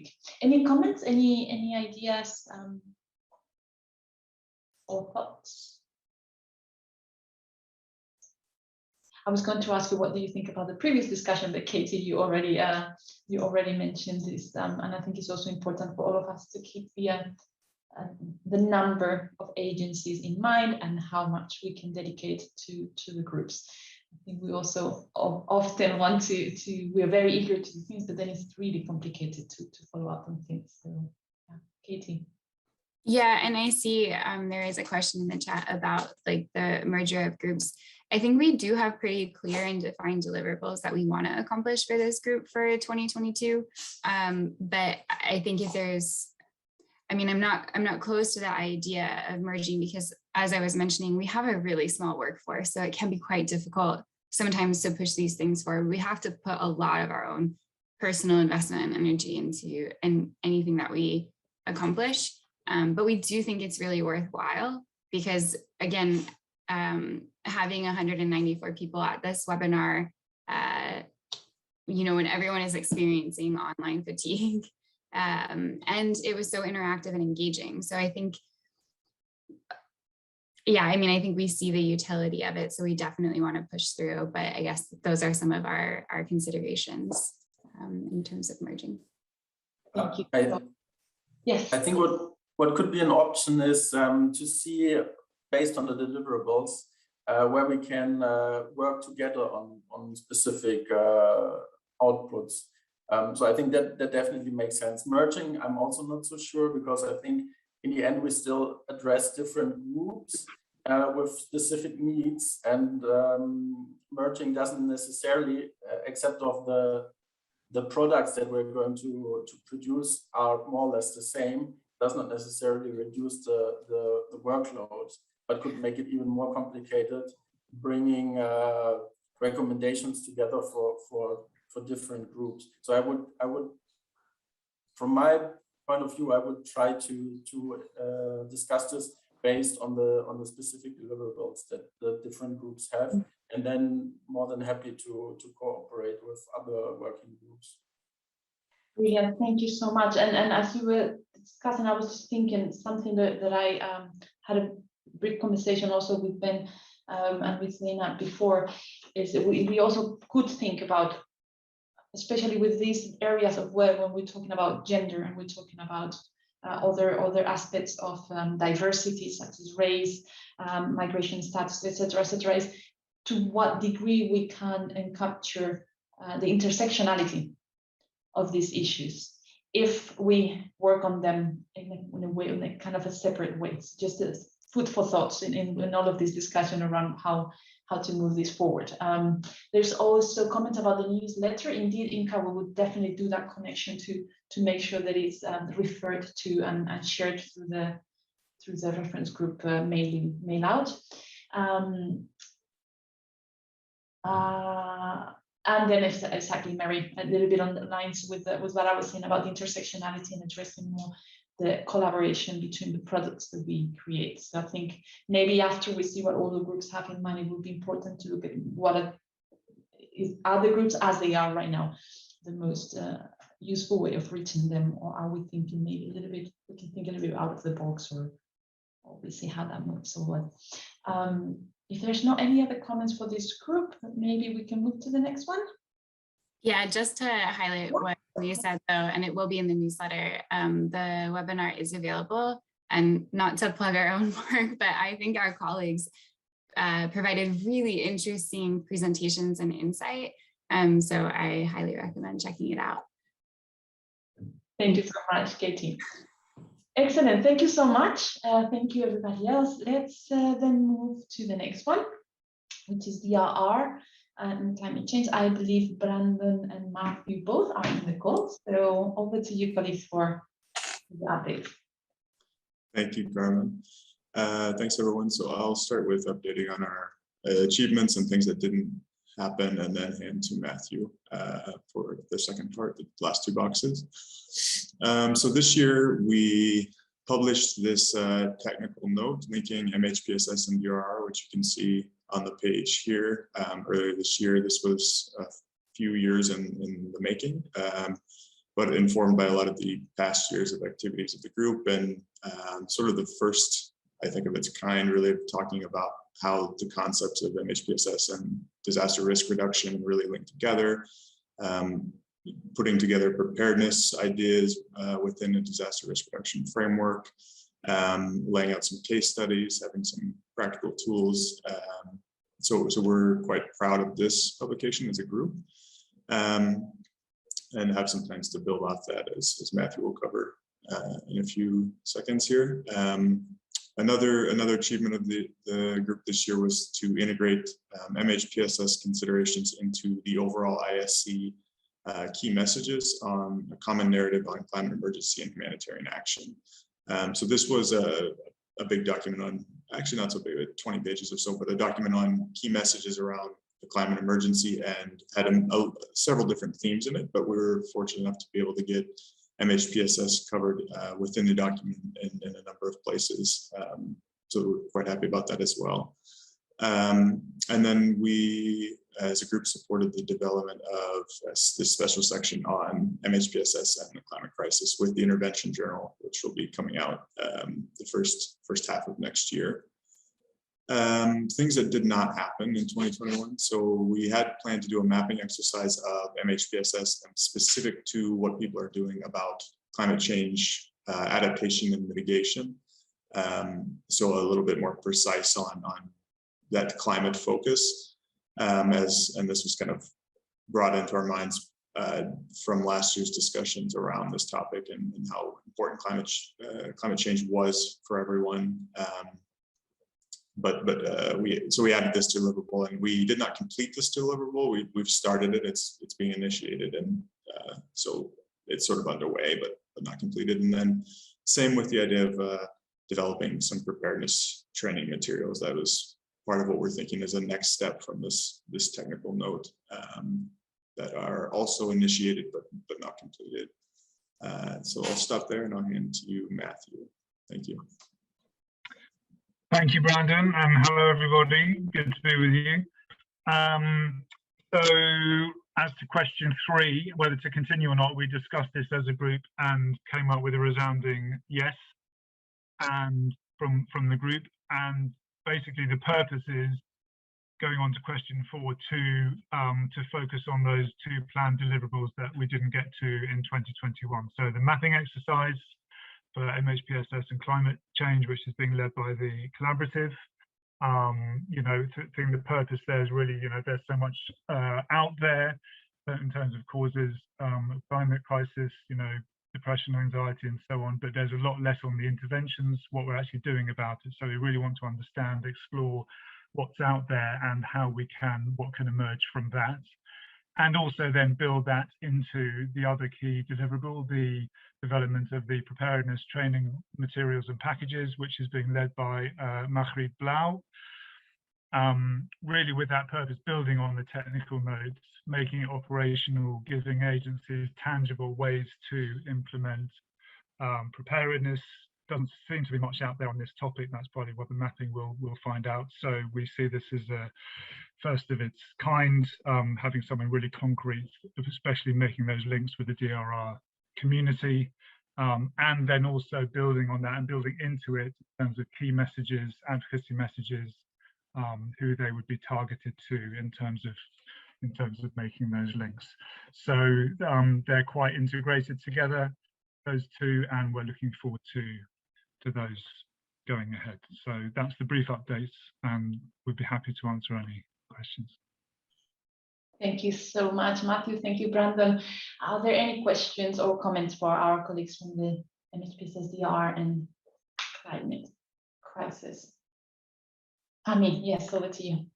topic. Any comments, any ideas or thoughts? I was going to ask you, what do you think about the previous discussion, but Katie, you already mentioned this, and I think it's also important for all of us to keep the number of agencies in mind and how much we can dedicate to the groups. I think we also often want to we are very eager to do things, but then it's really complicated to follow up on things. So, yeah. Katie. Yeah, and I see there is a question in the chat about like the merger of groups. I think we do have pretty clear and defined deliverables that we want to accomplish for this group for 2022. But I think if there's, I mean, I'm not close to that idea of merging because, as I was mentioning, we have a really small workforce, so it can be quite difficult sometimes to push these things forward. We have to put a lot of our own personal investment and energy into anything that we accomplish. But we do think it's really worthwhile because, again, having 194 people at this webinar, you know, when everyone is experiencing online fatigue, and it was so interactive and engaging. So I think, yeah, I mean, I think we see the utility of it, so we definitely want to push through. But I guess those are some of our considerations in terms of merging. Thank you. Yes. I think what could be an option is to see, based on the deliverables, where we can work together on specific outputs. So I think that definitely makes sense. Merging, I'm also not so sure, because I think in the end we still address different groups with specific needs, and merging doesn't necessarily, except of the products that we're going to produce are more or less the same, does not necessarily reduce the workload, but could make it even more complicated, bringing recommendations together for different groups. So I would, from my point of view, I would try to discuss this based on the specific deliverables that the different groups have, and then more than happy to cooperate with other working groups. Yeah, thank you so much. And as you were discussing, I was just thinking something that I had a brief conversation also with Ben and with Lena before, is that we also could think about, especially with these areas of work, when we're talking about gender and we're talking about other aspects of diversity, such as race, migration status, etc., is to what degree we can capture the intersectionality of these issues if we work on them in a way, in a kind of a separate way. It's just a food for thoughts in all of this discussion around how to move this forward. There's also comments about the newsletter. Indeed, Inka, we would definitely do that connection to make sure that it's referred to and shared through the reference group mail out. And then exactly, Mary, a little bit on the lines with what I was saying about the intersectionality and addressing more the collaboration between the products that we create. So I think maybe after we see what all the groups have in mind, it would be important to look at what are the groups as they are right now the most useful way of reaching them, or are we thinking maybe a little bit, we can think a little bit out of the box, or we'll see how that moves forward. If there's not any other comments for this group, maybe we can move to the next one. Yeah, just to highlight what you said though, and it will be in the newsletter, the webinar is available, and not to plug our own work, but I think our colleagues provided really interesting presentations and insight. So I highly recommend checking it out. Thank you so much, Katie. Excellent, thank you so much. Thank you everybody else. Let's then move to the next one, which is DRR and climate change. I believe Brandon and Matthew both are in the call. So over to you, colleagues, for the update. Thank you, Carmen. Thanks, everyone. So I'll start with updating on our achievements and things that didn't happen, and then hand to Matthew for the second part, the last two boxes. So this year we published this technical note linking MHPSS and DRR, which you can see on the page here. Earlier this year, this was a few years in the making. but informed by a lot of the past years of activities of the group, and sort of the first, I think, of its kind, really talking about how the concepts of MHPSS and disaster risk reduction really link together, putting together preparedness ideas within a disaster risk reduction framework, laying out some case studies, having some practical tools. So we're quite proud of this publication as a group, and have some plans to build off that, as Matthew will cover in a few seconds here. Another achievement of the group this year was to integrate MHPSS considerations into the overall IASC key messages on a common narrative on climate emergency and humanitarian action. So this was a big document on, actually not so big, 20 pages or so, but a document on key messages around the climate emergency, and had several different themes in it, but we were fortunate enough to be able to get MHPSS covered within the document in a number of places. So we're quite happy about that as well. And then we, as a group, supported the development of this special section on MHPSS and the climate crisis with the intervention journal, which will be coming out the first half of next year. Things that did not happen in 2021. So we had planned to do a mapping exercise of MHPSS and specific to what people are doing about climate change adaptation and mitigation. So a little bit more precise on that climate focus, and this was kind of brought into our minds from last year's discussions around this topic, and how important climate change was for everyone. But we added this deliverable, and we did not complete this deliverable. We've started it. It's being initiated, and so it's sort of underway, but not completed. And then same with the idea of developing some preparedness training materials. That was part of what we're thinking is a next step from this technical note, that are also initiated but not completed. So I'll stop there and I'll hand to you, Matthew. Thank you. Thank you, Brandon, and hello everybody. Good to be with you. So as to question 3, whether to continue or not, we discussed this as a group and came up with a resounding yes, and from the group. And basically the purpose is, going on to question 4, to focus on those 2 planned deliverables that we didn't get to in 2021. So the mapping exercise for MHPSS and climate change, which is being led by the collaborative. You know, I think the purpose there is really, you know, there's so much out there in terms of causes of climate crisis, you know, depression, anxiety, and so on, but there's a lot less on the interventions, what we're actually doing about it. So we really want to understand, explore what's out there and how what can emerge from that. And also then build that into the other key deliverable, the development of the preparedness training materials and packages, which is being led by Margriet Blauw. Really with that purpose, building on the technical notes, making it operational, giving agencies tangible ways to implement preparedness. Doesn't seem to be much out there on this topic. That's probably what the mapping will find out. So we see this as a first of its kind, having something really concrete, especially making those links with the DRR community, and then also building on that and building into it in terms of key messages, advocacy messages, who they would be targeted to in terms of making those links. So they're quite integrated together, those 2, and we're looking forward to those going ahead. So that's the brief updates, and we'd be happy to answer any questions. Thank you so much, Matthew. Thank you, Brandon. Are there any questions or comments for our colleagues from the MHPSS DR and climate crisis? Amin, yes, over to you.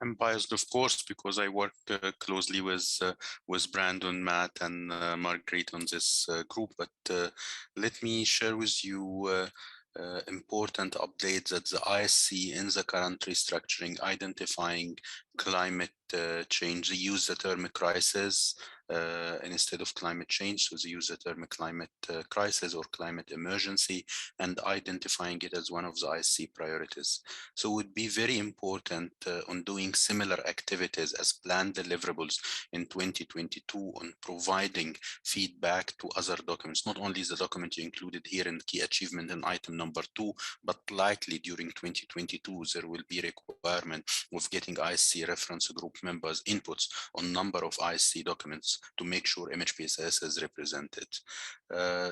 I'm biased, of course, because I work closely with Brandon, Matt, and Margriet on this group. But let me share with you important updates that the IASC in the current restructuring, identifying climate change, they use the term crisis instead of climate change. So they use the term climate crisis or climate emergency, and identifying it as one of the IASC priorities. So it would be very important on doing similar activities as planned deliverables in 2022 on providing feedback to other documents, not only the document you included here in key achievement in item number 2, but likely during 2022 there will be requirement of getting IASC reference group members' inputs on number of IASC documents to make sure MHPSS is represented.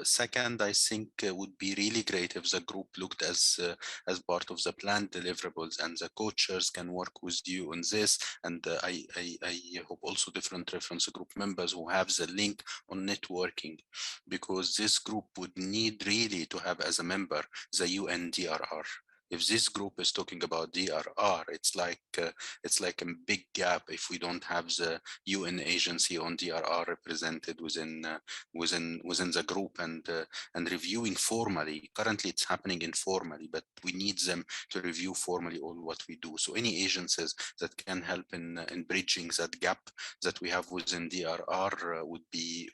Second, I think would be really great if the group looked as part of the planned deliverables, and the co-chairs can work with you on this. And I hope also different reference group members who have the link on networking, because this group would need really to have as a member the UN DRR. If this group is talking about DRR, it's like a big gap if we don't have the UN agency on DRR represented within the group and reviewing formally. Currently, it's happening informally, but we need them to review formally all what we do. So any agencies that can help in bridging that gap that we have within DRR would be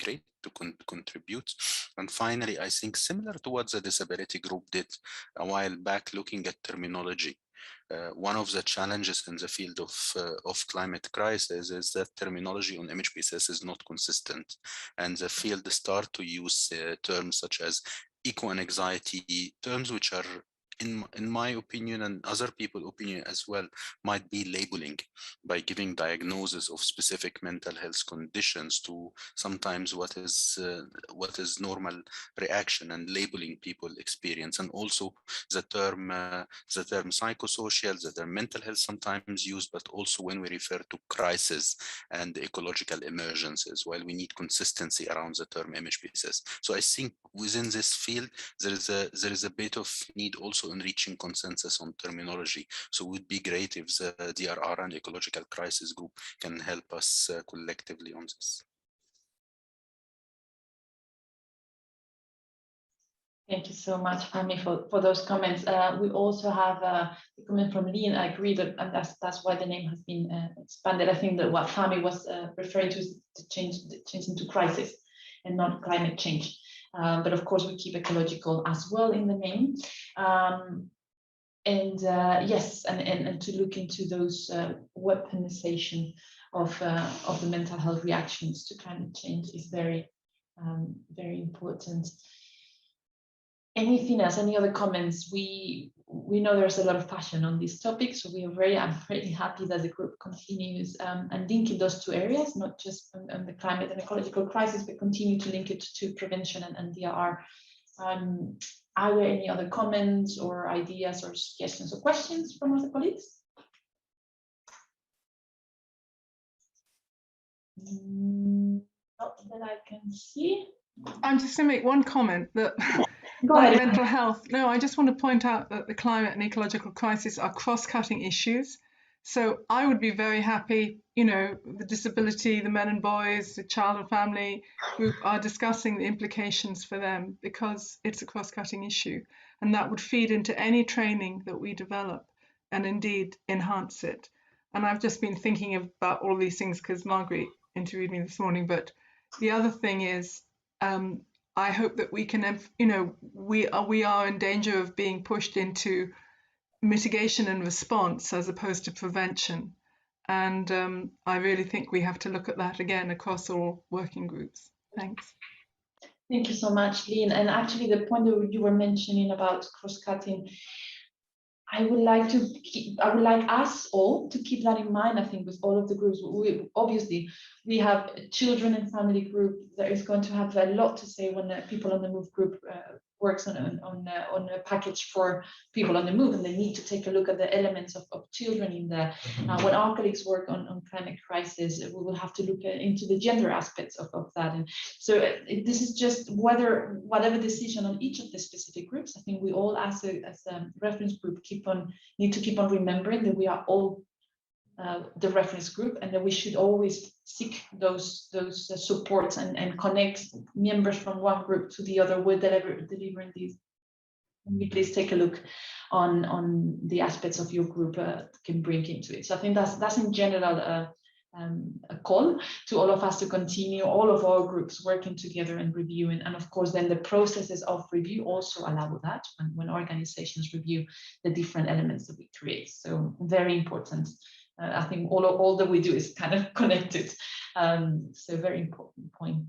great to contribute. And finally, I think similar to what the disability group did a while back, looking at terminology. One of the challenges in the field of climate crisis is that terminology on MHPSS is not consistent, and the field start to use terms such as eco and anxiety, terms which are, in my opinion and other people's opinion as well, might be labeling by giving diagnosis of specific mental health conditions to sometimes what is normal reaction, and labeling people experience. And also the term psychosocial, the term mental health sometimes used, but also when we refer to crisis and ecological emergencies, while we need consistency around the term MHPSS. So I think within this field there is a bit of need also in reaching consensus on terminology. So it would be great if the DRR and ecological crisis group can help us collectively on this. Thank you so much, Fahmi, for those comments. We also have a comment from Lean. I agree that, and that's why the name has been expanded. I think that what Fahmi was referring to is to change into crisis and not climate change. But of course, we keep ecological as well in the name. Yes, and to look into those weaponization of the mental health reactions to climate change is very, very important. Anything else? Any other comments? We know there's a lot of passion on this topic, so I'm very happy that the group continues and linking those two areas, not just on the climate and ecological crisis, but continue to link it to prevention and DRR. Are there any other comments or ideas or suggestions or questions from other colleagues? Not that I can see. I'm just going to make one comment that Go ahead. mental health. No, I just want to point out that the climate and ecological crisis are cross-cutting issues. So I would be very happy, the disability, the men and boys, the child and family group are discussing the implications for them, because it's a cross-cutting issue. And that would feed into any training that we develop and indeed enhance it. And I've just been thinking about all these things because Margaret interviewed me this morning. But the other thing is, I hope that we can, we are in danger of being pushed into mitigation and response as opposed to prevention. And I really think we have to look at that again across all working groups. Thanks. Thank you so much, Lean. And actually the point that you were mentioning about cross-cutting, I would like us all to keep that in mind. I think with all of the groups, we have a children and family group that is going to have a lot to say when the People on the Move group works on a package for people on the move, and they need to take a look at the elements of children in there. When our colleagues work on climate crisis, we will have to look into the gender aspects of that. And so this is just whatever decision on each of the specific groups, I think we all as a reference group need to keep on remembering that we are all the reference group, and that we should always seek those supports and connect members from one group to the other with delivering these. Please take a look on the aspects of your group can bring into it. So I think that's in general a call to all of us to continue all of our groups working together and reviewing. And of course, then the processes of review also allow that when organizations review the different elements that we create. So very important. I think all that we do is kind of connected. So very important point.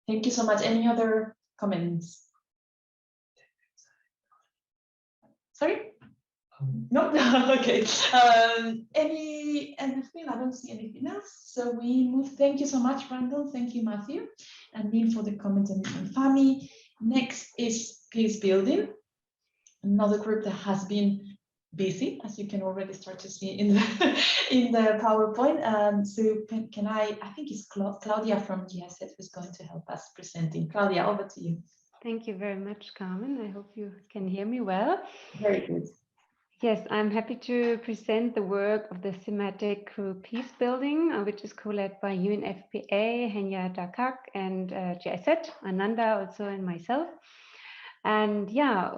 Thank you so much. Any other comments? Sorry? No, okay. Anything? I don't see anything else. So we move. Thank you so much, Brandon. Thank you, Matthew, and Dean for the comments and Fami. Next is Peace Building, another group that has been busy, as you can already start to see in the PowerPoint. So can I think it's Claudia from GSS who's going to help us presenting. Claudia, over to you. Thank you very much, Carmen. I hope you can hear me well. Very good. Yes, I'm happy to present the work of the thematic group Peace Building, which is co-led by UNFPA, Henya Dakak, and GIZ, Ananda also, and myself. And yeah,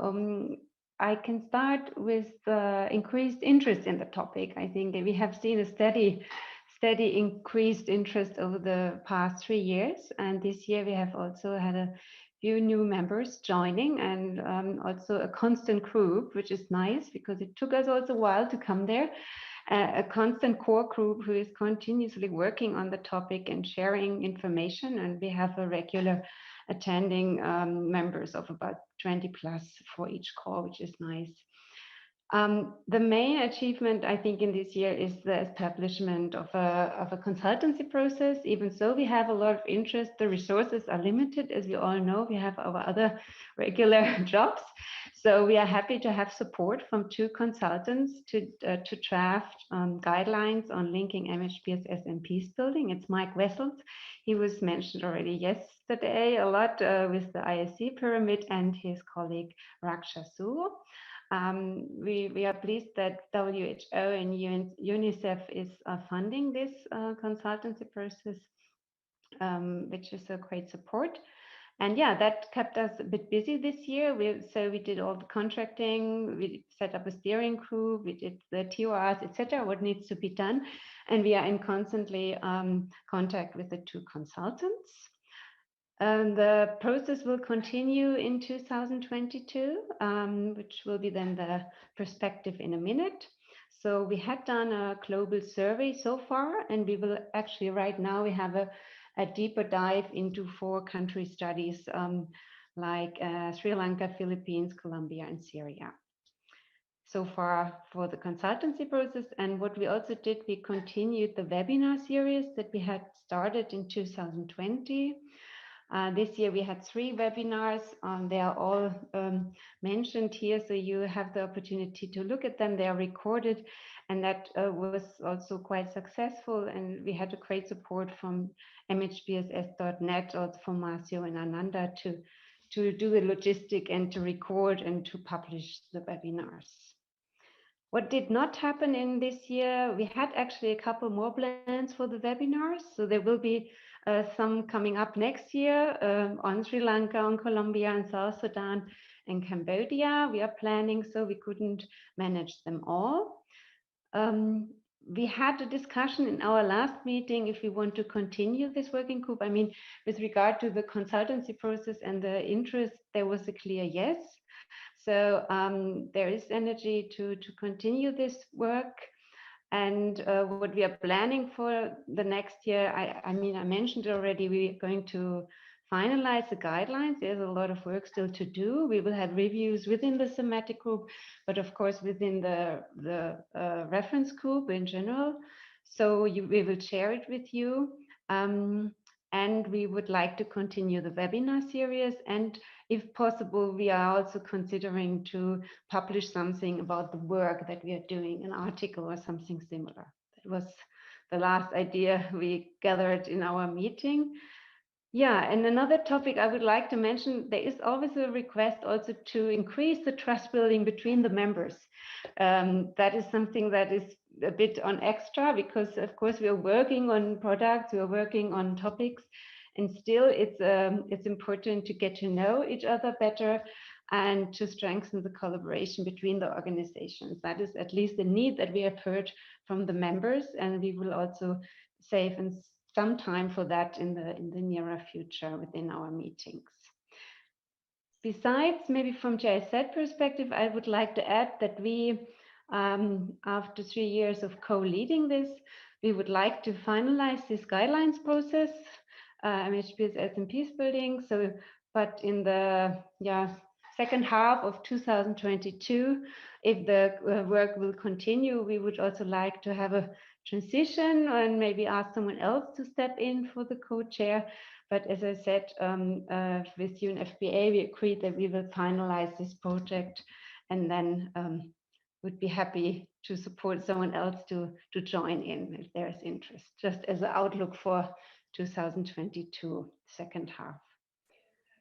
I can start with the increased interest in the topic. I think we have seen a steady increased interest over the past 3 years. And this year we have also had a few new members joining, and also a constant group, which is nice because it took us also a while to come there. A constant core group who is continuously working on the topic and sharing information. And we have a regular attending members of about 20 plus for each call, which is nice. The main achievement, I think, in this year is the establishment of a consultancy process. Even so, we have a lot of interest. The resources are limited, as we all know. We have our other regular jobs. So we are happy to have support from 2 consultants to draft guidelines on linking MHPSS and peace building. It's Mike Wessels. He was mentioned already yesterday a lot with the IASC pyramid, and his colleague Raksha Su. We are pleased that WHO and UNICEF is funding this consultancy process, which is a great support. And yeah, that kept us a bit busy this year. So we did all the contracting, we set up a steering group, we did the TORs, etc., what needs to be done. And we are in constantly contact with the 2 consultants. The process will continue in 2022, which will be then the perspective in a minute. So we had done a global survey so far, and we will actually right now we have a deeper dive into 4 country studies like Sri Lanka, Philippines, Colombia, and Syria. So far for the consultancy process. And what we also did, we continued the webinar series that we had started in 2020. This year we had 3 webinars. They are all mentioned here, so you have the opportunity to look at them. They are recorded, and that was also quite successful. And we had a great support from MHPSS.net, also from Marcio and Ananda to do the logistic and to record and to publish the webinars. What did not happen in this year, we had actually a couple more plans for the webinars. So there will be some coming up next year on Sri Lanka, on Colombia, and South Sudan, and Cambodia. We are planning, so we couldn't manage them all. We had a discussion in our last meeting if we want to continue this working group. I mean, with regard to the consultancy process and the interest, there was a clear yes. So there is energy to continue this work. And what we are planning for the next year, I mean, I mentioned already, we're going to finalize the guidelines. There's a lot of work still to do. We will have reviews within the thematic group, but of course within the reference group in general. So we will share it with you. And we would like to continue the webinar series. And if possible, we are also considering to publish something about the work that we are doing, an article or something similar. That was the last idea we gathered in our meeting. Yeah, and another topic I would like to mention, there is always a request also to increase the trust building between the members. That is something that is a bit on extra because of course we are working on products, we are working on topics, and still it's important to get to know each other better. and to strengthen the collaboration between the organizations. That is at least the need that we have heard from the members, and we will also save some time for that in the nearer future within our meetings. Besides, maybe from GIZ perspective, I would like to add that we, after 3 years of co-leading this, we would like to finalize this guidelines process, MHPSS and peace building. So, but in the second half of 2022, if the work will continue, we would also like to have a transition and maybe ask someone else to step in for the co-chair. But as I said, with UNFPA, we agreed that we will finalize this project, and then would be happy to support someone else to join in if there is interest, just as an outlook for 2022, second half.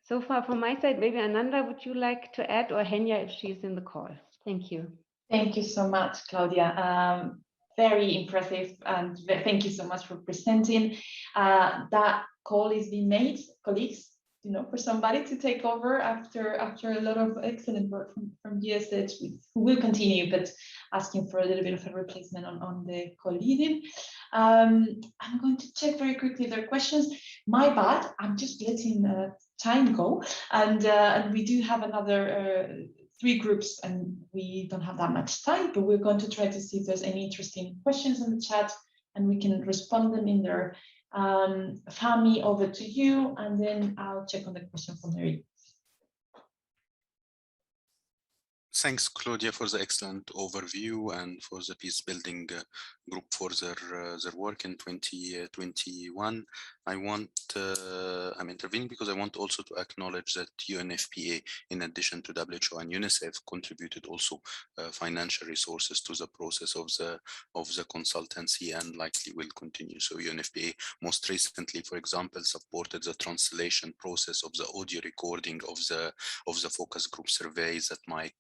So far from my side, maybe Ananda, would you like to add, or Henya if she's in the call? Thank you. Thank you so much, Claudia. Very impressive, and thank you so much for presenting. That call is being made, colleagues, you know, for somebody to take over after a lot of excellent work from GSH, who will continue, but asking for a little bit of a replacement on the co-leading. I'm going to check very quickly if there are questions. My bad, I'm just letting time go, and we do have another 3 groups, and we don't have that much time, but we're going to try to see if there's any interesting questions in the chat, and we can respond them in there. Fami, over to you, and then I'll check on the question from Mary. Thanks, Claudia, for the excellent overview and for the peace building group for their work in 2021. I'm intervening because I want also to acknowledge that UNFPA, in addition to WHO and UNICEF, contributed also financial resources to the process of the consultancy, and likely will continue. So UNFPA most recently, for example, supported the translation process of the audio recording of the focus group surveys that Mike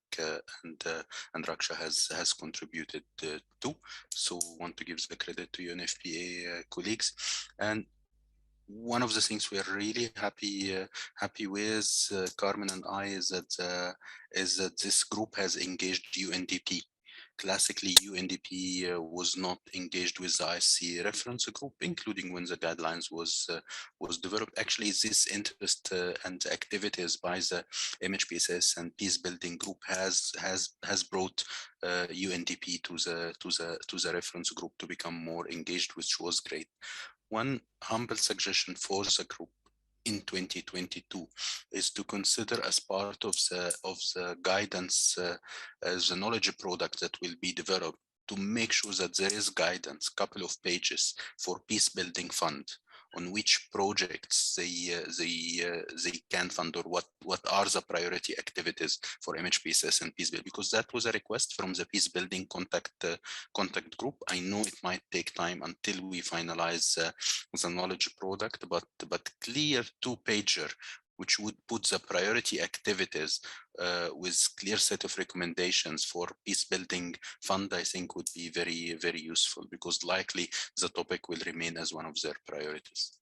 and Raksha has contributed to. So want to give the credit to UNFPA colleagues. And one of the things we are really happy with, Carmen and I, is that this group has engaged UNDP. Classically, UNDP was not engaged with the IASC Reference Group, including when the guidelines was developed. Actually, this interest and activities by the MHPSS and Peace Building Group has brought UNDP to the reference group to become more engaged, which was great. One humble suggestion for the group in 2022 is to consider, as part of the guidance, the knowledge product that will be developed, to make sure that there is guidance, couple of pages for Peace Building Fund, on which projects they can fund, or what are the priority activities for MHPSS and Peace Building, because that was a request from the Peace Building contact group. I know it might take time until we finalize the knowledge product, but clear 2-pager which would put the priority activities with clear set of recommendations for peace building fund, I think would be very, very useful, because likely the topic will remain as one of their priorities.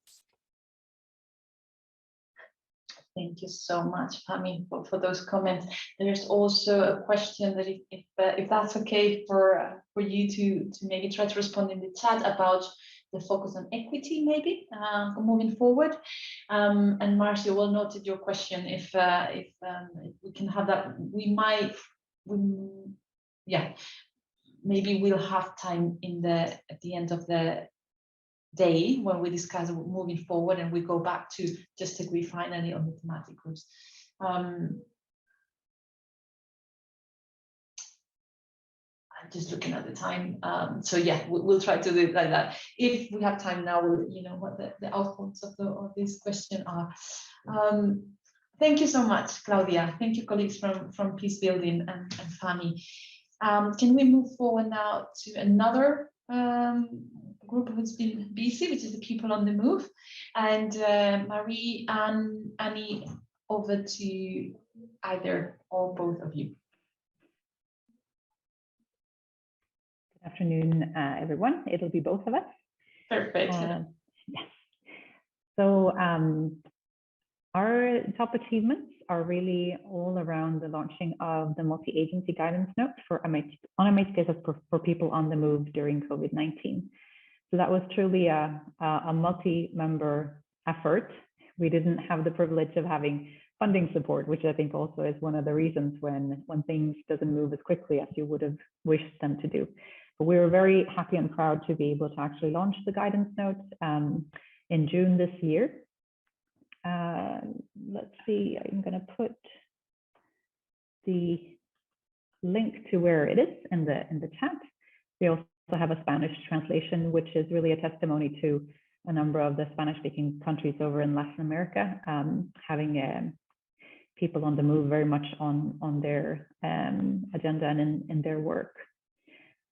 Thank you so much, Fami, for those comments. There's also a question that if that's okay for you to maybe try to respond in the chat about the focus on equity, maybe moving forward. And Marcia, well noted your question. If we can have that, maybe we'll have time at the end of the day when we discuss moving forward, and we go back to just agree finally on the thematic groups. I'm just looking at the time. So yeah, we'll try to do it like that. If we have time now, we'll what the outputs of this question are. Thank you so much, Claudia. Thank you, colleagues from Peace Building and Fami. Can we move forward now to another group who's been busy, which is the People on the Move? And Marie and Annie, over to either or both of you. Good afternoon, everyone. It'll be both of us. Perfect. Yes. So Our top achievements are really all around the launching of the multi-agency guidance note for MHPSS for people on the move during COVID-19. So that was truly a multi-member effort. We didn't have the privilege of having funding support, which I think also is one of the reasons when things doesn't move as quickly as you would have wished them to do. But we were very happy and proud to be able to actually launch the guidance note in June this year. Let's see, I'm going to put the link to where it is in the chat. We also have a Spanish translation, which is really a testimony to a number of the Spanish-speaking countries over in Latin America, having people on the move very much on their agenda and in their work.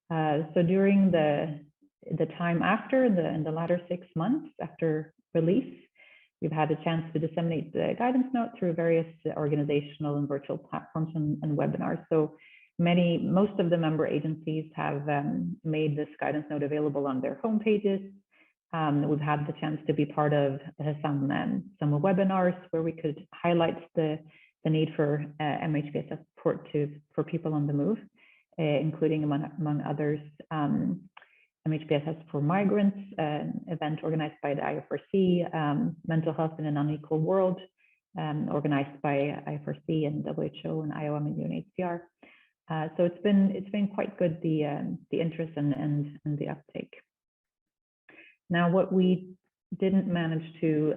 So during the time after, in the latter 6 months after release, we've had a chance to disseminate the guidance note through various organizational and virtual platforms and webinars. So most of the member agencies have made this guidance note available on their homepages. We've had the chance to be part of some webinars where we could highlight the need for MHPSS support for people on the move, including among others, MHPSS for Migrants, an event organized by the IFRC, Mental Health in an Unequal World, organized by IFRC and WHO and IOM and UNHCR. So it's been quite good, the interest and the uptake. Now, what we didn't manage to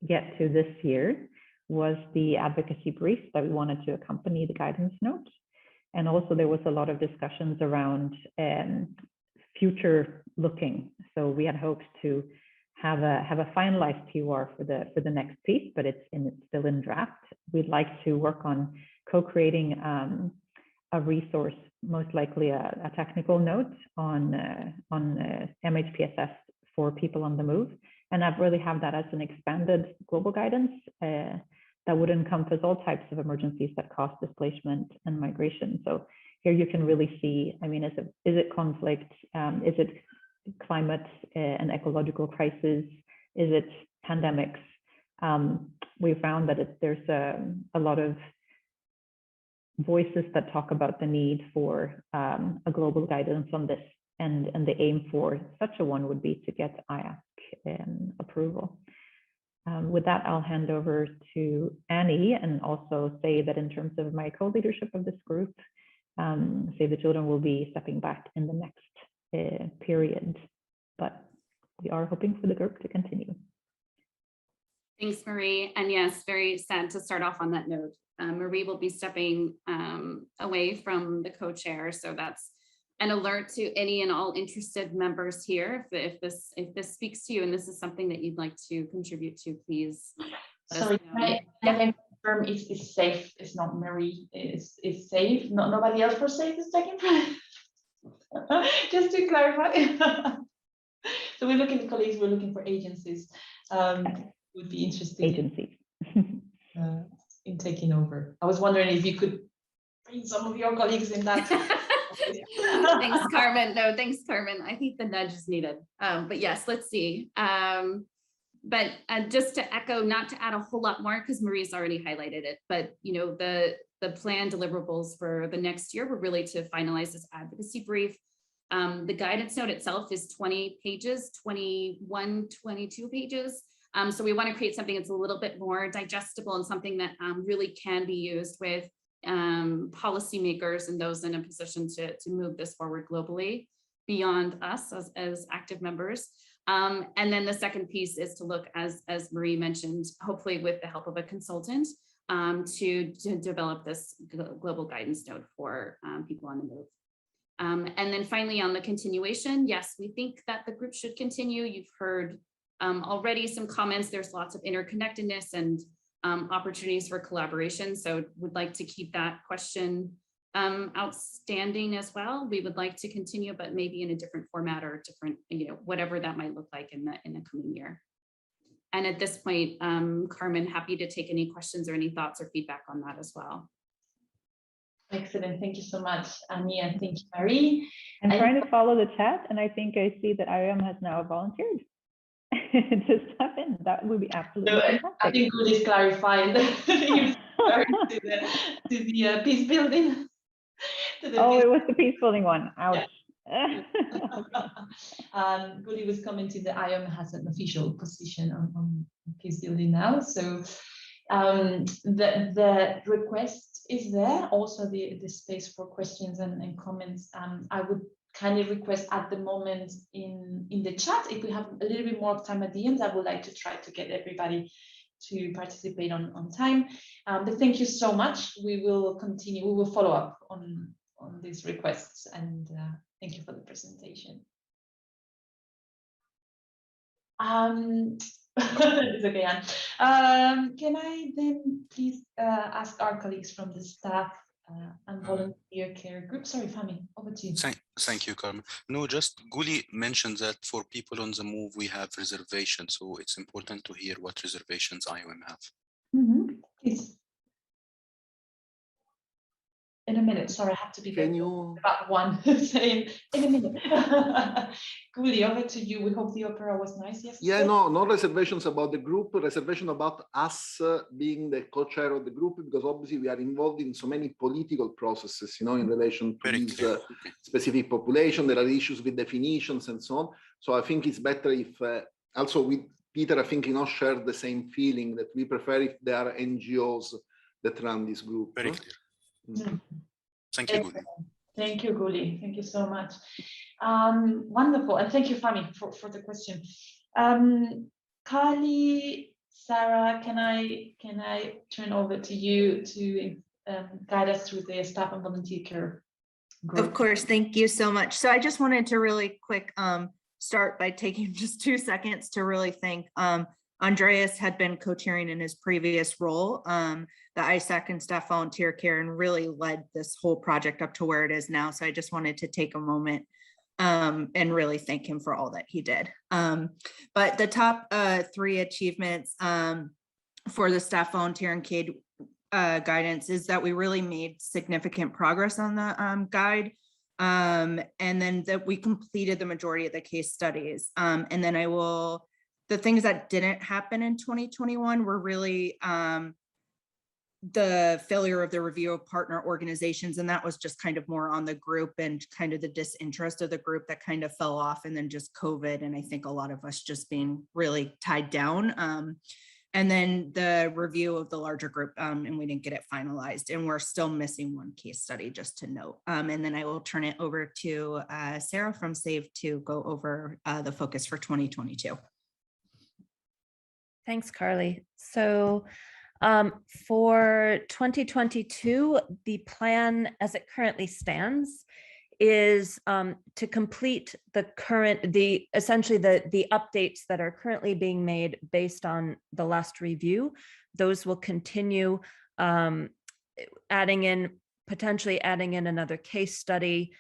get to this year was the advocacy brief that we wanted to accompany the guidance note. And also there was a lot of discussions around future looking. So we had hoped to have a finalized POR for the next piece, but it's still in draft. We'd like to work on co-creating a resource, most likely a technical note on MHPSS for people on the move, and I'd really have that as an expanded global guidance that would encompass all types of emergencies that cause displacement and migration. So here you can really see, I mean, is it conflict? Is it climate and ecological crisis? Is it pandemics? We found that there's a lot of voices that talk about the need for a global guidance on this, and the aim for such a one would be to get IASC approval. With that, I'll hand over to Annie and also say that in terms of my co-leadership of this group, Save the Children will be stepping back in the next period, but we are hoping for the group to continue. Thanks, Marie. And yes, very sad to start off on that note. Marie will be stepping away from the co-chair, so that's an alert to any and all interested members here. If this speaks to you and this is something that you'd like to contribute to, please. Sorry, I confirm it's safe. It's not Marie. It's safe. Nobody else for safe is taking place. Just to clarify. So we're looking at colleagues. We're looking for agencies. Would be interesting. Agencies. In taking over. I was wondering if you could bring some of your colleagues in that. Thanks, Carmen. No, thanks, Carmen. I think the nudge is needed. But yes, let's see. But just to echo, not to add a whole lot more because Marie's already highlighted it, but you know, the planned deliverables for the next year were really to finalize this advocacy brief. The guidance note itself is 20 pages, 21, 22 pages. So we want to create something that's a little bit more digestible and something that really can be used with policymakers and those in a position to move this forward globally beyond us as active members. And then the second piece is to look, as Marie mentioned, hopefully with the help of a consultant, to develop this global guidance note for people on the move. And then finally on the continuation, yes, we think that the group should continue. You've heard already some comments. There's lots of interconnectedness and opportunities for collaboration. So would like to keep that question outstanding as well. We would like to continue, but maybe in a different format or different, you know, whatever that might look like in the coming year. And at this point, Carmen, happy to take any questions or any thoughts or feedback on that as well. Excellent. Thank you so much, Annie, and thank you, Marie. I'm trying to follow the chat, and I think I see that IOM has now volunteered. just step in. That would be absolutely I fantastic. think Guli is clarifying that he was referring to the peace building. Oh, it was the peace building one. Ouch. Guli was coming to the IOM has an official position on peace building now. So the request is there. Also the space for questions and comments. I would kindly request at the moment in the chat, if we have a little bit more time at the end, I would like to try to get everybody to participate on time. But thank you so much. We will continue. We will follow up on these requests, and thank you for the presentation. It's okay, Anne. Can I then please ask our colleagues from the staff and volunteer care group? Sorry, Fahmi, over to you. Thank you, Carmen. No, just Guli mentioned that for people on the move, we have reservations. So it's important to hear what reservations IOM have. Please. In a minute, sorry, I have to be about one saying in a minute. Guli, over to you. We hope the opera was nice yesterday. Yeah, no reservations about the group, reservation about us being the co-chair of the group, because obviously we are involved in so many political processes, you know, in relation to this specific population. There are issues with definitions and so on. So I think it's better if also with Peter, I think, you know, share the same feeling that we prefer if there are NGOs that run this group. Very clear. Thank you, Guli. Thank you, Guli. Thank you so much. Wonderful, and thank you, Fahmi, for the question. Carly, Sarah, can I turn over to you to guide us through the staff and volunteer care group? Of course, thank you so much. So I just wanted to really quick start by taking just 2 seconds to really thank Andreas had been co-chairing in his previous role, the ISAC and staff volunteer care, and really led this whole project up to where it is now. So I just wanted to take a moment and really thank him for all that he did. But the top 3 achievements for the staff volunteer and CADE guidance is that we really made significant progress on the guide. And then that we completed the majority of the case studies. And then the things that didn't happen in 2021 were really the failure of the review of partner organizations. And that was just kind of more on the group and kind of the disinterest of the group that kind of fell off, and then just COVID. And I think a lot of us just being really tied down. And then the review of the larger group, and we didn't get it finalized. And we're still missing 1 case study, just to note. And then I will turn it over to Sarah from SAVE to go over the focus for 2022. Thanks, Carly. So for 2022, the plan as it currently stands is to complete essentially the updates that are currently being made based on the last review. Those will continue, potentially adding in another case study.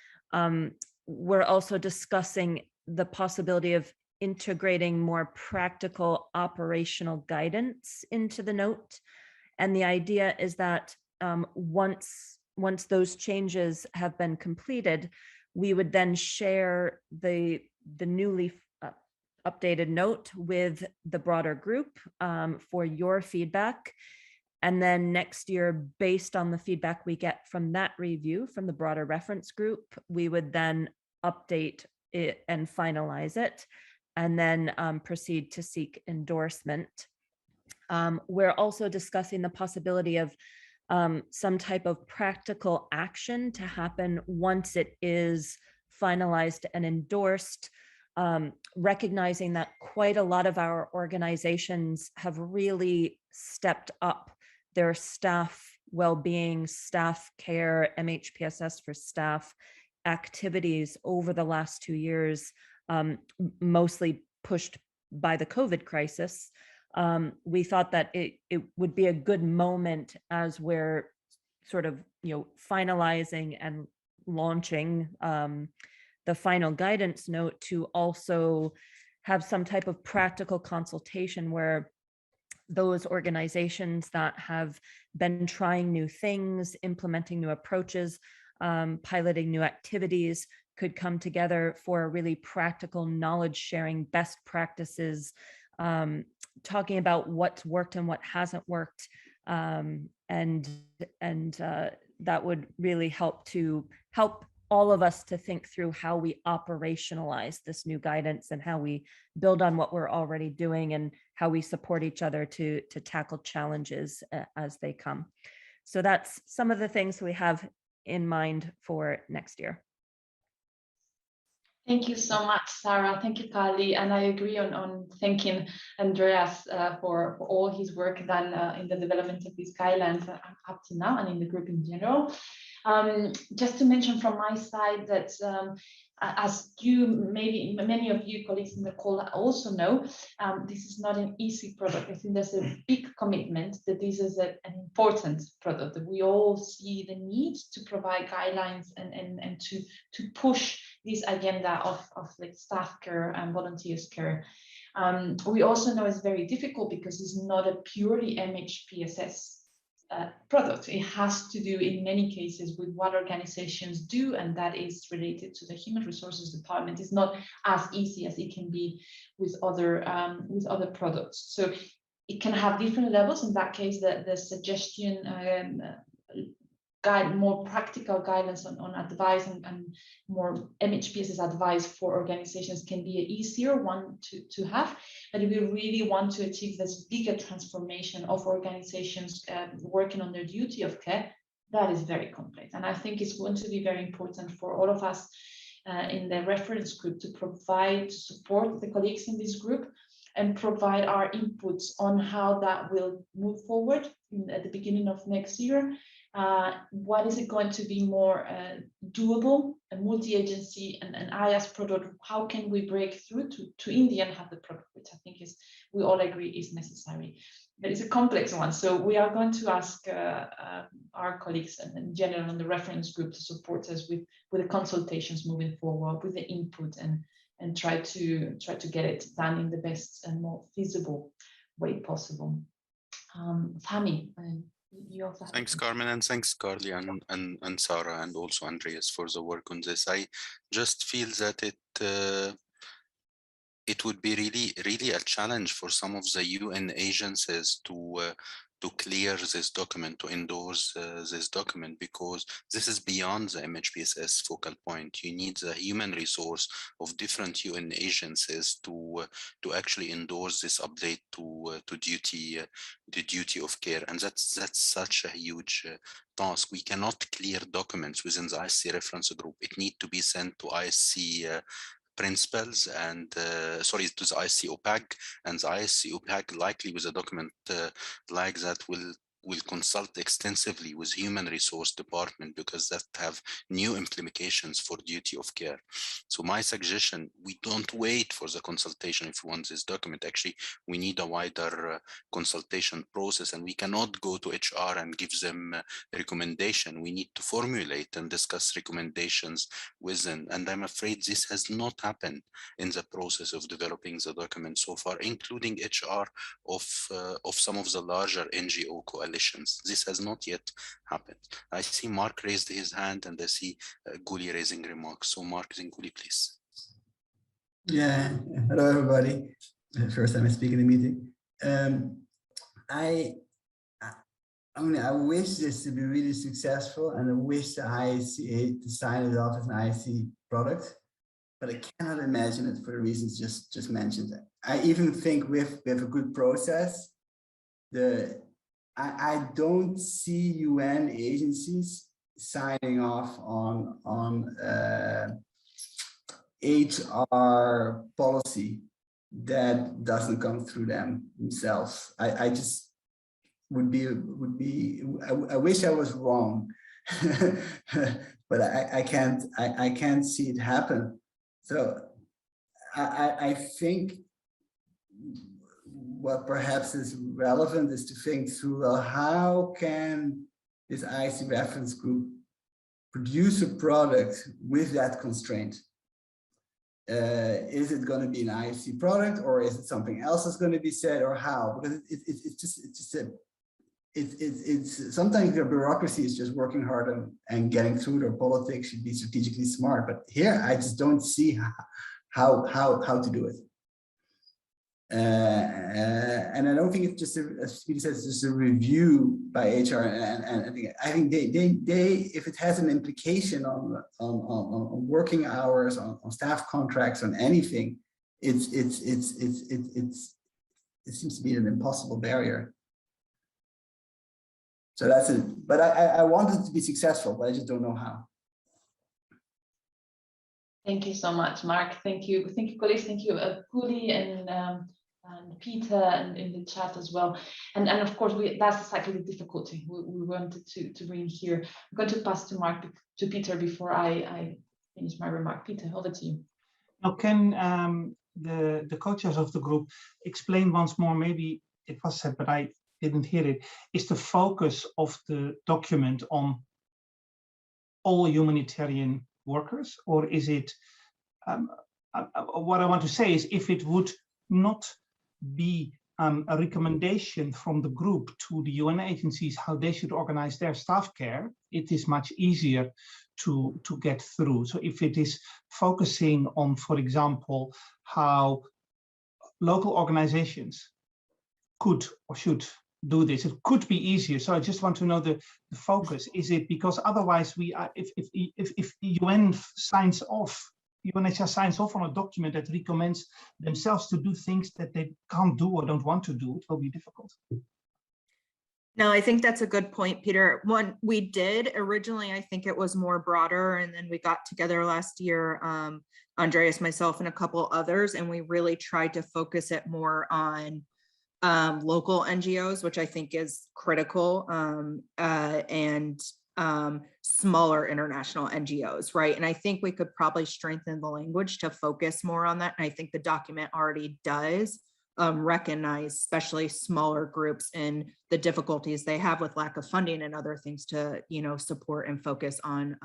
We're also discussing the possibility of integrating more practical operational guidance into the note. And the idea is that once those changes have been completed, we would then share the newly updated note with the broader group for your feedback. And then next year, based on the feedback we get from that review from the broader reference group, we would then update it and finalize it, and then proceed to seek endorsement. We're also discussing the possibility of some type of practical action to happen once it is finalized and endorsed, recognizing that quite a lot of our organizations have really stepped up their staff well-being, staff care, MHPSS for staff activities over the last 2 years, mostly pushed by the COVID crisis. We thought that it would be a good moment as we're sort of, finalizing and launching the final guidance note to also have some type of practical consultation where those organizations that have been trying new things, implementing new approaches, piloting new activities could come together for a really practical knowledge sharing, best practices, talking about what's worked and what hasn't worked, and that would really help all of us to think through how we operationalize this new guidance and how we build on what we're already doing and how we support each other to tackle challenges as they come. So that's some of the things we have in mind for next year. Thank you so much, Sarah. Thank you, Kali. And I agree on thanking Andreas for all his work done in the development of these guidelines up to now and in the group in general. Just to mention from my side that as you, maybe many of you colleagues in the call also know, this is not an easy product. I think there's a big commitment that this is an important product, that we all see the need to provide guidelines and to push this agenda of like staff care and volunteers care. We also know it's very difficult because it's not a purely MHPSS product. It has to do in many cases with what organizations do, and that is related to the human resources department. It's not as easy as it can be with other products. So it can have different levels. In that case, the suggestion guide, more practical guidance on advice and more MHPSS advice for organizations can be an easier one to have. But if we really want to achieve this bigger transformation of organizations working on their duty of care, that is very complex. And I think it's going to be very important for all of us in the reference group to provide support the colleagues in this group and provide our inputs on how that will move forward at the beginning of next year. What is it going to be more doable, a multi-agency and an IASC product? How can we break through to in the end have the product, which I think is, we all agree is necessary. But it's a complex one. So we are going to ask our colleagues and in general on the reference group to support us with the consultations moving forward, with the input and try to get it done in the best and more feasible way possible. Fahmi, thanks, Carmen, and thanks, Carly and Sarah, and also Andreas for the work on this. I just feel that it would be really a challenge for some of the UN agencies to clear this document, to endorse this document, because this is beyond the MHPSS focal point. You need the human resource of different UN agencies to actually endorse this update to the duty of care, and that's such a huge task. We cannot clear documents within the IASC reference group. It needs to be sent to IASC principals and to the IASC OPAG, and the IASC OPAG likely with a document like that will consult extensively with human resource department, because that have new implications for duty of care. So my suggestion, we don't wait for the consultation if we want this document. Actually, we need a wider consultation process, and we cannot go to HR and give them a recommendation. We need to formulate and discuss recommendations with them. And I'm afraid this has not happened in the process of developing the document so far, including HR of some of the larger NGO coalitions. This has not yet happened. I see Mark raised his hand, and I see Guli raising remarks. So Mark Zinguli, please. Yeah, hello everybody. First time I speak in the meeting. I wish this to be really successful, and I wish the IASC to sign it off as an IASC product, but I cannot imagine it for the reasons just mentioned. I even think we have a good process. I don't see UN agencies signing off on HR policy that doesn't come through themselves. I just would be I wish I was wrong, but I can't see it happen. So I think what perhaps is relevant is to think through, well, how can this IASC reference group produce a product with that constraint? Is it going to be an IASC product, or is it something else that's going to be said, or how? Because it's just it's sometimes the bureaucracy is just working hard and getting through their politics should be strategically smart. But here, I just don't see how to do it. And I don't think it's just as Peter says, it's just a review by HR. And I think they if it has an implication on working hours, on staff contracts, on anything, it seems to be an impossible barrier. So that's it. But I want it to be successful, but I just don't know how. Thank you so much, Mark. Thank you, colleagues. Thank you, Kuli and Peter, and in the chat as well. And of course, that's exactly the difficulty we wanted to bring here. I'm going to pass to Peter before I finish my remark. Peter, over to you. Now, can the co-chairs of the group explain once more? Maybe it was said, but I didn't hear it. Is the focus of the document on all humanitarian workers, or is it? What I want to say is, if it would not be a recommendation from the group to the UN agencies how they should organize their staff care, it is much easier to get through. So if it is focusing on, for example, how local organizations could or should do this, it could be easier. So I just want to know the focus. Is it because otherwise we are, if UN signs off, UNHCR signs off on a document that recommends themselves to do things that they can't do or don't want to do, it will be difficult. No, I think that's a good point, Peter. One, we did originally, I think it was more broader, and then we got together last year, Andreas, myself, and a couple others, and we really tried to focus it more on local NGOs, which I think is critical, and smaller international NGOs, right? And I think we could probably strengthen the language to focus more on that. And I think the document already does recognize especially smaller groups and the difficulties they have with lack of funding and other things to, support and focus on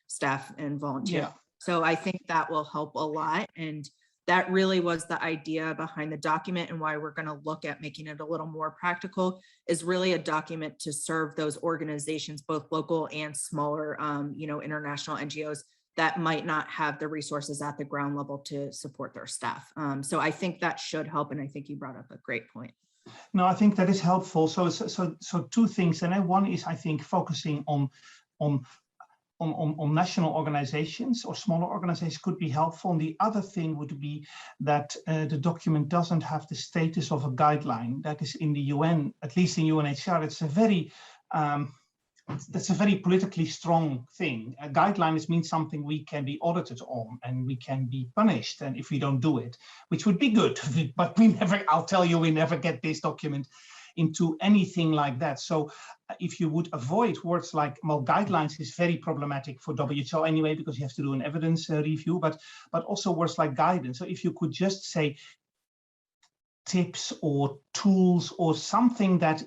staff and volunteers. Yeah. So I think that will help a lot. And that really was the idea behind the document, and why we're going to look at making it a little more practical is really a document to serve those organizations, both local and smaller, international NGOs that might not have the resources at the ground level to support their staff. So I think that should help, and I think you brought up a great point. No, I think that is helpful. So two things, and one is, I think, focusing on national organizations or smaller organizations could be helpful. And the other thing would be that the document doesn't have the status of a guideline. That is in the UN, at least in UNHCR, it's a very that's a very politically strong thing. A guideline means something we can be audited on and we can be punished, and if we don't do it, which would be good, but we never, I'll tell you, we never get this document into anything like that. So if you would avoid words like, well, guidelines is very problematic for WHO anyway, because you have to do an evidence review, but also words like guidance. So if you could just say tips or tools or something that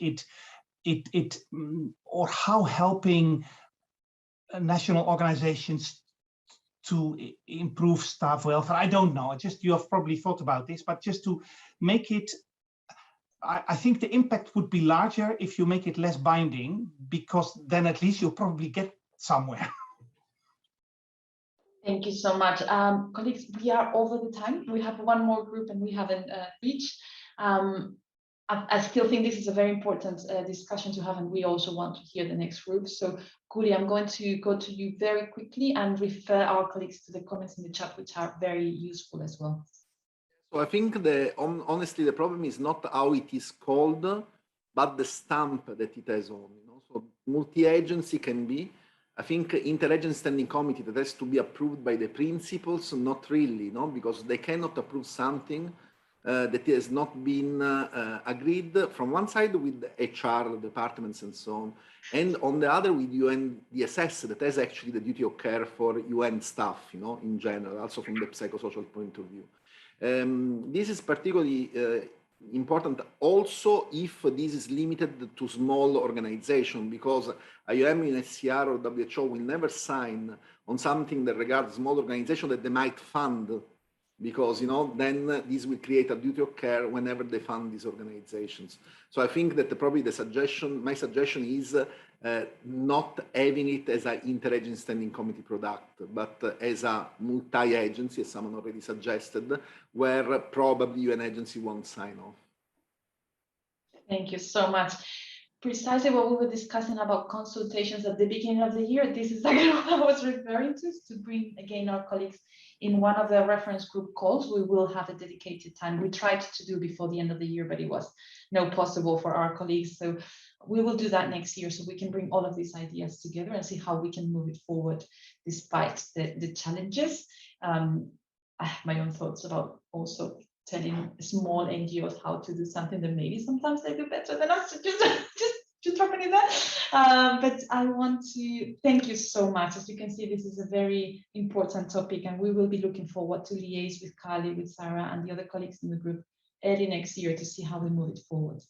or how helping national organizations to improve staff welfare. I don't know, you have probably thought about this, but just to make it, I think the impact would be larger if you make it less binding, because then at least you'll probably get somewhere. Thank you so much. Colleagues, we are over the time. We have one more group and we haven't reached. I still think this is a very important discussion to have, and we also want to hear the next group. So, Kuli, I'm going to go to you very quickly and refer our colleagues to the comments in the chat, which are very useful as well. So I think honestly, the problem is not how it is called, but the stamp that it has on. So multi-agency can be, I think, interagency standing committee that has to be approved by the principals, not really, because they cannot approve something that has not been agreed from one side with the HR departments and so on, and on the other with UNDSS that has actually the duty of care for UN staff, in general, also from the psychosocial point of view. This is particularly important also if this is limited to small organizations, because IOM, UNHCR or WHO will never sign on something that regards small organizations that they might fund because then this will create a duty of care whenever they fund these organizations. So I think that probably my suggestion is not having it as an interagency standing committee product, but as a multi-agency, as someone already suggested, where probably UN agency won't sign off. Thank you so much. Precisely what we were discussing about consultations at the beginning of the year, this is exactly what I was referring to bring again our colleagues in one of the reference group calls. We will have a dedicated time. We tried to do before the end of the year, but it was not possible for our colleagues. So we will do that next year so we can bring all of these ideas together and see how we can move it forward despite the challenges. I have my own thoughts about also telling small NGOs how to do something that maybe sometimes they do better than us. Just dropping in there. But I want to thank you so much. As you can see, this is a very important topic, and we will be looking forward to liaise with Carly, with Sarah, and the other colleagues in the group early next year to see how we move it forward.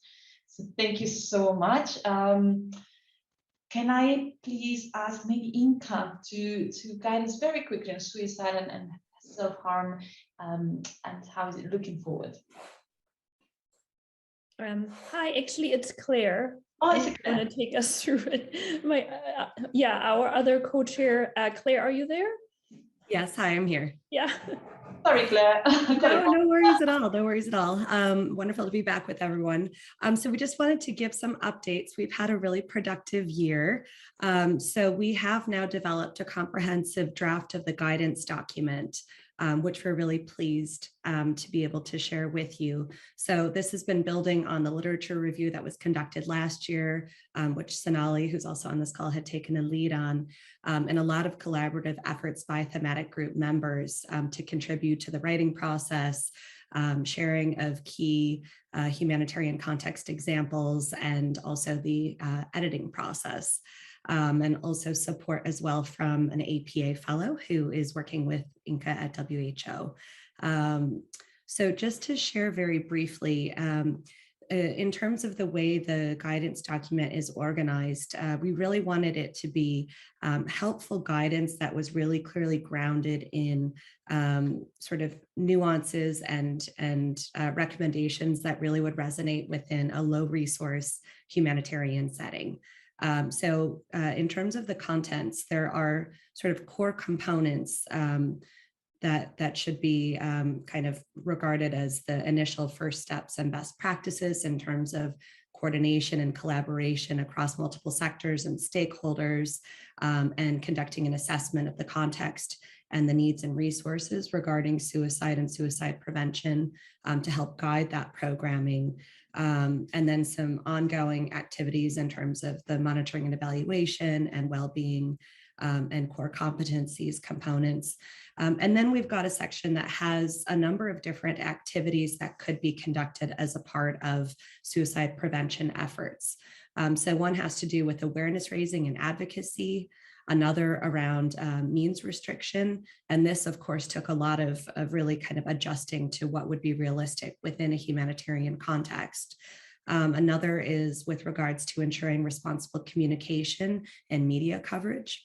So thank you so much. Can I please ask maybe Inka to guide us very quickly on suicide and self-harm, and how is it looking forward? Hi, actually it's Claire. Oh, is it Claire? I'm going to take us through it. Our other co-chair, Claire, are you there? Yes, hi, I'm here. Yeah. Sorry, Claire. No worries at all. No worries at all. Wonderful to be back with everyone. So we just wanted to give some updates. We've had a really productive year. So we have now developed a comprehensive draft of the guidance document, which we're really pleased to be able to share with you. So this has been building on the literature review that was conducted last year, which Sonali, who's also on this call, had taken a lead on, and a lot of collaborative efforts by thematic group members to contribute to the writing process, sharing of key humanitarian context examples, and also the editing process. And also support as well from an APA fellow who is working with Inka at WHO. So just to share very briefly, in terms of the way the guidance document is organized, we really wanted it to be helpful guidance that was really clearly grounded in sort of nuances and recommendations that really would resonate within a low resource humanitarian setting. So in terms of the contents, there are sort of core components that should be kind of regarded as the initial first steps and best practices in terms of coordination and collaboration across multiple sectors and stakeholders, and conducting an assessment of the context and the needs and resources regarding suicide and suicide prevention to help guide that programming. And then some ongoing activities in terms of the monitoring and evaluation and well-being and core competencies components. And then we've got a section that has a number of different activities that could be conducted as a part of suicide prevention efforts. So one has to do with awareness raising and advocacy, another around means restriction. And this, of course, took a lot of really kind of adjusting to what would be realistic within a humanitarian context. Another is with regards to ensuring responsible communication and media coverage.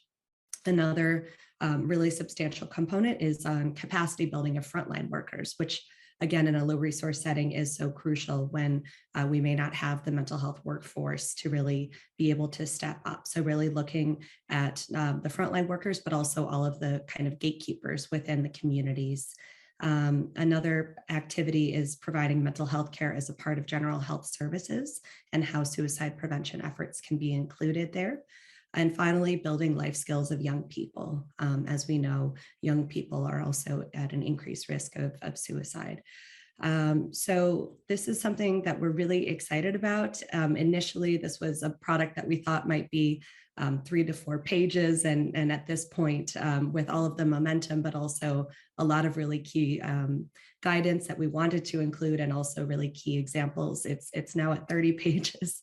Another really substantial component is on capacity building of frontline workers, which again, in a low resource setting is so crucial when we may not have the mental health workforce to really be able to step up. So really looking at the frontline workers, but also all of the kind of gatekeepers within the communities. Another activity is providing mental health care as a part of general health services and how suicide prevention efforts can be included there. And finally, building life skills of young people. As we know, young people are also at an increased risk of suicide. So this is something that we're really excited about. Initially, this was a product that we thought might be 3 to 4 pages. And at this point, with all of the momentum, but also a lot of really key guidance that we wanted to include and also really key examples, it's now at 30 pages.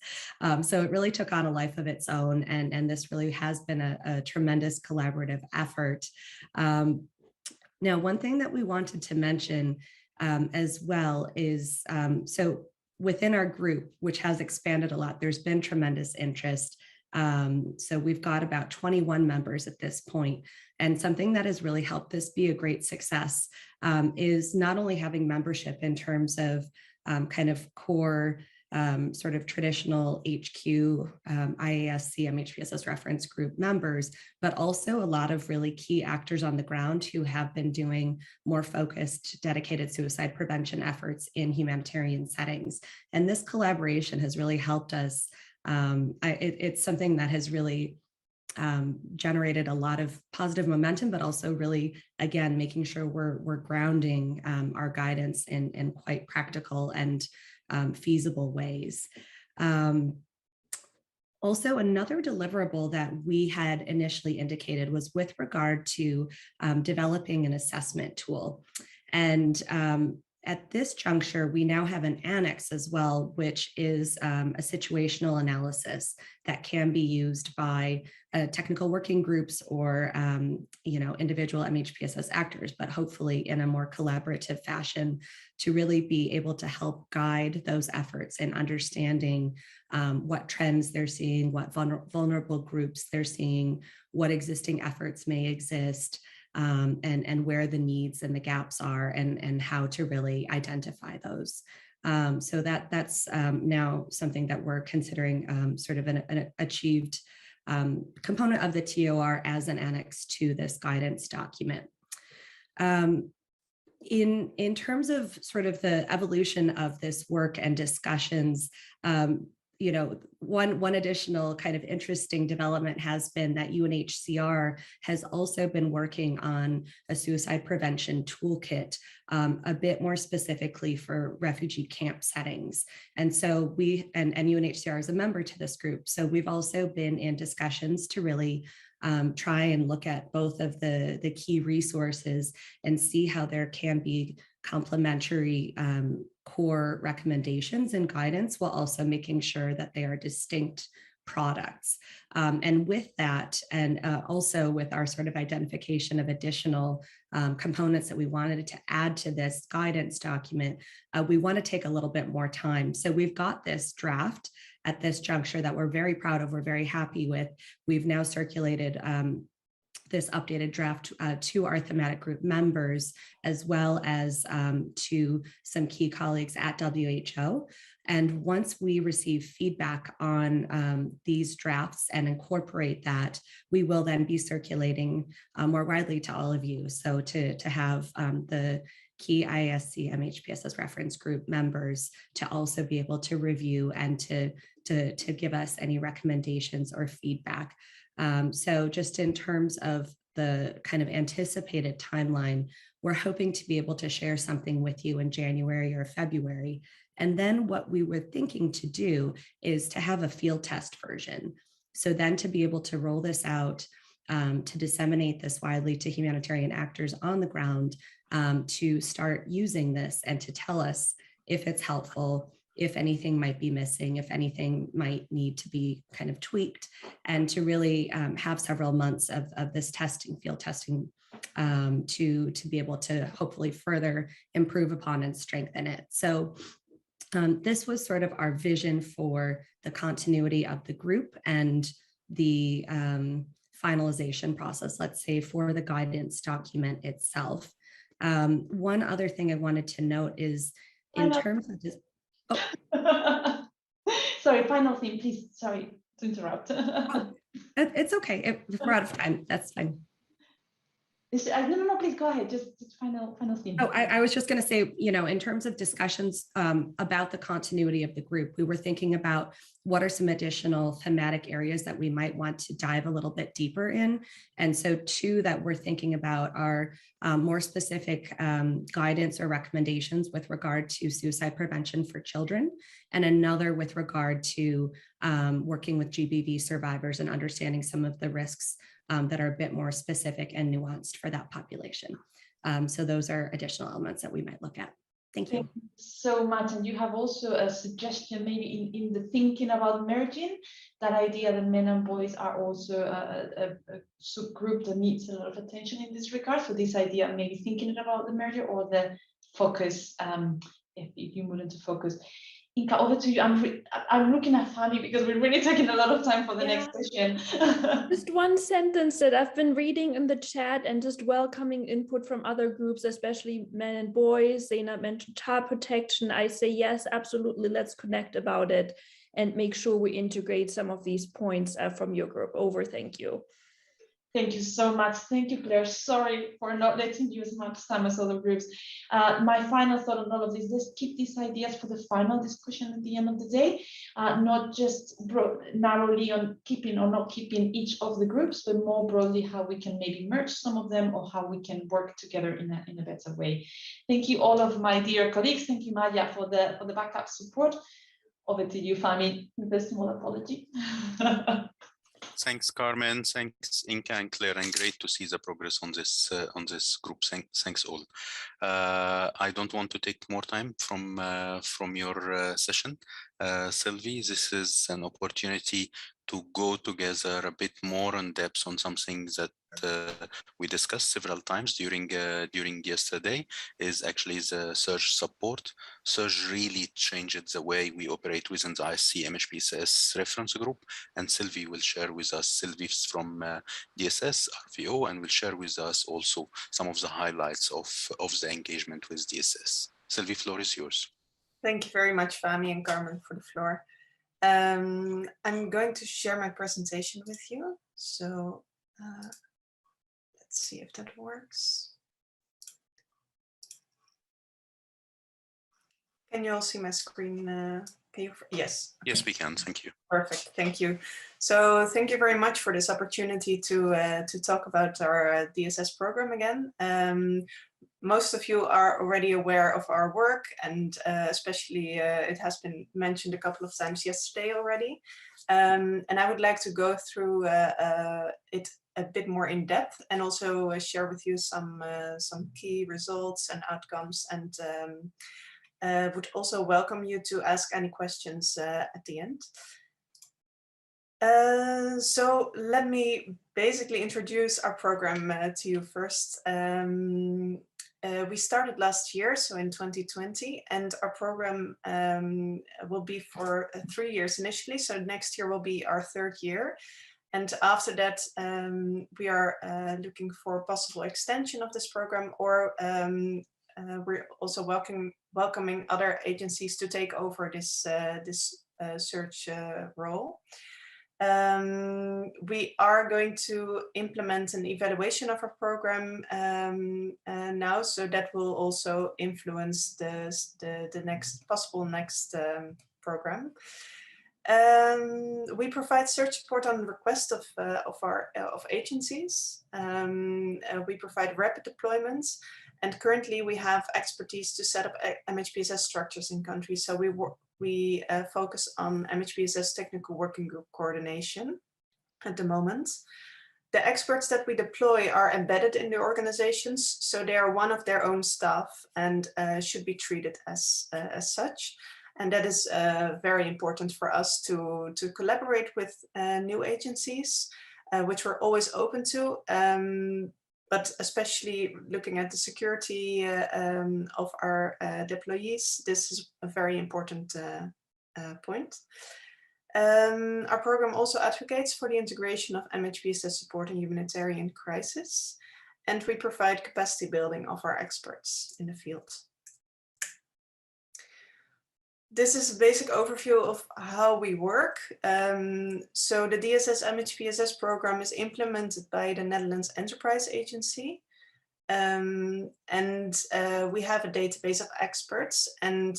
So it really took on a life of its own. And this really has been a tremendous collaborative effort. Now, one thing that we wanted to mention as well is, so within our group, which has expanded a lot, there's been tremendous interest So we've got about 21 members at this point. And something that has really helped this be a great success is not only having membership in terms of kind of core sort of traditional HQ, IASC, MHPSS Reference Group members, but also a lot of really key actors on the ground who have been doing more focused, dedicated suicide prevention efforts in humanitarian settings. And this collaboration has really helped us. It's something that has really generated a lot of positive momentum, but also really, again, making sure we're grounding our guidance in quite practical and feasible ways. Also, another deliverable that we had initially indicated was with regard to developing an assessment tool. And at this juncture, we now have an annex as well, which is a situational analysis that can be used by technical working groups or individual MHPSS actors, but hopefully in a more collaborative fashion to really be able to help guide those efforts in understanding what trends they're seeing, what vulnerable groups they're seeing, what existing efforts may exist, and where the needs and the gaps are, and how to really identify those. So that's now something that we're considering sort of an achieved component of the TOR as an annex to this guidance document. In terms of sort of the evolution of this work and discussions, one additional kind of interesting development has been that UNHCR has also been working on a suicide prevention toolkit, a bit more specifically for refugee camp settings. And so and UNHCR is a member to this group. So we've also been in discussions to really try and look at both of the key resources and see how there can be complementary core recommendations and guidance, while also making sure that they are distinct products. And with that, and also with our sort of identification of additional components that we wanted to add to this guidance document, we want to take a little bit more time. So we've got this draft at this juncture that we're very proud of, we're very happy with. We've now circulated this updated draft to our thematic group members, as well as to some key colleagues at WHO. And once we receive feedback on these drafts and incorporate that, we will then be circulating more widely to all of you. So to have the key IASC MHPSS Reference Group members to also be able to review and to give us any recommendations or feedback. So just in terms of the kind of anticipated timeline, we're hoping to be able to share something with you in January or February. And then what we were thinking to do is to have a field test version. So then to be able to roll this out, to disseminate this widely to humanitarian actors on the ground, to start using this and to tell us if it's helpful, if anything might be missing, if anything might need to be kind of tweaked, and to really have several months of this testing, field testing, to be able to hopefully further improve upon and strengthen it. So this was sort of our vision for the continuity of the group and the finalization process, let's say, for the guidance document itself. One other thing I wanted to note is in terms of just, sorry, final thing, please. Sorry to interrupt. It's okay. If we're out of time, that's fine. No, please go ahead. Just final thing. Oh, I was just going to say, in terms of discussions about the continuity of the group, we were thinking about what are some additional thematic areas that we might want to dive a little bit deeper in. And so two that we're thinking about are more specific guidance or recommendations with regard to suicide prevention for children, and another with regard to working with GBV survivors and understanding some of the risks that are a bit more specific and nuanced for that population. So those are additional elements that we might look at. Thank you. Thank you so much. And you have also a suggestion maybe in the thinking about merging, that idea that men and boys are also a subgroup that needs a lot of attention in this regard. So this idea, maybe thinking about the merger or the focus, if you move into focus. Inka, over to you. I'm looking at Fami because we're really taking a lot of time for the next session. Just one sentence that I've been reading in the chat and just welcoming input from other groups, especially men and boys. Zainab mentioned child protection. I say, yes, absolutely. Let's connect about it and make sure we integrate some of these points from your group. Over, thank you. Thank you so much. Thank you, Claire. Sorry for not letting you as much time as other groups. My final thought on all of this, let's keep these ideas for the final discussion at the end of the day, not just narrowly on keeping or not keeping each of the groups, but more broadly how we can maybe merge some of them or how we can work together in a better way. Thank you all of my dear colleagues. Thank you, Maya, for the backup support. Over to you, Fami, with a small apology. Thanks, Carmen. Thanks, Inka and Claire, and great to see the progress on this group. Thanks all. I don't want to take more time from your session, Sylvie. This is an opportunity to go together a bit more in depth on some things that we discussed several times during yesterday. Is actually the surge support. Surge really changed the way we operate within the IASC MHPSS Reference Group, and Sylvie will share with us. Sylvie's from DSS RVO, and will share with us also some of the highlights of the engagement with DSS. Sylvie, floor is yours. Thank you very much, Fami and Carmen, for the floor. I'm going to share my presentation with you. So let's see if that works. Can you all see my screen? Can you? Yes. Okay. Yes, we can. Thank you. Perfect. Thank you. So thank you very much for this opportunity to talk about our DSS program again. Most of you are already aware of our work, and especially it has been mentioned a couple of times yesterday already. And I would like to go through it a bit more in depth, and also share with you some key results and outcomes, and would also welcome you to ask any questions at the end. So let me basically introduce our program to you first. We started last year, so in 2020, and our program will be for 3 years initially. So next year will be our 3rd year. And after that, we are looking for possible extension of this program, or we're also welcoming other agencies to take over this search role. We are going to implement an evaluation of our program now, so that will also influence the next possible program. We provide search support on request of agencies. We provide rapid deployments, and currently we have expertise to set up MHPSS structures in countries. So we focus on MHPSS technical working group coordination at the moment. The experts that we deploy are embedded in the organizations, so they are one of their own staff and should be treated as such. And that is very important for us to collaborate with new agencies, which we're always open to. But especially looking at the security of our deployees, this is a very important point. Our program also advocates for the integration of MHPSS support in humanitarian crisis, and we provide capacity building of our experts in the field. This is a basic overview of how we work. So the DSS MHPSS program is implemented by the Netherlands Enterprise Agency. And we have a database of experts, and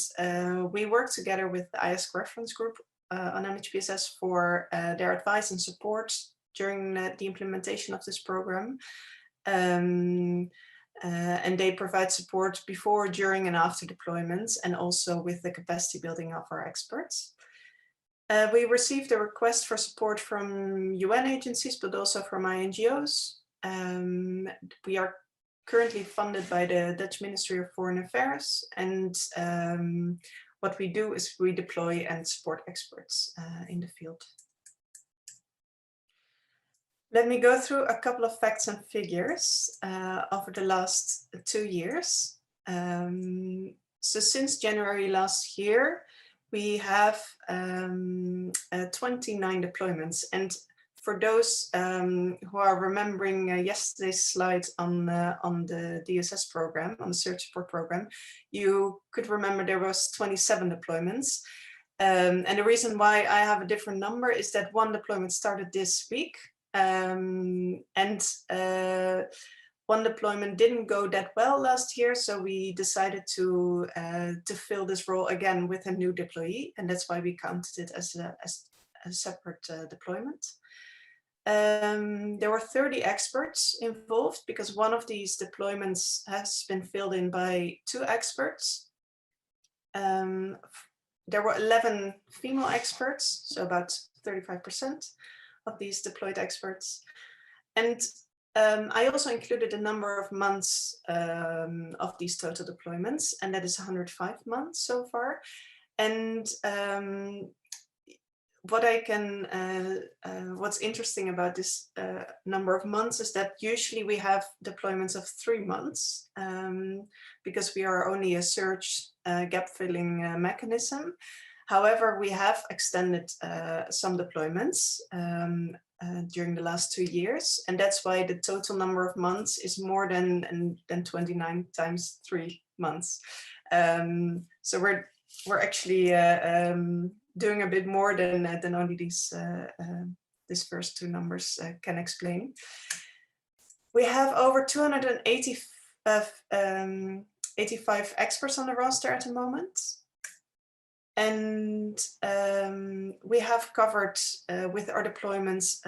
we work together with the IASC Reference Group on MHPSS for their advice and support during the implementation of this program. And they provide support before, during, and after deployments, and also with the capacity building of our experts. We received a request for support from UN agencies, but also from NGOs. We are currently funded by the Dutch Ministry of Foreign Affairs, and what we do is we deploy and support experts in the field. Let me go through a couple of facts and figures over the last 2 years. So since January last year, we have 29 deployments. And for those who are remembering yesterday's slides on the DSS program, on the search support program, you could remember there was 27 deployments. And the reason why I have a different number is that one deployment started this week, and one deployment didn't go that well last year, so we decided to fill this role again with a new deployee, and that's why we counted it as a separate deployment. There were 30 experts involved because one of these deployments has been filled in by 2 experts. There were 11 female experts, so about 35% of these deployed experts. And I also included a number of months of these total deployments, and that is 105 months so far. And what's interesting about this number of months is that usually we have deployments of 3 months because we are only a search gap filling mechanism. However, we have extended some deployments during the last 2 years, and that's why the total number of months is more than 29 times 3 months. So we're actually doing a bit more than only these first 2 numbers can explain. We have over 285 experts on the roster at the moment. And we have covered with our deployments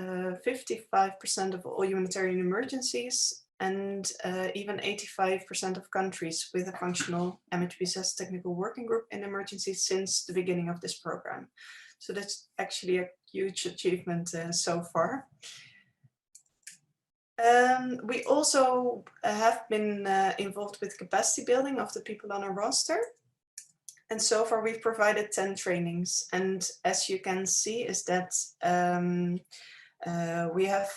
55% of all humanitarian emergencies and even 85% of countries with a functional MHPSS technical working group in emergencies since the beginning of this program. So that's actually a huge achievement so far. We also have been involved with capacity building of the people on our roster. And so far we've provided 10 trainings. And as you can see is that we have,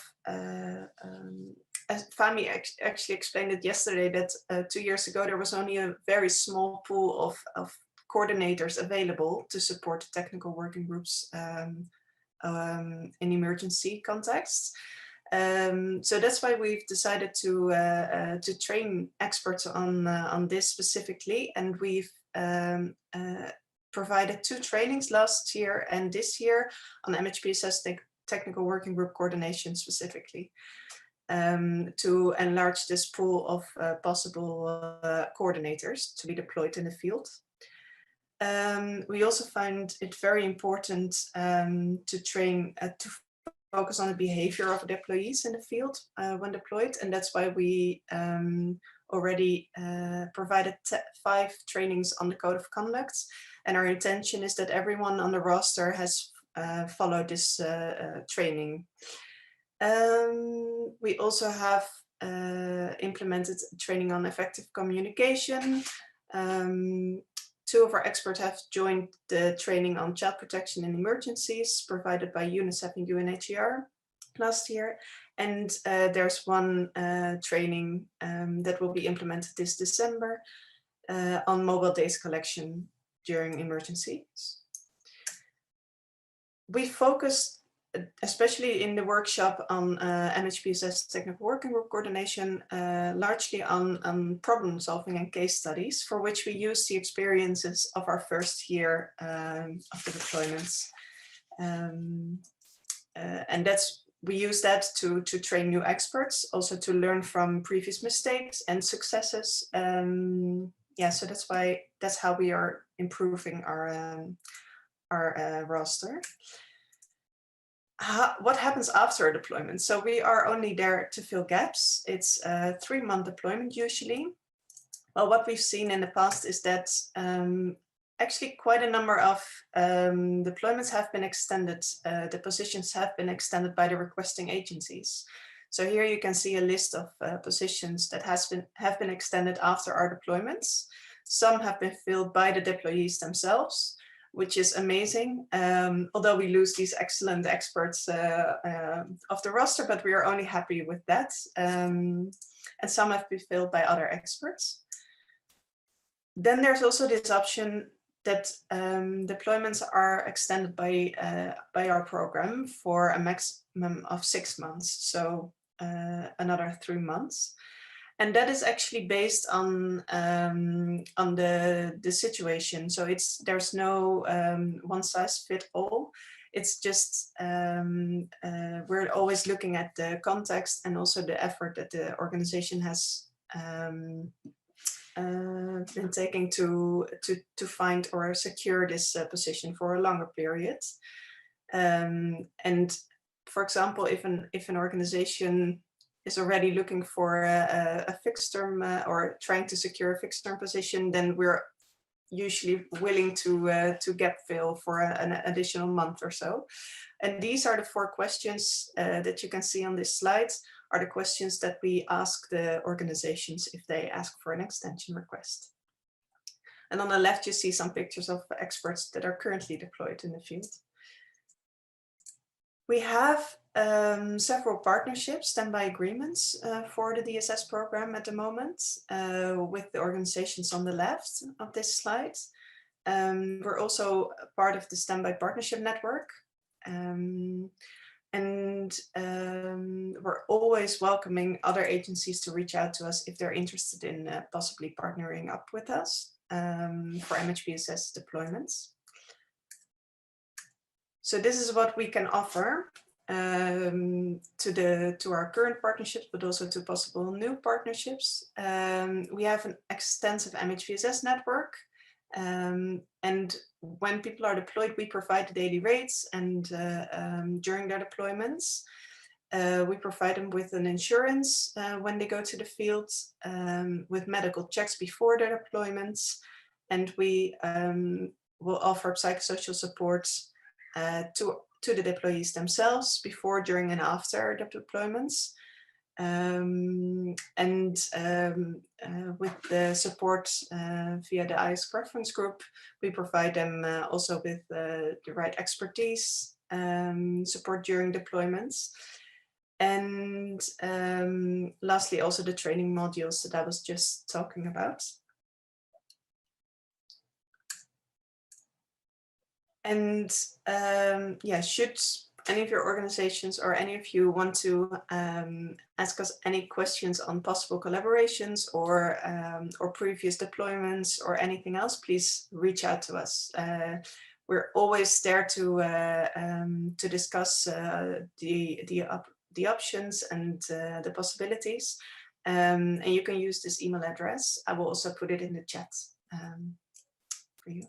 as Fami actually explained it yesterday, that 2 years ago there was only a very small pool of coordinators available to support the technical working groups in emergency contexts. So that's why we've decided to train experts on this specifically, and we've provided 2 trainings last year and this year on MHPSS technical working group coordination specifically, to enlarge this pool of possible coordinators to be deployed in the field. We also find it very important to train to focus on the behavior of deployees in the field when deployed, and that's why we already provided 5 trainings on the code of conduct, and our intention is that everyone on the roster has followed this training. We also have implemented training on effective communication. 2 of our experts have joined the training on child protection in emergencies provided by UNICEF and UNHCR last year. And there's one training that will be implemented this December on mobile data collection during emergencies. We focused, especially in the workshop on MHPSS technical working group coordination, largely on problem solving and case studies, for which we use the experiences of our first year of the deployments. And we use that to train new experts, also to learn from previous mistakes and successes. Yeah, so that's how we are improving our roster. What happens after a deployment? So we are only there to fill gaps. It's a 3-month deployment usually. Well, what we've seen in the past is that actually quite a number of deployments have been extended. The positions have been extended by the requesting agencies. So here you can see a list of positions that have been extended after our deployments. Some have been filled by the deployees themselves, which is amazing, although we lose these excellent experts of the roster, but we are only happy with that. And some have been filled by other experts. Then there's also this option that deployments are extended by our program for a maximum of 6 months, so another 3 months. And that is actually based on the situation. So there's no one size fit all. It's just we're always looking at the context and also the effort that the organization has been taking to find or secure this position for a longer period. And for example, if an organization is already looking for a fixed term or trying to secure a fixed term position, then we're usually willing to gap fill for an additional month or so. And these are the 4 questions that you can see on this slide, are the questions that we ask the organizations if they ask for an extension request. And on the left, you see some pictures of experts that are currently deployed in the field. We have several partnerships, standby agreements for the DSS program at the moment with the organizations on the left of this slide. We're also part of the Standby Partnership Network. We're always welcoming other agencies to reach out to us if they're interested in possibly partnering up with us for MHPSS deployments. So this is what we can offer to our current partnerships, but also to possible new partnerships. We have an extensive MHPSS network. And when people are deployed, we provide the daily rates, and during their deployments, we provide them with an insurance when they go to the field, with medical checks before their deployments, and we will offer psychosocial support to the deployees themselves before, during, and after the deployments. With the support via the IASC Reference Group, we provide them also with the right expertise, support during deployments. And lastly, also the training modules that I was just talking about. And yeah, should any of your organizations or any of you want to ask us any questions on possible collaborations or previous deployments or anything else, please reach out to us. We're always there to discuss the options and the possibilities. And you can use this email address. I will also put it in the chat for you.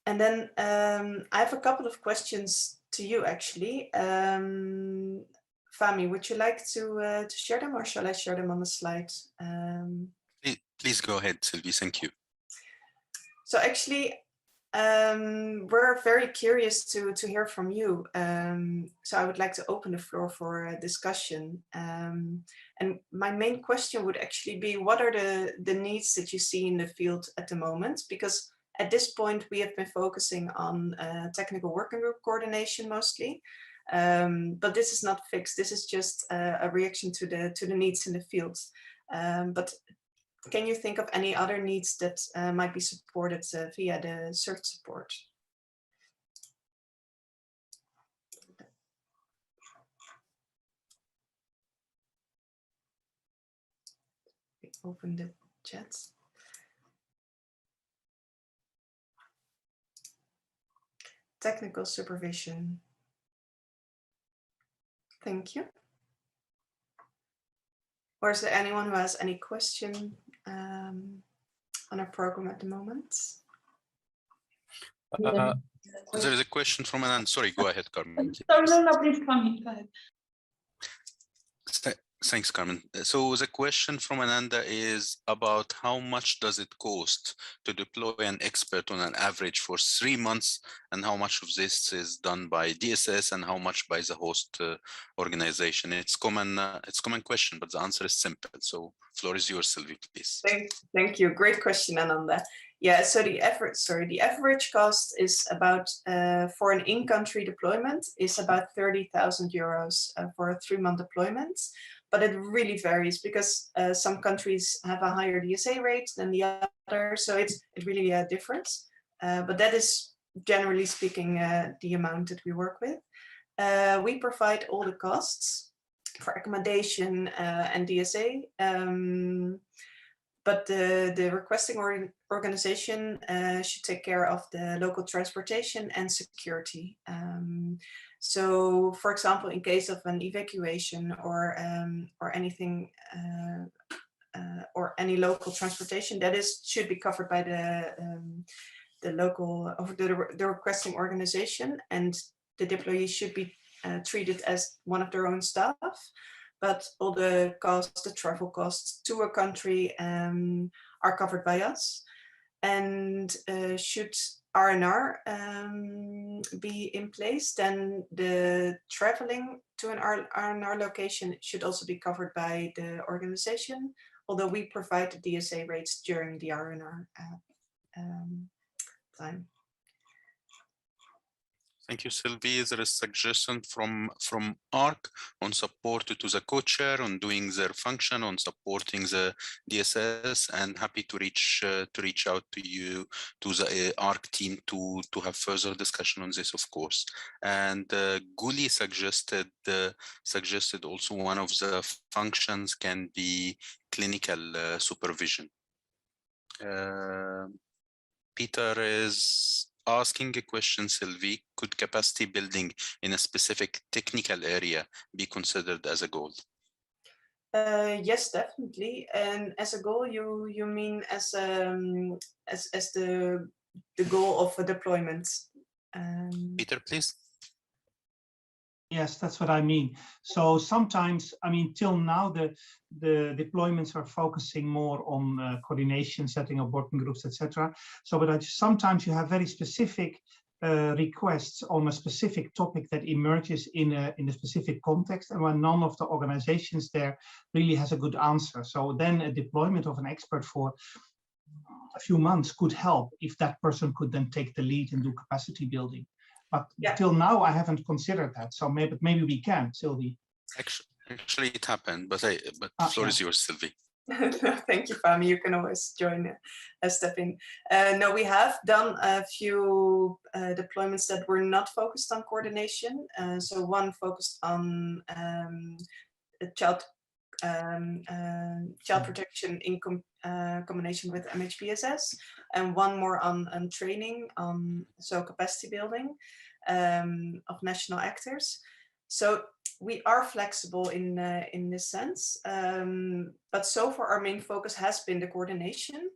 And then I have a couple of questions to you, actually. Fami, would you like to share them, or shall I share them on the slide? Please go ahead, Sylvie. Thank you. So actually, we're very curious to hear from you. So I would like to open the floor for a discussion. And my main question would actually be, what are the needs that you see in the field at the moment? Because at this point, we have been focusing on technical working group coordination mostly, but this is not fixed. This is just a reaction to the needs in the field. But can you think of any other needs that might be supported via the search support? Open the chat. Technical supervision. Thank you. Or is there anyone who has any question on our program at the moment? There is a question from Anand. Sorry, go ahead, Carmen. No, please come. Go ahead. Thanks, Carmen. So the question from Ananda is about how much does it cost to deploy an expert on an average for 3 months, and how much of this is done by DSS and how much by the host organization? It's common question, but the answer is simple. So floor is yours, Sylvie, please. Thank you. Great question, Ananda. Yeah, so the average cost is about, for an in-country deployment, is about 30,000 euros for a 3-month deployment. But it really varies because some countries have a higher DSA rate than the other, so it really differs. But that is generally speaking the amount that we work with. We provide all the costs for accommodation and DSA, but the requesting organization should take care of the local transportation and security. So, for example, in case of an evacuation or anything, or any local transportation, that should be covered by the local of the requesting organization, and the deployee should be treated as one of their own staff. But all the costs, the travel costs to a country are covered by us. And should R&R be in place, then the traveling to an R&R location should also be covered by the organization, although we provide the DSA rates during the R&R time. Thank you, Sylvie. Is there a suggestion from ARC on support to the co-chair on doing their function, on supporting the DSS, and happy to reach out to you, to the ARC team to have further discussion on this, of course. And Guli suggested also one of the functions can be clinical supervision. Peter is asking a question, Sylvie, could capacity building in a specific technical area be considered as a goal? Yes, definitely. And as a goal, you mean as the goal of a deployment? Peter, please. Yes, that's what I mean. So sometimes, I mean, till now, the deployments are focusing more on coordination, setting up working groups, etc. So, but sometimes you have very specific requests on a specific topic that emerges in a specific context, and when none of the organizations there really has a good answer. So then a deployment of an expert for a few months could help if that person could then take the lead and do capacity building. But till now, I haven't considered that. So maybe we can, Sylvie. Actually, it happened, but the floor is yours, Sylvie. Thank you, Fami. You can always join, step in. No, we have done a few deployments that were not focused on coordination. So one focused on child protection in combination with MHPSS, and one more on training, so capacity building of national actors. So we are flexible in this sense, but so far our main focus has been the coordination,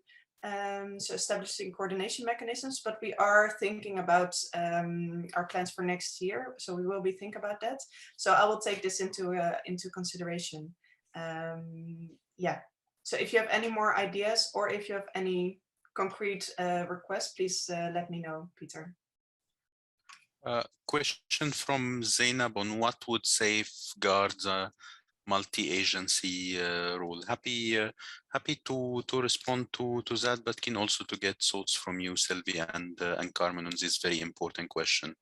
so establishing coordination mechanisms, but we are thinking about our plans for next year, so we will be thinking about that. So I will take this into consideration. Yeah, so if you have any more ideas or if you have any concrete requests, please let me know, Peter. Question from Zainab on what would safeguard the multi-agency role. Happy to respond to that, but can also to get thoughts from you, Sylvia and Carmen, on this very important question.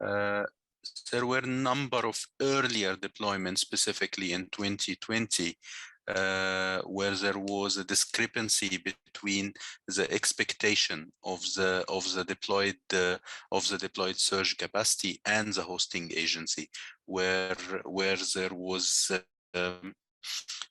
There were a number of earlier deployments, specifically in 2020, where there was a discrepancy between the expectation of the deployed surge capacity and the hosting agency, where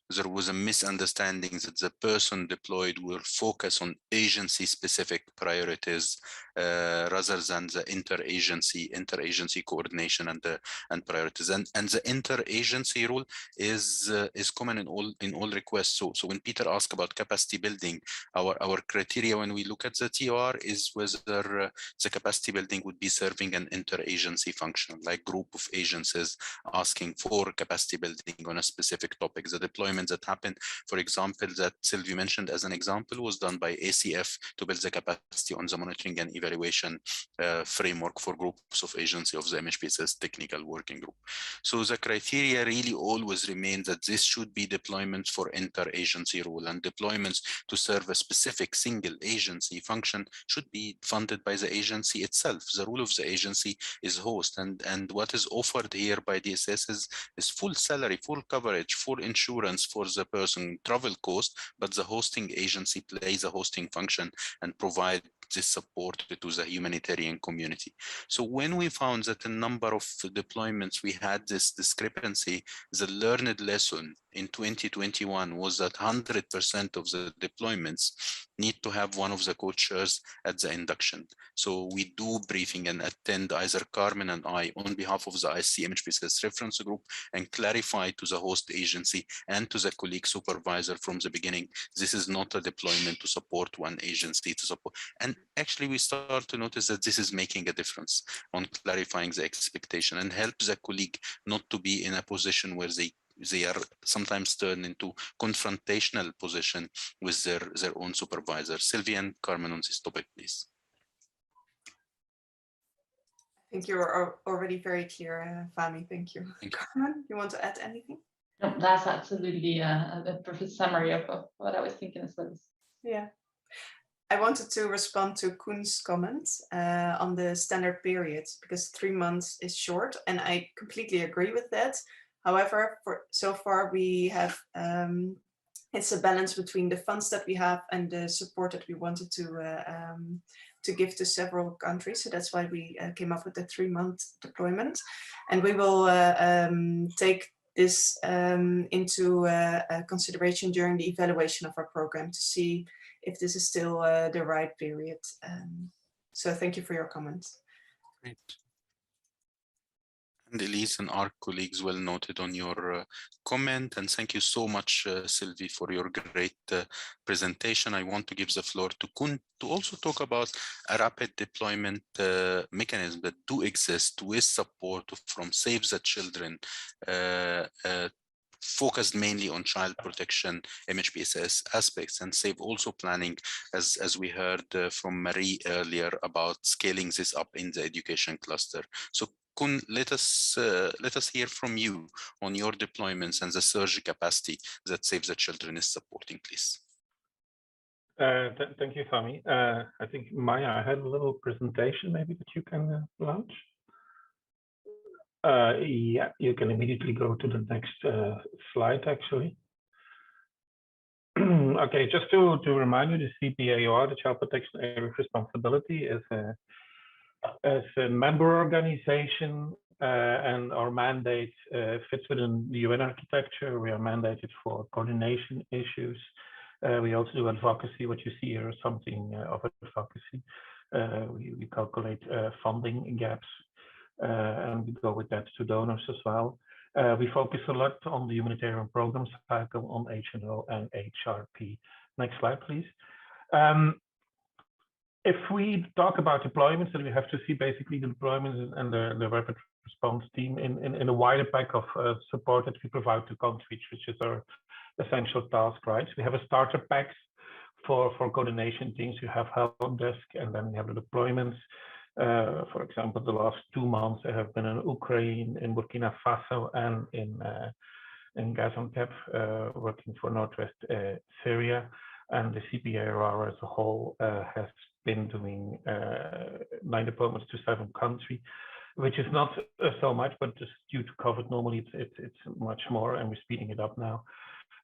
there was a misunderstanding that the person deployed will focus on agency-specific priorities rather than the interagency coordination and priorities. And the interagency role is common in all requests. So when Peter asked about capacity building, our criteria when we look at the TR is whether the capacity building would be serving an interagency function, like group of agencies asking for capacity building on a specific topic. The deployment that happened, for example, that Sylvie mentioned as an example, was done by ACF to build the capacity on the monitoring and evaluation framework for groups of agency of the MHPSS technical working group. So the criteria really always remain that this should be deployments for interagency role, and deployments to serve a specific single agency function should be funded by the agency itself. The role of the agency is host, and what is offered here by DSS is full salary, full coverage, full insurance for the person, travel cost, but the hosting agency plays a hosting function and provide this support to the humanitarian community. So when we found that a number of deployments, we had this discrepancy, the learned lesson in 2021 was that 100% of the deployments need to have one of the co-chairs at the induction. So we do briefing and attend, either Carmen and I, on behalf of the IASC MHPSS Reference Group, and clarify to the host agency and to the colleague supervisor from the beginning, this is not a deployment to support one agency to support. And actually we start to notice that this is making a difference on clarifying the expectation and help the colleague not to be in a position where they are sometimes turned into confrontational position with their own supervisor. Sylvia and Carmen on this topic, please. I think you're already very clear, Fahmi. Thank you. Carmen, you want to add anything? No, that's absolutely a perfect summary of what I was thinking as well. Yeah. I wanted to respond to Koen's comments on the standard period, because 3 months is short, and I completely agree with that. However, so far we have, it's a balance between the funds that we have and the support that we wanted to give to several countries. So that's why we came up with the 3-month deployment. And we will take this into consideration during the evaluation of our program to see if this is still the right period. So thank you for your comments. Great. And Elise and our colleagues well noted on your comment, and thank you so much, Sylvie, for your great presentation. I want to give the floor to Koen to also talk about a rapid deployment mechanism that do exist with support from Save the Children, focused mainly on child protection, MHPSS aspects, and Save also planning, as we heard from Marie earlier, about scaling this up in the education cluster. So Koen, let us hear from you on your deployments and the surge capacity that Save the Children is supporting, please. Thank you, Fahmi. I think, Maya, I had a little presentation maybe that you can launch. Yeah, you can immediately go to the next slide, actually. Okay, just to remind you, the CPAOR, the Child Protection Area of Responsibility, is a member organization, and our mandate fits within the UN architecture. We are mandated for coordination issues. We also do advocacy. What you see here is something of advocacy. We calculate funding gaps, and we go with that to donors as well. We focus a lot on the humanitarian program cycle, on H&O and HRP. Next slide, please. If we talk about deployments, then we have to see basically the deployments and the rapid response team in a wider pack of support that we provide to countries, which is our essential task, right? We have a starter packs for coordination teams. You have help desk, and then we have the deployments. For example, the last 2 months I have been in Ukraine, in Burkina Faso, and in Gaziantep, working for Northwest Syria. And the CPAOR as a whole has been doing 9 deployments to 7 countries, which is not so much, but just due to COVID, normally it's much more, and we're speeding it up now.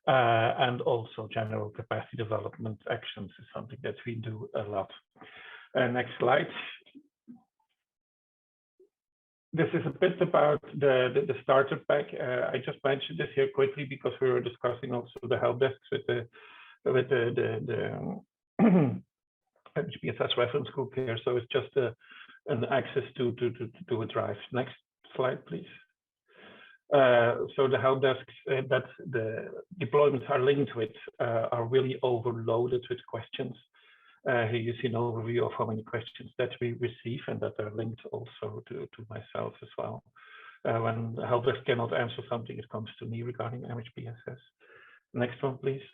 And also general capacity development actions is something that we do a lot. Next slide. This is a bit about the starter pack. I just mentioned this here quickly because we were discussing also the help desks with the MHPSS Reference Group here. So it's just an access to a drive. Next slide, please. So the help desks that the deployments are linked with are really overloaded with questions. Here you see an overview of how many questions that we receive, and that are linked also to myself as well. When the help desk cannot answer something, it comes to me regarding MHPSS. Next one, please.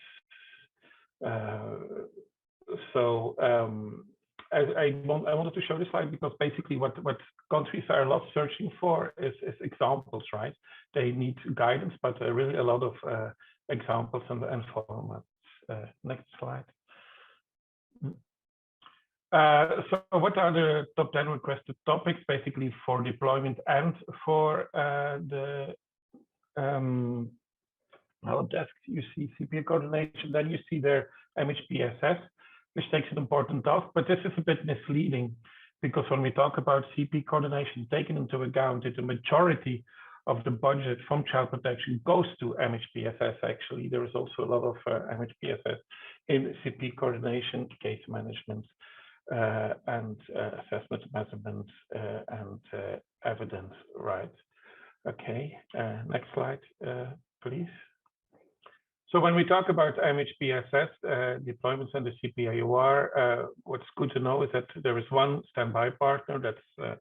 I wanted to show this slide because basically what countries are a lot searching for is examples, right? They need guidance, but really a lot of examples and formats. Next slide. So what are the top 10 requested topics basically for deployment and for the help desk? You see CPA coordination, then you see their MHPSS. which takes an important task, but this is a bit misleading because when we talk about CP coordination, taking into account that the majority of the budget from child protection goes to MHPSS. Actually, there is also a lot of MHPSS in CP coordination, case management, and assessment, measurement, and evidence, right? Okay, next slide, please. So when we talk about MHPSS deployments and the CPAOR, what's good to know is that there is one standby partner that's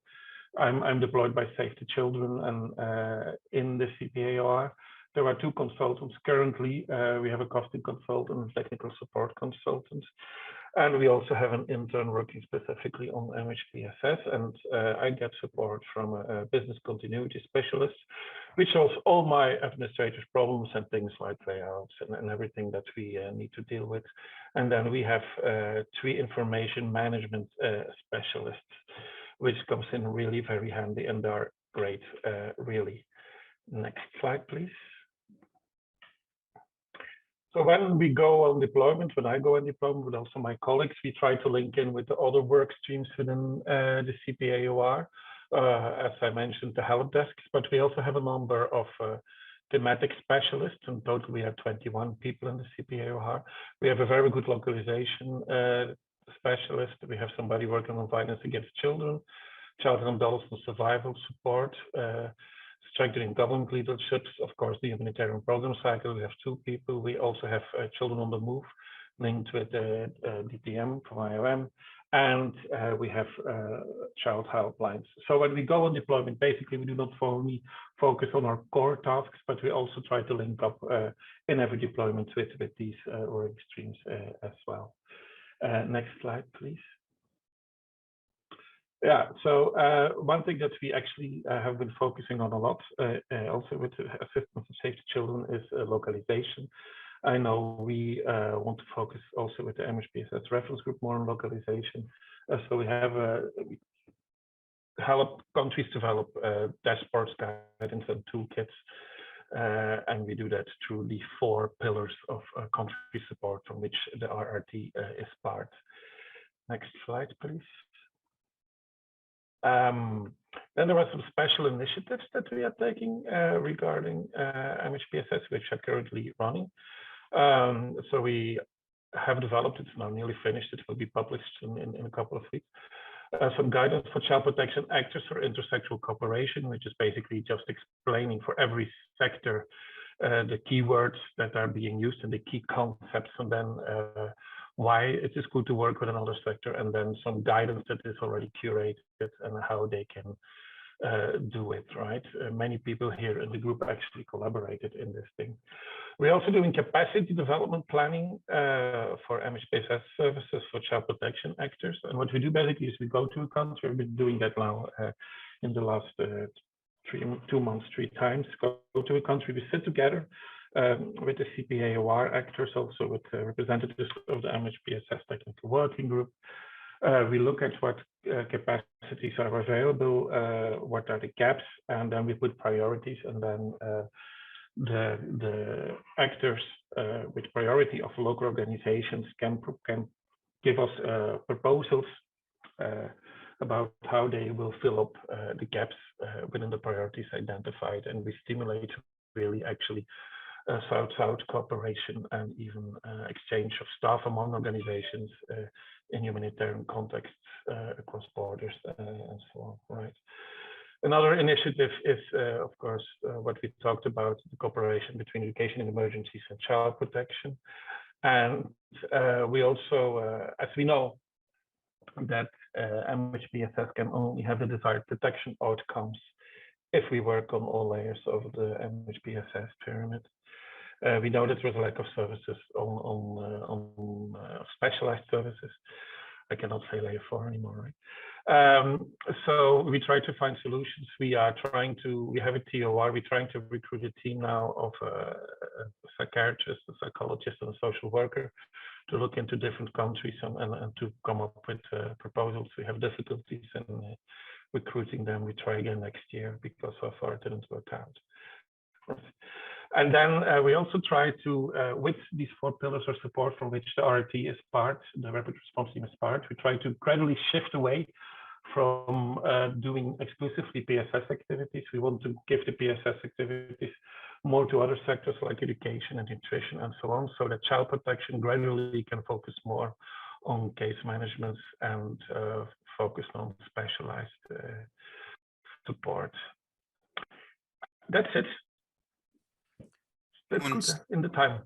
I'm deployed by Save the Children, and in the CPAOR, there are two consultants currently. We have a costing consultant and technical support consultant. And we also have an intern working specifically on MHPSS, and I get support from a business continuity specialist, which solves all my administrative problems and things like layouts and everything that we need to deal with. And then we have 3 information management specialists, which comes in really very handy, and are great, really. Next slide, please. So when we go on deployment, when I go on deployment with also my colleagues, we try to link in with the other work streams within the CPAOR, as I mentioned, the help desks, but we also have a number of thematic specialists. In total, we have 21 people in the CPAOR. We have a very good localization specialist. We have somebody working on violence against children, child and adolescent survival support, strengthening government leaderships, of course, the humanitarian program cycle. We have 2 people. We also have children on the move linked with DPM from IOM, and we have child helplines. So when we go on deployment, basically we do not only focus on our core tasks, but we also try to link up in every deployment with these work streams as well. Next slide, please. Yeah, so one thing that we actually have been focusing on a lot, also with assistance of Save the Children, is localization. I know we want to focus also with the MHPSS Reference Group more on localization. So we have we help countries develop dashboards, guidance, and toolkits, and we do that through the 4 pillars of country support, from which the RRT is part. Next slide, please. Then there are some special initiatives that we are taking regarding MHPSS, which are currently running. So we have developed, it's now nearly finished, it will be published in a couple of weeks, some guidance for child protection actors for intersectoral cooperation, which is basically just explaining for every sector the keywords that are being used and the key concepts, and then why it is good to work with another sector, and then some guidance that is already curated and how they can do it, right? Many people here in the group actually collaborated in this thing. We're also doing capacity development planning for MHPSS services for child protection actors. And what we do basically is we go to a country, we've been doing that now in the last 2 months, 3 times, go to a country, we sit together with the CPAOR actors, also with representatives of the MHPSS Technical Working Group. We look at what capacities are available, what are the gaps, and then we put priorities, and then the actors with priority of local organizations can give us proposals about how they will fill up the gaps within the priorities identified, and we stimulate really actually South-South cooperation and even exchange of staff among organizations in humanitarian contexts across borders and so on, right? Another initiative is, of course, what we talked about, the cooperation between education in emergencies and child protection. And we also, as we know, that MHPSS can only have the desired protection outcomes if we work on all layers of the MHPSS pyramid. We know that there's a lack of services on specialized services. I cannot say layer 4 anymore, right? So we try to find solutions. We have a TOR, we're trying to recruit a team now of a psychiatrist, a psychologist, and a social worker to look into different countries and to come up with proposals. We have difficulties in recruiting them. We try again next year because so far it didn't work out. And then we also try to, with these 4 pillars of support from which the RRT is part, the rapid response team is part, we try to gradually shift away from doing exclusively PSS activities. We want to give the PSS activities more to other sectors like education and nutrition and so on, so that child protection gradually can focus more on case management and focus on specialized support. That's it. That's good in the time.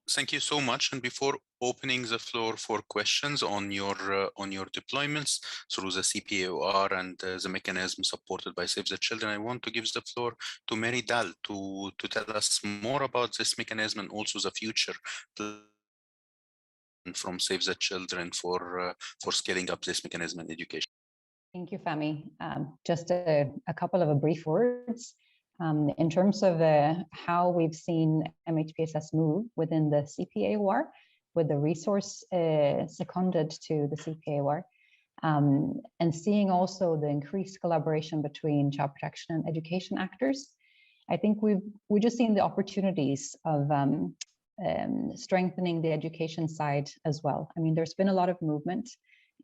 Thank you so much. And before opening the floor for questions on your deployments through the CPAOR and the mechanism supported by Save the Children, I want to give the floor to Mary Dahl to tell us more about this mechanism and also the future from Save the Children for scaling up this mechanism in education. Thank you, Femi. Just a couple of brief words. In terms of how we've seen MHPSS move within the CPAOR, with the resource seconded to the CPAOR, and seeing also the increased collaboration between child protection and education actors, I think we've just seen the opportunities of strengthening the education side as well. I mean, there's been a lot of movement.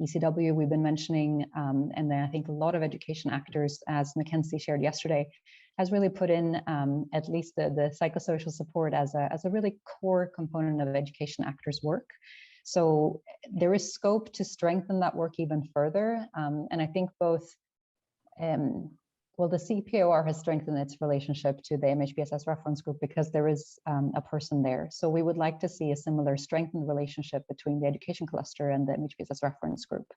ECW we've been mentioning, and then I think a lot of education actors, as Mackenzie shared yesterday, has really put in at least the psychosocial support as a really core component of education actors' work. So there is scope to strengthen that work even further. And I think both, well, the CPOR has strengthened its relationship to the MHPSS Reference Group because there is a person there. So we would like to see a similar strengthened relationship between the education cluster and the MHPSS Reference Group.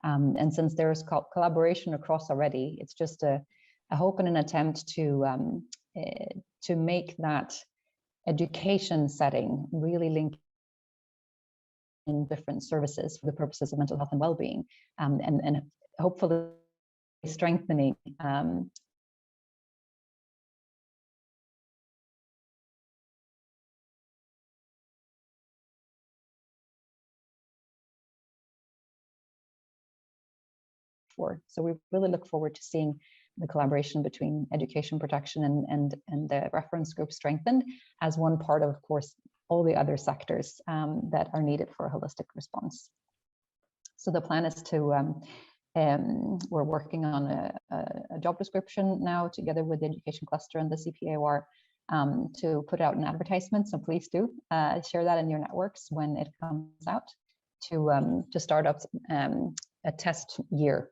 And since there is collaboration across already, it's just a hope and an attempt to make that education setting really link in different services for the purposes of mental health and well-being, and hopefully strengthening so we really look forward to seeing the collaboration between education protection and the reference group strengthened as one part of course, all the other sectors that are needed for a holistic response. So the plan is to, we're working on a job description now together with the education cluster and the CPAOR to put out an advertisement. So please do share that in your networks when it comes out to start up a test year.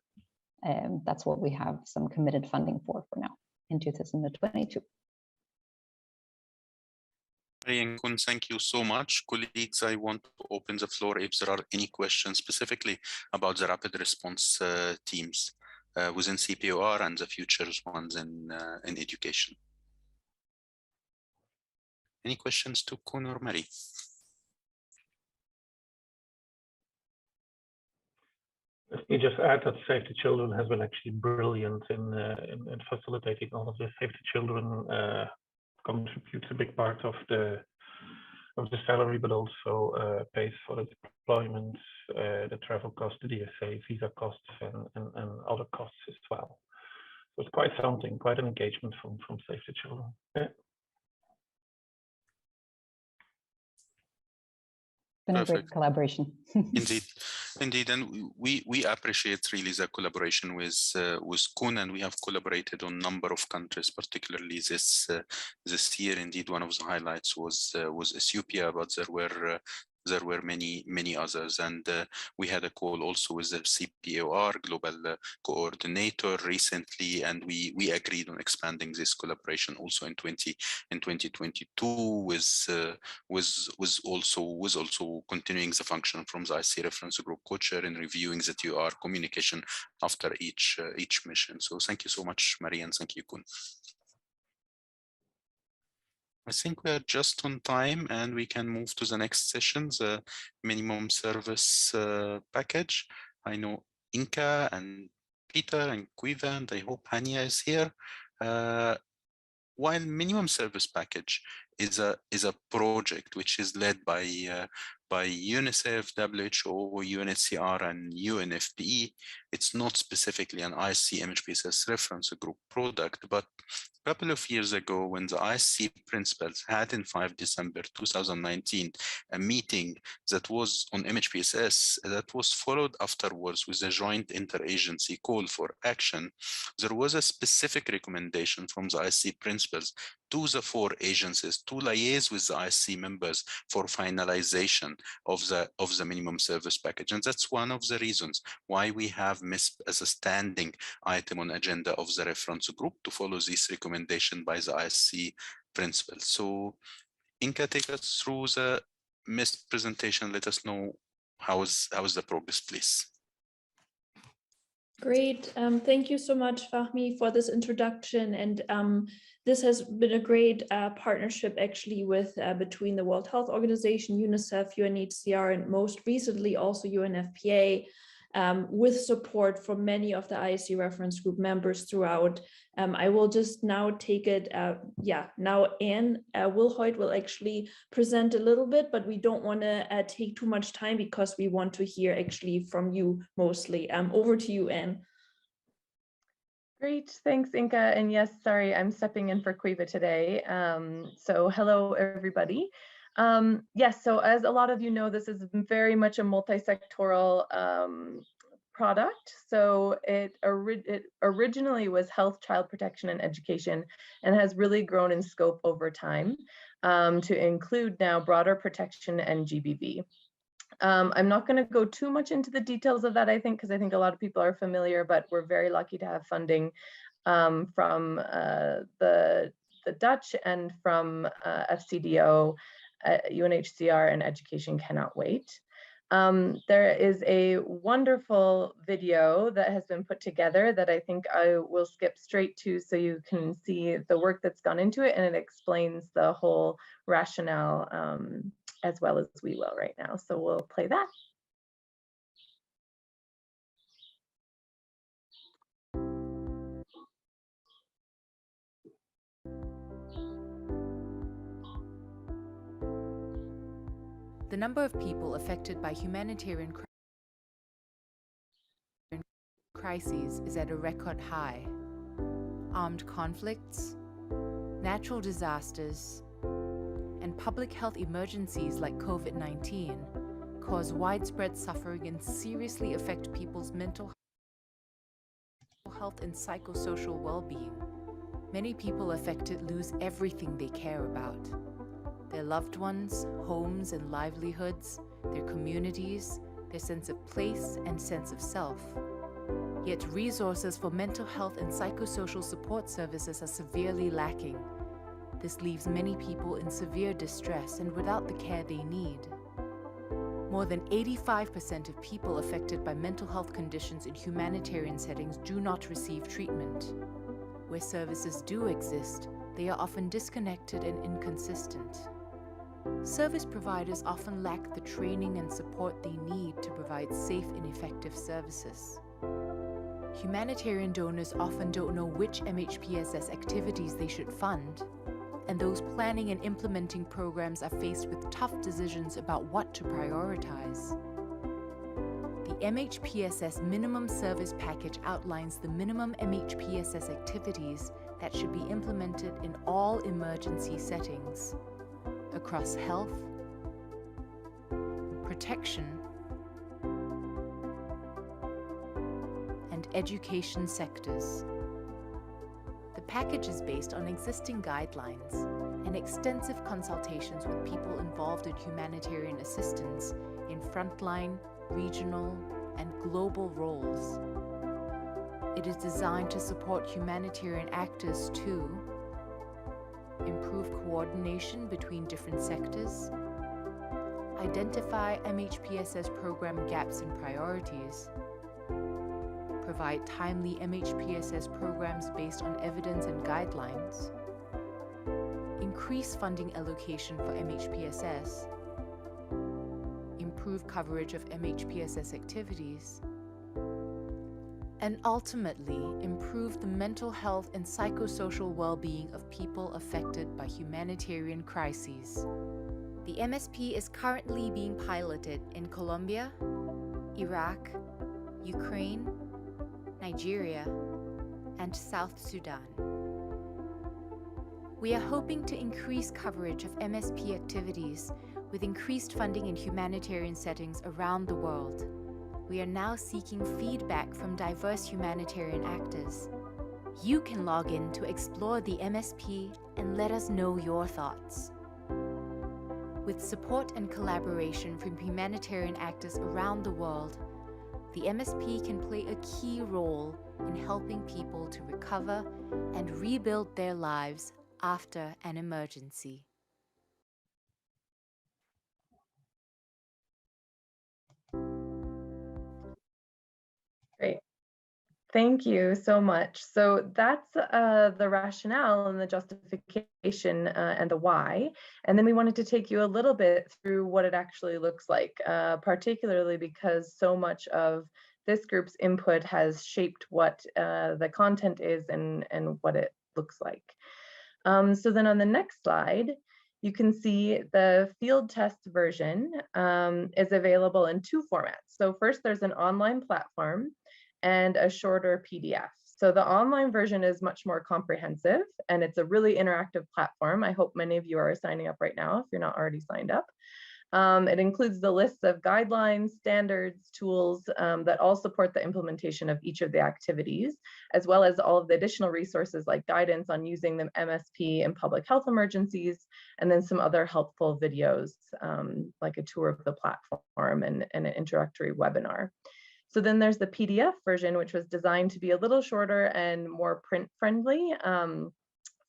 That's what we have some committed funding for now in 2022. Marian Kun, thank you so much. Colleagues, I want to open the floor if there are any questions specifically about the rapid response teams within CPOR and the future ones in education. Any questions to Kun or Mary? Let me just add that Save the Children has been actually brilliant in facilitating all of this. Save the Children contributes a big part of the salary, but also pays for the deployment, the travel costs, the DSA, visa costs, and other costs as well. So it's quite something, quite an engagement from Save the Children. Yeah. Been a great collaboration. Indeed, and we appreciate really the collaboration with Kun, and we have collaborated on a number of countries, particularly this year. Indeed, one of the highlights was Ethiopia, but there were many others, and we had a call also with the CPOR global coordinator recently, and we agreed on expanding this collaboration also in 2022 with also continuing the function from the IASC Reference Group co-chair in reviewing the TOR communication after each mission. So thank you so much, Marie, and thank you, Kun. I think we are just on time and we can move to the next session, the minimum service package. I know Inka and Peter and Quiva, and I hope Hania is here. While minimum service package is a project which is led by UNICEF, WHO, UNHCR, and UNFPE, it's not specifically an IASC MHPSS reference group product, but couple of years ago, when the IASC principals had in 5 December 2019 a meeting that was on MHPSS, that was followed afterwards with a joint interagency call for action, there was a specific recommendation from the IASC principals to the 4 agencies to liaise with the IASC members for finalization of the minimum service package. And that's one of the reasons why we have MISP as a standing item on agenda of the reference group to follow this recommendation by the IASC principals. So Inka, take us through the MISP presentation. Let us know how is the progress, please. Great. Thank you so much, Fahmi, for this introduction. And this has been a great partnership actually with between the World Health Organization, UNICEF, UNHCR, and most recently also UNFPA, with support from many of the IASC Reference Group members throughout. I will just now take it, now Anne Wilhoit will actually present a little bit, but we don't want to take too much time because we want to hear actually from you mostly. Over to you, Anne. Great, thanks Inka. And yes, sorry, I'm stepping in for Quiva today. So hello everybody. Yes, so as a lot of you know, this is very much a multi-sectoral product. So it originally was health, child protection, and education, and has really grown in scope over time to include now broader protection and GBV. I'm not going to go too much into the details of that, I think, because I think a lot of people are familiar, but we're very lucky to have funding from the Dutch and from FCDO, UNHCR, and Education Cannot Wait. There is a wonderful video that has been put together that I think I will skip straight to so you can see the work that's gone into it, and it explains the whole rationale as well as we will right now. So we'll play that. The number of people affected by humanitarian crises is at a record high. Armed conflicts, natural disasters, and public health emergencies like COVID-19 cause widespread suffering and seriously affect people's mental health and psychosocial well-being. Many people affected lose everything they care about: their loved ones, homes and livelihoods, their communities, their sense of place and sense of self. Yet resources for mental health and psychosocial support services are severely lacking. This leaves many people in severe distress and without the care they need. More than 85% of people affected by mental health conditions in humanitarian settings do not receive treatment. Where services do exist, they are often disconnected and inconsistent. Service providers often lack the training and support they need to provide safe and effective services. Humanitarian donors often don't know which MHPSS activities they should fund, and those planning and implementing programs are faced with tough decisions about what to prioritize. The MHPSS Minimum Service Package outlines the minimum MHPSS activities that should be implemented in all emergency settings across health, protection, and education sectors. The package is based on existing guidelines and extensive consultations with people involved in humanitarian assistance in frontline, regional, and global roles. It is designed to support humanitarian actors to improve coordination between different sectors, identify MHPSS program gaps and priorities, provide timely MHPSS programs based on evidence and guidelines, increase funding allocation for MHPSS, improve coverage of MHPSS activities, and ultimately improve the mental health and psychosocial well-being of people affected by humanitarian crises. The MSP is currently being piloted in Colombia, Iraq, Ukraine, Nigeria, and South Sudan. We are hoping to increase coverage of MSP activities with increased funding in humanitarian settings around the world. We are now seeking feedback from diverse humanitarian actors. You can log in to explore the MSP and let us know your thoughts. With support and collaboration from humanitarian actors around the world, the MSP can play a key role in helping people to recover and rebuild their lives after an emergency. Great. Thank you so much. So that's the rationale and the justification and the why. And then we wanted to take you a little bit through what it actually looks like, particularly because so much of this group's input has shaped what the content is and what it looks like. So then on the next slide, you can see the field test version is available in two formats. So first, there's an online platform and a shorter PDF. So the online version is much more comprehensive, and it's a really interactive platform. I hope many of you are signing up right now if you're not already signed up. It includes the lists of guidelines, standards, tools that all support the implementation of each of the activities, as well as all of the additional resources like guidance on using the MSP in public health emergencies, and then some other helpful videos like a tour of the platform and an introductory webinar. So then there's the PDF version, which was designed to be a little shorter and more print friendly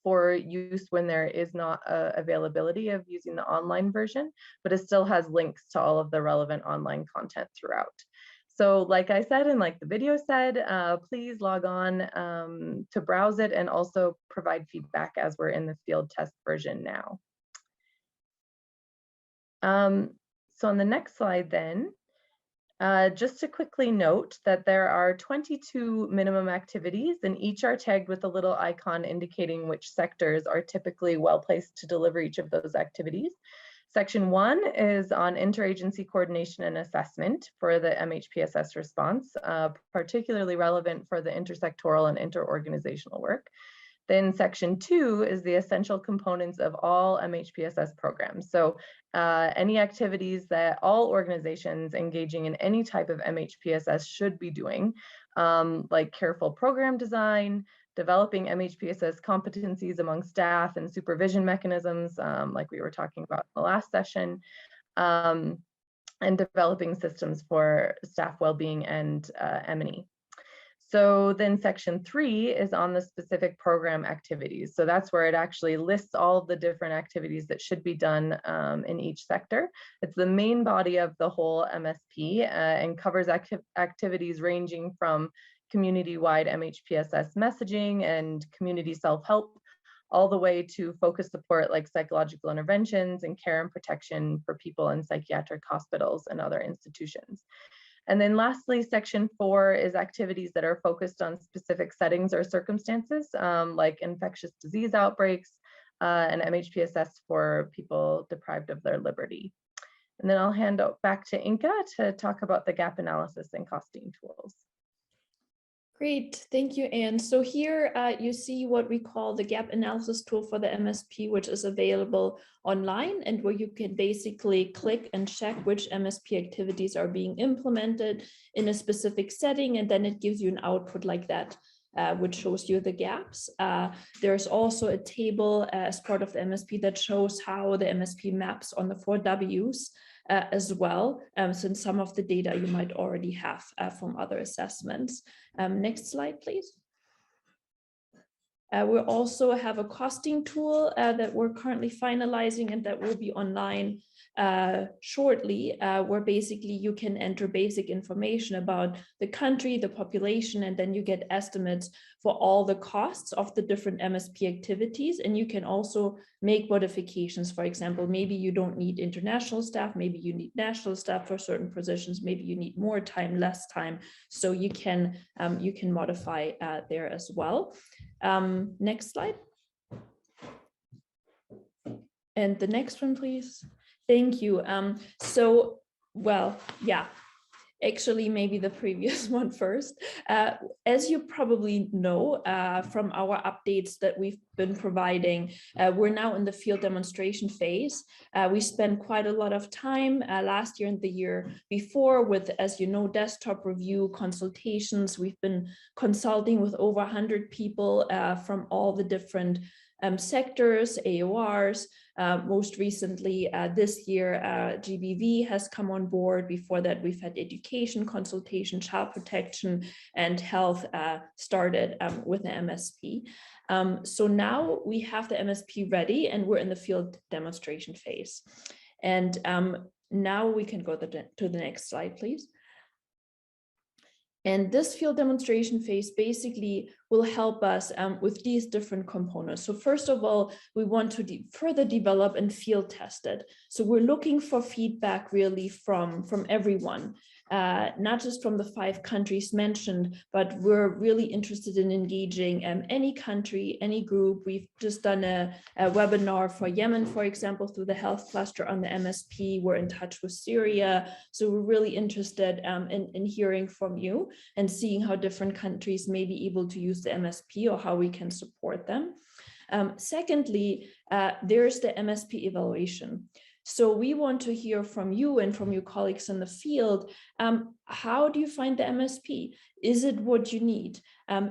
for use when there is not availability of using the online version, but it still has links to all of the relevant online content throughout. So like I said, and like the video said, please log on to browse it and also provide feedback as we're in the field test version now. So on the next slide then, just to quickly note that there are 22 minimum activities, and each are tagged with a little icon indicating which sectors are typically well placed to deliver each of those activities. Section 1 is on interagency coordination and assessment for the MHPSS response, particularly relevant for the intersectoral and interorganizational work. Then section 2 is the essential components of all MHPSS programs. So any activities that all organizations engaging in any type of MHPSS should be doing, like careful program design, developing MHPSS competencies among staff and supervision mechanisms, like we were talking about in the last session, and developing systems for staff well-being and M&E. So then section 3 is on the specific program activities. So that's where it actually lists all of the different activities that should be done in each sector. It's the main body of the whole MSP and covers activities ranging from community-wide MHPSS messaging and community self-help, all the way to focused support like psychological interventions and care and protection for people in psychiatric hospitals and other institutions. And then lastly, section 4 is activities that are focused on specific settings or circumstances, like infectious disease outbreaks and MHPSS for people deprived of their liberty. And then I'll hand it back to Inka to talk about the gap analysis and costing tools. Great, thank you, Anne. So here you see what we call the gap analysis tool for the MSP, which is available online and where you can basically click and check which MSP activities are being implemented in a specific setting, and then it gives you an output like that, which shows you the gaps. There's also a table as part of the MSP that shows how the MSP maps on the 4 Ws as well, since some of the data you might already have from other assessments. Next slide, please. We also have a costing tool that we're currently finalizing and that will be online shortly, where basically you can enter basic information about the country, the population, and then you get estimates for all the costs of the different MSP activities. And you can also make modifications. For example, maybe you don't need international staff, maybe you need national staff for certain positions, maybe you need more time, less time. So you can modify there as well. Next slide. And the next one, please. Thank you. So, well, yeah. actually maybe the previous one first. As you probably know from our updates that we've been providing, we're now in the field demonstration phase. We spent quite a lot of time last year and the year before with, as you know, desktop review consultations. We've been consulting with over 100 people from all the different sectors, AORs. Most recently this year, GBV has come on board. Before that, we've had education, consultation, child protection, and health started with the MSP. So now we have the MSP ready and we're in the field demonstration phase. And now we can go to the next slide, please. And this field demonstration phase basically will help us with these different components. So first of all, we want to further develop and field test it. So we're looking for feedback really from everyone, not just from the 5 countries mentioned, but we're really interested in engaging any country, any group. We've just done a webinar for Yemen, for example, through the health cluster on the MSP. We're in touch with Syria. So we're really interested in hearing from you and seeing how different countries may be able to use the MSP or how we can support them. Secondly, there's the MSP evaluation. So we want to hear from you and from your colleagues in the field. How do you find the MSP? Is it what you need?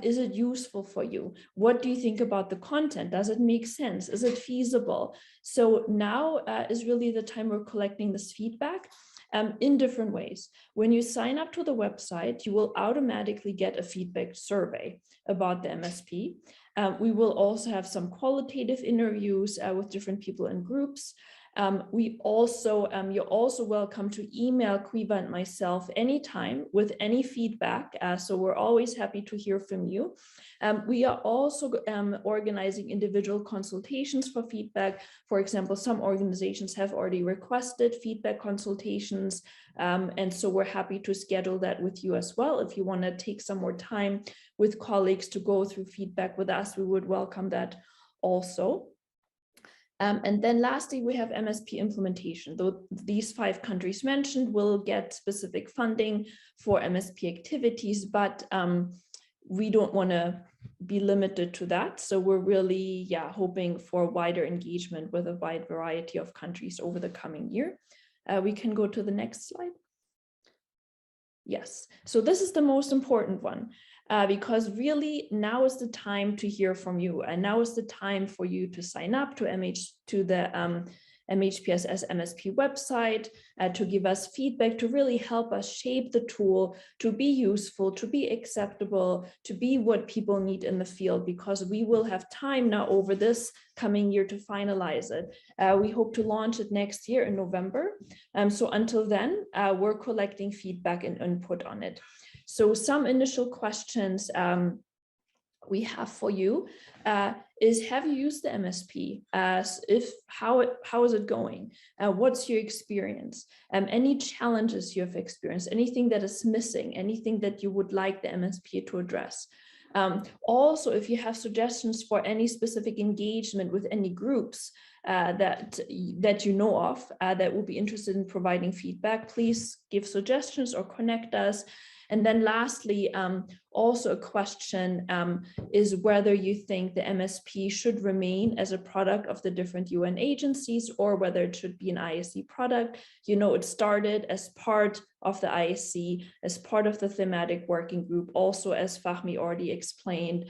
Is it useful for you? What do you think about the content? Does it make sense? Is it feasible? So now is really the time we're collecting this feedback in different ways. When you sign up to the website, you will automatically get a feedback survey about the MSP. We will also have some qualitative interviews with different people and groups. You're also welcome to email Quiva and myself anytime with any feedback. So we're always happy to hear from you. We are also organizing individual consultations for feedback. For example, some organizations have already requested feedback consultations. And so we're happy to schedule that with you as well. If you want to take some more time with colleagues to go through feedback with us, we would welcome that also. And then lastly, we have MSP implementation. Though these 5 countries mentioned will get specific funding for MSP activities, but we don't want to be limited to that. So we're really hoping for wider engagement with a wide variety of countries over the coming year. We can go to the next slide. Yes, so this is the most important one. Because really now is the time to hear from you, and now is the time for you to sign up to the MHPSS MSP website, to give us feedback, to really help us shape the tool to be useful, to be acceptable, to be what people need in the field, because we will have time now over this coming year to finalize it. We hope to launch it next year in November. So until then, we're collecting feedback and input on it. So some initial questions we have for you is, have you used the MSP? How is it going? What's your experience? Any challenges you have experienced? Anything that is missing? Anything that you would like the MSP to address? Also, if you have suggestions for any specific engagement with any groups that you know of that would be interested in providing feedback, please give suggestions or connect us. And then lastly, also a question is whether you think the MSP should remain as a product of the different UN agencies or whether it should be an IASC product. You know, it started as part of the IASC, as part of the thematic working group, also as Fahmi already explained.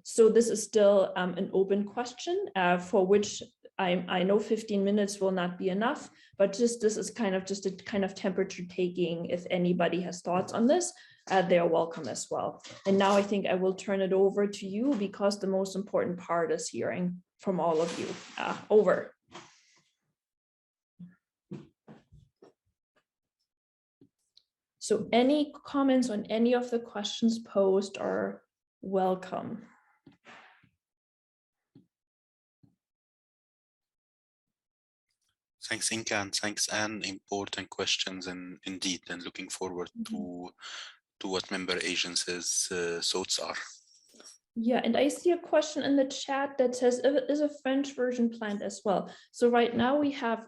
So this is still an open question for which I know 15 minutes will not be enough, but this is just a kind of temperature taking. If anybody has thoughts on this, they're welcome as well. And now I think I will turn it over to you because the most important part is hearing from all of you. Over. So any comments on any of the questions posed are welcome. Thanks, Inka, and thanks, Anne. Important questions, and indeed, and looking forward to what member agencies' thoughts are. Yeah, and I see a question in the chat that says, is a French version planned as well? So right now we have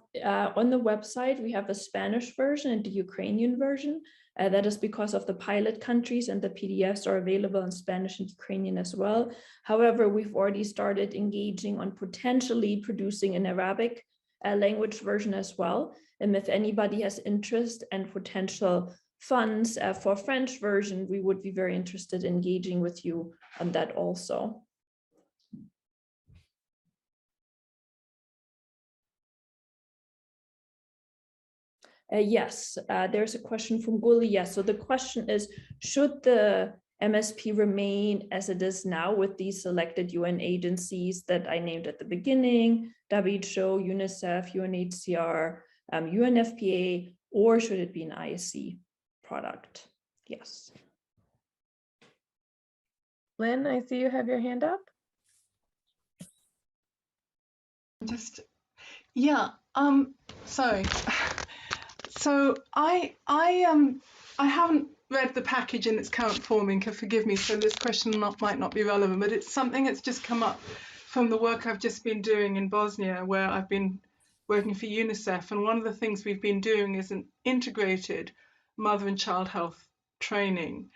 on the website, we have a Spanish version and the Ukrainian version. That is because of the pilot countries, and the PDFs are available in Spanish and Ukrainian as well. However, we've already started engaging on potentially producing an Arabic language version as well. And if anybody has interest and potential funds for French version, we would be very interested in engaging with you on that also. Yes, there's a question from Guli. Yes, so the question is, should the MSP remain as it is now with these selected UN agencies that I named at the beginning, WHO, UNICEF, UNHCR, UNFPA, or should it be an IASC product? Yes. Lynn, I see you have your hand up. Sorry. So I haven't read the package in its current form, Inka, forgive me, so this question might not be relevant, but it's something that's just come up from the work I've just been doing in Bosnia, where I've been working for UNICEF, and one of the things we've been doing is an integrated mother and child health training,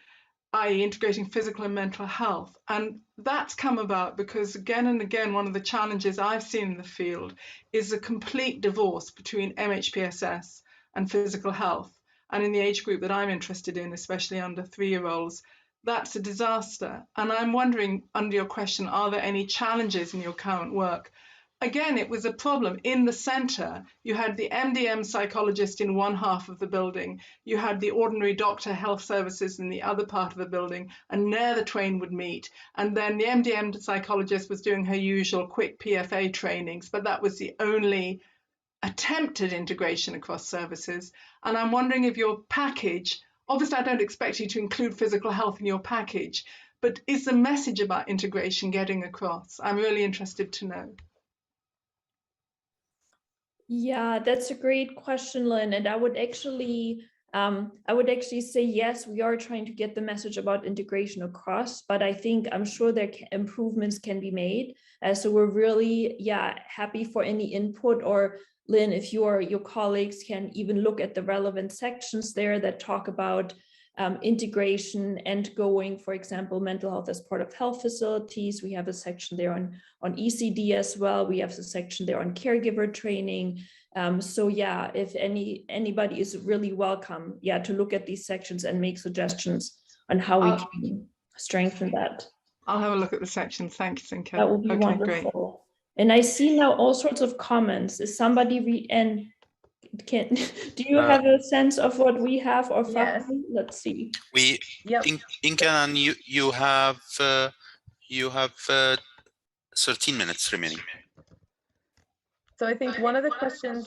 i.e. integrating physical and mental health. And that's come about because again and again, one of the challenges I've seen in the field is a complete divorce between MHPSS and physical health. And in the age group that I'm interested in, especially under 3-year-olds, that's a disaster. And I'm wondering, under your question, are there any challenges in your current work? Again, it was a problem. In the center, you had the MDM psychologist in one half of the building, you had the ordinary doctor health services in the other part of the building, and there the twain would meet. And then the MDM psychologist was doing her usual quick PFA trainings, but that was the only attempted integration across services. And I'm wondering if your package, obviously I don't expect you to include physical health in your package, but is the message about integration getting across? I'm really interested to know. Yeah, that's a great question, Lynn. And I would actually say yes, we are trying to get the message about integration across, but I'm sure there improvements can be made. So we're really, happy for any input, or Lynn, if your colleagues can even look at the relevant sections there that talk about integration and going, for example, mental health as part of health facilities. We have a section there on ECD as well. We have a section there on caregiver training. So yeah, if anybody is really welcome, to look at these sections and make suggestions on how we can strengthen that. I'll have a look at the sections. Thanks, Inka. That would be wonderful. Great. And I see now all sorts of comments. Is somebody do you have a sense of what we have, or yes. Let's see. Inka, you have 13 minutes remaining. So I think one of the questions,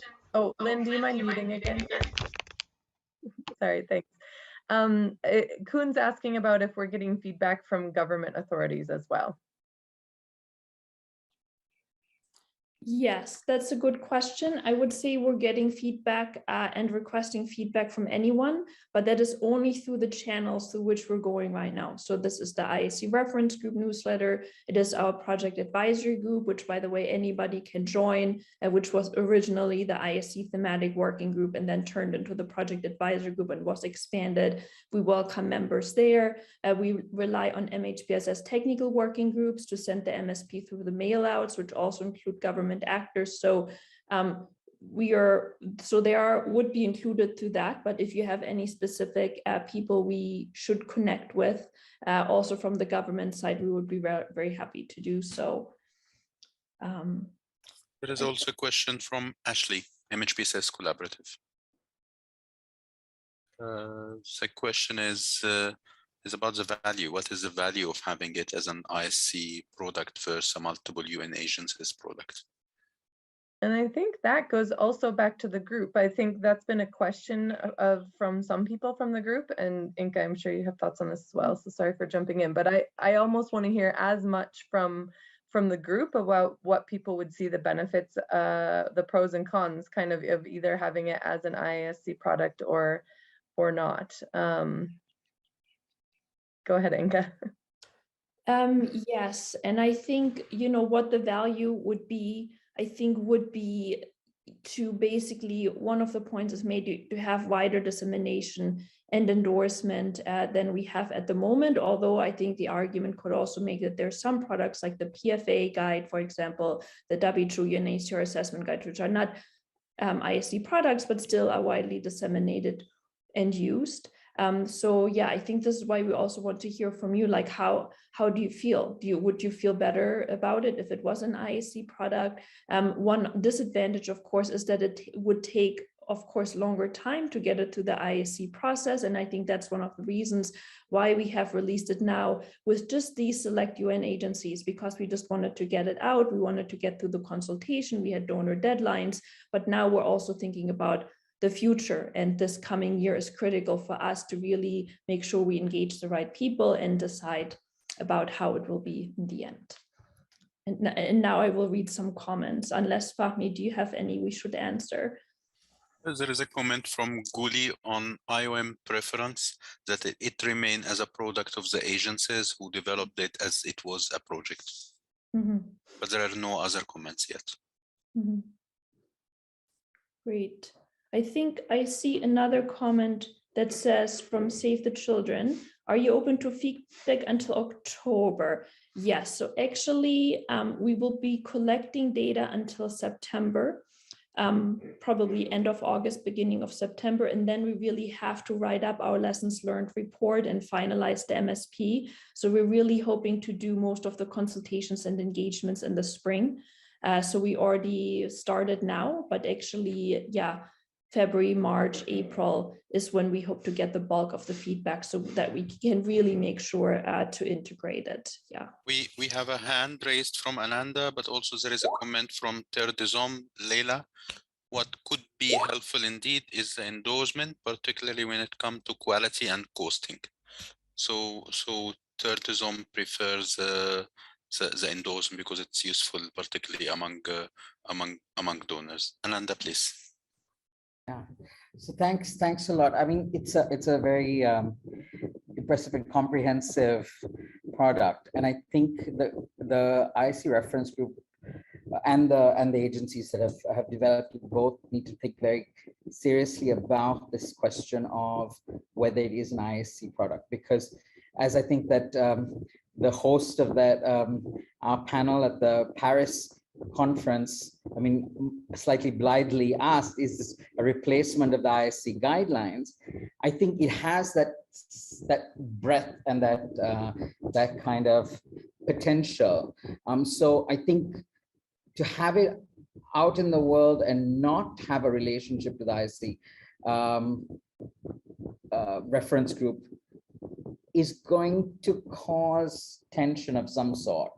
Lynn, do you mind muting again? Sorry, thanks. Kuhn's asking about if we're getting feedback from government authorities as well. Yes, that's a good question. I would say we're getting feedback and requesting feedback from anyone, but that is only through the channels through which we're going right now. So this is the IASC Reference Group newsletter. It is our project advisory group, which, by the way, anybody can join, which was originally the IASC thematic working group and then turned into the project advisory group and was expanded. We welcome members there. We rely on MHPSS technical working groups to send the MSP through the mail outs, which also include government actors. So would be included through that. But if you have any specific people we should connect with, also from the government side, we would be very happy to do so. There is also a question from Ashley, MHPSS Collaborative. The question is about the value. What is the value of having it as an IASC product versus a multiple UN agencies product? And I think that goes also back to the group. I think that's been a question from some people from the group, and Inka, I'm sure you have thoughts on this as well, so sorry for jumping in, but I almost want to hear as much from the group about what people would see the benefits, the pros and cons kind of either having it as an IASC product or not. Go ahead, Inka. Yes, and I think, what the value would be, would be to basically, one of the points is made to have wider dissemination and endorsement than we have at the moment. Although I think the argument could also make that there's some products like the PFA guide, for example, the WHO UNHCR assessment guide, which are not IASC products, but still are widely disseminated and used. So yeah, I think this is why we also want to hear from you, like how do you feel? Would you feel better about it if it was an IASC product? One disadvantage, of course, is that it would take, of course, longer time to get it to the IASC process. And I think that's one of the reasons why we have released it now with just these select UN agencies, because we just wanted to get it out. We wanted to get through the consultation. We had donor deadlines, but now we're also thinking about the future, and this coming year is critical for us to really make sure we engage the right people and decide about how it will be in the end. And now I will read some comments, unless Fahmi, do you have any we should answer? There is a comment from Guli on IOM preference that it remain as a product of the agencies who developed it as it was a project. But there are no other comments yet. Great. I think I see another comment that says from Save the Children, are you open to feedback until October? Yes, so actually we will be collecting data until September, probably end of August, beginning of September, and then we really have to write up our lessons learned report and finalize the MSP. So we're really hoping to do most of the consultations and engagements in the spring. So we already started now, but actually, yeah, February, March, April is when we hope to get the bulk of the feedback so that we can really make sure to integrate it. Yeah. We have a hand raised from Ananda, but also there is a comment from Terdizom, Leila. What could be helpful indeed is the endorsement, particularly when it comes to quality and costing. So Terdizom prefers the endorsement because it's useful, particularly among donors. Ananda, please. Yeah, so thanks a lot. I mean, it's a very impressive and comprehensive product, and I think the IASC Reference Group and the agencies that have developed it both need to think very seriously about this question of whether it is an IASC product, because as I think that the host of that our panel at the Paris conference, I mean, slightly blithely asked, is this a replacement of the IASC guidelines? I think it has that breadth and that kind of potential. So I think to have it out in the world and not have a relationship with IASC reference group is going to cause tension of some sort.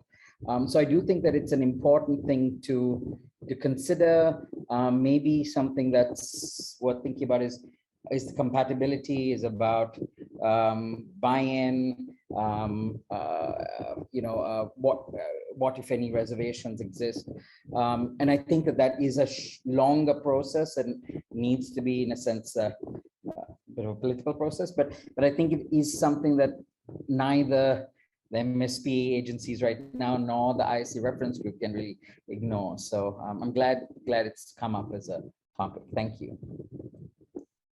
So I do think that it's an important thing to consider. Maybe something that's worth thinking about is the compatibility, is about buy-in, what if any reservations exist. And I think that is a longer process and needs to be, in a sense, a bit of a political process. But I think it is something that neither the MSP agencies right now nor the IASC Reference Group can really ignore. So I'm glad it's come up as a topic. Thank you.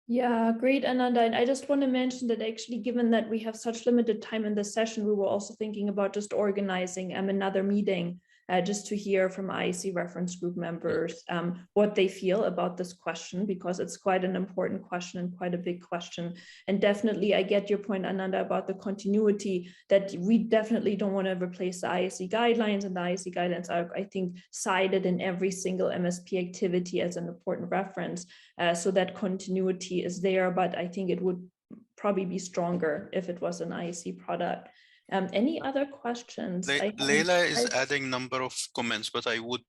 Yeah, great, Ananda. And I just want to mention that actually, given that we have such limited time in this session, we were also thinking about just organizing another meeting just to hear from IASC Reference Group members what they feel about this question, because it's quite an important question and quite a big question. And definitely, I get your point, Ananda, about the continuity, that we definitely don't want to replace the IASC guidelines, and the IASC guidelines are, I think, cited in every single MSP activity as an important reference. So that continuity is there, but I think it would probably be stronger if it was an IASC product. Any other questions? Leila is adding number of comments, but I would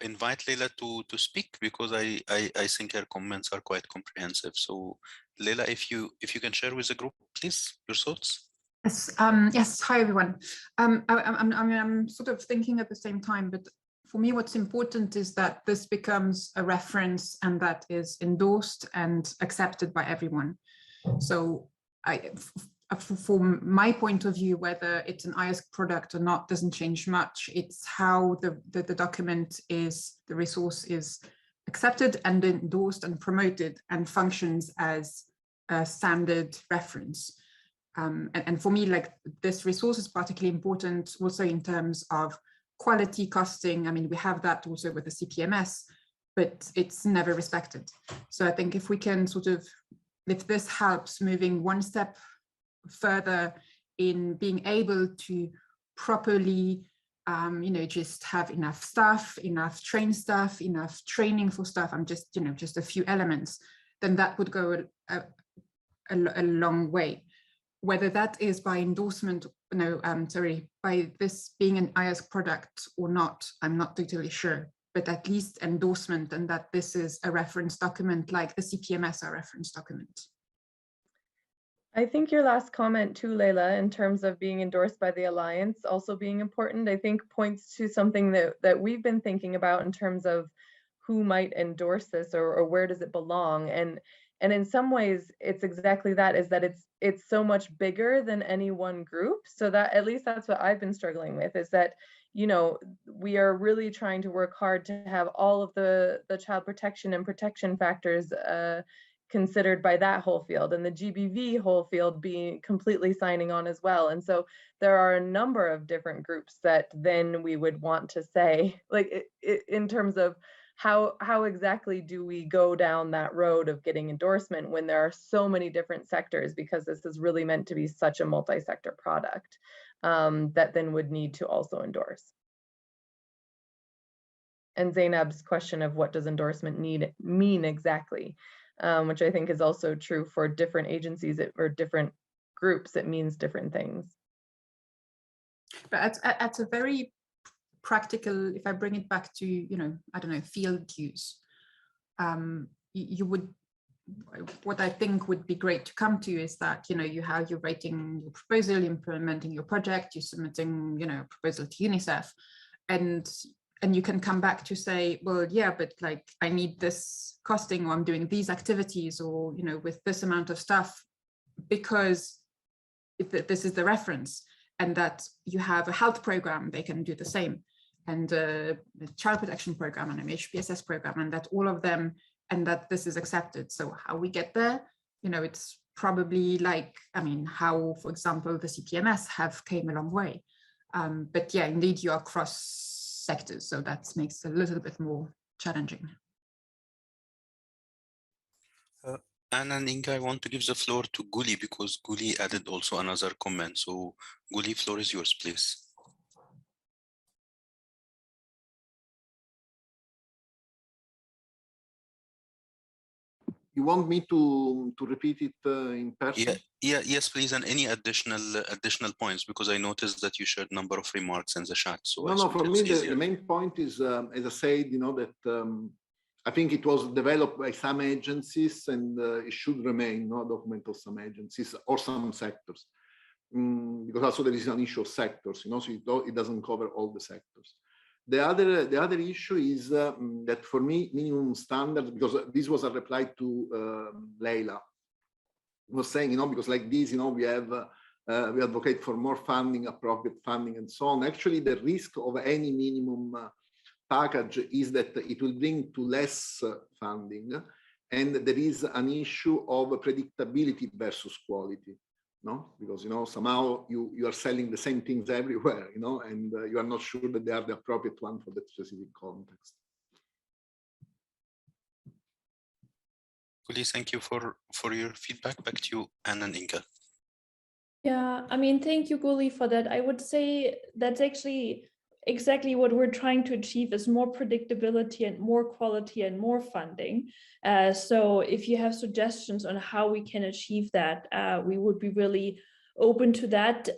invite Leila to speak, because I think her comments are quite comprehensive. So Leila, if you can share with the group, please, your thoughts. Yes. Yes. Hi, everyone. I'm sort of thinking at the same time, but for me, what's important is that this becomes a reference and that is endorsed and accepted by everyone. So from my point of view, whether it's an IASC product or not doesn't change much. It's how the document is, the resource is accepted and endorsed and promoted and functions as a standard reference. And for me, like, this resource is particularly important also in terms of quality costing. I mean, we have that also with the CPMS, but it's never respected. So I think if we can sort of, if this helps moving one step further in being able to properly, you know, just have enough staff, enough trained staff, enough training for staff, and just, you know, just a few elements, then that would go a long way. Whether that is by endorsement, no, sorry, by this being an IASC product or not, I'm not totally sure, but at least endorsement, and that this is a reference document like the CPMS are reference document. I think your last comment too, Leila, in terms of being endorsed by the Alliance also being important, I think points to something that we've been thinking about in terms of who might endorse this, or where does it belong. And in some ways, it's exactly that, is that it's so much bigger than any one group. So that, at least that's what I've been struggling with, is that, you know, we are really trying to work hard to have all of the child protection and protection factors considered by that whole field, and the GBV whole field being completely signing on as well. And so there are a number of different groups that then we would want to say, like, in terms of how exactly do we go down that road of getting endorsement when there are so many different sectors, because this is really meant to be such a multi-sector product that then would need to also endorse. And Zainab's question of what does endorsement mean exactly, which I think is also true for different agencies or different groups. It means different things. But at a very practical, if I bring it back to, you know, I don't know, field use, you would, what I think would be great to come to is that, you know, you're writing your proposal, implementing your project, you're submitting, you know, a proposal to UNICEF, and you can come back to say, well, yeah, but like, I need this costing, or I'm doing these activities, or, you know, with this amount of stuff, because this is the reference, and that you have a health program, they can do the same, and a child protection program and an MHPSS program, and that all of them, and that this is accepted. So how we get there, you know, it's probably like, I mean, how, for example, the CPMS have came a long way. But yeah, indeed, you are cross sectors, so that makes it a little bit more challenging. Anna and Inga, I want to give the floor to Guli, because Guli added also another comment. So Guli, floor is yours, please. You want me to repeat it in person? Yes, please, and any additional points, because I noticed that you shared a number of remarks in the chat. So no, for me the main point is, as I said, you know, that I think it was developed by some agencies, and it should remain a document of some agencies or some sectors, because also there is an issue of sectors, you know, so it doesn't cover all the sectors. The other issue is that for me, minimum standards, because this was a reply to Leila, was saying, you know, because like this, you know, we advocate for more funding, appropriate funding, and so on. Actually, the risk of any minimum package is that it will bring to less funding, and there is an issue of predictability versus quality. No, because, you know, somehow you are selling the same things everywhere, you know, and you are not sure that they are the appropriate one for that specific context. Guli, thank you for your feedback. Back to you, Anna and Inga. Yeah, I mean, thank you, Guli, for that. I would say that's actually exactly what we're trying to achieve, is more predictability and more quality and more funding. So if you have suggestions on how we can achieve that, we would be really open to that.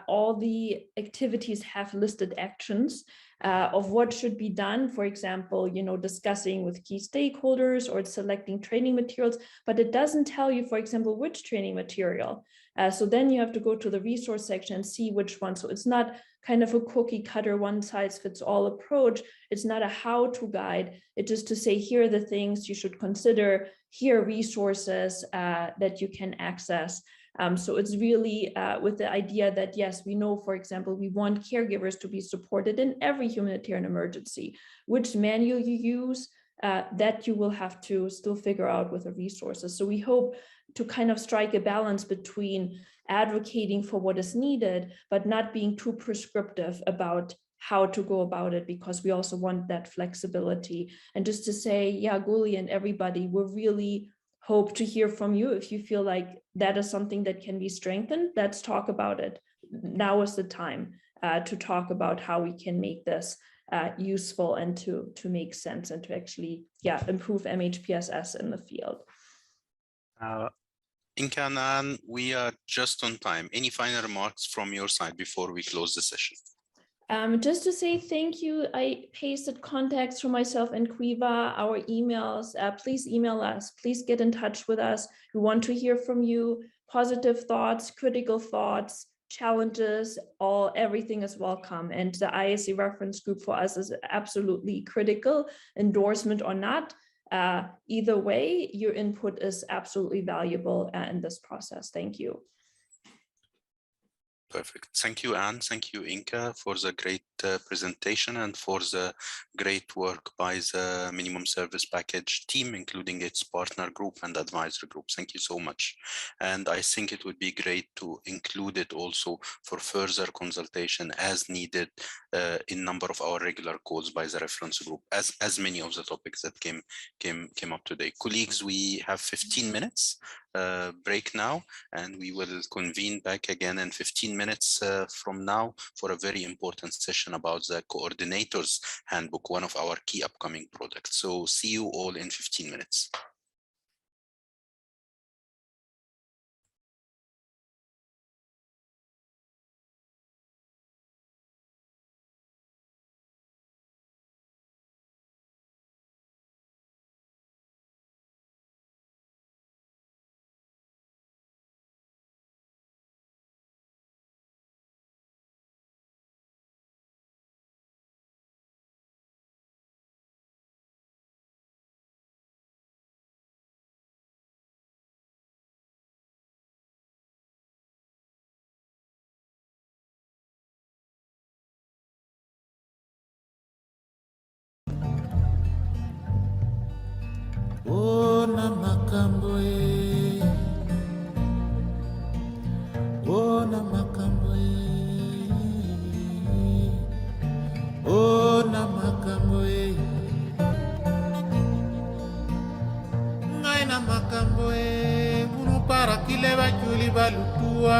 All the activities have listed actions of what should be done. For example, you know, discussing with key stakeholders or selecting training materials, but it doesn't tell you, for example, which training material. So then you have to go to the resource section and see which one. So it's not kind of a cookie cutter, one size fits all approach. It's not a how-to guide. It's just to say, here are the things you should consider, here are resources that you can access. So it's really with the idea that, yes, we know, for example, we want caregivers to be supported in every humanitarian emergency. Which manual you use, that you will have to still figure out with the resources. So we hope to kind of strike a balance between advocating for what is needed, but not being too prescriptive about how to go about it, because we also want that flexibility. And just to say, yeah, Guli and everybody, we really hope to hear from you. If you feel like that is something that can be strengthened, let's talk about it. Now is the time to talk about how we can make this useful and to make sense and to actually, yeah, improve MHPSS in the field. Inka and Anne, we are just on time. Any final remarks from your side before we close the session? Just to say thank you. I pasted contacts for myself and Quiva, our emails. Please email us. Please get in touch with us. We want to hear from you. Positive thoughts, critical thoughts, challenges, everything is welcome. And the IASC Reference Group for us is absolutely critical, endorsement or not. Either way, your input is absolutely valuable in this process. Thank you. Perfect. Thank you, Anne. Thank you, Inka, for the great presentation and for the great work by the minimum service package team, including its partner group and advisory group. Thank you so much. And I think it would be great to include it also for further consultation as needed in number of our regular calls by the reference group, as many of the topics that came up today. Colleagues, we have 15 minutes break now, and we will convene back again in 15 minutes from now for a very important session about the coordinators handbook, one of our key upcoming products. So see you all in 15 minutes. Ona makambo e, ona makambo e, ona makambo e, ngai na makambo e, unu para kile ba juli ba lutua,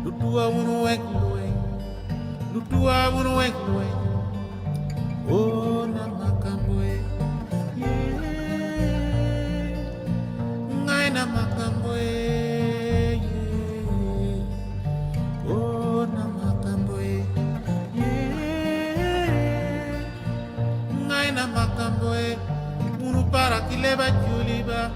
lutua unu wek lueng, lutua unu wek lueng. Oh, na makambo e, ngai na makambo e, oh na makambo e, ngai na makambo e, unu para kileba juliba.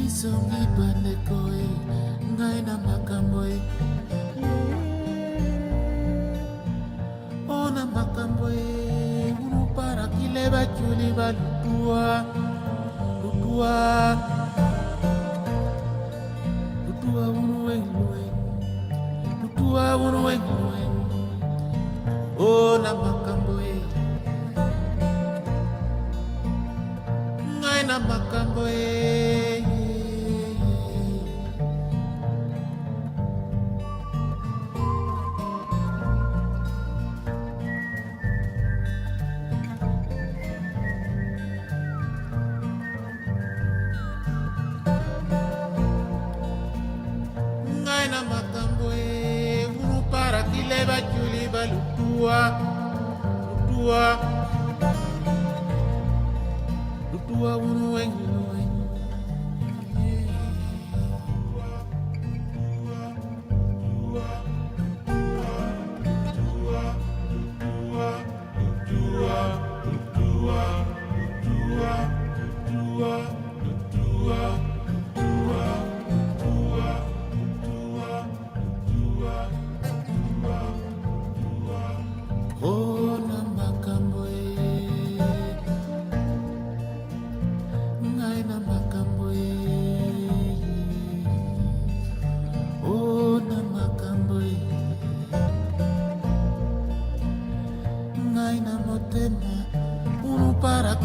Songi bandeko e, ngai na makambo e, ona makambo e, unu para kileba juliba lutua, unu weng, lutua unu weng, ona makambo e, ngai na makambo e. Lutua unu weng,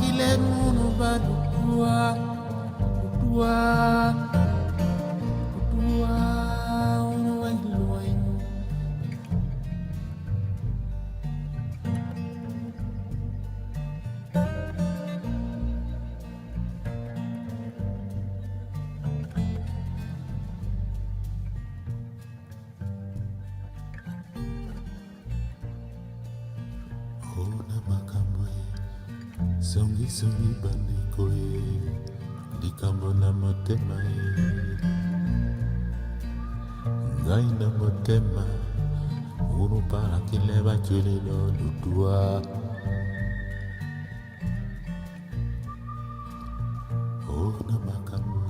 kile munu badu dua unwailuain. Ona makambo songi bandeko likambo na motema ngai na motema unu parakile baculilo lutua ona makambo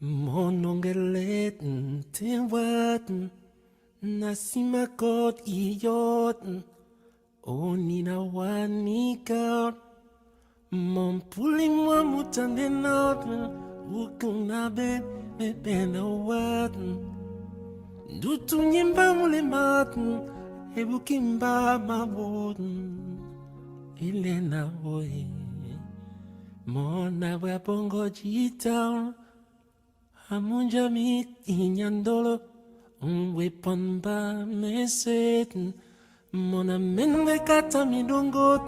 monongelet tiwat nasimakot iyot onina wanikot mompuli mwa mutandenot ukunabe bebenawat dutunyimba mulemat ebukimba mabot ilena boy mona wabongo jitown Amunja mit inyandolo weapon ba meset mona menwe kata midongot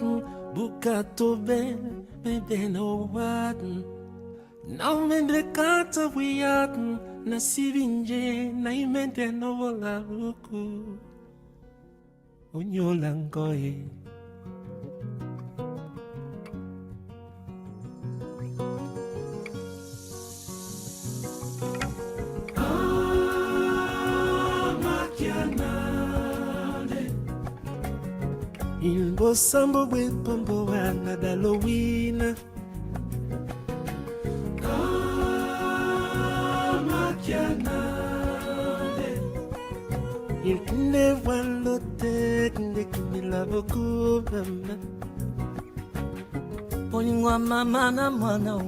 bukato be no wat now mende kata wiyat na sivinje na imente no vola ruku unyolangoye Ilbo sambo we pambo wana dalowina Kamakianade Ilkinde walote kinde kimila boku mama Oningwa mama na mwana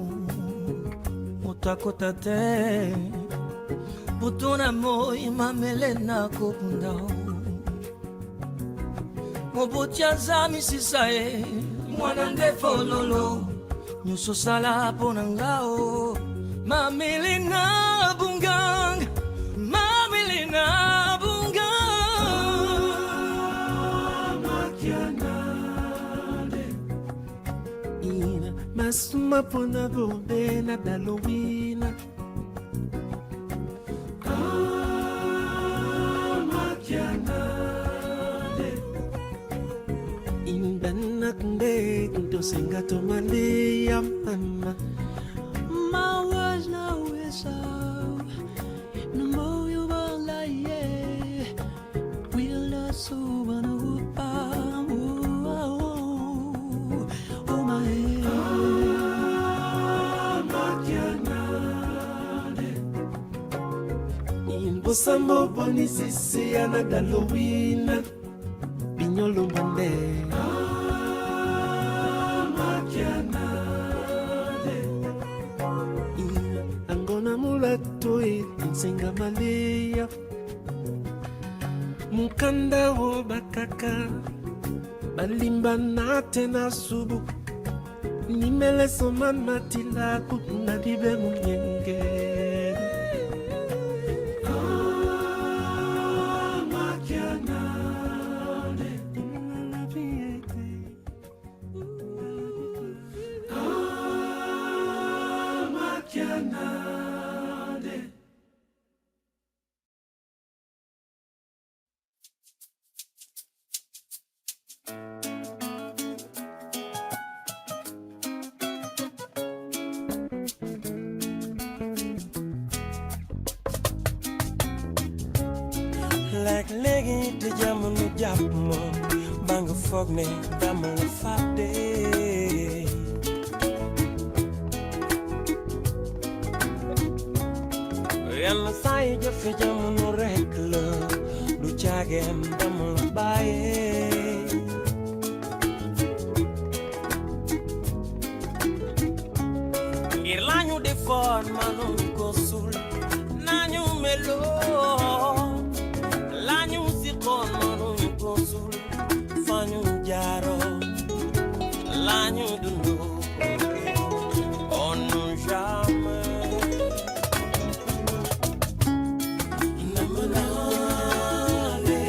Utakota te Butuna mo imamele na kupunda Mobotia zami sisae mwana ndefololo nyuso sala ponangao mamilina bungang mamilina bungang makianade ina masuma pona bobe na dalowina Senga to Malia mama my words now is out no more you will lie we'll not so wanna oh my in bosambo boni sisi ana dalowina binyolo mande Singa Malia Mukanda wo bakaka Balimba na tena subu Nimele soman matila Kupuna dibe munyenge like léegi te jamono jàpp ma ba nga foog ne dama la fàtte yàlla saa yi jafe jamono rek la du caageen dama la bàyyee ngir lañu defoon manu ko sul nañu meloo lañu siqoon manu ko sul fañu jaaroo lañu dundoo on nous jamais namanale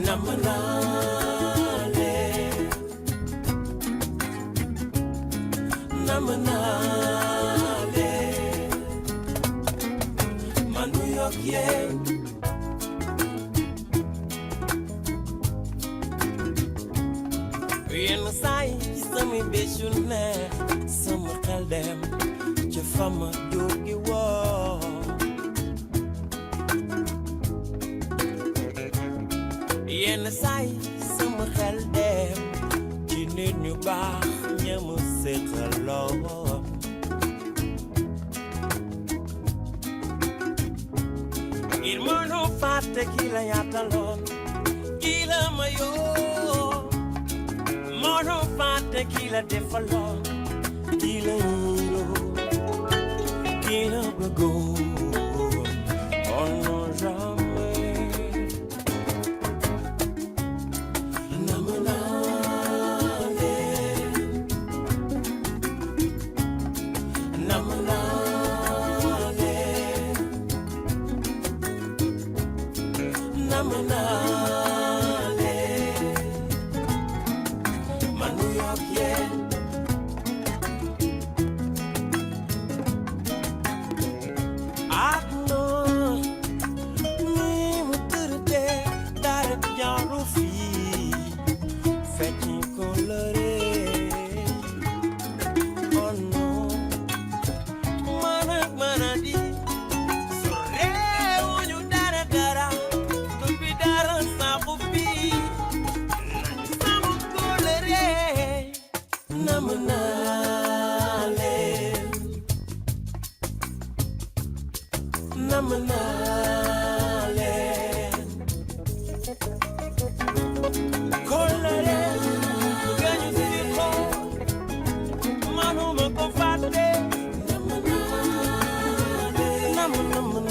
namanale namanale manu yok yen yenn saay ci sama bésu neex sama xel dem ca fama jóge woo yenn saay sama xel dem ci nit ñu baax ñamu séqaloo ngir mënu fàtte ki la yaataloon ki la mayoo mënu fàtte ki la defaloon ki la yiroo ki la bëggoon on non jamais namanale namanale namanale manu yok yen adno ni mu tërde dara jaaru fi fecci colore oh no manadi sorewuñu dara dara dubi dara saxu fi sama colore namanale namanale colore gañu si ko manuma ko fàtte namanale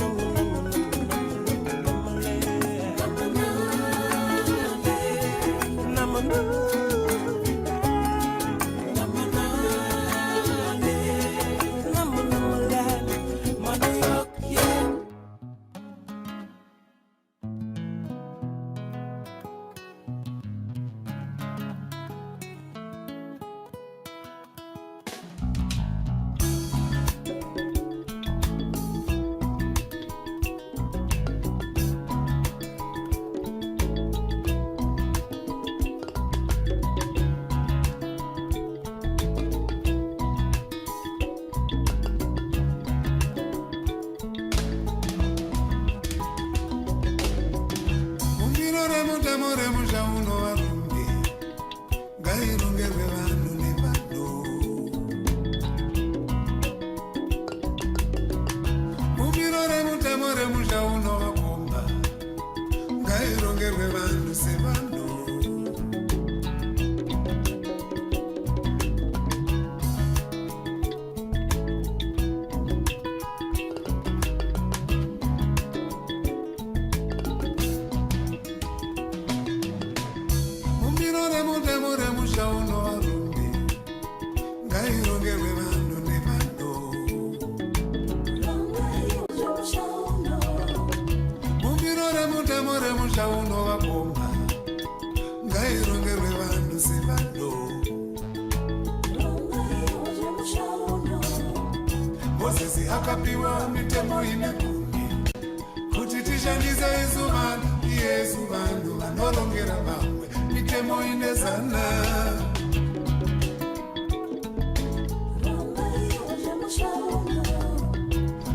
akapiwa mitemo ine kuti tishandise izuvano yesu vanhu vanorongera vamwe mitemo ine zana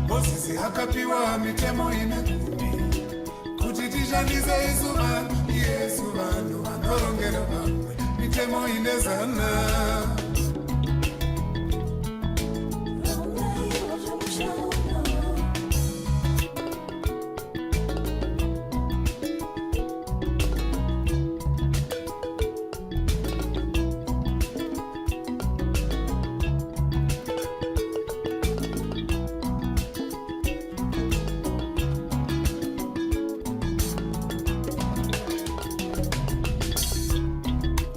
Moses kuti akapiwa mitemo ine gumi kuti tishandise isu vanhu yesu vanhu vanorongera vamwe mitemo ine zana.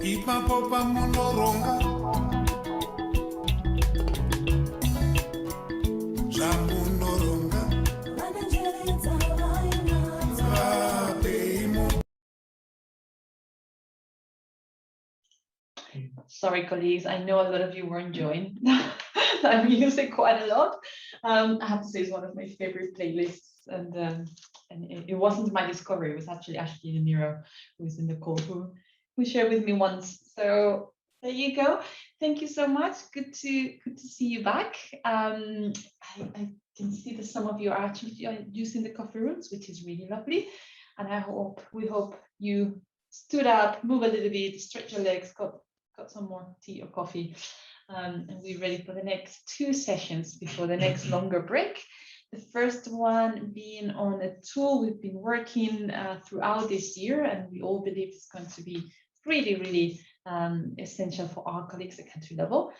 Ipapo pamunoronga zvamunoronga Sorry, colleagues, I know a lot of you were enjoying that music quite a lot. I have to say it's one of my favorite playlists, and it wasn't my discovery, it was actually Ashley Namiro, who was in the call, who shared with me once. So there you go. Thank you so much. Good to see you back. I can see that some of you are actually using the coffee rooms, which is really lovely. And we hope you stood up, move a little bit, stretch your legs, got some more tea or coffee, and we're ready for the next 2 sessions before the next longer break. The first one being on a tool we've been working throughout this year, and we all believe it's going to be really essential for our colleagues at country level.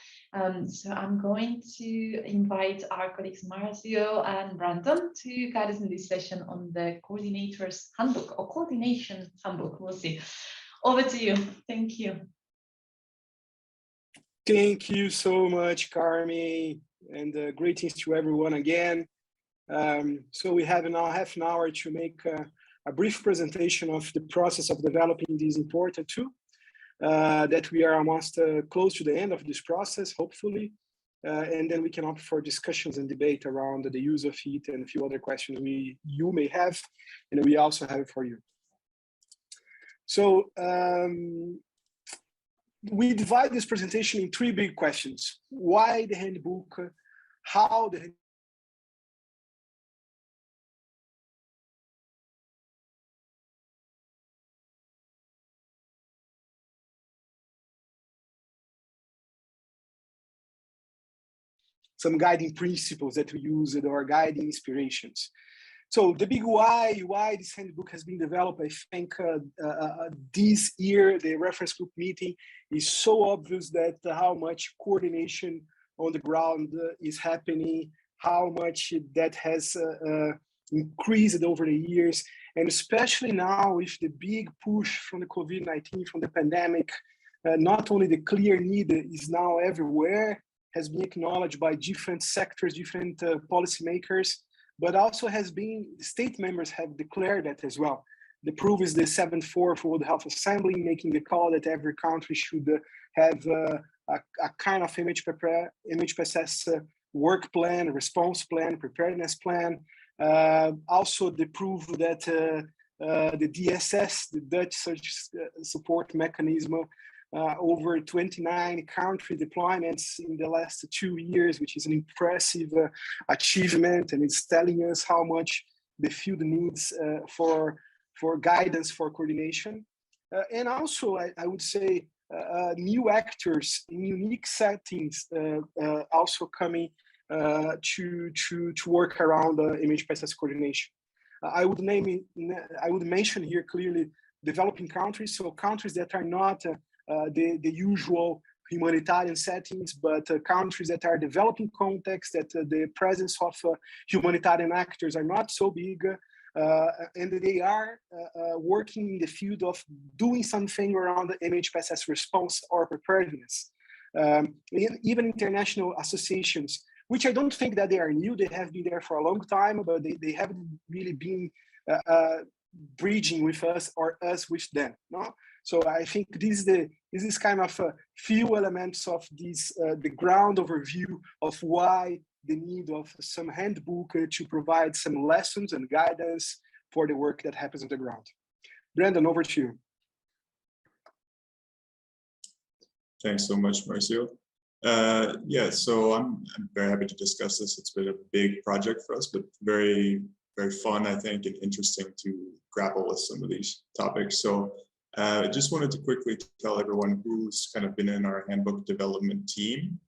So I'm going to invite our colleagues Marcio and Brandon to guide us in this session on the coordinator's handbook or coordination handbook. We'll see. Over to you. Thank you. Thank you so much, Carmen, and greetings to everyone again. So we have now half an hour to make a brief presentation of the process of developing this important tool, that we are almost close to the end of this process, hopefully, and then we can opt for discussions and debate around the use of it and a few other questions you may have, and we also have it for you. So we divide this presentation in 3 big questions. Why the handbook? How the some guiding principles that we use or guiding inspirations. So the big why this handbook has been developed, I think this year, the reference group meeting is so obvious that how much coordination on the ground is happening, how much that has increased over the years, and especially now with the big push from the COVID-19, from the pandemic, not only the clear need is now everywhere, has been acknowledged by different sectors, different policymakers, but also has been, state members have declared that as well. The proof is the 74th World Health Assembly making the call that every country should have a kind of MHPSS work plan, response plan, preparedness plan. Also the proof that the DSS, the Dutch Search Support Mechanism, over 29 country deployments in the last 2 years, which is an impressive achievement, and it's telling us how much the field needs for guidance, for coordination. And also, I would say, new actors in unique settings also coming to work around MHPSS coordination. I would mention here clearly developing countries, so countries that are not the usual humanitarian settings, but countries that are developing contexts, that the presence of humanitarian actors are not so big, and they are working in the field of doing something around the MHPSS response or preparedness. Even international associations, which I don't think that they are new, they have been there for a long time, but they haven't really been bridging with us or us with them. No? So I think this is kind of a few elements of this, the ground overview of why the need of some handbook to provide some lessons and guidance for the work that happens on the ground. Brandon, over to you. Thanks so much, Marcio. Yeah, so I'm very happy to discuss this. It's been a big project for us, but very, very fun, I think, and interesting to grapple with some of these topics. So I just wanted to quickly tell everyone who's kind of been in our handbook development team.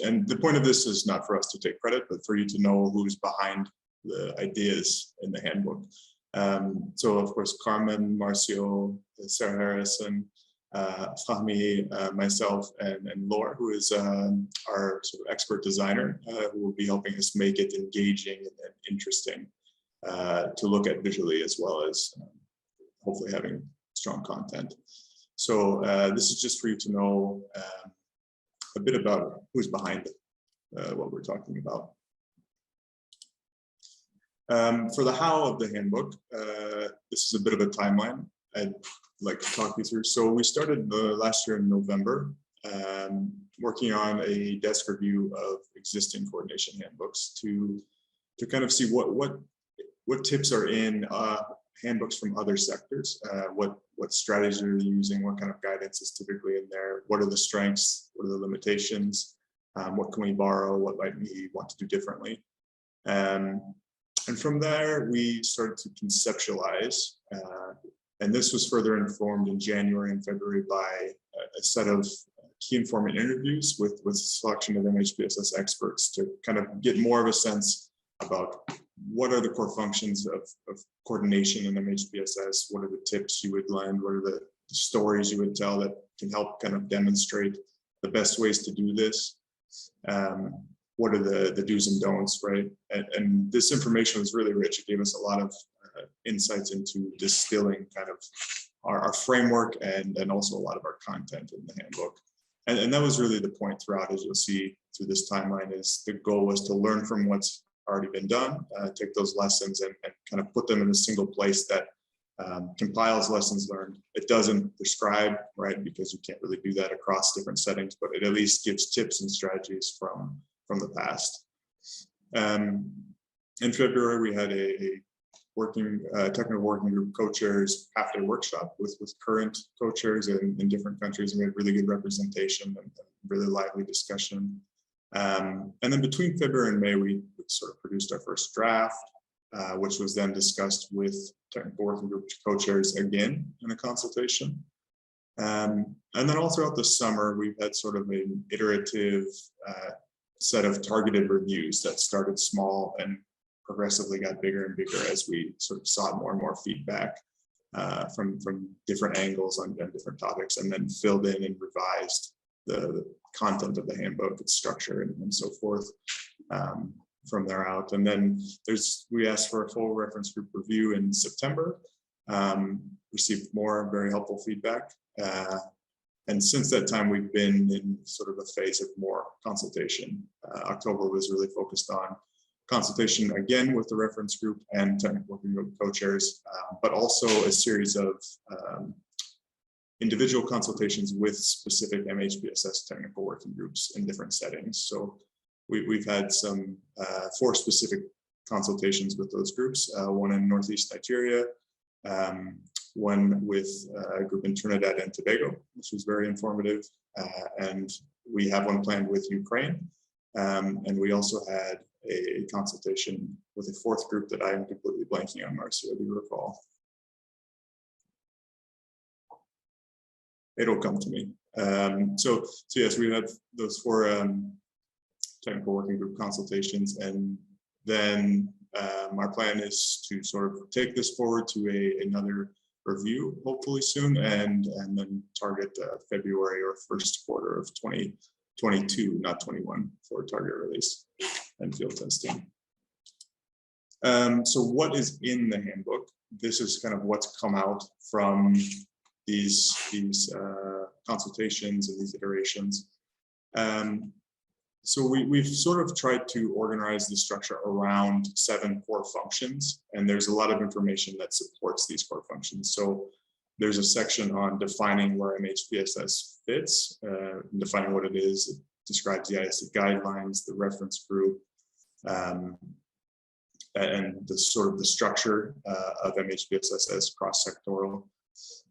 And the point of this is not for us to take credit, but for you to know who's behind the ideas in the handbook. So of course, Carmen, Marcio, Sarah Harrison, Fahmi, myself, and Laura, who is our sort of expert designer, who will be helping us make it engaging and interesting to look at visually, as well as hopefully having strong content. So this is just for you to know a bit about who's behind what we're talking about. For the how of the handbook, this is a bit of a timeline I'd like to talk you through. So we started last year in November, working on a desk review of existing coordination handbooks to kind of see what tips are in handbooks from other sectors, what strategies are they using, what kind of guidance is typically in there, what are the strengths, what are the limitations, what can we borrow, what might we want to do differently. And from there, we started to conceptualize, and this was further informed in January and February by a set of key informant interviews with a selection of MHPSS experts to kind of get more of a sense about what are the core functions of coordination in MHPSS, what are the tips you would lend, what are the stories you would tell that can help kind of demonstrate the best ways to do this. What are the do's and don'ts, right? And this information was really rich. It gave us a lot of insights into distilling kind of our framework and also a lot of our content in the handbook. And that was really the point throughout, as you'll see through this timeline, is the goal was to learn from what's already been done, take those lessons and kind of put them in a single place that compiles lessons learned. It doesn't prescribe, right? Because you can't really do that across different settings, but it at least gives tips and strategies from the past. In February, we had a technical working group co-chairs half-day workshop with current co-chairs in different countries, and we had really good representation and really lively discussion. And then between February and May, we sort of produced our first draft, which was then discussed with technical working group co-chairs again in a consultation. And then all throughout the summer, we've had sort of an iterative set of targeted reviews that started small and progressively got bigger and bigger as we sort of sought more and more feedback from different angles on different topics, and then filled in and revised the content of the handbook, its structure, and so forth from there out. And then we asked for a full reference group review in September, received more very helpful feedback. And since that time, we've been in sort of a phase of more consultation. October was really focused on consultation again with the reference group and technical working group co-chairs, but also a series of individual consultations with specific MHPSS technical working groups in different settings. So we've had 4 specific consultations with those groups, one in Northeast Nigeria, one with a group in Trinidad and Tobago, which was very informative. And we have one planned with Ukraine. And we also had a consultation with a 4th group that I am completely blanking on, Marcio, do you recall? It'll come to me. So yes, we had those 4 technical working group consultations, and then our plan is to sort of take this forward to another review, hopefully soon, and then target February or first quarter of 2022, not 21, for target release and field testing. So what is in the handbook? This is kind of what's come out from these consultations and these iterations. So we've sort of tried to organize the structure around 7 core functions, and there's a lot of information that supports these core functions. So there's a section on defining where MHPSS fits, defining what it is. It describes the IASC guidelines, the reference group, and the sort of the structure of MHPSS as cross-sectoral.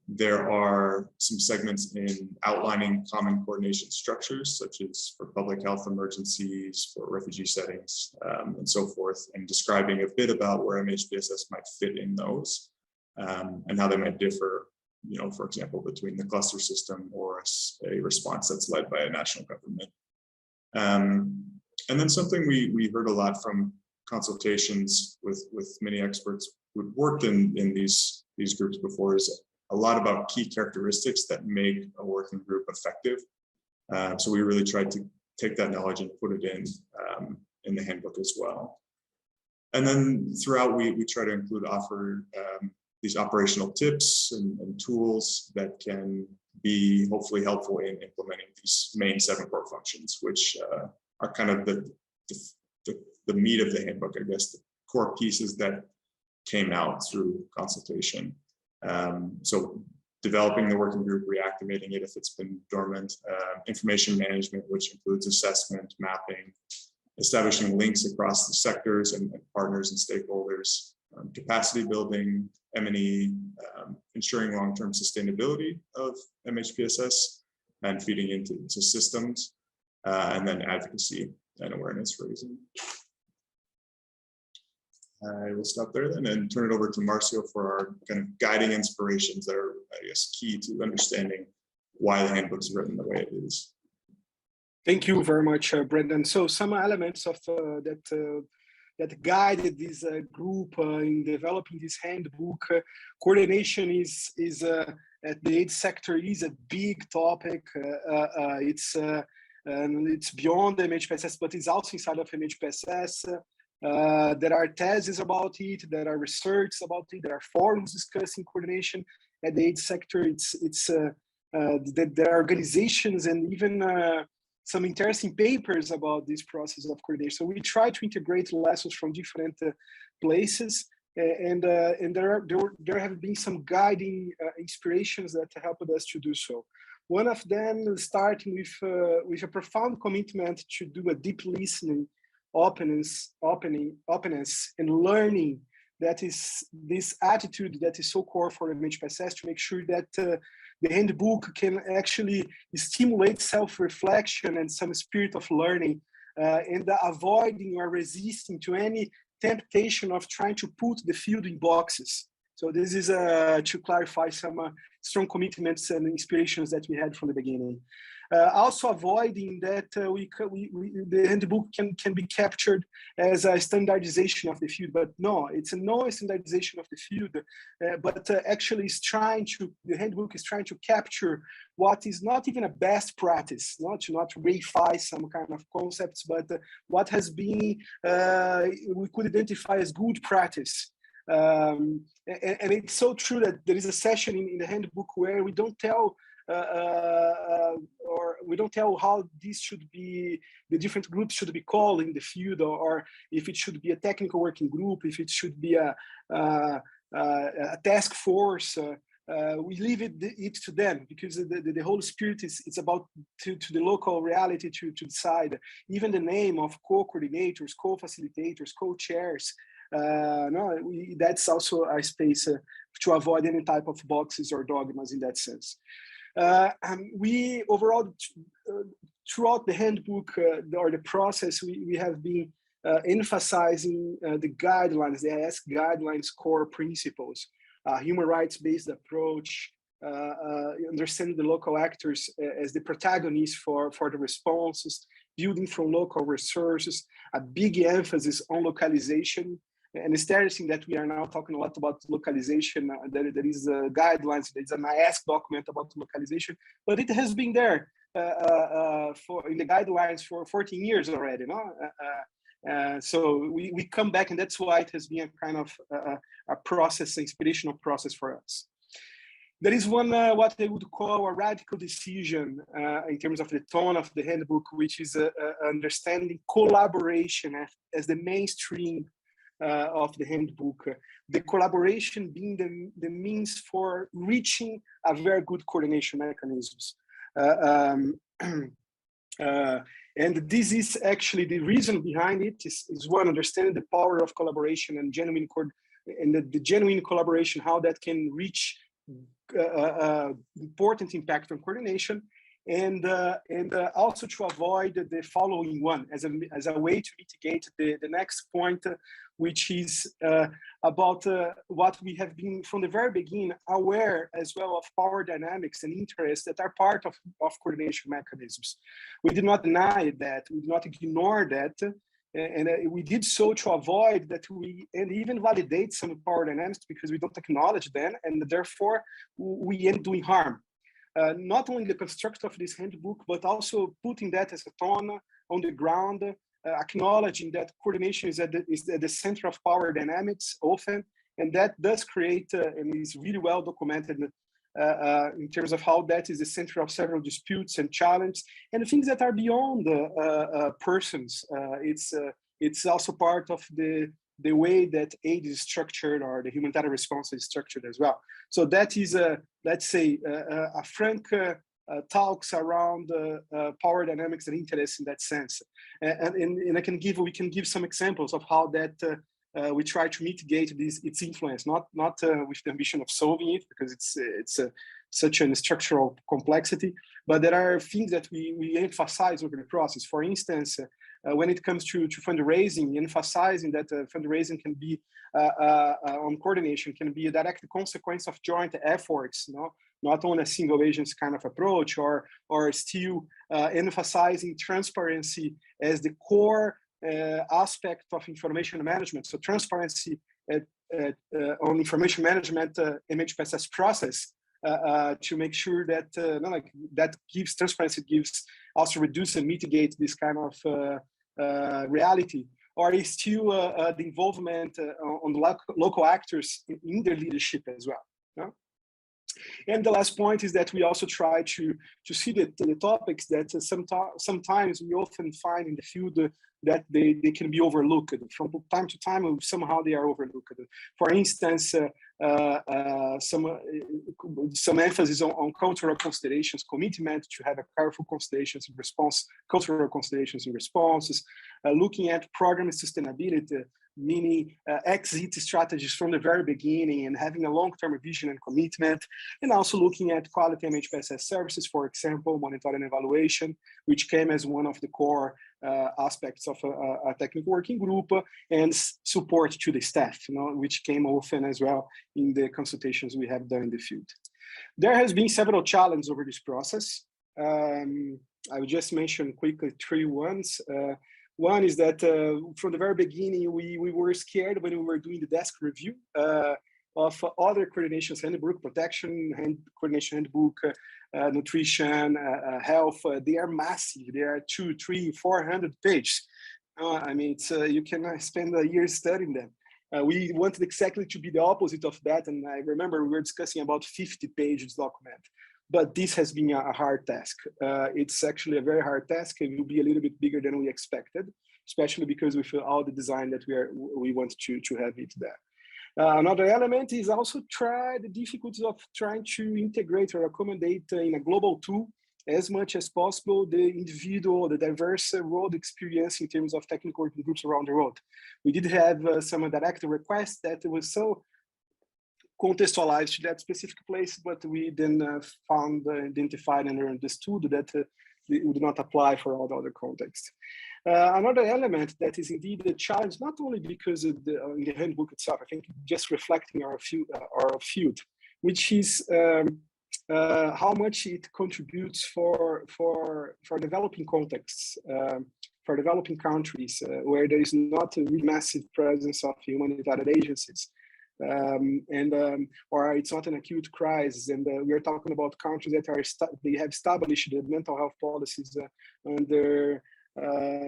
There are some segments in outlining common coordination structures, such as for public health emergencies, for refugee settings, and so forth, and describing a bit about where MHPSS might fit in those, and how they might differ, you know, for example, between the cluster system or a response that's led by a national government. And then something we heard a lot from consultations with many experts who'd worked in these groups before is a lot about key characteristics that make a working group effective. So we really tried to take that knowledge and put it in the handbook as well. And then throughout, we try to offer these operational tips and tools that can be hopefully helpful in implementing these main 7 core functions, which are kind of the meat of the handbook, I guess, the core pieces that came out through consultation. So developing the working group, reactivating it if it's been dormant, information management, which includes assessment, mapping, establishing links across the sectors and partners and stakeholders, capacity building, M&E, ensuring long-term sustainability of MHPSS and feeding into systems, and then advocacy and awareness raising. I will stop there then and turn it over to Marcio for our kind of guiding inspirations that are, I guess, key to understanding why the handbook is written the way it is. Thank you very much, Brendan. So some elements of that guided this group in developing this handbook. Coordination is at the aid sector is a big topic. It's beyond MHPSS, but it's also inside of MHPSS. There are theses about it, there are research about it, there are forums discussing coordination at the aid sector. There are organizations and even some interesting papers about this process of coordination. So we try to integrate lessons from different places, and there have been some guiding inspirations that helped us to do so. One of them starting with a profound commitment to do a deep listening, openness and learning. That is this attitude that is so core for MHPSS, to make sure that the handbook can actually stimulate self-reflection and some spirit of learning, and avoiding or resisting to any temptation of trying to put the field in boxes. So this is to clarify some strong commitments and inspirations that we had from the beginning. Also avoiding that the handbook can be captured as a standardization of the field, but no, it's no standardization of the field, but actually the handbook is trying to capture what is not even a best practice, not reify some kind of concepts, but what has been, we could identify as good practice. And it's so true that there is a session in the handbook where we don't tell how this should be, the different groups should be called in the field, or if it should be a technical working group, if it should be a task force. We leave it to them, because the whole spirit is about to the local reality to decide. Even the name of co-coordinators, co-facilitators, co-chairs, that's also a space to avoid any type of boxes or dogmas in that sense. We overall, throughout the handbook or the process, we have been emphasizing the guidelines, the IASC guidelines core principles, human rights-based approach, understanding the local actors as the protagonists for the responses, building from local resources, a big emphasis on localization. And it's interesting that we are now talking a lot about localization. There is guidelines, there's an IASC document about localization, but it has been there in the guidelines for 14 years already. So we come back, and that's why it has been a kind of a process, inspirational process for us. There is one, what they would call a radical decision in terms of the tone of the handbook, which is understanding collaboration as the mainstream of the handbook, the collaboration being the means for reaching a very good coordination mechanisms. And this is actually the reason behind it is one, understanding the power of collaboration and the genuine collaboration, how that can reach important impact on coordination, and also to avoid the following one as a way to mitigate the next point, which is about what we have been from the very beginning aware as well of power dynamics and interests that are part of coordination mechanisms. We did not deny that, we did not ignore that, and we did so to avoid that and even validate some power dynamics because we don't acknowledge them, and therefore we end doing harm. Not only the construct of this handbook, but also putting that as a tone on the ground, acknowledging that coordination is at the center of power dynamics often, and that does create, and is really well documented in terms of how that is the center of several disputes and challenges, and things that are beyond persons. It's also part of the way that aid is structured, or the humanitarian response is structured as well. So that is, let's say, a frank talks around power dynamics and interest in that sense. And we can give some examples of how that we try to mitigate its influence, not with the ambition of solving it, because it's such a structural complexity, but there are things that we emphasize over the process. For instance, when it comes to fundraising, emphasizing that fundraising can be on coordination, can be a direct consequence of joint efforts, not on a single agency kind of approach, or still emphasizing transparency as the core aspect of information management. So transparency on information management MHPSS process to make sure that that gives transparency, gives also reduce and mitigate this kind of reality, or is still the involvement on the local actors in their leadership as well. No? And the last point is that we also try to see the topics that sometimes we often find in the field that they can be overlooked. From time to time, somehow they are overlooked. For instance, some emphasis on cultural considerations, commitment to have a careful considerations in response, cultural considerations in responses, looking at program sustainability, meaning exit strategies from the very beginning and having a long-term vision and commitment, and also looking at quality MHPSS services, for example, monitoring and evaluation, which came as one of the core aspects of a technical working group, and support to the staff, which came often as well in the consultations we have done in the field. There has been several challenges over this process. I will just mention quickly 3 ones. One is that from the very beginning, we were scared when we were doing the desk review of other coordinations, handbook, protection, coordination handbook, nutrition, health. They are massive. They are 200, 300, 400 pages. I mean, you can spend a year studying them. We wanted exactly to be the opposite of that. And I remember we were discussing about 50 pages document. But this has been a hard task. It's actually a very hard task. It will be a little bit bigger than we expected, especially because with all the design that we want to have it there. Another element is also the difficulties of trying to integrate or accommodate in a global tool as much as possible the individual, the diverse world experience in terms of technical working groups around the world. We did have some direct requests that was so contextualized to that specific place, but we then identified and understood that it would not apply for all the other contexts. Another element that is indeed a challenge, not only because of in the handbook itself, I think just reflecting our field, which is how much it contributes for developing contexts, for developing countries where there is not a really massive presence of humanitarian agencies. Or it's not an acute crisis, and we are talking about countries that they have established the mental health policies under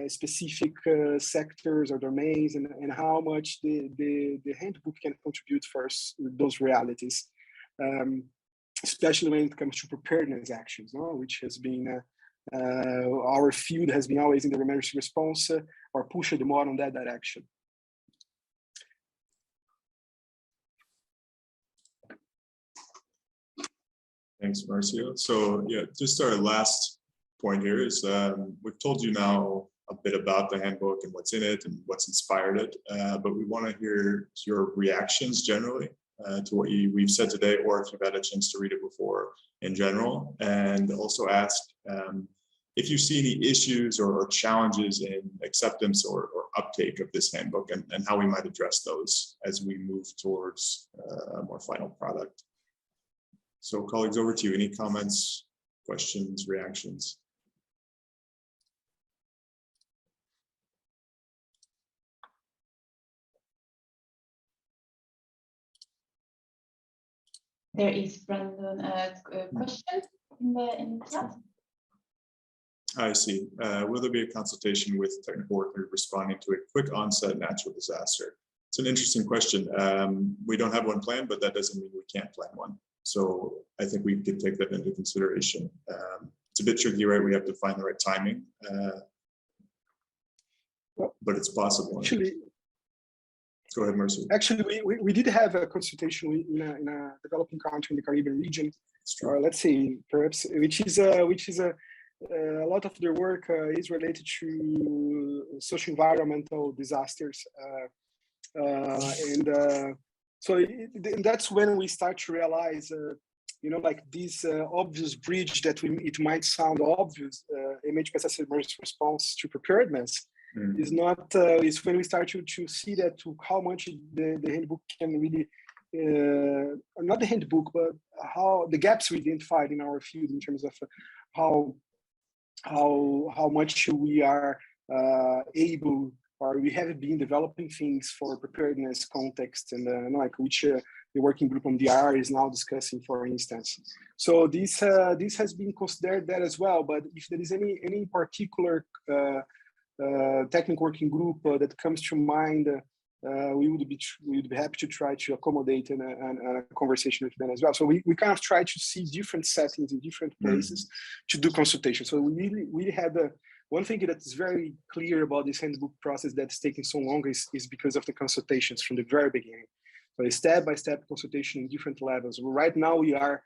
specific sectors or domains, and how much the handbook can contribute for those realities, especially when it comes to preparedness actions, which has been our field has been always in the emergency response or pushed more on that direction. Thanks, Marcio. So yeah, just our last point here is we've told you now a bit about the handbook and what's in it and what's inspired it, but we want to hear your reactions generally to what we've said today, or if you've had a chance to read it before in general, and also ask if you see any issues or challenges in acceptance or uptake of this handbook, and how we might address those as we move towards a more final product. So colleagues, over to you. Any comments, questions, reactions? There is, Brandon, a question in the chat. I see. Will there be a consultation with technical worker responding to a quick onset natural disaster? It's an interesting question. We don't have one planned, but that doesn't mean we can't plan one. So I think we could take that into consideration. It's a bit tricky, right? We have to find the right timing, but it's possible. Actually, go ahead, Mercer. Actually, we did have a consultation in a developing country in the Caribbean region, or let's say perhaps, which is a lot of their work is related to social environmental disasters, so that's when we start to realize, you know, like this obvious bridge that it might sound obvious, MHPSS emergency response to preparedness. Is not is when we start to see that to how much the handbook can really not the handbook, but how the gaps we identified in our field in terms of how much we are able, or we have been developing things for preparedness context, and like which the working group on DR is now discussing, for instance. So this has been considered that as well. But if there is any particular technical working group that comes to mind, we would be happy to try to accommodate in a conversation with them as well. So we kind of try to see different settings in different places to do consultation. So we had one thing that is very clear about this handbook process that's taking so long is because of the consultations from the very beginning. So a step-by-step consultation in different levels. Right now we are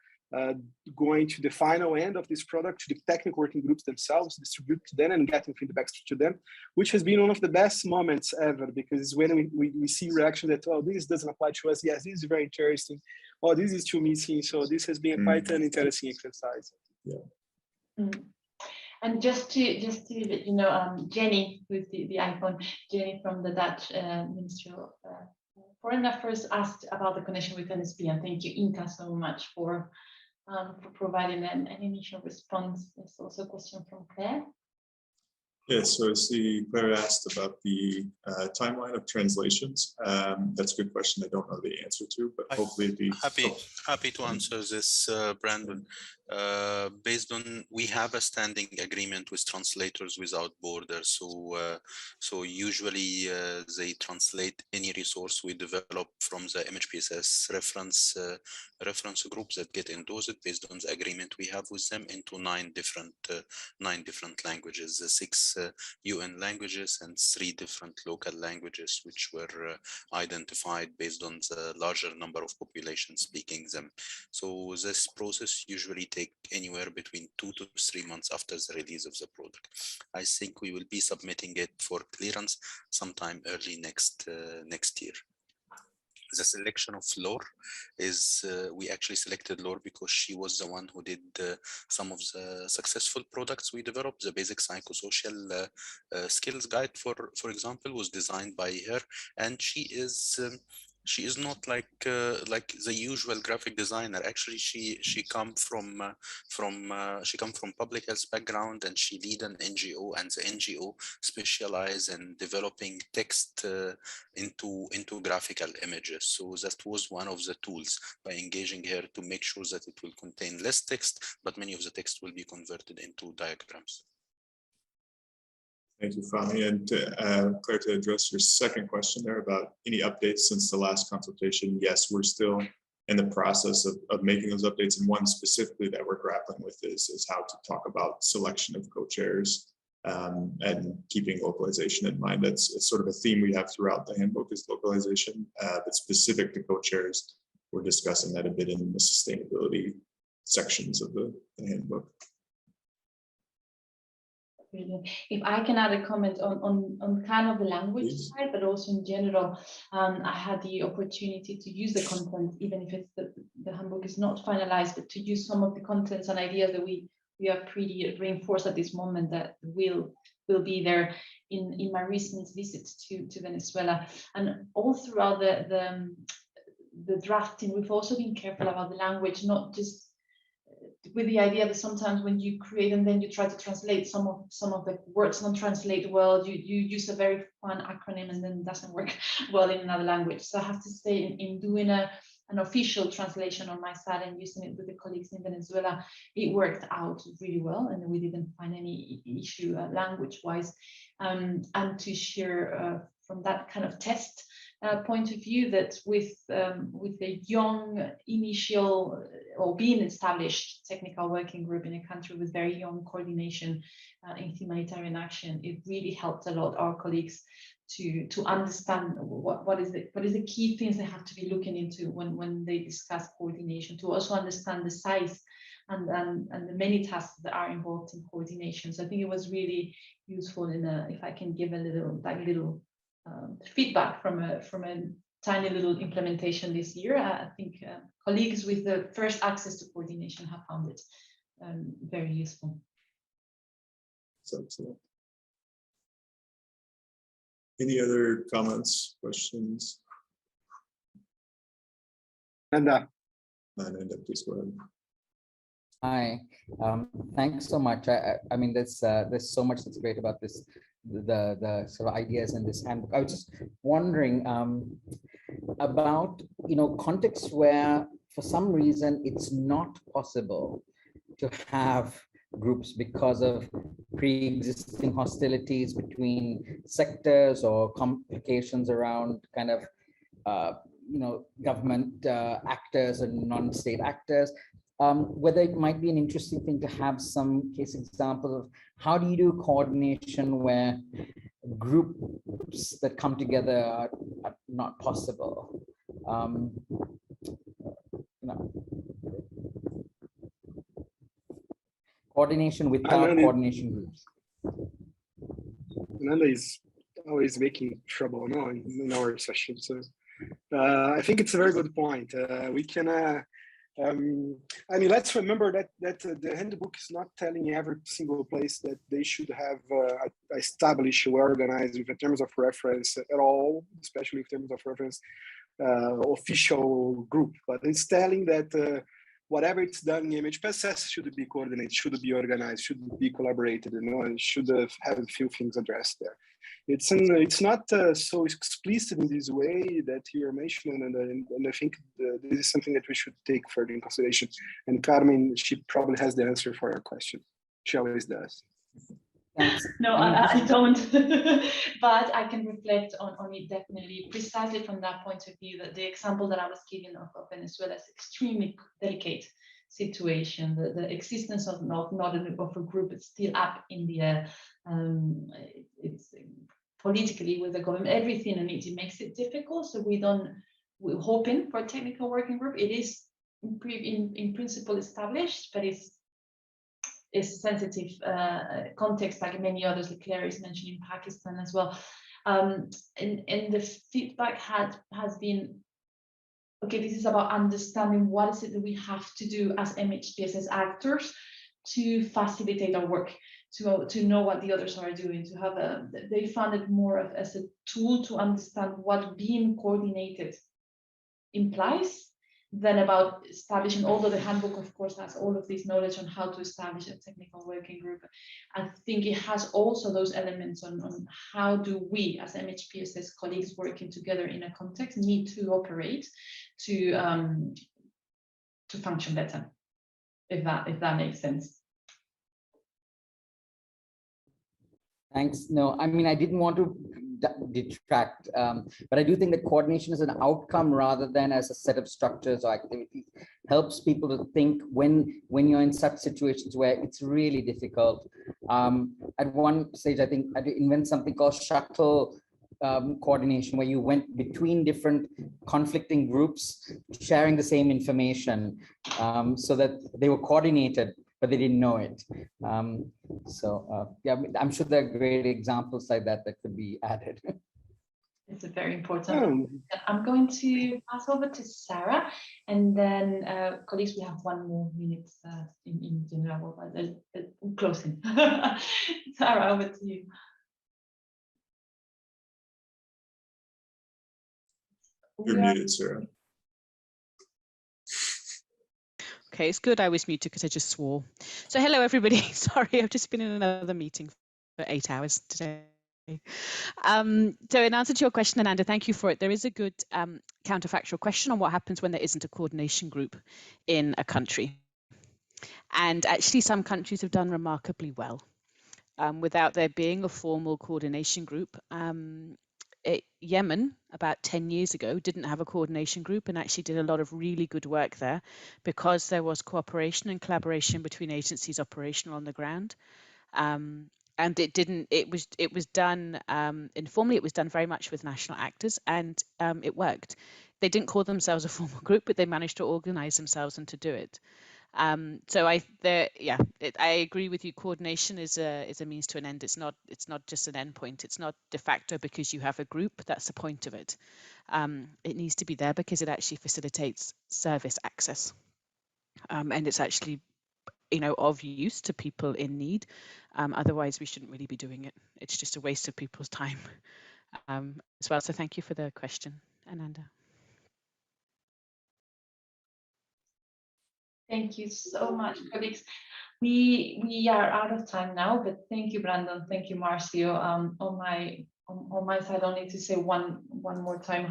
going to the final end of this product, to the technical working groups themselves, distribute to them and getting feedback to them, which has been one of the best moments ever, because it's when we see reaction that, oh, this doesn't apply to us. Yes, this is very interesting. Oh, this is too missing. So this has been quite an interesting exercise. Yeah. And just to let you know, Jenny, who's the icon, Jenny from the Dutch Ministry of Foreign Affairs, asked about the connection with NSP, and thank you, Inka, so much for providing an initial response. There's also a question from Claire. Yes, so I see Claire asked about the timeline of translations. That's a good question. I don't know the answer to, but hopefully it'd be happy to answer this, Brandon. Based on, we have a standing agreement with Translators Without Borders, so usually they translate any resource we develop from the MHPSS reference groups that get endorsed based on the agreement we have with them into nine different languages, 6 UN languages and 3 different local languages, which were identified based on the larger number of population speaking them. So this process usually takes anywhere between 2 to 3 months after the release of the product. I think we will be submitting it for clearance sometime early next year. The selection of Laure is, we actually selected Laure because she was the one who did some of the successful products we developed. The basic psychosocial skills guide, for example, was designed by her, and she is not like the usual graphic designer. Actually, she come from public health background, and she lead an NGO, and the NGO specialize in developing text into graphical images. So that was one of the tools by engaging her to make sure that it will contain less text, but many of the text will be converted into diagrams. Thank you, Fami. And Claire, to address your second question there about any updates since the last consultation, yes, we're still in the process of making those updates. And one specifically that we're grappling with is how to talk about selection of co-chairs and keeping localization in mind. It's sort of a theme we have throughout the handbook is localization, but specific to co-chairs, we're discussing that a bit in the sustainability sections of the handbook. Brilliant. If I can add a comment on kind of the language side, but also in general, I had the opportunity to use the content, even if it's the handbook is not finalized, but to use some of the contents and ideas that we are pretty reinforced at this moment that will be there in my recent visits to Venezuela. And all throughout the drafting, we've also been careful about the language, not just with the idea that sometimes when you create and then you try to translate some of the words don't translate well, you use a very fun acronym and then it doesn't work well in another language. So I have to say in doing an official translation on my side and using it with the colleagues in Venezuela, it worked out really well and we didn't find any issue language wise. And to share from that kind of test point of view that with a young initial or being established technical working group in a country with very young coordination in humanitarian action, it really helped a lot our colleagues to understand what is the key things they have to be looking into when they discuss coordination, to also understand the size and the many tasks that are involved in coordination. So I think it was really useful if I can give a little feedback from a tiny little implementation this year. I think colleagues with the first access to coordination have found it very useful. Excellent. Any other comments, questions? Nanda, please go ahead. Hi, thanks so much. I mean, there's so much that's great about this, the sort of ideas in this handbook. I was just wondering about, contexts where for some reason it's not possible to have groups because of pre-existing hostilities between sectors or complications around kind of, government actors and non-state actors. Whether it might be an interesting thing to have some case examples of how do you do coordination where groups that come together are not possible. Coordination without coordination groups. Nanda is always making trouble in our session. So I think it's a very good point. We can. I mean, let's remember that the handbook is not telling every single place that they should have established or organized in terms of reference at all, especially in terms of reference official group. But it's telling that whatever it's done in MHPSS should be coordinated, should be organized, should be collaborated, and should have a few things addressed there. It's not so explicit in this way that you're mentioning, and I think this is something that we should take further in consideration. And Carmen, she probably has the answer for your question. She always does. Thanks. No, I don't, but I can reflect on it definitely, precisely from that point of view, that the example that I was giving of Venezuela is extremely delicate situation. The existence of a group is still up in the air. It's politically with the government, everything in it makes it difficult. So we're hoping for a technical working group. It is in principle established, but it's sensitive context, like many others, like Claire is mentioning Pakistan as well. And the feedback has been, okay, this is about understanding what is it that we have to do as MHPSS actors to facilitate our work, to know what the others are doing, to have they found it more as a tool to understand what being coordinated implies than about establishing, although the handbook of course has all of this knowledge on how to establish a technical working group. I think it has also those elements on how do we as MHPSS colleagues working together in a context need to operate to function better, if that makes sense. Thanks. No, I mean, I didn't want to detract, but I do think that coordination as an outcome rather than as a set of structures or activities helps people to think when you're in such situations where it's really difficult. At one stage, I think I did invent something called shuttle coordination, where you went between different conflicting groups sharing the same information so that they were coordinated but they didn't know it. Yeah, I'm sure there are great examples like that that could be added. It's a very important. I'm going to pass over to Sarah, and then colleagues, we have 1 more minute in general, but closing. Sarah, over to you. You're muted, Sarah. Okay, it's good I was muted because I just swore. So hello, everybody. Sorry, I've just been in another meeting for 8 hours today. So in answer to your question, Ananda, thank you for it. There is a good counterfactual question on what happens when there isn't a coordination group in a country. And actually, some countries have done remarkably well without there being a formal coordination group. Yemen, about 10 years ago, didn't have a coordination group and actually did a lot of really good work there because there was cooperation and collaboration between agencies operational on the ground. And it was done informally. It was done very much with national actors, and it worked. They didn't call themselves a formal group, but they managed to organize themselves and to do it. So I agree with you. Coordination is a means to an end. It's not just an endpoint. It's not de facto because you have a group. That's the point of it. It needs to be there because it actually facilitates service access, and it's actually of use to people in need. Otherwise, we shouldn't really be doing it. It's just a waste of people's time as well. So thank you for the question, Ananda. Thank you so much, colleagues. We are out of time now, but thank you, Brandon. Thank you, Marcio. On my side, I'll need to say one more time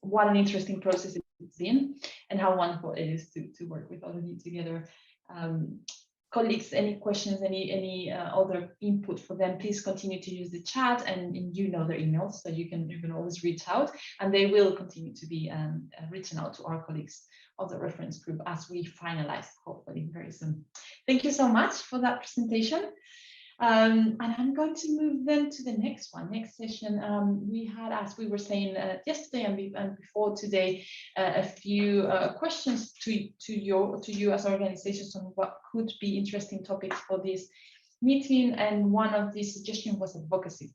what an interesting process it's been and how wonderful it is to work with all of you together. Colleagues, any questions, any other input for them, please continue to use the chat, and their emails, so you can always reach out, and they will continue to be reaching out to our colleagues of the reference group as we finalize, hopefully very soon. Thank you so much for that presentation. And I'm going to move then to the next session. We had, as we were saying yesterday and before today, a few questions to you as organizations on what could be interesting topics for this meeting. And one of these suggestions was advocacy.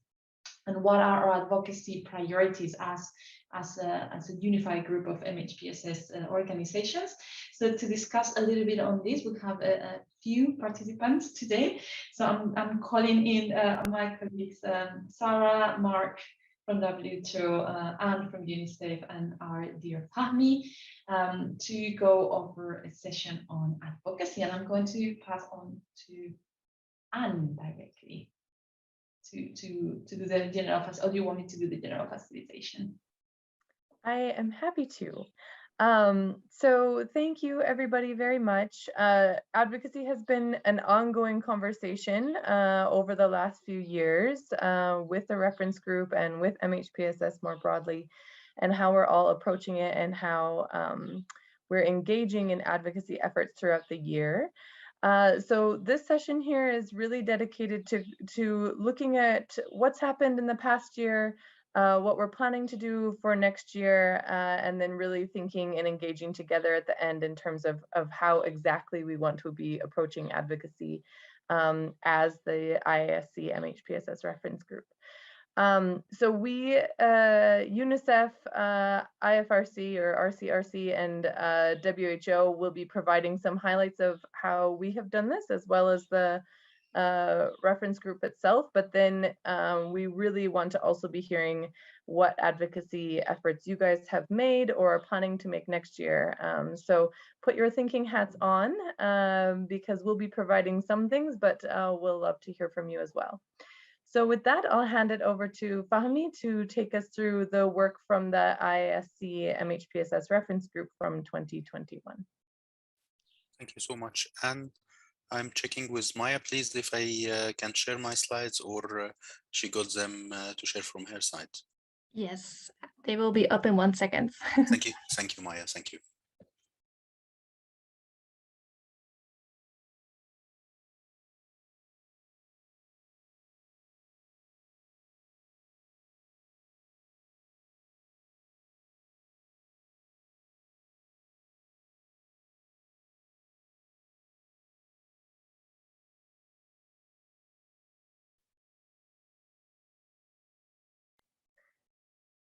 And what are our advocacy priorities as a unified group of MHPSS organizations? So to discuss a little bit on this, we have a few participants today. So I'm calling in my colleagues, Sarah, Mark from WHO, Anne from UNICEF, and our dear Fahmi, to go over a session on advocacy. And I'm going to pass on to Anne directly to do the general facilitation. Or do you want me to do the general facilitation? I am happy to. So thank you everybody very much. Advocacy has been an ongoing conversation over the last few years with the reference group and with MHPSS more broadly, and how we're all approaching it and how we're engaging in advocacy efforts throughout the year. So this session here is really dedicated to looking at what's happened in the past year, what we're planning to do for next year, and then really thinking and engaging together at the end in terms of how exactly we want to be approaching advocacy as the IASC MHPSS reference group. So we, UNICEF, IFRC or RCRC, and WHO will be providing some highlights of how we have done this, as well as the reference group itself, but then we really want to also be hearing what advocacy efforts you guys have made or are planning to make next year. So put your thinking hats on because we'll be providing some things, but we'll love to hear from you as well. So with that, I'll hand it over to Fahmi to take us through the work from the IASC MHPSS reference group from 2021. Thank you so much. And I'm checking with Maya, please, if I can share my slides, or she got them to share from her side. Yes, they will be up in 1 second. Thank you, Maya. Thank you.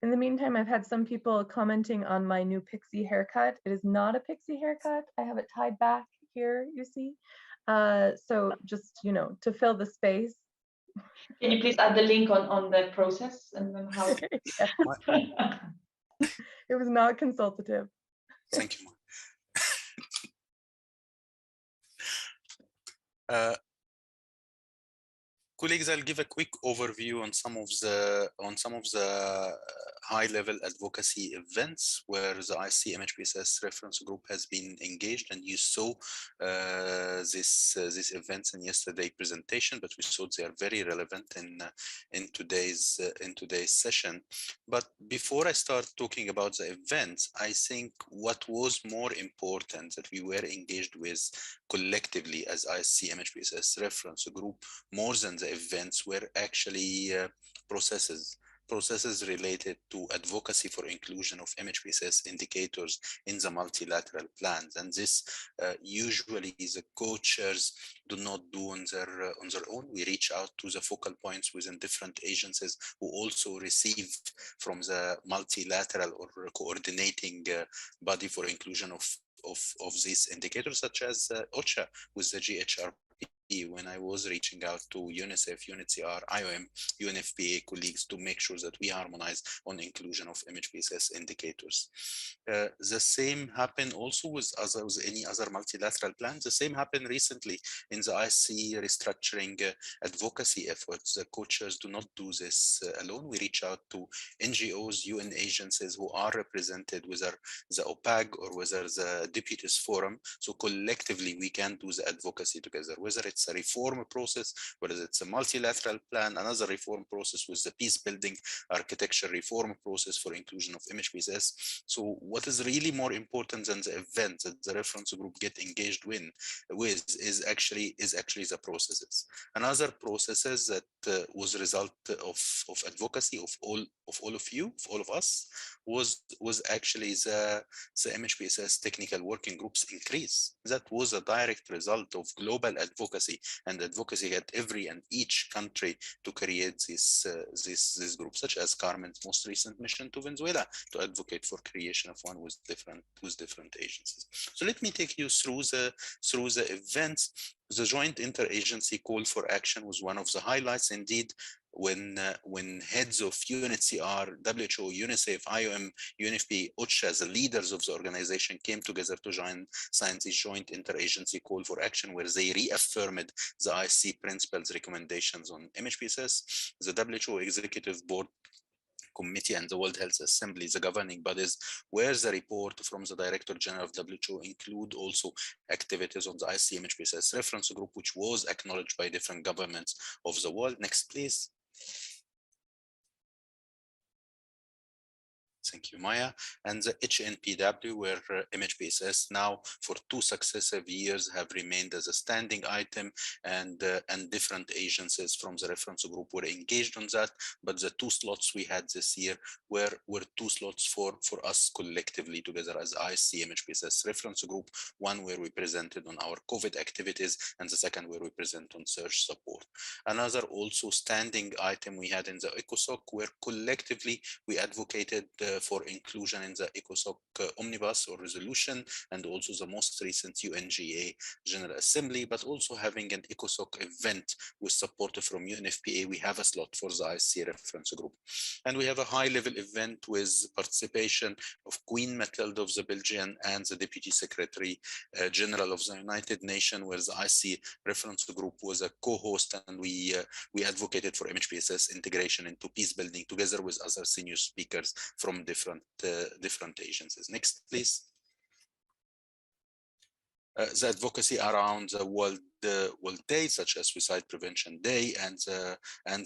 In the meantime, I've had some people commenting on my new pixie haircut. It is not a pixie haircut. I have it tied back here, you see. So just, you know, to fill the space. Can you please add the link on the process and then how? It was not consultative. Thank you. Colleagues, I'll give a quick overview on some of the high-level advocacy events where the IASC MHPSS reference group has been engaged, and you saw these events in yesterday's presentation, but we thought they are very relevant in today's session. But before I start talking about the events, I think what was more important that we were engaged with collectively as IASC MHPSS reference group, more than the events, were actually processes related to advocacy for inclusion of MHPSS indicators in the multilateral plans. And this usually the co-chairs do not do on their own. We reach out to the focal points within different agencies who also receive from the multilateral or coordinating body for inclusion of these indicators, such as OCHA with the GHRP. When I was reaching out to UNICEF, UNHCR, IOM, UNFPA colleagues to make sure that we harmonize on inclusion of MHPSS indicators. The same happened also with any other multilateral plans. The same happened recently in the IASC restructuring advocacy efforts. The co-chairs do not do this alone. We reach out to NGOs, UN agencies who are represented, whether the OPAG or whether the Deputies Forum. So collectively we can do the advocacy together, whether it's a reform process, whether it's a multilateral plan, another reform process with the peace building architecture reform process for inclusion of MHPSS. So what is really more important than the event that the reference group get engaged with is actually the processes. Another processes that was a result of advocacy of all of you, of all of us, was actually the MHPSS technical working groups increase. That was a direct result of global advocacy and advocacy at every and each country to create this group, such as Carmen's most recent mission to Venezuela to advocate for creation of one with different agencies. So let me take you through the events. The joint interagency call for action was one of the highlights indeed. When heads of UNHCR, WHO, UNICEF, IOM, UNFPA, OCHA, the leaders of the organization came together to sign this joint interagency call for action, where they reaffirmed the IASC principles recommendations on MHPSS. The WHO Executive Board Committee and the World Health Assembly, the governing bodies, where the report from the Director General of WHO include also activities on the IASC MHPSS reference group, which was acknowledged by different governments of the world. Next, please. Thank you, Maya. And the HNPW, where MHPSS now for 2 successive years have remained as a standing item, and different agencies from the reference group were engaged on that. But the 2 slots we had this year were 2 slots for us collectively together as IASC MHPSS reference group. One where we presented on our COVID activities, and the second where we present on search support. Another also standing item we had in the ECOSOC, where collectively we advocated for inclusion in the ECOSOC omnibus or resolution, and also the most recent UNGA General Assembly, but also having an ECOSOC event with support from UNFPA. We have a slot for the IASC reference group. And we have a high-level event with participation of Queen Mathilde of the Belgian and the Deputy Secretary General of the United Nations, where the IASC reference group was a co-host, and we advocated for MHPSS integration into peace building together with other senior speakers from different agencies. Next, please. The advocacy around the World Day, such as Suicide Prevention Day and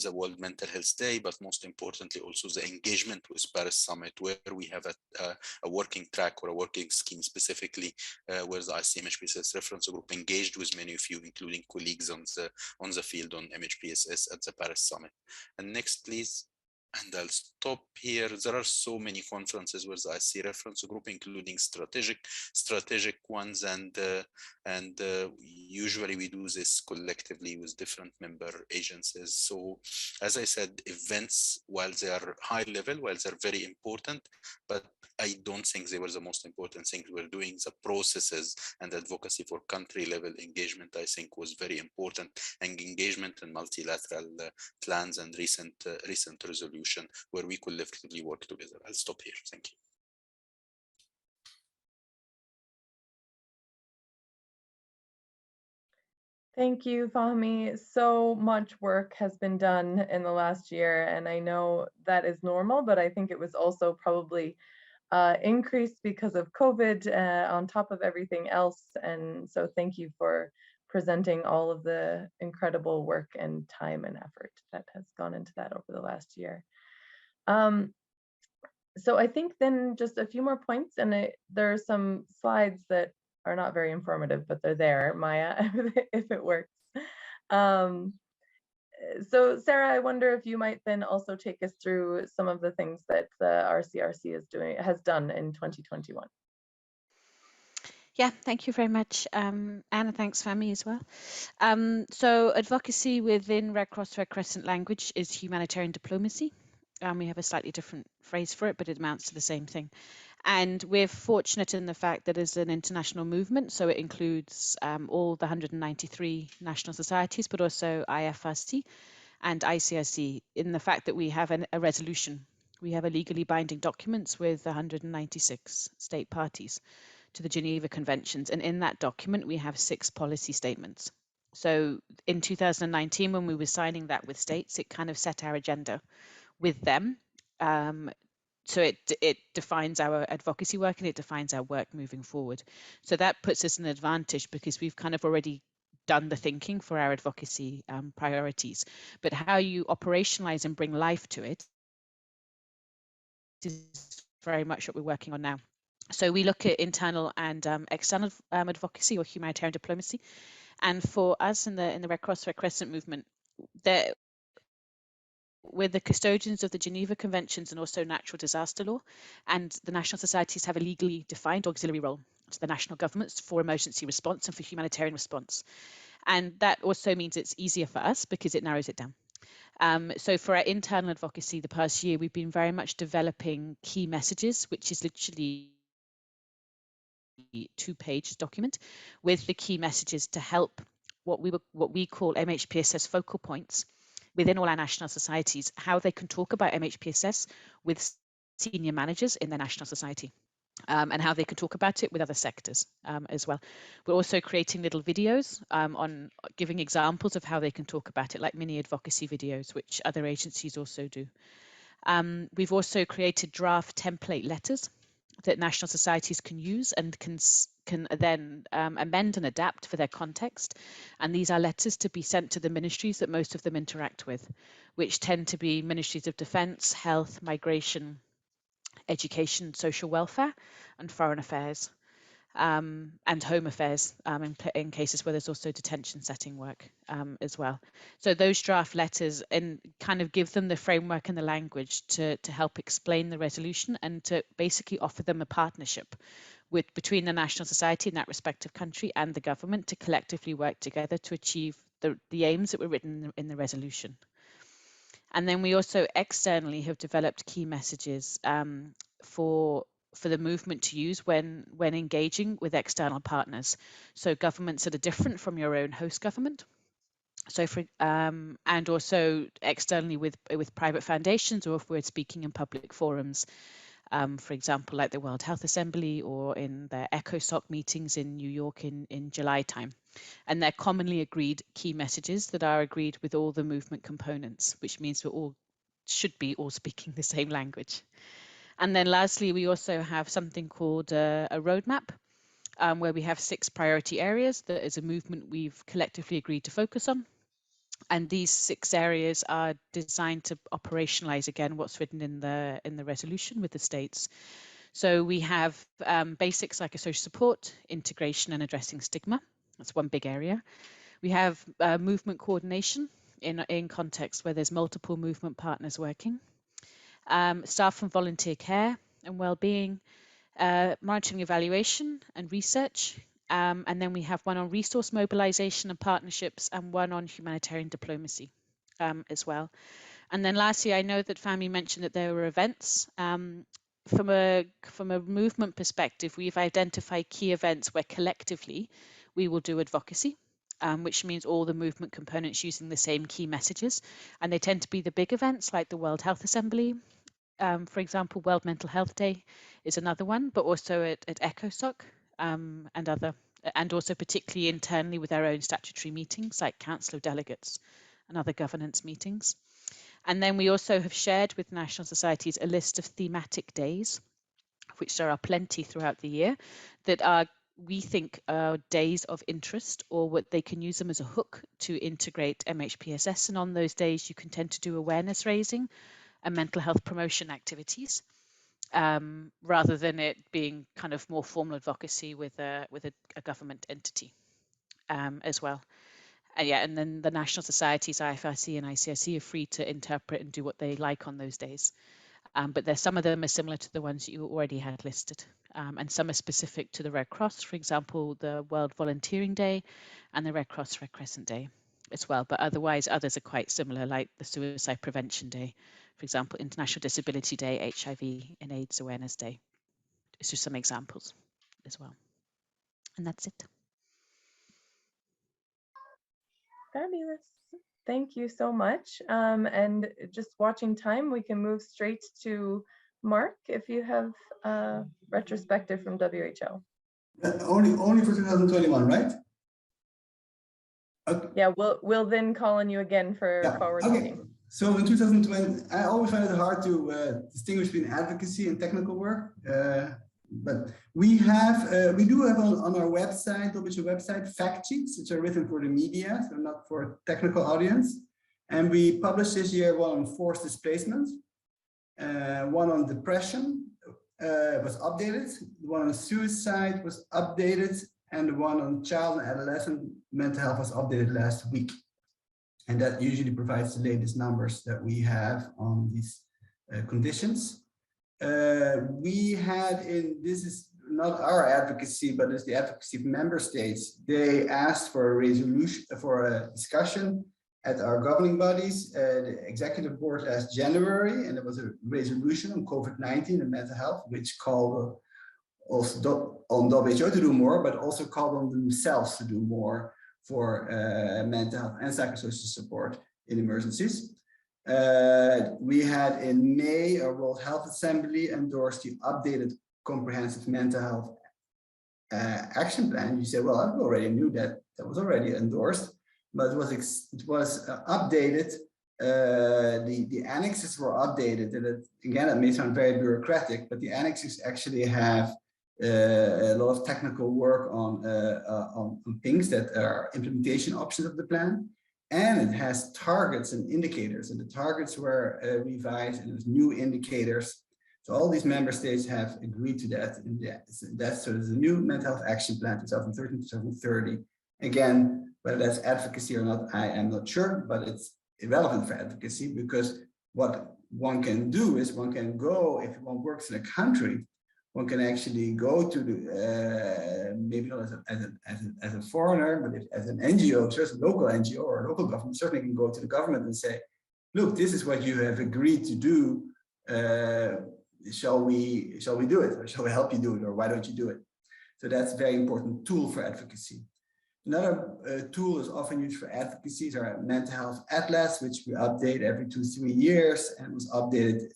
the World Mental Health Day, but most importantly also the engagement with Paris Summit, where we have a working track or a working scheme specifically where the IASC MHPSS reference group engaged with many of you, including colleagues on the field on MHPSS at the Paris Summit. And next, please. And I'll stop here. There are so many conferences with the IASC Reference Group, including strategic ones, and usually we do this collectively with different member agencies. So, as I said, events, while they are high level, while they're very important, but I don't think they were the most important things we're doing. The processes and advocacy for country level engagement, I think, was very important, and engagement in multilateral plans and recent resolution where we collectively work together. I'll stop here. Thank you. Thank you, Fahmi. So much work has been done in the last year, and I know that is normal, but I think it was also probably increased because of COVID on top of everything else. And so thank you for presenting all of the incredible work and time and effort that has gone into that over the last year. So I think then just a few more points, and there are some slides that are not very informative, but they're there, Maya, if it works. So Sarah, I wonder if you might then also take us through some of the things that the RCRC has done in 2021. Yeah, thank you very much, Anna. Thanks, Fahmi, as well. So advocacy within Red Cross Red Crescent language is humanitarian diplomacy. We have a slightly different phrase for it, but it amounts to the same thing. And we're fortunate in the fact that it's an international movement, so it includes all the 193 national societies, but also IFRC and ICRC, in the fact that we have a resolution. We have a legally binding documents with 196 state parties to the Geneva Conventions. And in that document, we have 6 policy statements. So in 2019, when we were signing that with states, it kind of set our agenda with them. So it defines our advocacy work and it defines our work moving forward. So that puts us in an advantage because we've kind of already done the thinking for our advocacy priorities. But how you operationalize and bring life to it is very much what we're working on now. So we look at internal and external advocacy or humanitarian diplomacy. And for us in the Red Cross Red Crescent movement, we're the custodians of the Geneva Conventions and also natural disaster law, and the national societies have a legally defined auxiliary role to the national governments for emergency response and for humanitarian response. And that also means it's easier for us because it narrows it down. So for our internal advocacy the past year, we've been very much developing key messages, which is literally a 2-page document with the key messages to help what we call MHPSS focal points within all our national societies, how they can talk about MHPSS with senior managers in their national society, and how they can talk about it with other sectors as well. We're also creating little videos on giving examples of how they can talk about it, like mini advocacy videos, which other agencies also do. We've also created draft template letters that national societies can use and can then amend and adapt for their context. And these are letters to be sent to the ministries that most of them interact with, which tend to be ministries of defence, health, migration, education, social welfare, and foreign affairs, and home affairs in cases where there's also detention setting work as well. So those draft letters and kind of give them the framework and the language to help explain the resolution and to basically offer them a partnership between the national society in that respective country and the government to collectively work together to achieve the aims that were written in the resolution. And then we also externally have developed key messages for the movement to use when engaging with external partners. So governments that are different from your own host government. So and also externally with private foundations, or if we're speaking in public forums, for example, like the World Health Assembly or in the ECOSOC meetings in New York in July time. And they're commonly agreed key messages that are agreed with all the movement components, which means should be all speaking the same language. And then lastly, we also have something called a roadmap, where we have 6 priority areas that as a movement we've collectively agreed to focus on. And these 6 areas are designed to operationalize again what's written in the resolution with the states. So we have basics like social support, integration and addressing stigma. That's one big area. We have movement coordination in context where there's multiple movement partners working. staff and volunteer care and well-being, monitoring, evaluation and research. And then we have one on resource mobilization and partnerships and one on humanitarian diplomacy as well. And then lastly, I know that Fahmi mentioned that there were events. From a movement perspective, we've identified key events where collectively we will do advocacy, which means all the movement components using the same key messages. And they tend to be the big events like the World Health Assembly. For example, World Mental Health Day is another one, but also at ECOSOC and also particularly internally with our own statutory meetings like Council of Delegates and other governance meetings. And then we also have shared with national societies a list of thematic days, of which there are plenty throughout the year, that are, we think, are days of interest, or what they can use them as a hook to integrate MHPSS. And on those days, you can tend to do awareness raising and mental health promotion activities, rather than it being kind of more formal advocacy with a government entity as well. And then the national societies, IFRC and ICRC, are free to interpret and do what they like on those days. But there's some of them are similar to the ones that you already had listed. And some are specific to the Red Cross, for example, the World Volunteering Day and the Red Cross Red Crescent Day as well. But otherwise, others are quite similar, like the Suicide Prevention Day, for example, International Disability Day, HIV and AIDS Awareness Day. It's just some examples as well. And that's it. Fabulous. Thank you so much. And just watching time, we can move straight to Mark if you have a retrospective from WHO. Only for 2021, right? Okay. Yeah, we'll then call on you again for forward looking. So in 2020, I always find it hard to distinguish between advocacy and technical work. But we do have on our website, WHO website, fact sheets, which are written for the media, so not for a technical audience. And we published this year one on forced displacement, one on depression was updated, one on suicide was updated, and the one on child and adolescent mental health was updated last week. And that usually provides the latest numbers that we have on these conditions. We had this is not our advocacy, but it's the advocacy of member states. They asked for a resolution, for a discussion at our governing bodies, the executive board last January, and there was a resolution on COVID-19 and mental health, which called also on WHO to do more, but also called on themselves to do more for mental health and psychosocial support in emergencies. We had in May a World Health Assembly endorsed the updated comprehensive mental health action plan. You say, well, I already knew that was already endorsed, but it was updated. The annexes were updated, and again, it may sound very bureaucratic, but the annexes actually have a lot of technical work on things that are implementation options of the plan. And it has targets and indicators, and the targets were revised, and there's new indicators. So all these member states have agreed to that. And so there's a new mental health action plan 2013-2030. Again, whether that's advocacy or not, I am not sure, but it's irrelevant for advocacy, because what one can do is one can go, if one works in a country, one can actually go to the, maybe not as a foreigner, but as an NGO, just a local NGO or a local government, certainly can go to the government and say, look, this is what you have agreed to do. Shall we do it? Or shall we help you do it? Or why don't you do it? So that's a very important tool for advocacy. Another tool is often used for advocacy is our mental health atlas, which we update every 2-3 years, and was updated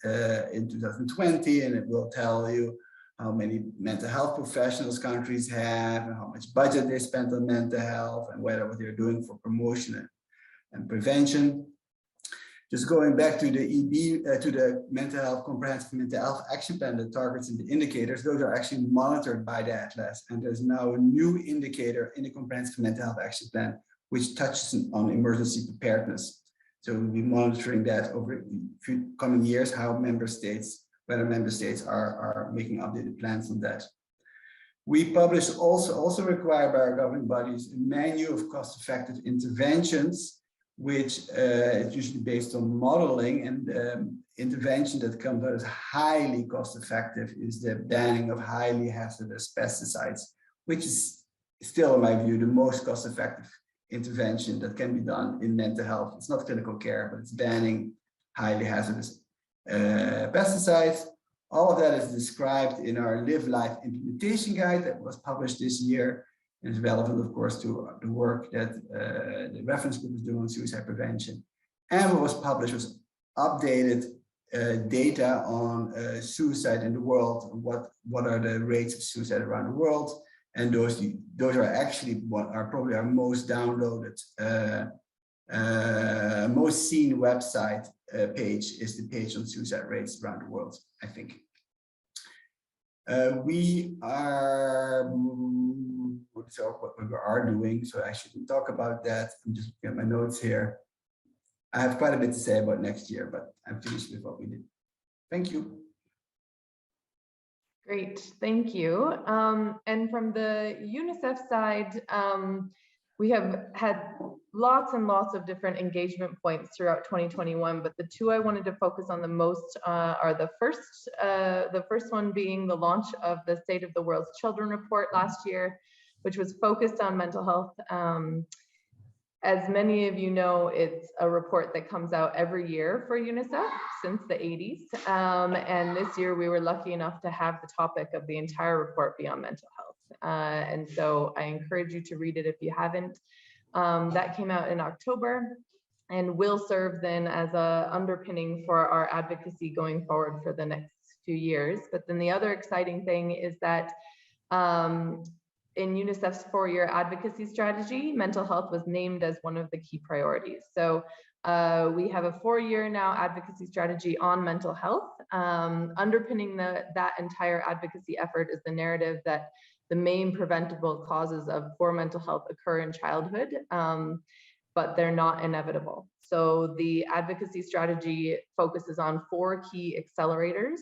in 2020, and it will tell you how many mental health professionals countries have, and how much budget they spend on mental health, and what they're doing for promotion and prevention. Just going back to the mental health comprehensive mental health action plan, the targets and the indicators, those are actually monitored by the Atlas. And there's now a new indicator in the comprehensive mental health action plan, which touches on emergency preparedness. So we'll be monitoring that over a few coming years, how member states, whether member states are making updated plans on that. We publish also required by our governing bodies a menu of cost-effective interventions, which is usually based on modeling. And intervention that comes out as highly cost effective is the banning of highly hazardous pesticides, which is still, in my view, the most cost effective intervention that can be done in mental health. It's not clinical care, but it's banning highly hazardous pesticides. All of that is described in our Live Life Implementation Guide that was published this year, and is relevant, of course, to the work that the reference group is doing on suicide prevention. And what was published was updated data on suicide in the world, what are the rates of suicide around the world, and those are actually what are probably our most downloaded, most seen website page is the page on suicide rates around the world, I think. We are, so what we are doing, so I shouldn't talk about that. I'm just looking at my notes here. I have quite a bit to say about next year, but I'm finished with what we did. Thank you. Great, thank you. And from the UNICEF side, we have had lots and lots of different engagement points throughout 2021, but the two I wanted to focus on the most are the first one being the launch of the State of the World's Children report last year, which was focused on mental health. As many of you know, it's a report that comes out every year for UNICEF since the 80s. And this year we were lucky enough to have the topic of the entire report be on mental health. And so I encourage you to read it if you haven't. That came out in October and will serve then as a underpinning for our advocacy going forward for the next few years. But then the other exciting thing is that in UNICEF's 4-year advocacy strategy, mental health was named as one of the key priorities. So we have a 4-year now advocacy strategy on mental health. Underpinning that entire advocacy effort is the narrative that the main preventable causes of poor mental health occur in childhood, but they're not inevitable. So the advocacy strategy focuses on 4 key accelerators,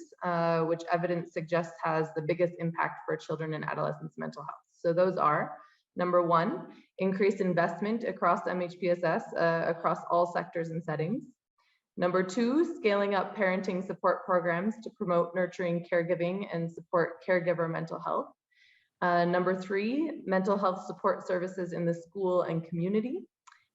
which evidence suggests has the biggest impact for children and adolescents' mental health. So those are, number 1, increased investment across MHPSS, across all sectors and settings. Number 2, scaling up parenting support programs to promote nurturing caregiving and support caregiver mental health. Number 3, mental health support services in the school and community.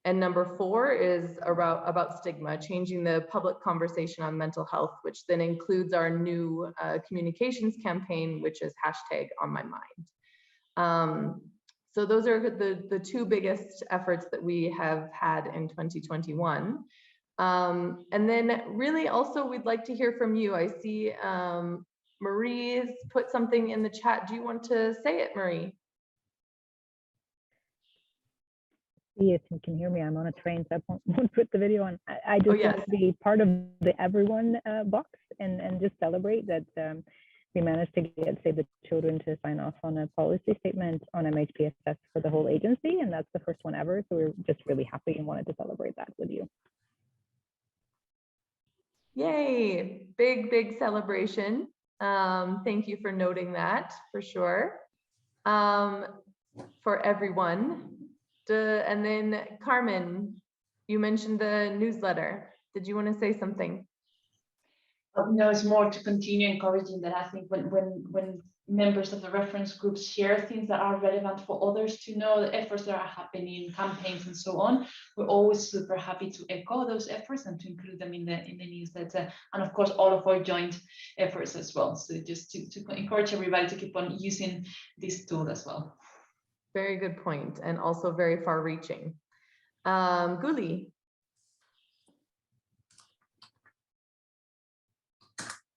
And number 4 is about stigma, changing the public conversation on mental health, which then includes our new communications campaign, which is #OnMyMind. So those are the 2 biggest efforts that we have had in 2021. And then really also we'd like to hear from you. I see Marie's put something in the chat. Do you want to say it, Marie? See if you can hear me. I'm on a train, so I won't put the video on. I just want to be part of the everyone box and just celebrate that we managed to get Save the Children to sign off on a policy statement on MHPSS for the whole agency, and that's the first one ever. So we're just really happy and wanted to celebrate that with you. Yay, big celebration. Thank you for noting that for sure. For everyone. And then Carmen, you mentioned the newsletter. Did you want to say something? No, it's more to continue encouraging that. I think when members of the reference groups share things that are relevant for others to know, the efforts that are happening, campaigns and so on, we're always super happy to echo those efforts and to include them in the newsletter, and of course all of our joint efforts as well. So just to encourage everybody to keep on using this tool as well. Very good point, and also very far-reaching. Guli.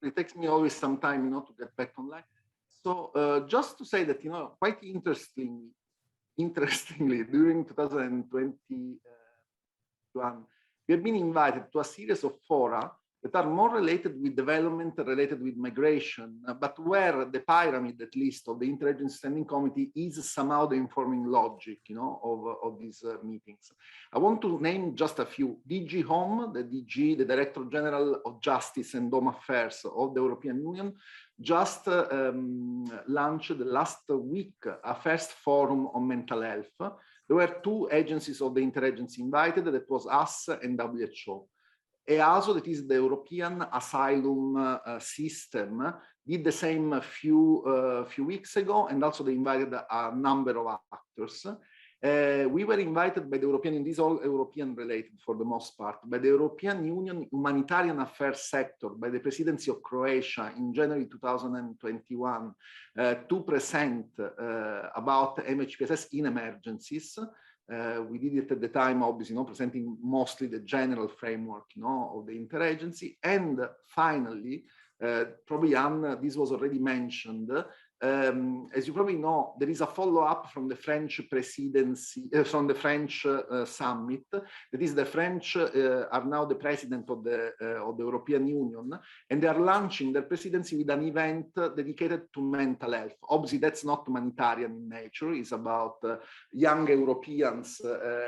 It takes me always some time, to get back online. So just to say that, quite interestingly, during 2021, we have been invited to a series of fora that are more related with development, related with migration, but where the pyramid, at least, of the Interagency Standing Committee is somehow the informing logic, of these meetings. I want to name just a few. DG Home, the DG, the Director General of Justice and Home Affairs of the European Union, just launched last week a first forum on mental health. There were 2 agencies of the Interagency invited, that was us and WHO. EASO, that is the European Asylum System, did the same a few weeks ago, and also they invited a number of actors. We were invited by the European, and this is all European related for the most part, by the European Union Humanitarian Affairs Sector, by the presidency of Croatia in January 2021, to present about MHPSS in emergencies. We did it at the time, obviously, presenting mostly the general framework, of the interagency. And finally, probably Anne, this was already mentioned. As you probably know, there is a follow-up from the French presidency, from the French summit. That is, the French are now the president of the European Union, and they are launching their presidency with an event dedicated to mental health. Obviously, that's not humanitarian in nature. It's about young Europeans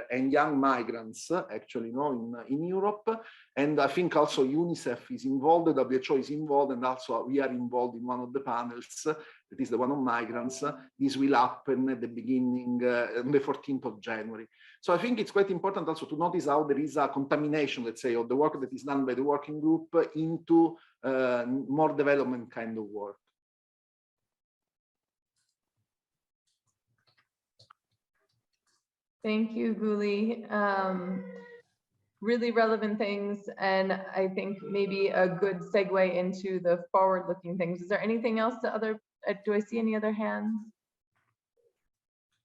and young migrants, actually, in Europe. And I think also UNICEF is involved, WHO is involved, and also we are involved in one of the panels. That is the one on migrants. This will happen at the beginning, on the 14th of January. So I think it's quite important also to notice how there is a contamination, let's say, of the work that is done by the working group into more development kind of work. Thank you, Guli. Really relevant things, and I think maybe a good segue into the forward-looking things. Is there anything else do I see any other hands?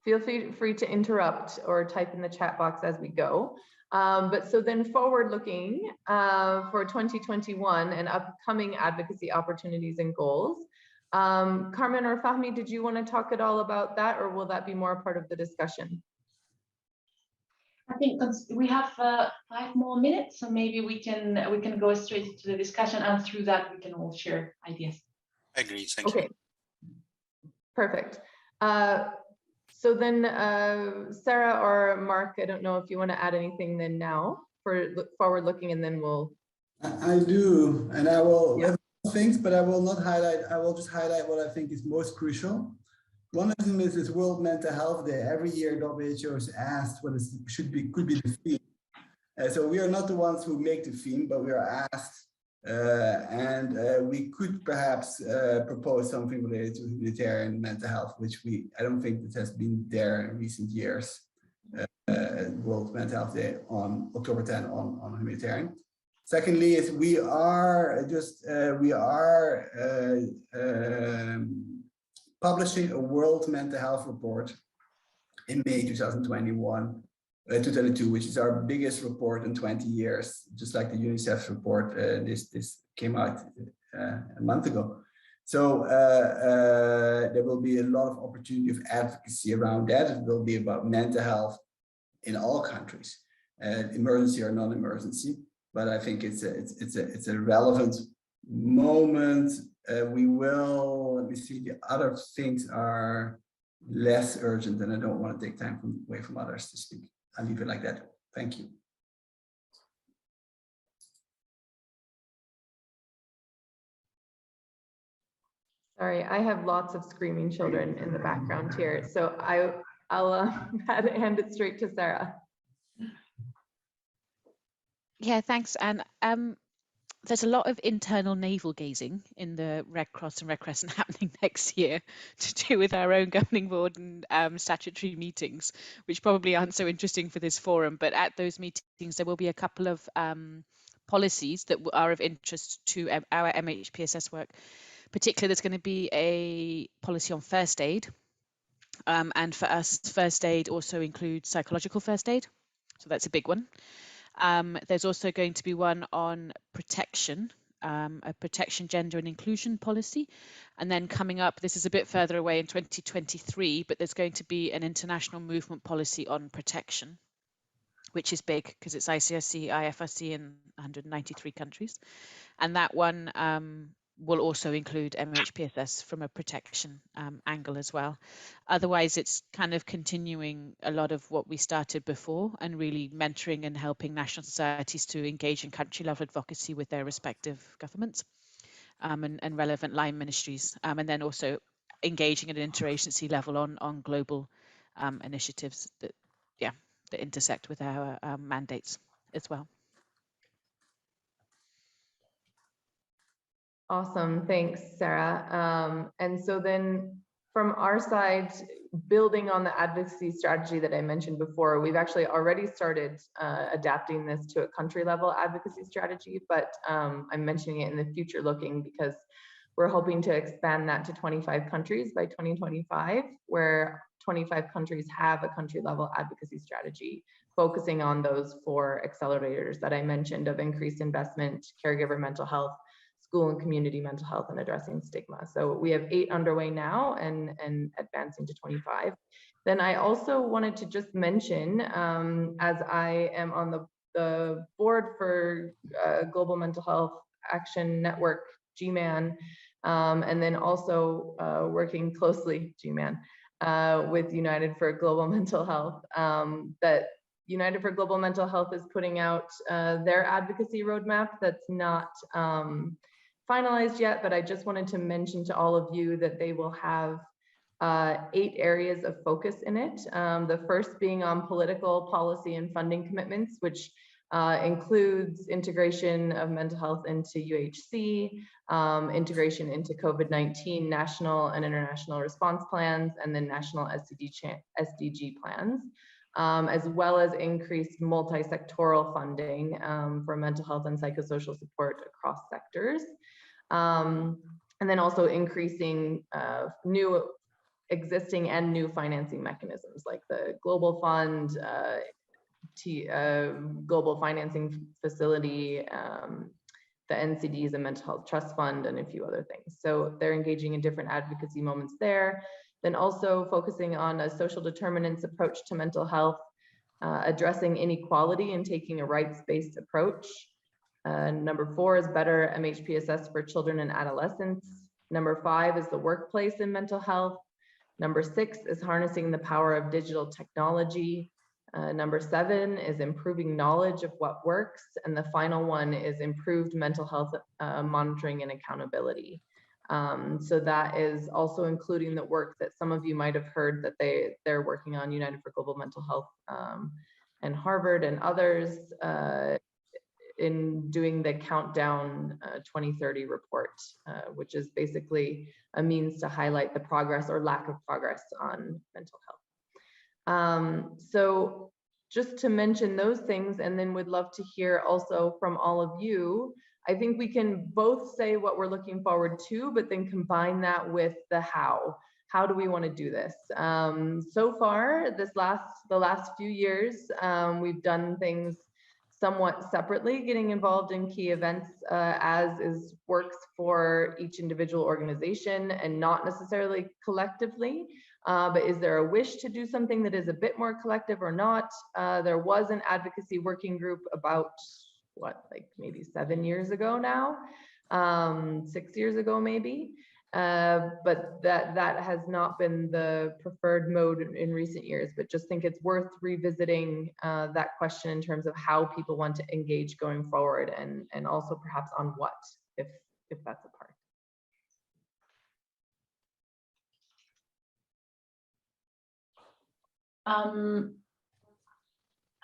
Feel free to interrupt or type in the chat box as we go. But so then forward-looking for 2021 and upcoming advocacy opportunities and goals. Carmen or Fahmi, did you want to talk at all about that, or will that be more part of the discussion? I think we have 5 more minutes, so maybe we can go straight into the discussion, and through that we can all share ideas. I agree. Thank you. Perfect. So then, Sarah or Mark, I don't know if you want to add anything then now for forward looking, and then we'll. I do, and I will have things, but I will not highlight. I will just highlight what I think is most crucial. One of them is this World Mental Health Day. Every year, WHO is asked what could be the theme. So we are not the ones who make the theme, but we are asked, and we could perhaps propose something related to humanitarian mental health, which I don't think that has been there in recent years. World Mental Health Day on October 10 on humanitarian. Secondly, is we are publishing a World Mental Health Report in May 2022, which is our biggest report in 20 years, just like the UNICEF report. This came out a month ago. So there will be a lot of opportunity of advocacy around that. It will be about mental health in all countries, emergency or non-emergency. But I think it's a relevant moment. Let me see, the other things are less urgent, and I don't want to take time away from others to speak. I'll leave it like that. Thank you. Sorry, I have lots of screaming children in the background here, so I'll hand it straight to Sarah. Yeah, thanks, Anne. There's a lot of internal navel gazing in the Red Cross and Red Crescent happening next year to do with our own governing board and statutory meetings, which probably aren't so interesting for this forum. But at those meetings, there will be a couple of policies that are of interest to our MHPSS work. Particularly, there's going to be a policy on first aid. And for us, first aid also includes psychological first aid. So that's a big one. There's also going to be one on protection, a protection, gender and inclusion policy. And then coming up, this is a bit further away in 2023, but there's going to be an international movement policy on protection, which is big because it's ICSC, IFRC in 193 countries. And that one will also include MHPSS from a protection angle as well. Otherwise, it's kind of continuing a lot of what we started before and really mentoring and helping national societies to engage in country level advocacy with their respective governments and relevant line ministries. And then also engaging at an interagency level on global initiatives that intersect with our mandates as well. Awesome, thanks, Sarah. And so then from our side, building on the advocacy strategy that I mentioned before, we've actually already started adapting this to a country level advocacy strategy, but I'm mentioning it in the future looking because we're hoping to expand that to 25 countries by 2025, where 25 countries have a country level advocacy strategy, focusing on those 4 accelerators that I mentioned of increased investment, caregiver mental health, school and community mental health, and addressing stigma. So we have 8 underway now and advancing to 25. Then I also wanted to just mention, as I am on the board for Global Mental Health Action Network, GMAN, and then also working closely, GMAN, with United for Global Mental Health, that United for Global Mental Health is putting out their advocacy roadmap that's not finalized yet, but I just wanted to mention to all of you that they will have 8 areas of focus in it. The first being on political policy and funding commitments, which includes integration of mental health into UHC, integration into COVID-19 national and international response plans, and then national SDG plans, as well as increased multi-sectoral funding for mental health and psychosocial support across sectors. And then also increasing new existing and new financing mechanisms like the Global Fund, Global Financing Facility, the NCDs, and Mental Health Trust Fund, and a few other things. So they're engaging in different advocacy moments there. Then also focusing on a social determinants approach to mental health, addressing inequality and taking a rights-based approach. Number 4 is better MHPSS for children and adolescents. Number 5 is the workplace in mental health. Number 6 is harnessing the power of digital technology. Number 7 is improving knowledge of what works. And the final one is improved mental health monitoring and accountability. So that is also including the work that some of you might have heard that they're working on, United for Global Mental Health and Harvard and others, in doing the Countdown 2030 report, which is basically a means to highlight the progress or lack of progress on mental health. So just to mention those things, and then would love to hear also from all of you. I think we can both say what we're looking forward to, but then combine that with the how. How do we want to do this? So far, the last few years, we've done things somewhat separately, getting involved in key events as works for each individual organization and not necessarily collectively. But is there a wish to do something that is a bit more collective or not? There was an advocacy working group about, like maybe 7 years ago now, 6 years ago maybe. But that has not been the preferred mode in recent years, but just think it's worth revisiting that question in terms of how people want to engage going forward, and also perhaps on what, if that's a part.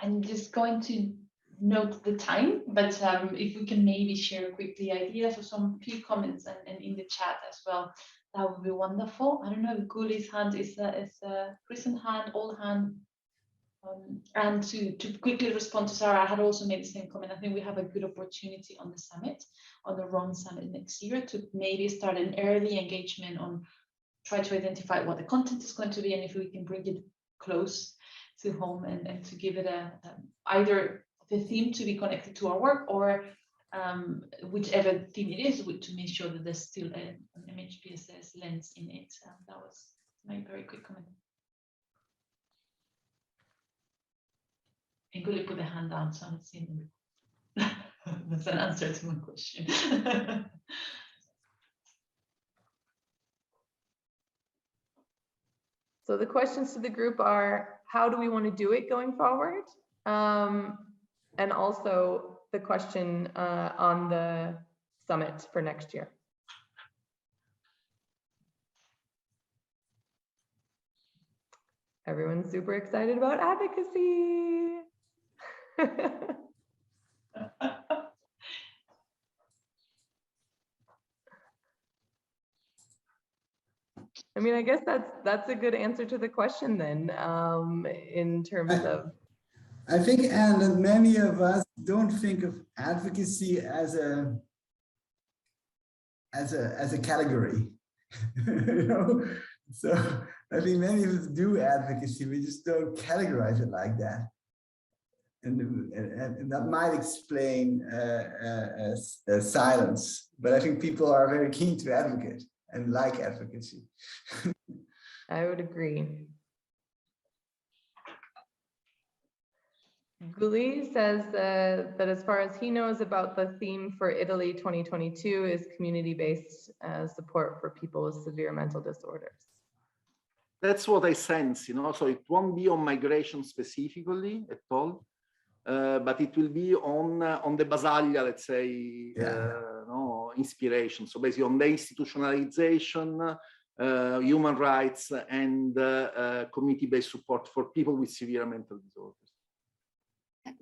I'm just going to note the time, but if we can maybe share quickly ideas or some few comments and in the chat as well, that would be wonderful. I don't know if Guli's hand is a recent hand, old hand. And to quickly respond to Sarah, I had also made the same comment. I think we have a good opportunity on the summit, on the RON summit next year, to maybe start an early engagement on try to identify what the content is going to be, and if we can bring it close to home and to give it either the theme to be connected to our work, or whichever theme it is, to make sure that there's still an MHPSS lens in it. That was my very quick comment. And Guli put the hand down, so I'm seeing that's an answer to my question. So the questions to the group are, how do we want to do it going forward? And also the question on the summit for next year. Everyone's super excited about advocacy. I mean, I guess that's a good answer to the question then, in terms of. I think, Anne, that many of us don't think of advocacy as a category. You know? So I think many of us do advocacy, we just don't categorize it like that. And that might explain silence, but I think people are very keen to advocate and like advocacy. I would agree. Guli says that as far as he knows about the theme for Italy 2022 is community-based support for people with severe mental disorders. That's what I sense, you know, so it won't be on migration specifically at all, but it will be on the Basaglia, let's say, no, inspiration. So basically on the institutionalization, human rights, and community-based support for people with severe mental disorders.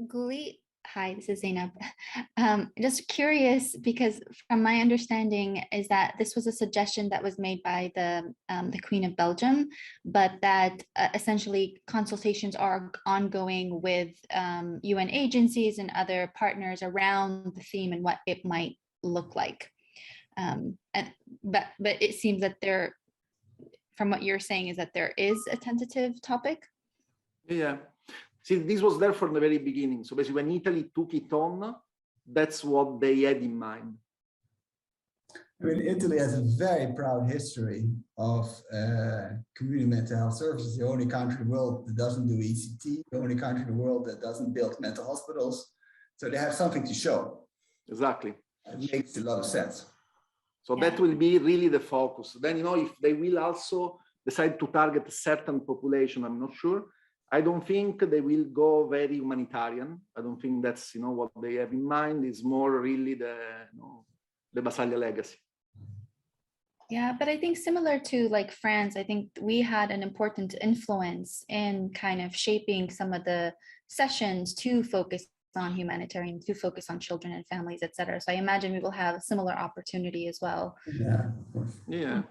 Guli, hi, this is Zainab. Just curious, because from my understanding is that this was a suggestion that was made by the Queen of Belgium, but that essentially consultations are ongoing with UN agencies and other partners around the theme and what it might look like. But it seems that there, from what you're saying, is that there is a tentative topic. Yeah. See, this was there from the very beginning. So basically, when Italy took it on, that's what they had in mind. I mean, Italy has a very proud history of community mental health services. The only country in the world that doesn't do ECT, the only country in the world that doesn't build mental hospitals. So they have something to show. Exactly. It makes a lot of sense. So that will be really the focus. Then, you know, if they will also decide to target a certain population, I'm not sure. I don't think they will go very humanitarian. I don't think that's, you know, what they have in mind. Is more really the, you know, the Basaglia legacy. Yeah, but I think similar to like France, I think we had an important influence in kind of shaping some of the sessions to focus on humanitarian, to focus on children and families, etc. So I imagine we will have a similar opportunity as well. Yeah, of course. Yeah.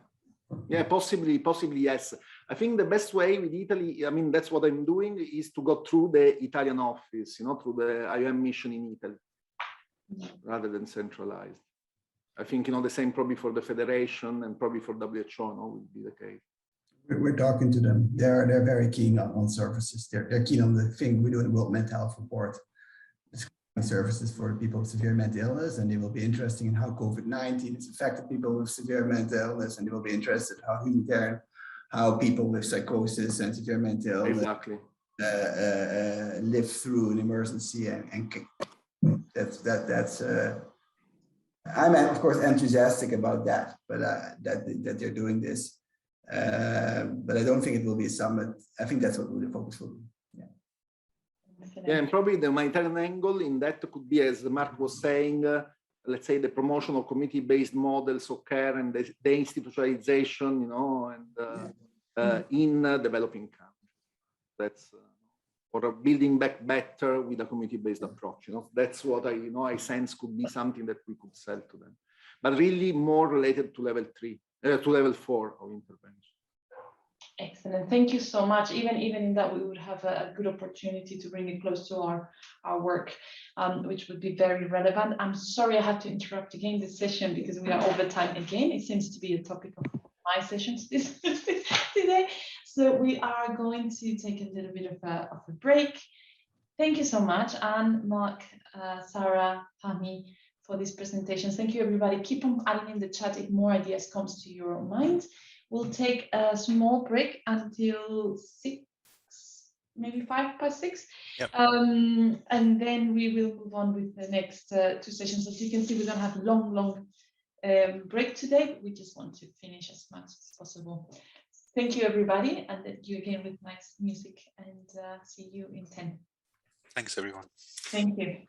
Yeah, possibly, yes. I think the best way with Italy, I mean, that's what I'm doing, is to go through the Italian office, you know, through the IOM mission in Italy, rather than centralized. I think, you know, the same probably for the Federation and probably for WHO, no, would be the case. We're talking to them. They're very keen on services. They're keen on the thing we do in the World Mental Health Report. Services for people with severe mental illness, and they will be interested in how COVID-19 has affected people with severe mental illness, and they will be interested how people with psychosis and severe mental illness live through an emergency, and that's I'm of course enthusiastic about that, but that they're doing this, but I don't think it will be a summit. I think that's what the focus will be. Yeah, and probably the humanitarian angle in that could be, as Mark was saying, let's say the promotion of community-based models of care and the institutionalization, you know, and in developing countries. That's or building back better with a community-based approach. You know, that's what I sense could be something that we could sell to them, but really more related to level 3, to level 4 of intervention. Excellent. Thank you so much. Even in that, we would have a good opportunity to bring it close to our work, which would be very relevant. I'm sorry I had to interrupt again this session because we are over time again. It seems to be a topic of my sessions today. So we are going to take a little bit of a break. Thank you so much, Anne, Mark, Sarah, Fahmi, for these presentations. Thank you, everybody. Keep on adding in the chat if more ideas comes to your mind. We'll take a small break until 6, maybe 6:05. Yep. And then we will move on with the next 2 sessions. As you can see, we don't have long break today, but we just want to finish as much as possible. Thank you, everybody, and thank you again with nice music, and see you in 10. Thanks, everyone. Thank you.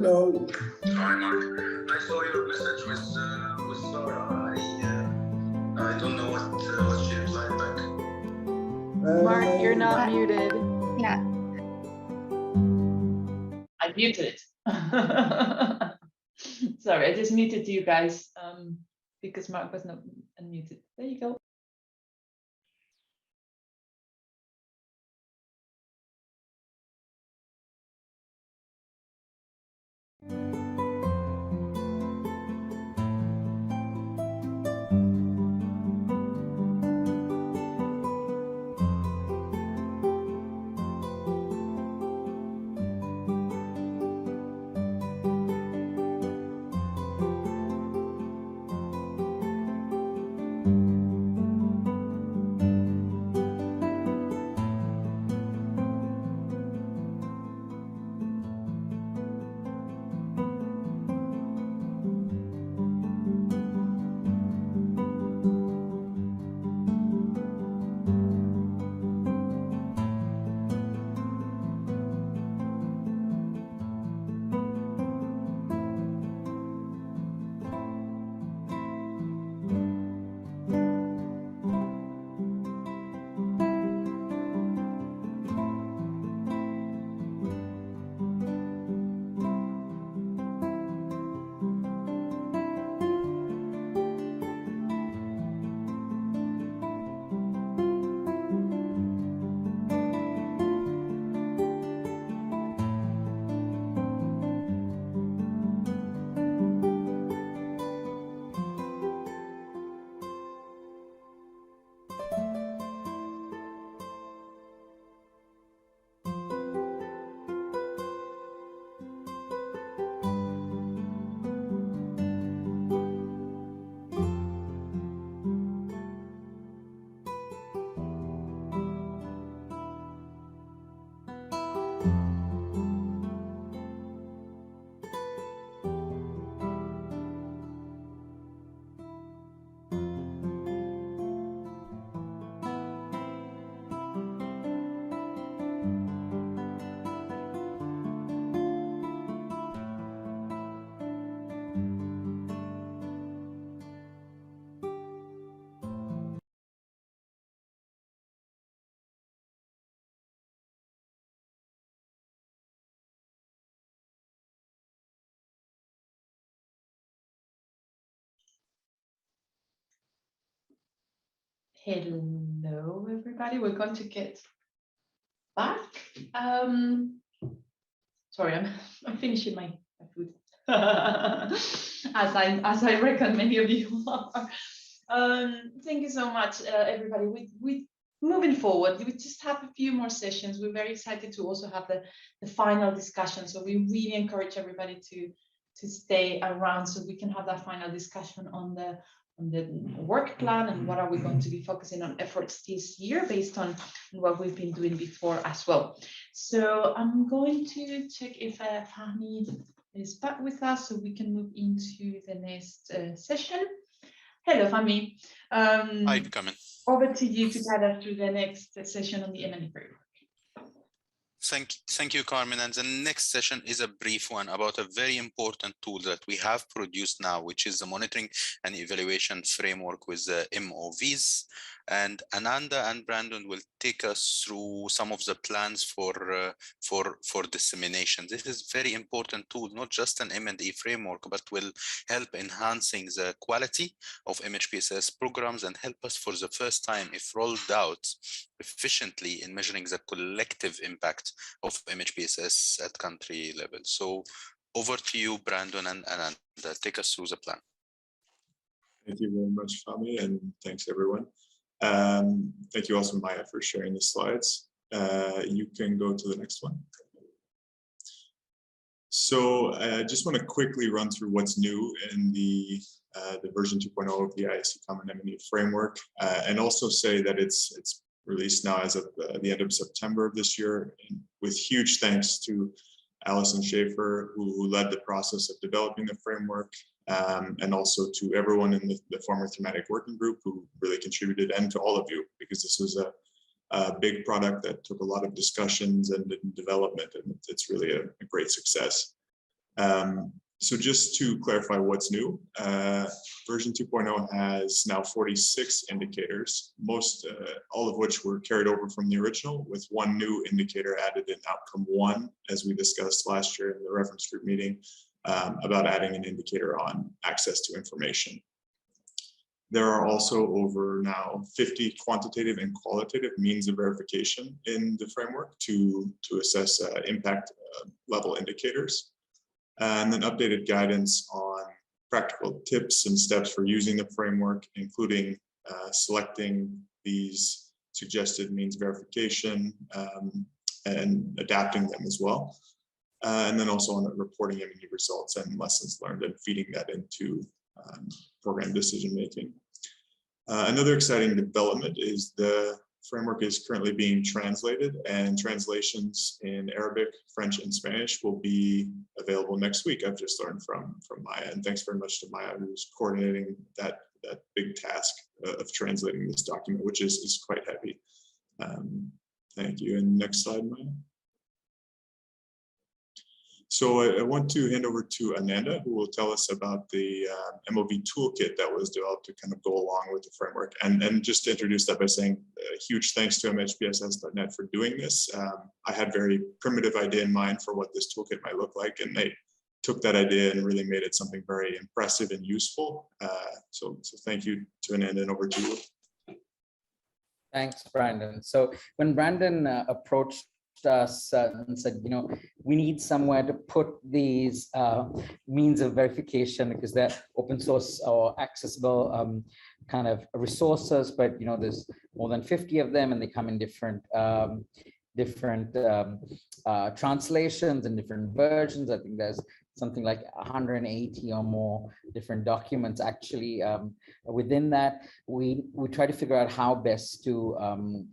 Hello. Hi, Mark. I saw your message with Sarah. I don't know what she replied back. Mark, you're not muted. Yeah. I muted it. Sorry, I just muted you guys because Mark was not unmuted. There you go. Hello, everybody. We're going to get back. Sorry, I'm finishing my food. as I reckon many of you are. Thank you so much, everybody. We moving forward. We just have a few more sessions. We're very excited to also have the final discussion. So we really encourage everybody to stay around so we can have that final discussion on the work plan and what are we going to be focusing on efforts this year based on what we've been doing before as well. So I'm going to check if Fahmi is back with us so we can move into the next session. Hello, Fahmi. Hi, Carmen. Over to you to guide us through the next session on the M&E framework. Thank you, Carmen. And the next session is a brief one about a very important tool that we have produced now, which is the monitoring and evaluation framework with the MOVs. And Ananda and Brandon will take us through some of the plans for dissemination. This is a very important tool, not just an M&E framework, but will help enhancing the quality of MHPSS programs and help us for the first time, if rolled out efficiently, in measuring the collective impact of MHPSS at country level. So over to you, Brandon and Ananda. Take us through the plan. Thank you very much, Fahmi, and thanks everyone. Thank you also, Maya, for sharing the slides. You can go to the next one. So I just want to quickly run through what's new in the version 2.0 of the IASC Common M&E framework, and also say that it's released now as of the end of September of this year, and with huge thanks to Alison Schaefer, who led the process of developing the framework, and also to everyone in the former thematic working group who really contributed, and to all of you, because this was a big product that took a lot of discussions and development, and it's really a great success. So just to clarify what's new, version 2.0 has now 46 indicators, all of which were carried over from the original, with one new indicator added in outcome 1, as we discussed last year in the reference group meeting, about adding an indicator on access to information. There are also over now 50 quantitative and qualitative means of verification in the framework to assess impact level indicators. And then updated guidance on practical tips and steps for using the framework, including selecting these suggested means verification and adapting them as well. And then also on the reporting any results and lessons learned and feeding that into program decision making. Another exciting development is the framework is currently being translated, and translations in Arabic, French, and Spanish will be available next week. I've just learned from Maya, and thanks very much to Maya, who's coordinating that big task of translating this document, which is quite heavy. Thank you. And next slide, Maya. So I want to hand over to Ananda, who will tell us about the MOV toolkit that was developed to kind of go along with the framework. And just to introduce that by saying huge thanks to MHPSS.net for doing this. I had a very primitive idea in mind for what this toolkit might look like, and they took that idea and really made it something very impressive and useful. So thank you to Ananda, and over to you. Thanks, Brandon. So when Brandon approached us and said, we need somewhere to put these means of verification, because they're open source or accessible kind of resources, but there's more than 50 of them, and they come in different translations and different versions. I think there's something like 180 or more different documents actually within that. We try to figure out how best to kind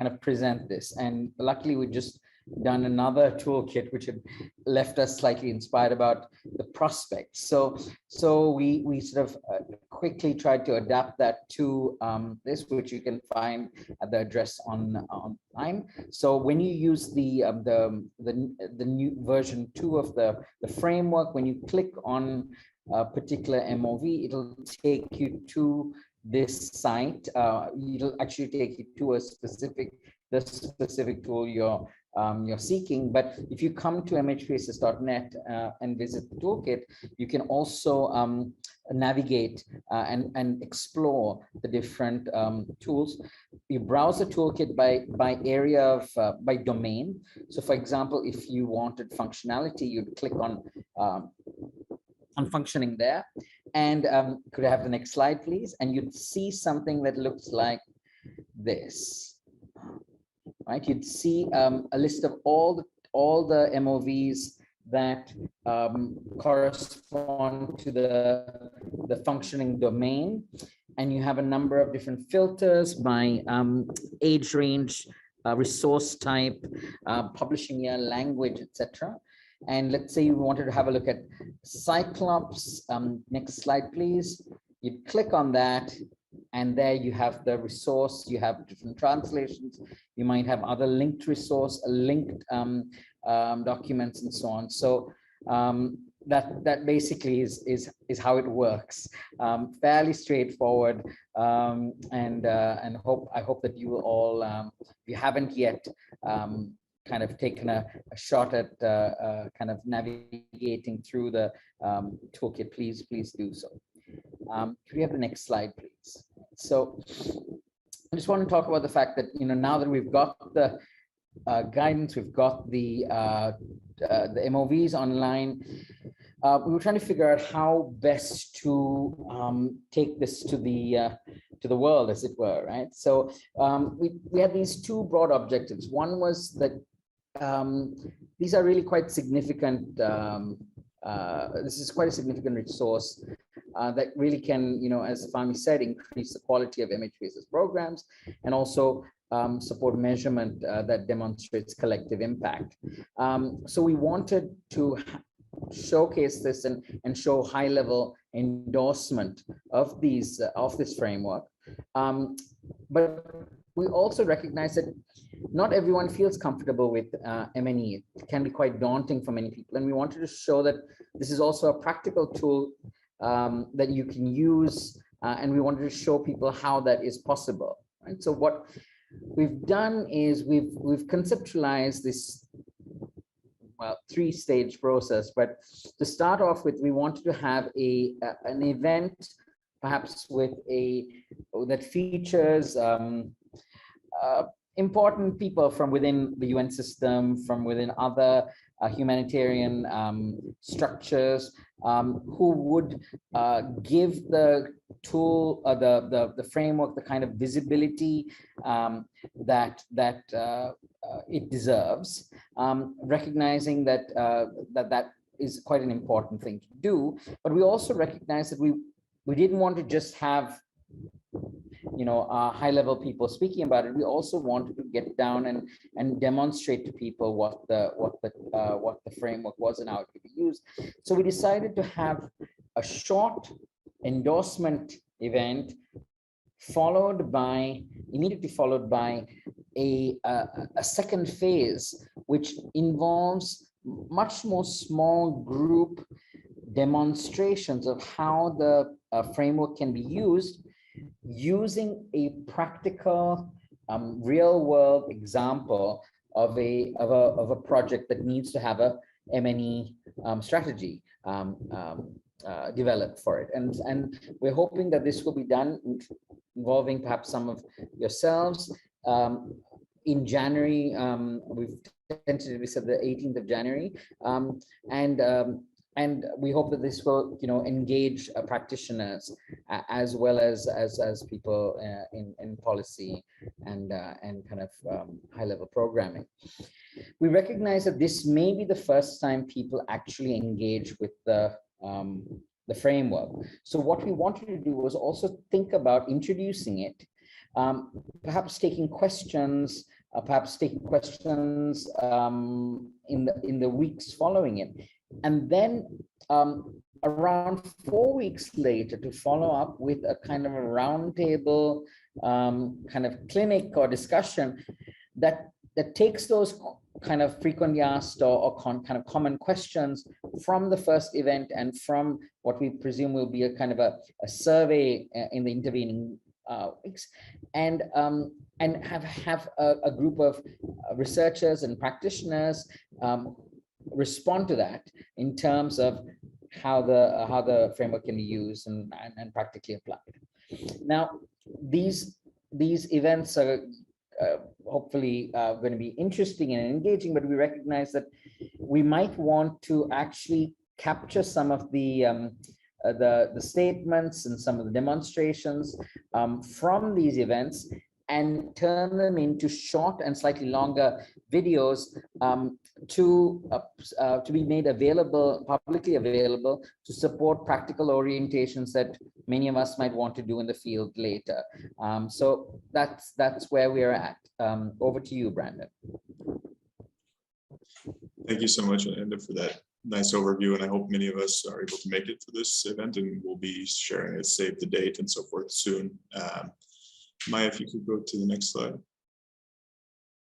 of present this, and luckily we just done another toolkit which had left us slightly inspired about the prospects. So we sort of quickly tried to adapt that to this, which you can find at the address online. So when you use the new version 2 of the framework, when you click on a particular MOV, it'll take you to this site. It'll actually take you to the specific tool you're seeking. But if you come to MHPSS.net and visit the toolkit, you can also navigate and explore the different tools. You browse the toolkit by area of by domain. So for example, if you wanted functionality, you'd click on functioning there, and could I have the next slide, please? And you'd see something that looks like this. Right, you'd see a list of all the MOVs that correspond to the functioning domain, and you have a number of different filters by age range, resource type, publishing year, language, etc. And let's say you wanted to have a look at Cyclops. Next slide, please. You'd click on that, and there you have the resource. You have different translations. You might have other linked resource, linked documents, and so on. So that basically is how it works. Fairly straightforward, and I hope that you will all, if you haven't yet kind of taken a shot at kind of navigating through the toolkit, please do so. Could we have the next slide, please? So I just want to talk about the fact that, now that we've got the guidance, we've got the MOVs online, we were trying to figure out how best to take this to the world, as it were, right? So we had these two broad objectives. One was that these are really quite significant. This is quite a significant resource that really can, as Fahmi said, increase the quality of MHPSS programs, and also support measurement that demonstrates collective impact. So we wanted to showcase this and show high-level endorsement of this framework. But we also recognize that not everyone feels comfortable with M&E. It can be quite daunting for many people. And we wanted to show that this is also a practical tool that you can use. And we wanted to show people how that is possible. Right? So what we've done is we've conceptualized this, well, 3-stage process. But to start off with, we wanted to have an event, perhaps with that features important people from within the UN system, from within other humanitarian structures, who would give the tool, the framework, the kind of visibility that it deserves, recognizing that that is quite an important thing to do. But we also recognize that we didn't want to just have high-level people speaking about it. We also wanted to get down and demonstrate to people what the framework was and how it could be used. So we decided to have a short endorsement event immediately followed by a second phase, which involves much more small group demonstrations of how the framework can be used, using a practical real-world example of a project that needs to have a M&E strategy developed for it. And we're hoping that this will be done involving perhaps some of yourselves. In January, we've tentatively said the 18th of January. And we hope that this will, engage practitioners as well as people in policy and kind of high-level programming. We recognize that this may be the first time people actually engage with the framework. So what we wanted to do was also think about introducing it, perhaps taking questions in the weeks following it. And then around 4 weeks later, to follow up with a kind of a roundtable kind of clinic or discussion that takes those kind of frequently asked or kind of common questions from the first event and from what we presume will be a kind of a survey in the intervening weeks, and have a group of researchers and practitioners respond to that in terms of how the framework can be used and practically applied. Now, these events are hopefully going to be interesting and engaging, but we recognize that we might want to actually capture some of the statements and some of the demonstrations from these events and turn them into short and slightly longer videos to be made available, publicly available, to support practical orientations that many of us might want to do in the field later. So that's where we're at. Over to you, Brandon. Thank you so much, Ananda, for that nice overview. And I hope many of us are able to make it to this event, and we'll be sharing it, save the date and so forth soon. Maya, if you could go to the next slide.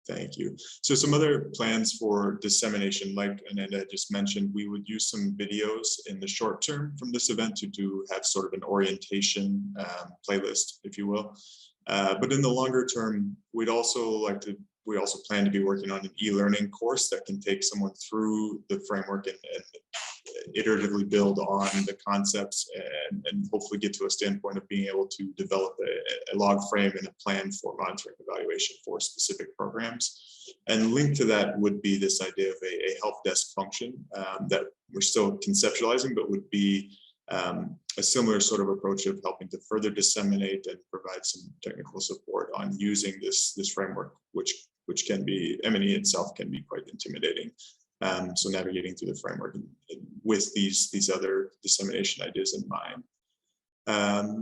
Thank you. So some other plans for dissemination, like Ananda just mentioned, we would use some videos in the short term from this event to have sort of an orientation playlist, if you will. But in the longer term, we also plan to be working on an e-learning course that can take someone through the framework and iteratively build on the concepts and hopefully get to a standpoint of being able to develop a log frame and a plan for monitoring evaluation for specific programs. And linked to that would be this idea of a help desk function that we're still conceptualizing, but would be a similar sort of approach of helping to further disseminate and provide some technical support on using this framework, which can be, M&E itself can be quite intimidating. So navigating through the framework with these other dissemination ideas in mind.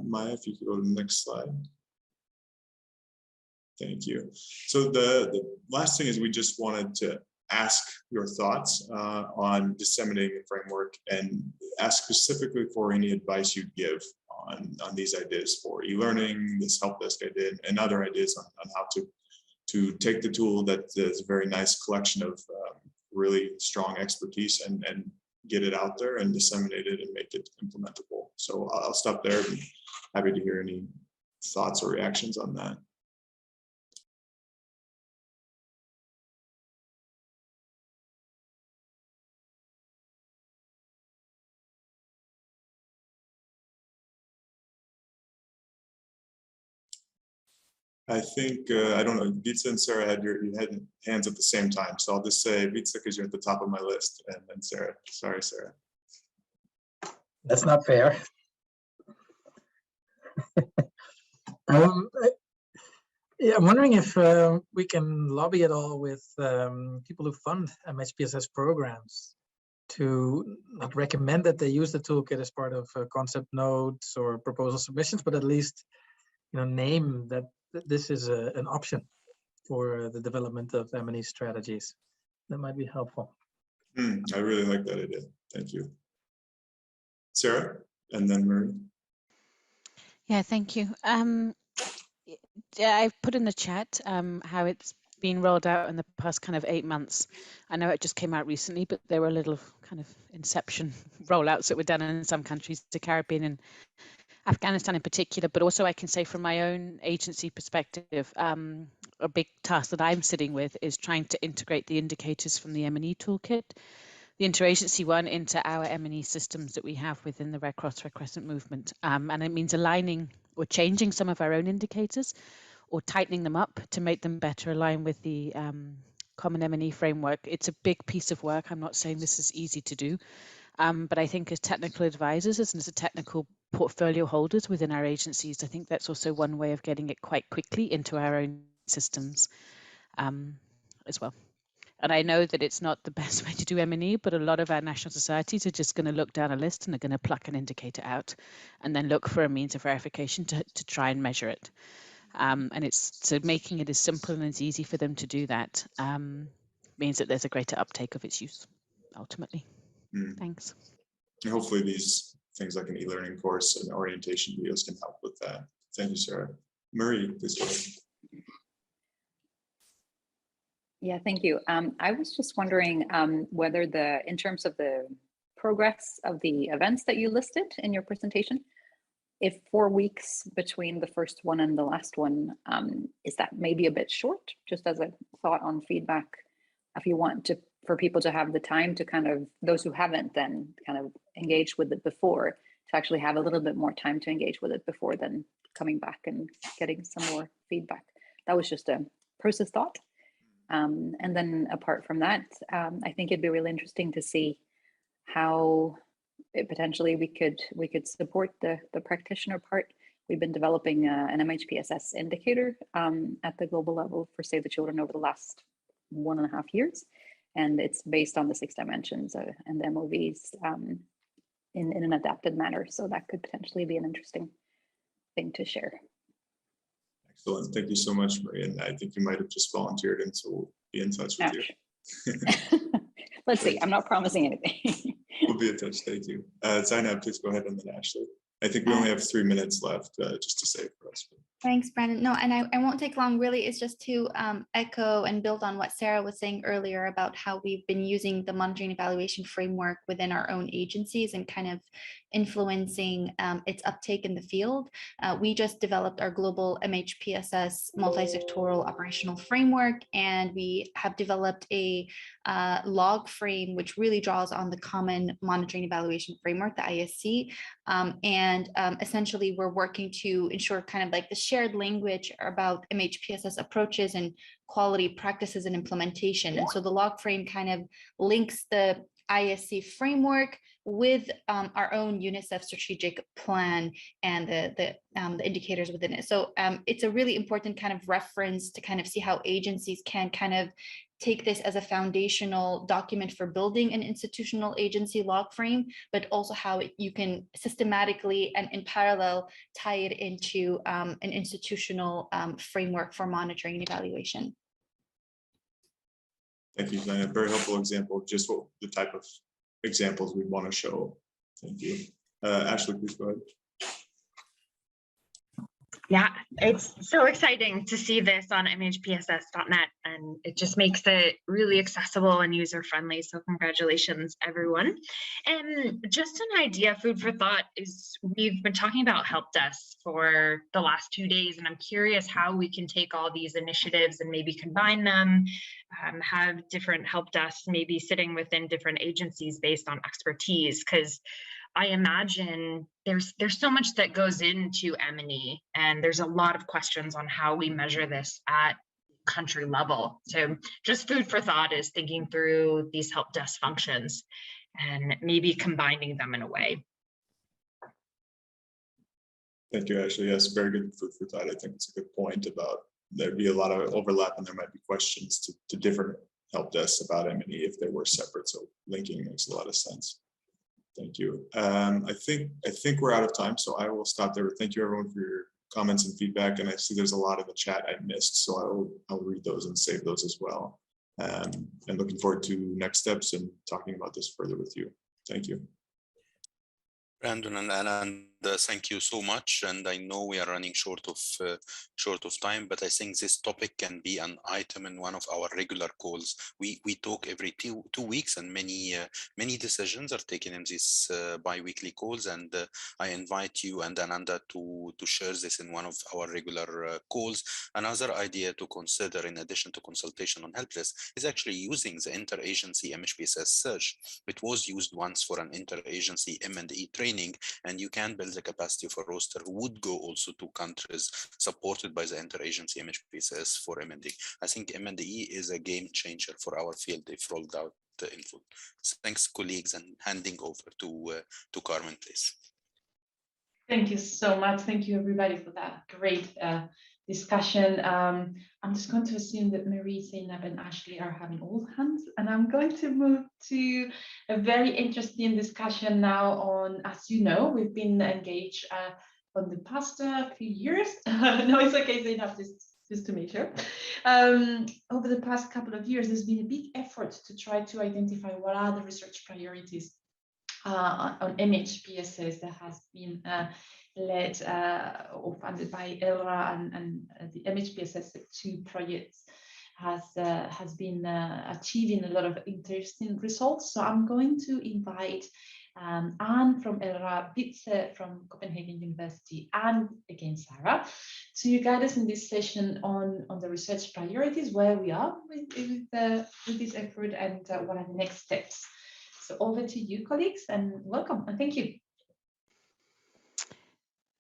Maya, if you could go to the next slide. Thank you. So the last thing is we just wanted to ask your thoughts on disseminating the framework and ask specifically for any advice you'd give on these ideas for e-learning, this help desk idea, and other ideas on how to take the tool that is a very nice collection of really strong expertise and get it out there and disseminate it and make it implementable. So I'll stop there. And happy to hear any thoughts or reactions on that. I think, I don't know, Vitsa and Sarah had you had hands at the same time. So I'll just say Vitsa because you're at the top of my list, and then Sarah. Sorry, Sarah. That's not fair. Yeah, I'm wondering if we can lobby at all with people who fund MHPSS programs to not recommend that they use the toolkit as part of concept notes or proposal submissions, but at least name that this is an option for the development of M&E strategies. That might be helpful. I really like that idea. Thank you. Sarah, and then Marie. Yeah, thank you. Yeah, I've put in the chat how it's been rolled out in the past kind of 8 months. I know it just came out recently, but there were little kind of inception rollouts that were done in some countries, the Caribbean and Afghanistan in particular, but also I can say from my own agency perspective, a big task that I'm sitting with is trying to integrate the indicators from the M&E toolkit, the interagency one, into our M&E systems that we have within the Red Cross Red Crescent movement. And it means aligning or changing some of our own indicators or tightening them up to make them better align with the common M&E framework. It's a big piece of work. I'm not saying this is easy to do, but I think as technical advisors and as a technical portfolio holders within our agencies, I think that's also one way of getting it quite quickly into our own systems as well. And I know that it's not the best way to do M&E, but a lot of our national societies are just going to look down a list and are going to pluck an indicator out and then look for a means of verification to try and measure it. And it's so making it as simple and as easy for them to do that means that there's a greater uptake of its use ultimately. Thanks. And hopefully these things like an e-learning course and orientation videos can help with that. Thank you, Sarah. Marie, please go ahead. Yeah, thank you. I was just wondering whether in terms of the progress of the events that you listed in your presentation, if 4 weeks between the first one and the last one, is that maybe a bit short? Just as a thought on feedback, if you want for people to have the time to kind of, those who haven't then kind of engaged with it before, to actually have a little bit more time to engage with it before then coming back and getting some more feedback. That was just a process thought. And then apart from that, I think it'd be really interesting to see how potentially we could support the practitioner part. We've been developing an MHPSS indicator at the global level for Save the Children over the last 1.5 years. And it's based on the 6 dimensions and the MOVs in an adapted manner. So that could potentially be an interesting thing to share. Excellent. Thank you so much, Marie. And I think you might have just volunteered, and so we'll be in touch with you. Let's see. I'm not promising anything. We'll be in touch. Thank you. Zainab, please go ahead, and then Ashley. I think we only have 3 minutes left just to save for us. Thanks, Brandon. No, and I won't take long. Really, it's just to echo and build on what Sarah was saying earlier about how we've been using the monitoring evaluation framework within our own agencies and kind of influencing its uptake in the field. We just developed our global MHPSS multi-sectoral operational framework, and we have developed a log frame which really draws on the common monitoring evaluation framework, the IASC. Essentially, we're working to ensure kind of like the shared language about MHPSS approaches and quality practices and implementation. And so the log frame kind of links the IASC framework with our own UNICEF strategic plan and the indicators within it. So it's a really important kind of reference to kind of see how agencies can kind of take this as a foundational document for building an institutional agency log frame, but also how you can systematically and in parallel tie it into an institutional framework for monitoring and evaluation. Thank you, Zainab. Very helpful example of just what the type of examples we want to show. Thank you. Ashley, please go ahead. Yeah, it's so exciting to see this on MHPSS.net, and it just makes it really accessible and user-friendly. So congratulations, everyone. And just an idea, food for thought, is we've been talking about help desks for the last 2 days, and I'm curious how we can take all these initiatives and maybe combine them, have different help desks maybe sitting within different agencies based on expertise, because I imagine there's so much that goes into M&E, and there's a lot of questions on how we measure this at country level. So just food for thought is thinking through these help desk functions and maybe combining them in a way. Thank you, Ashley. Yes, very good food for thought. I think it's a good point about there'd be a lot of overlap and there might be questions to different help desks about M&E if they were separate. So linking makes a lot of sense. Thank you. I think we're out of time, so I will stop there. Thank you everyone for your comments and feedback. And I see there's a lot in the chat I missed, so I'll read those and save those as well. And looking forward to next steps and talking about this further with you. Thank you. Brandon and Alan, thank you so much. And I know we are running short of time, but I think this topic can be an item in one of our regular calls. We talk every two weeks, and many decisions are taken in these bi-weekly calls. And I invite you and Ananda to share this in one of our regular calls. Another idea to consider, in addition to consultation on help desk, is actually using the interagency MHPSS search. It was used once for an interagency M&E training, and you can build the capacity for a roster who would go also to countries supported by the interagency MHPSS for M&E. I think M&E is a game changer for our field if rolled out in full. So thanks, colleagues, and handing over to Carmen, please. Thank you so much. Thank you, everybody, for that great discussion. I'm just going to assume that Marie, Zainab, and Ashley are having all hands, and I'm going to move to a very interesting discussion now on, as you know, we've been engaged on the past few years. No, it's okay, Zainab, just to make sure. Over the past couple of years, there's been a big effort to try to identify what are the research priorities on MHPSS that has been led or funded by ELRA, and the MHPSS2 projects has been achieving a lot of interesting results. So I'm going to invite Anne from ELRA, Bitze from Copenhagen University, and again Sarah, to guide us in this session on the research priorities, where we are with this effort, and what are the next steps. So over to you, colleagues, and welcome, and thank you.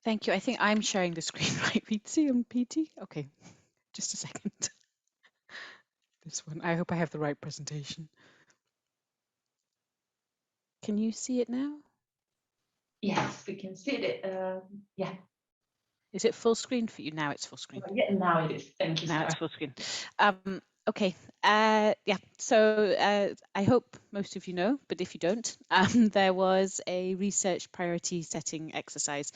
Thank you. I think I'm sharing the screen, right, Vitsi and PT? Okay, just a second. This one, I hope I have the right presentation. Can you see it now? Yes, we can see it. Yeah. Is it full screen for you? Now it's full screen. Yeah, now it is. Thank you. Now Sarah. it's full screen. Okay. Yeah. So I hope most of you know, but if you don't, there was a research priority setting exercise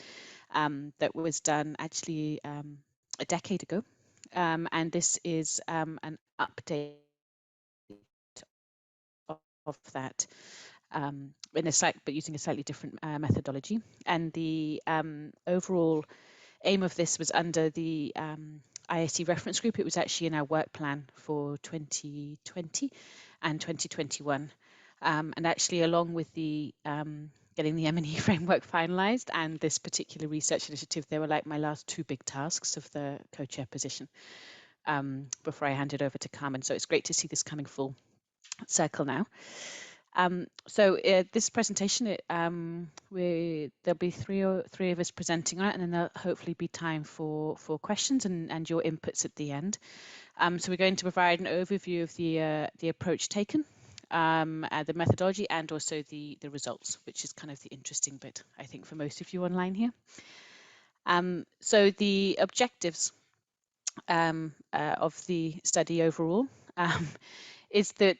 that was done actually a decade ago, and this is an update of that. In a but using a slightly different methodology, and the overall aim of this was under the IASC Reference Group. It was actually in our work plan for 2020 and 2021, and actually along with the getting the M&E framework finalized and this particular research initiative, they were like my last two big tasks of the co-chair position before I hand it over to Carmen. So it's great to see this coming full circle now. So this presentation, there'll be three of us presenting on it, and then there'll hopefully be time for questions and your inputs at the end. So we're going to provide an overview of the approach taken, the methodology, and also the results, which is kind of the interesting bit, I think, for most of you online here. So the objectives of the study overall is that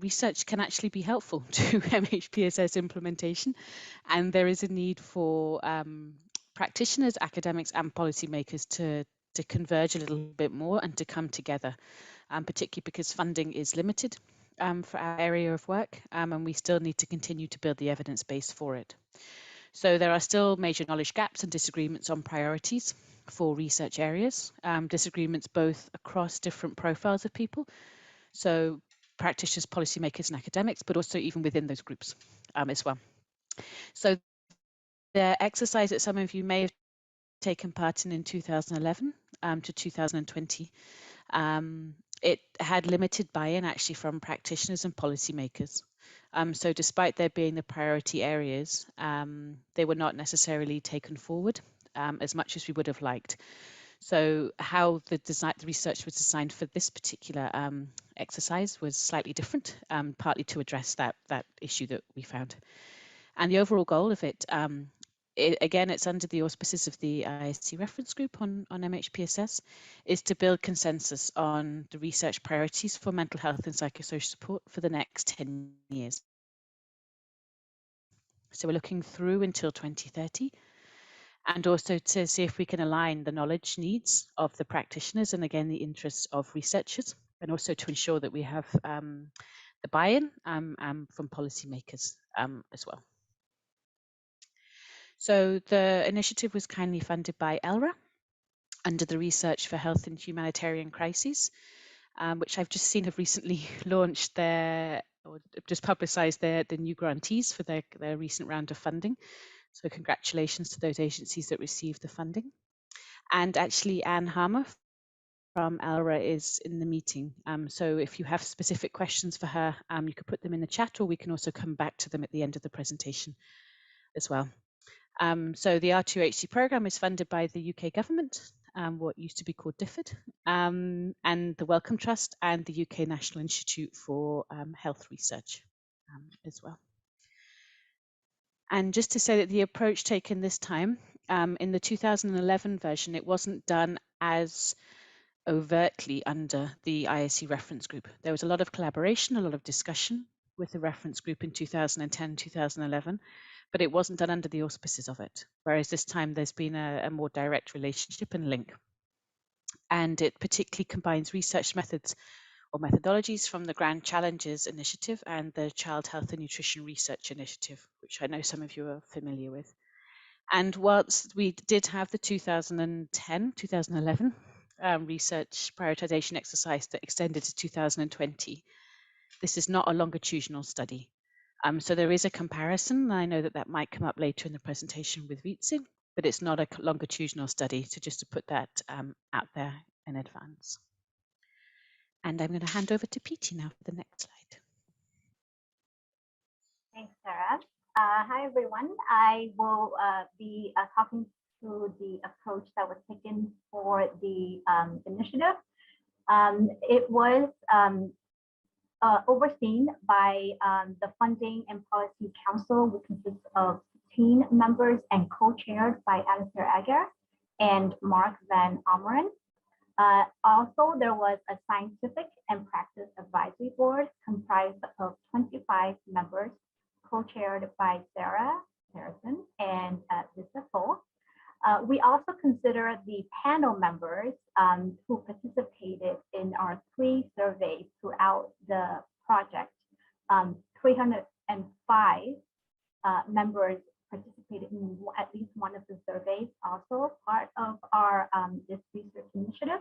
research can actually be helpful to MHPSS implementation, and there is a need for practitioners, academics, and policymakers to converge a little bit more and to come together, particularly because funding is limited for our area of work, and we still need to continue to build the evidence base for it. So there are still major knowledge gaps and disagreements on priorities for research areas, disagreements both across different profiles of people, so practitioners, policymakers and academics, but also even within those groups as well. So the exercise that some of you may have taken part in 2011 to 2020, it had limited buy-in actually from practitioners and policymakers. So despite there being the priority areas, they were not necessarily taken forward as much as we would have liked. So how the research was designed for this particular exercise was slightly different, partly to address that issue that we found. And the overall goal of it, again, it's under the auspices of the IASC Reference Group on MHPSS, is to build consensus on the research priorities for mental health and psychosocial support for the next 10 years. So we're looking through until 2030, and also to see if we can align the knowledge needs of the practitioners and again, the interests of researchers, and also to ensure that we have the buy-in from policymakers as well. So the initiative was kindly funded by ELRA under the Research for Health and Humanitarian Crises, which I've just seen have recently launched or just publicised the new grantees for their recent round of funding. So congratulations to those agencies that received the funding. And actually Anne Harmer from ELRA is in the meeting. So if you have specific questions for her, you could put them in the chat, or we can also come back to them at the end of the presentation as well. So the R2HC programme is funded by the UK government, what used to be called DFID, and the Wellcome Trust and the UK National Institute for Health Research as well. And just to say that the approach taken this time, in the 2011 version, it wasn't done as overtly under the IASC Reference Group. There was a lot of collaboration, a lot of discussion with the reference group in 2010, 2011, but it wasn't done under the auspices of it. Whereas this time there's been a more direct relationship and link. And it particularly combines research methods or methodologies from the Grand Challenges Initiative and the Child Health and Nutrition Research Initiative, which I know some of you are familiar with. And whilst we did have the 2010, 2011 research prioritization exercise that extended to 2020, this is not a longitudinal study. So there is a comparison. I know that might come up later in the presentation with Wietse, but it's not a longitudinal study. So just to put that out there in advance. And I'm going to hand over to Petey now for the next slide. Thanks, Sarah. Hi, everyone. I will be talking through the approach that was taken for the initiative. It was overseen by the Funding and Policy Council, which consists of 16 members and co-chaired by Alistair Agar and Mark Van Omeren. Also, there was a Scientific and Practice Advisory Board comprised of 25 members, co-chaired by Sarah Harrison and Lisa Full. We also consider the panel members who participated in our 3 surveys throughout the project. 305 members participated in at least one of the surveys, also part of our this research initiative.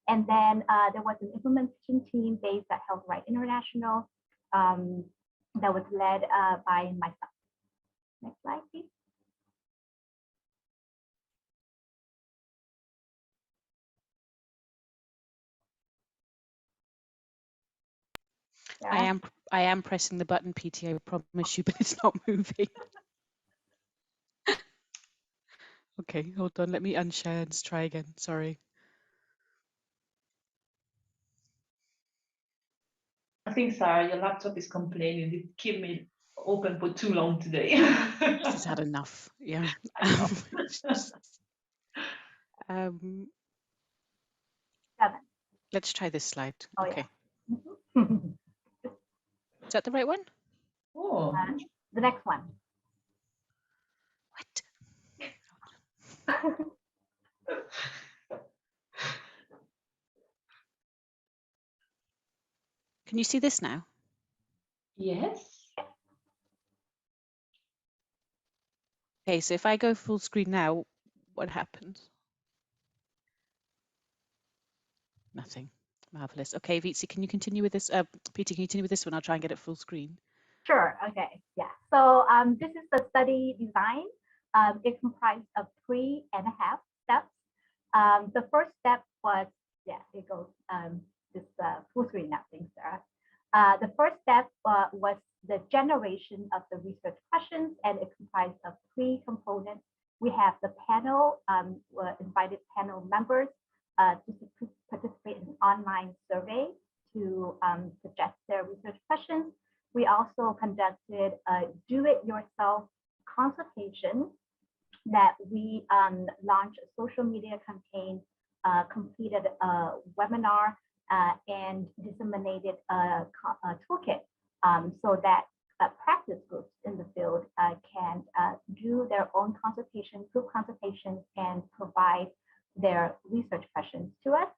And then there was an implementation team based at Health Right International that was led by myself. Next slide, please. I am pressing the button, PT, I promise you, but it's not moving. Okay, hold on, let me unshare and try again, sorry. I think, Sarah, your laptop is complaining. It kept me open for too long today. This has had enough, yeah. Let's try this slide. Oh, okay. Yeah. Is that the right one? Oh, the next one. What? Can you see this now? Yes. Okay, so if I go full screen now, what happens? Nothing. Marvelous. Okay, Vitsi, can you continue with this? Peter, can you continue with this one? I'll try and get it full screen. Sure. Okay. Yeah. So this is the study design. It comprised of 3.5 steps. The first step was, yeah, it goes this full screen now. Thanks, Sarah. The first step was the generation of the research questions, and it comprised of 3 components. We have the panel, invited panel members to participate in an online survey to suggest their research questions. We also conducted a do-it-yourself consultation that we launched a social media campaign, completed a webinar, and disseminated a toolkit so that practice groups in the field can do their own consultation, group consultations, and provide their research questions to us.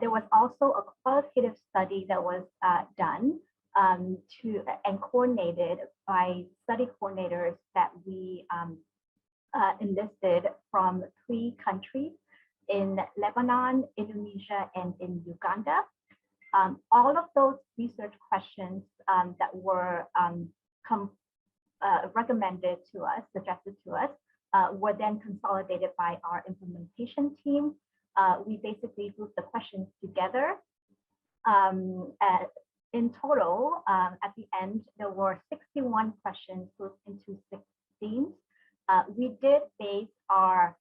There was also a qualitative study that was done and coordinated by study coordinators that we enlisted from 3 countries in Lebanon, Indonesia, and in Uganda. All of those research questions that were recommended to us, suggested to us, were then consolidated by our implementation team. We basically grouped the questions together. In total, at the end, there were 61 questions grouped into 6 themes. We did base our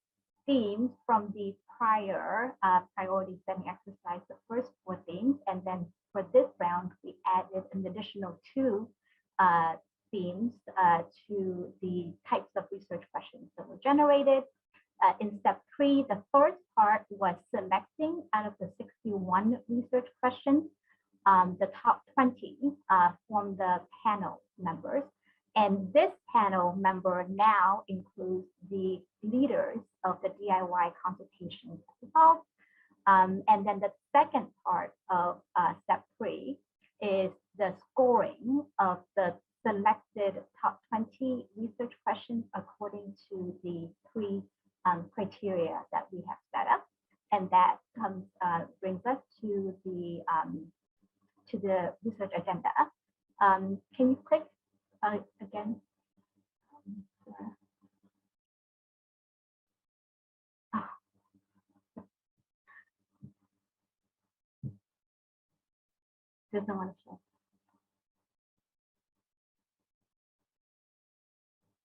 themes from the prior priority setting exercise, the first 4 themes, and then for this round, we added an additional 2 themes to the types of research questions that were generated. In step 3, the first part was selecting out of the 61 research questions, the top 20 from the panel members. And this panel member now includes the leaders of the DIY consultations as well. And then the second part of step 3 is the scoring of the selected top 20 research questions according to the 3 criteria that we have set up. And that brings us to the research agenda. Can you click again? Doesn't want to show.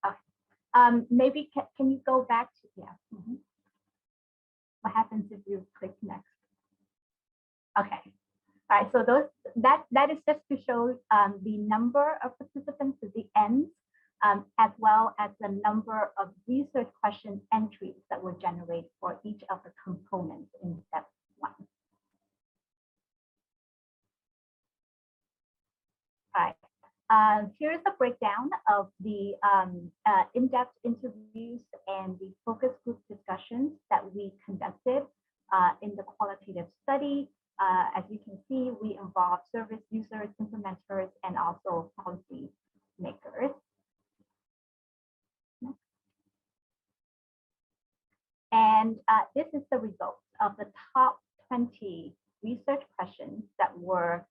Okay. Maybe can you go back to, yeah. What happens if you click next? Okay. All right, so that is just to show the number of participants at the end, as well as the number of research question entries that were generated for each of the components in step 1. All right, here's a breakdown of the in-depth interviews and the focus group discussions that we conducted in the qualitative study. As you can see, we involve service users, implementers, and also policy makers. And this is the result of the top 20 research questions that were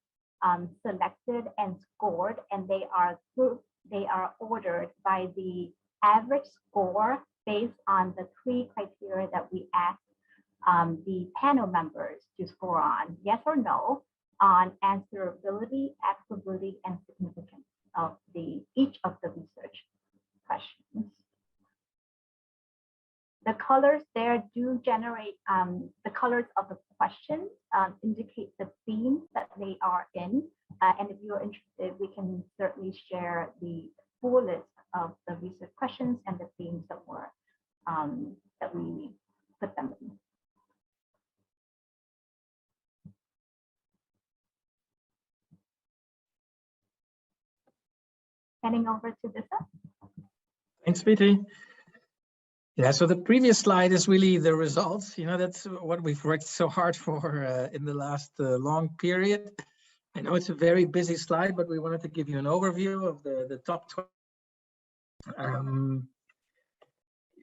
selected and scored, and they are grouped, they are ordered by the average score based on the 3 criteria that we asked the panel members to score on, yes or no, on answerability, applicability, and significance of each of the research questions. The colors there do generate, the colors of the questions indicate the themes that they are in. And if you're interested, we can certainly share the full list of the research questions and the themes that were that we put them in. Handing over to Visa. Thanks, Viti. Yeah, so the previous slide is really the results. You know, that's what we've worked so hard for in the last long period. I know it's a very busy slide, but we wanted to give you an overview of the top 20.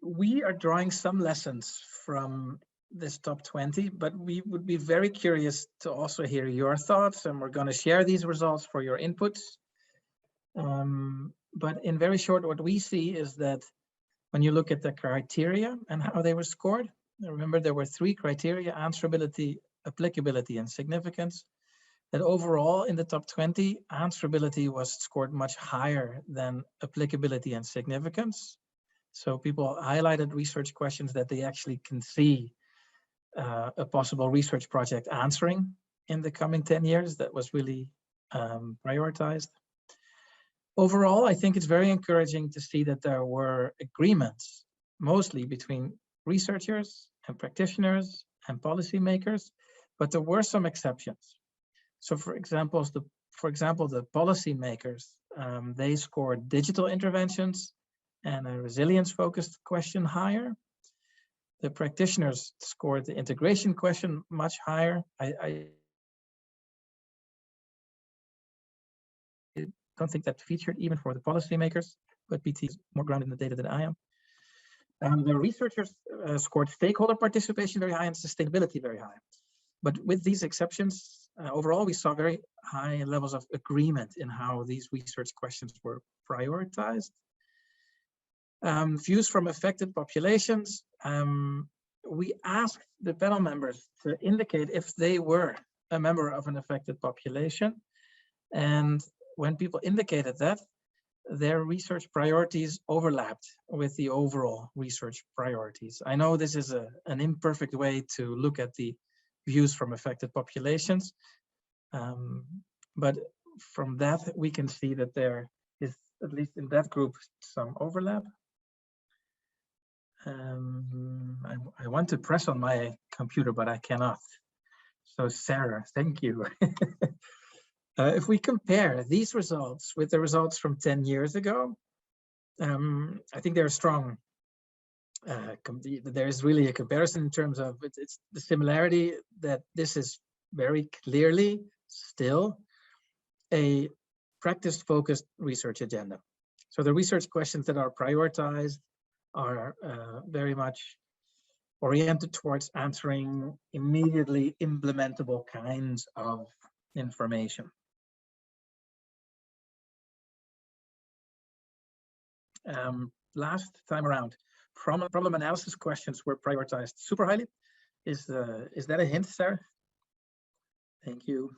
we are drawing some lessons from this top 20, but we would be very curious to also hear your thoughts, and we're going to share these results for your inputs. But in very short, what we see is that when you look at the criteria and how they were scored, remember there were 3 criteria: answerability, applicability, and significance. That overall in the top 20, answerability was scored much higher than applicability and significance. So people highlighted research questions that they actually can see a possible research project answering in the coming 10 years. That was really prioritized. Overall, I think it's very encouraging to see that there were agreements, mostly between researchers and practitioners and policymakers, but there were some exceptions. So for example, the policymakers, they scored digital interventions and a resilience-focused question higher. The practitioners scored the integration question much higher. I don't think that featured even for the policymakers, but BT is more grounded in the data than I am. The researchers scored stakeholder participation very high and sustainability very high. But with these exceptions, overall, we saw very high levels of agreement in how these research questions were prioritized. Views from affected populations. We asked the panel members to indicate if they were a member of an affected population. And when people indicated that, their research priorities overlapped with the overall research priorities. I know this is an imperfect way to look at the views from affected populations, but from that we can see that there is, at least in that group, some overlap. I want to press on my computer, but I cannot. So Sarah, thank you. If we compare these results with the results from 10 years ago, I think they're strong. There's really a comparison in terms of it's the similarity that this is very clearly still a practice-focused research agenda. So the research questions that are prioritized are very much oriented towards answering immediately implementable kinds of information. Last time around, problem analysis questions were prioritized super highly. Is that a hint, Sarah? Thank you.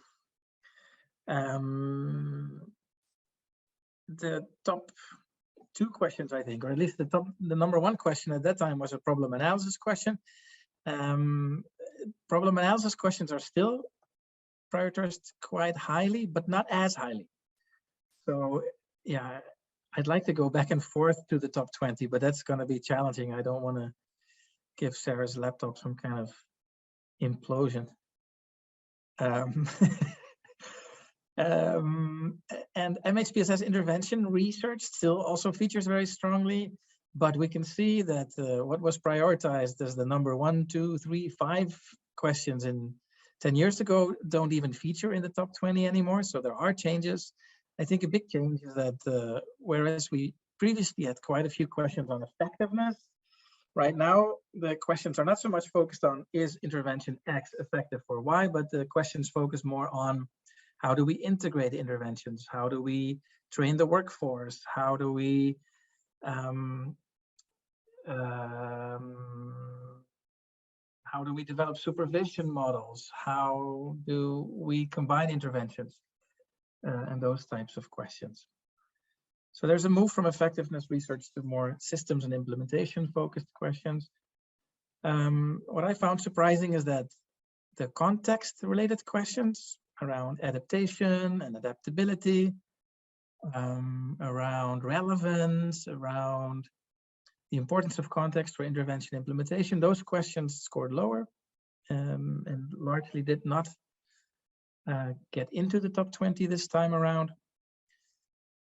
The top 2 questions, I think, or at least the number 1 question at that time was a problem analysis question. Problem analysis questions are still prioritized quite highly, but not as highly. So yeah, I'd like to go back and forth to the top 20, but that's going to be challenging. I don't want to give Sarah's laptop some kind of implosion. And MHPSS intervention research still also features very strongly, but we can see that what was prioritized as the number 1, 2, 3, 5 questions in 10 years ago don't even feature in the top 20 anymore. So there are changes. I think a big change is that whereas we previously had quite a few questions on effectiveness, right now the questions are not so much focused on is intervention X effective for Y, but the questions focus more on how do we integrate interventions? How do we train the workforce? How do we develop supervision models? How do we combine interventions? And those types of questions. So there's a move from effectiveness research to more systems and implementation focused questions. What I found surprising is that the context related questions around adaptation and adaptability, around relevance, around the importance of context for intervention implementation, those questions scored lower and largely did not get into the top 20 this time around.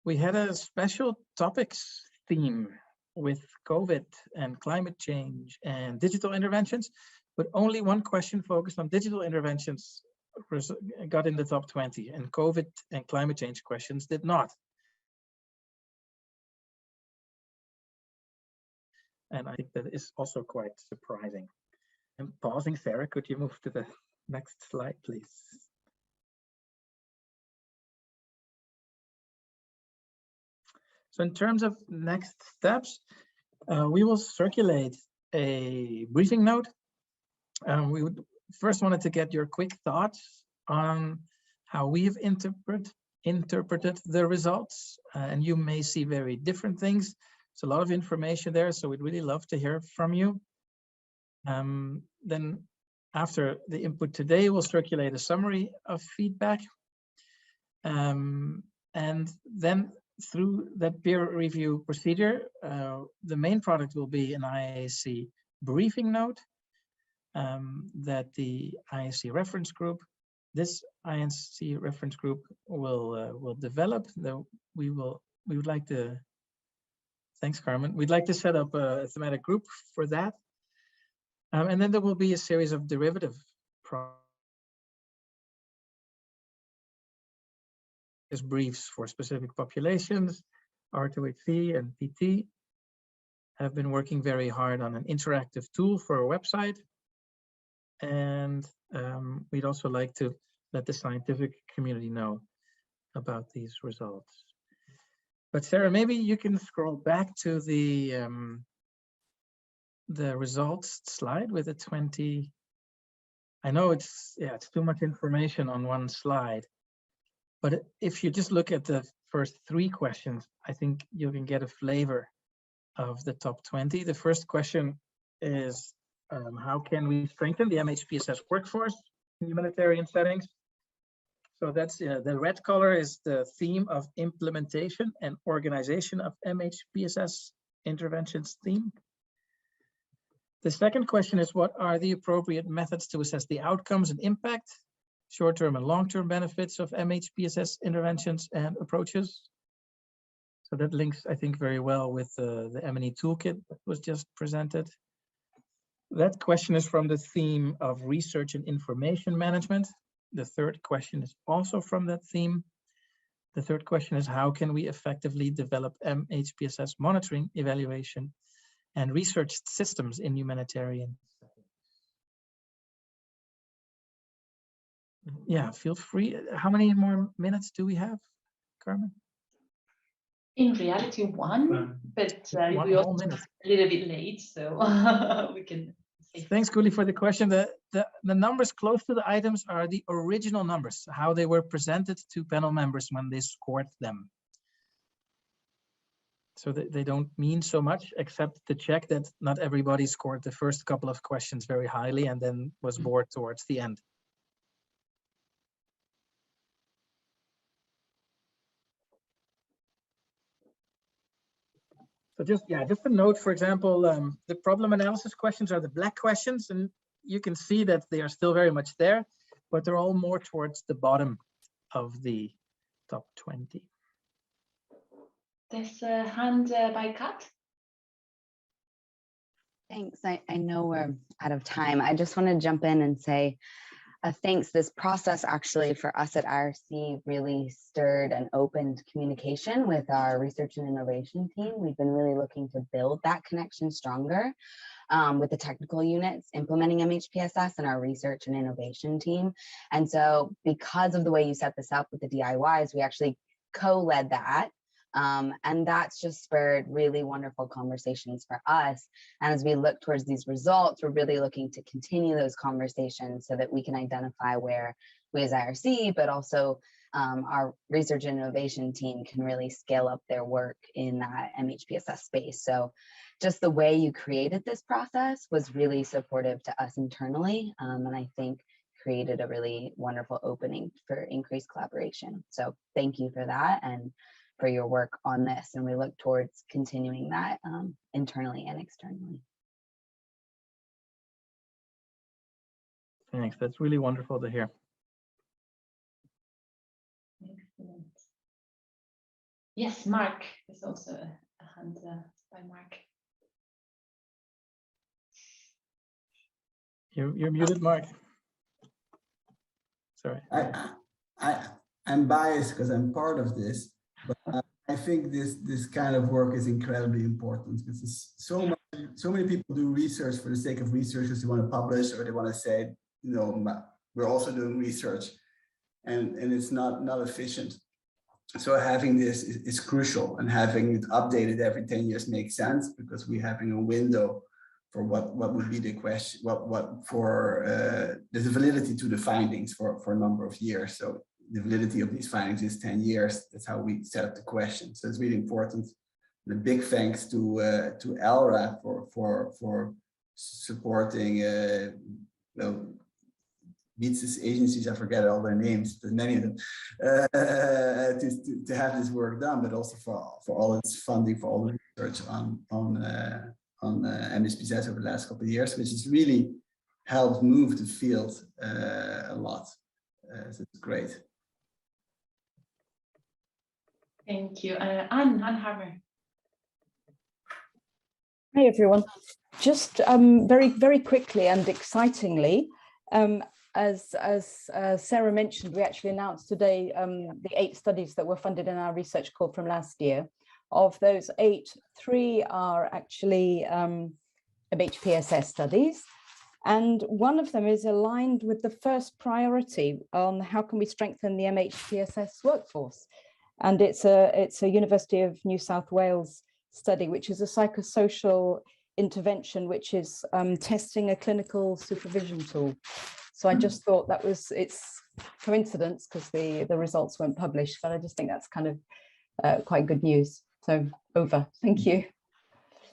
We had a special topics theme with COVID and climate change and digital interventions, but only 1 question focused on digital interventions got in the top 20, and COVID and climate change questions did not. And I think that is also quite surprising. And pausing, Sarah, could you move to the next slide, please? So in terms of next steps, we will circulate a briefing note. We would first wanted to get your quick thoughts on how we've interpreted the results, and you may see very different things. There's a lot of information there, so we'd really love to hear from you. Then after the input today, we'll circulate a summary of feedback. And then through that peer review procedure, the main product will be an IASC briefing note that the IASC Reference Group, this IASC Reference Group will develop. We would like to, thanks Carmen, we'd like to set up a thematic group for that. And then there will be a series of derivative briefs for specific populations. R2HC and PT have been working very hard on an interactive tool for a website. And we'd also like to let the scientific community know about these results. But Sarah, maybe you can scroll back to the results slide with the 20. I know it's too much information on one slide, but if you just look at the first 3 questions, I think you can get a flavor of the top 20. The first question is, how can we strengthen the MHPSS workforce in humanitarian settings? So that's the red color is the theme of implementation and organization of MHPSS interventions theme. The second question is, what are the appropriate methods to assess the outcomes and impact, short-term and long-term benefits of MHPSS interventions and approaches? So that links, I think, very well with the M&E toolkit that was just presented. That question is from the theme of research and information management. The third question is also from that theme. The third question is, how can we effectively develop MHPSS monitoring, evaluation, and research systems in humanitarian settings? Yeah, feel free. How many more minutes do we have, Carmen? In reality, 1, but we also a little bit late, so we can. Thanks, Kuli, for the question. The numbers close to the items are the original numbers, how they were presented to panel members when they scored them. So they don't mean so much, except to check that not everybody scored the first couple of questions very highly and then was bored towards the end. So just a note, for example, the problem analysis questions are the black questions, and you can see that they are still very much there, but they're all more towards the bottom of the top 20. There's a hand by Kat. Thanks. I know we're out of time. I just want to jump in and say thanks. This process actually for us at IRC really stirred and opened communication with our research and innovation team. We've been really looking to build that connection stronger with the technical units implementing MHPSS and our research and innovation team. And so because of the way you set this up with the DIYs, we actually co-led that. And that's just spurred really wonderful conversations for us. And as we look towards these results, we're really looking to continue those conversations so that we can identify where we as IRC, but also our research and innovation team can really scale up their work in that MHPSS space. So just the way you created this process was really supportive to us internally. And I think created a really wonderful opening for increased collaboration. So thank you for that and for your work on this, and we look towards continuing that internally and externally. Thanks, that's really wonderful to hear. Excellent. Yes, Mark, there's also a hand by Mark. You're muted, Mark. Sorry. I'm biased because I'm part of this. But I think this kind of work is incredibly important because there's so much so many people do research for the sake of research because they want to publish or they want to say, we're also doing research, and it's not efficient. So having this is crucial, and having it updated every 10 years makes sense, because we're having a window for what would be the question, there's a validity to the findings for a number of years. So the validity of these findings is 10 years. That's how we set up the question. So it's really important. And a big thanks to ELRA for supporting these agencies. I forget all their names, there's many of them, to have this work done, but also for all its funding for all the research on MHPSS over the last couple of years, which has really helped move the field a lot. So it's great. Thank you. Anne Hammer. Hi, everyone. Just very quickly and excitingly, as Sarah mentioned, we actually announced today the 8 studies that were funded in our research call from last year. Of those 8, 3 are actually MHPSS studies, and one of them is aligned with the first priority on how can we strengthen the MHPSS workforce. And it's a University of New South Wales study, which is a psychosocial intervention, which is testing a clinical supervision tool. So I just thought it's coincidence because the results weren't published, but I just think that's kind of quite good news. So over, thank you.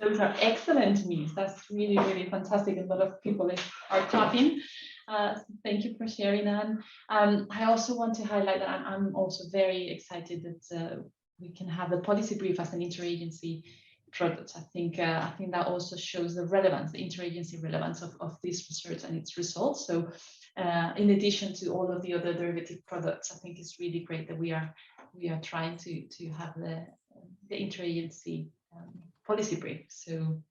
Those are excellent news. That's really, really fantastic. A lot of people are clapping. Thank you for sharing, Anne. I also want to highlight that I'm also very excited that we can have the policy brief as an interagency product. I think that also shows the relevance, the interagency relevance of this research and its results. So in addition to all of the other derivative products, I think it's really great that we are trying to have the interagency policy brief. So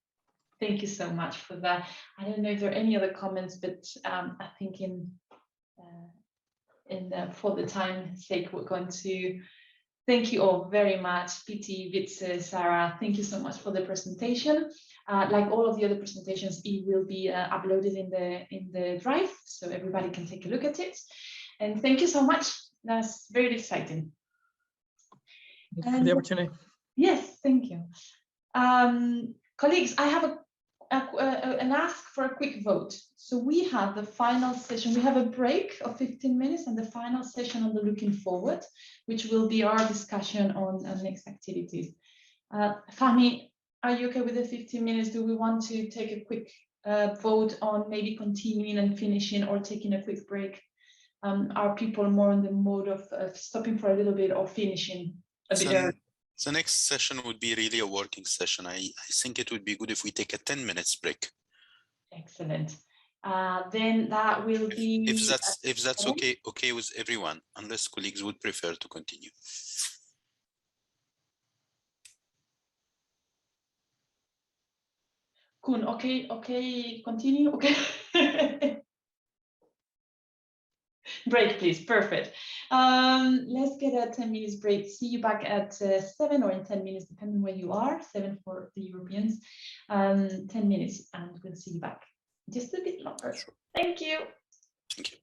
thank you so much for that. I don't know if there are any other comments, but I think for the time's sake, we're going to thank you all very much. PT, Vitze, Sarah, thank you so much for the presentation. Like all of the other presentations, it will be uploaded in the drive, so everybody can take a look at it. And thank you so much. That's very exciting. Thank you for the opportunity. Yes, thank you. Colleagues, I have an ask for a quick vote. So we have the final session. We have a break of 15 minutes and the final session on the looking forward, which will be our discussion on next activities. Fahmi, are you okay with the 15 minutes? Do we want to take a quick vote on maybe continuing and finishing or taking a quick break? Are people more in the mode of stopping for a little bit or finishing a bit early? The next session would be really a working session. I think it would be good if we take a 10 minutes break. Excellent. Then that will be... If that's okay with everyone, unless colleagues would prefer to continue. Koen, okay, continue, okay. Break, please. Perfect. Let's get a 10 minutes break. See you back at 7 or in 10 minutes, depending where you are. 7 for the Europeans. 10 minutes, and we'll see you back just a bit longer. Sure. Thank you. Thank you.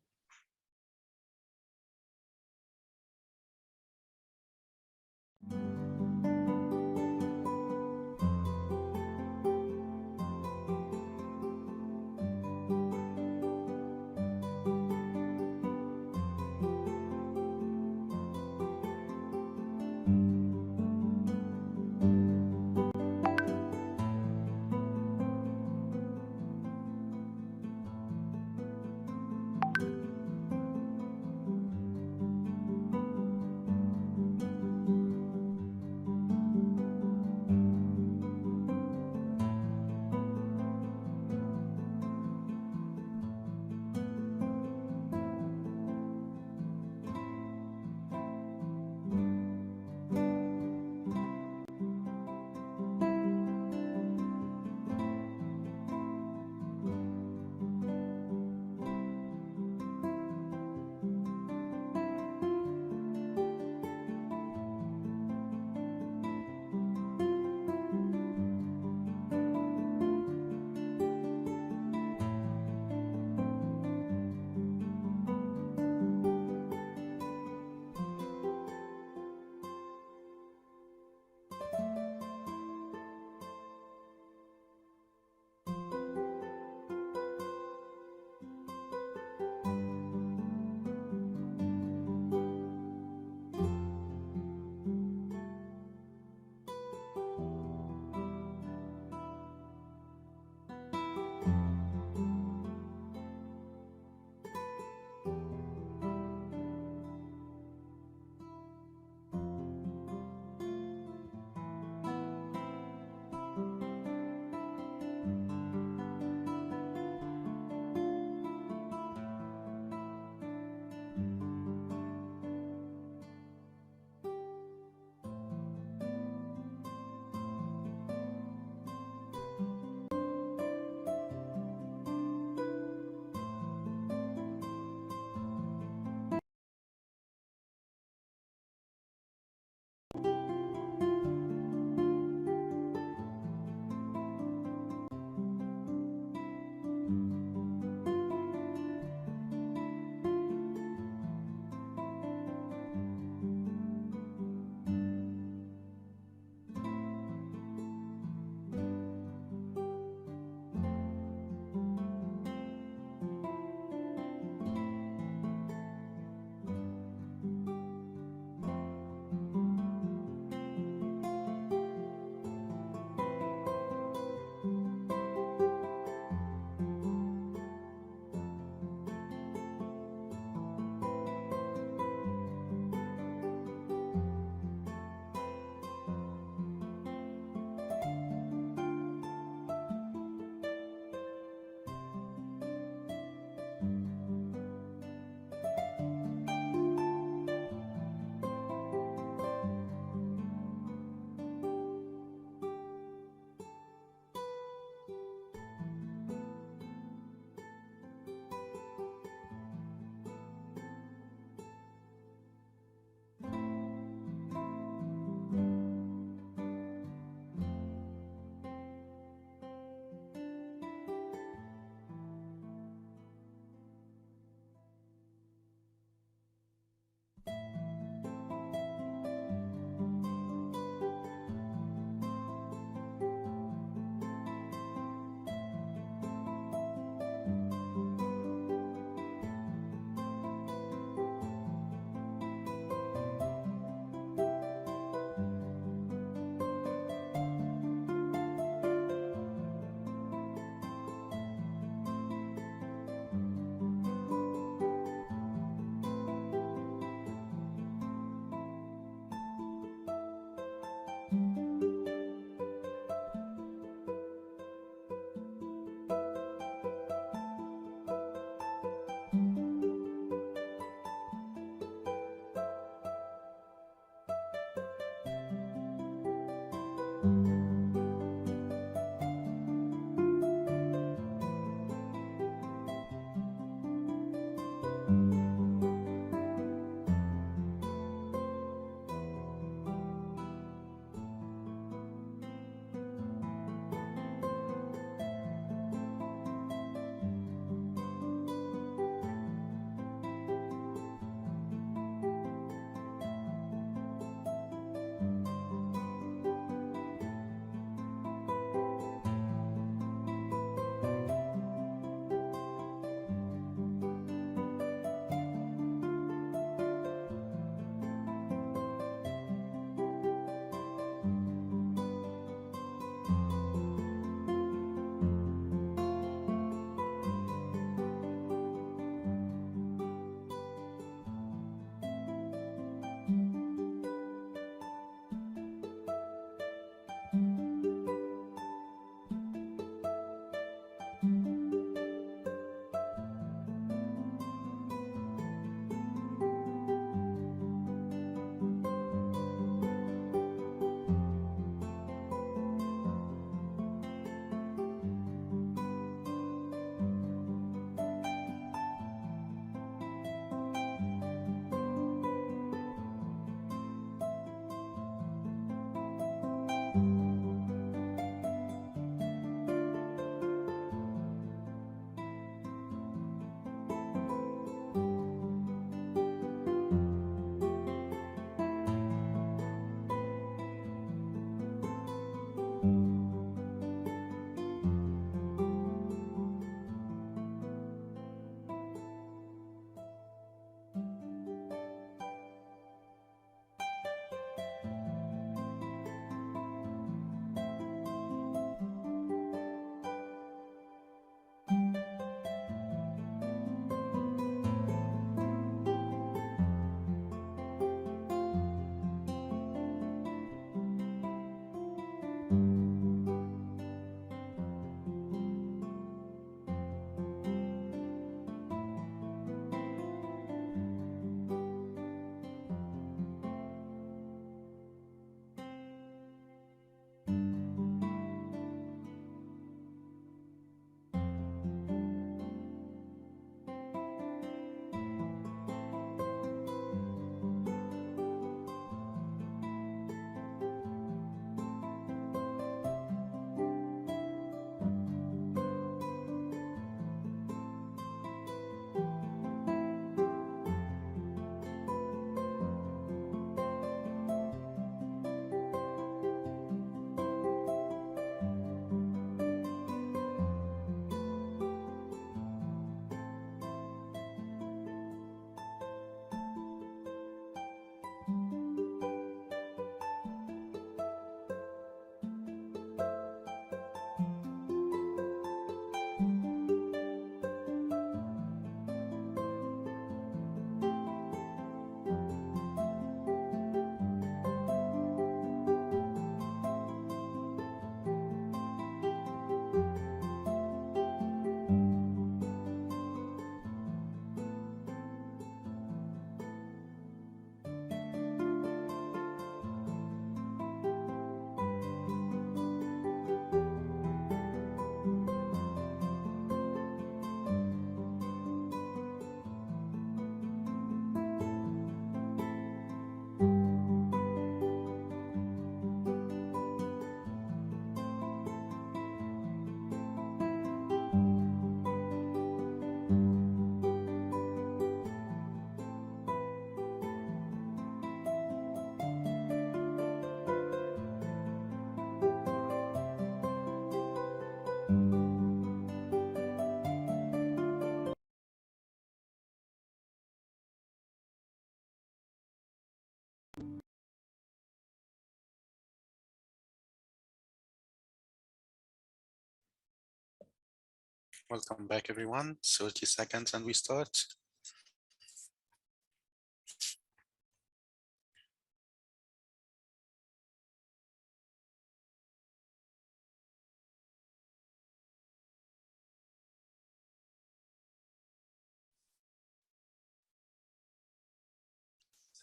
Welcome back, everyone. 30 seconds and we start.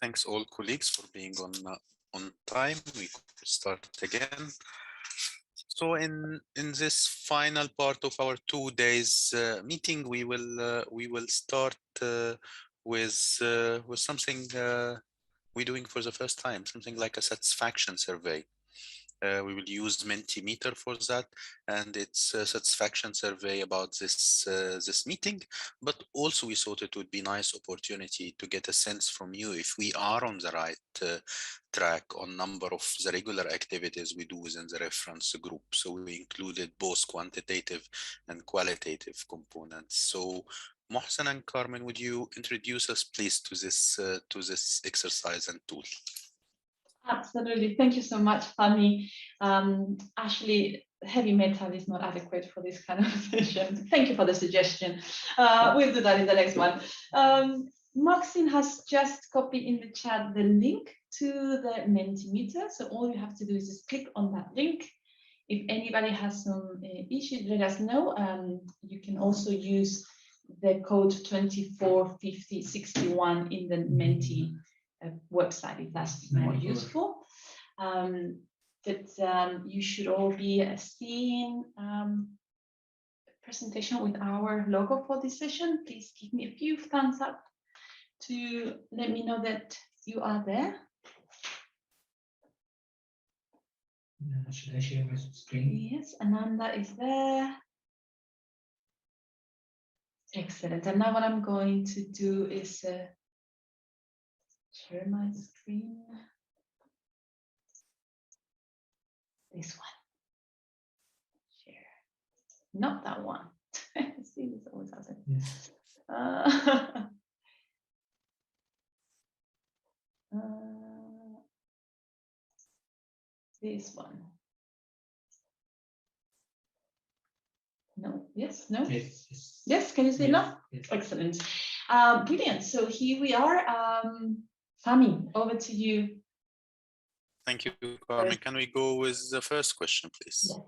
Thanks all colleagues for being on time. We could start again. So in this final part of our 2 days meeting, we will start with something we're doing for the first time, something like a satisfaction survey. We will use Mentimeter for that, and it's a satisfaction survey about this meeting. But also we thought it would be a nice opportunity to get a sense from you if we are on the right track on number of the regular activities we do within the reference group. So we included both quantitative and qualitative components. So Mohsen and Carmen, would you introduce us please to this exercise and tool? Absolutely. Thank you so much, Fahmi. Actually, heavy metal is not adequate for this kind of session. Thank you for the suggestion. We'll do that in the next one. Maxine has just copied in the chat the link to the Mentimeter. So all you have to do is just click on that link. If anybody has some issues, let us know. You can also use the code 245061 in the Menti website if that's more useful. But you should all be seeing a presentation with our logo for this session. Please give me a few thumbs up to let me know that you are there. Should I share my screen? Yes, Ananda is there. Excellent. And now what I'm going to do is share my screen. This one. Share. Not that one. See, this always happens. Yes. This one. No. Yes. No. Yes. Yes. Yes. Can you see Yes. now? Yes. Excellent. Brilliant. So here we are. Fahmi, over to you. Thank you, Carmen. Can we go with the first question, please? Yeah.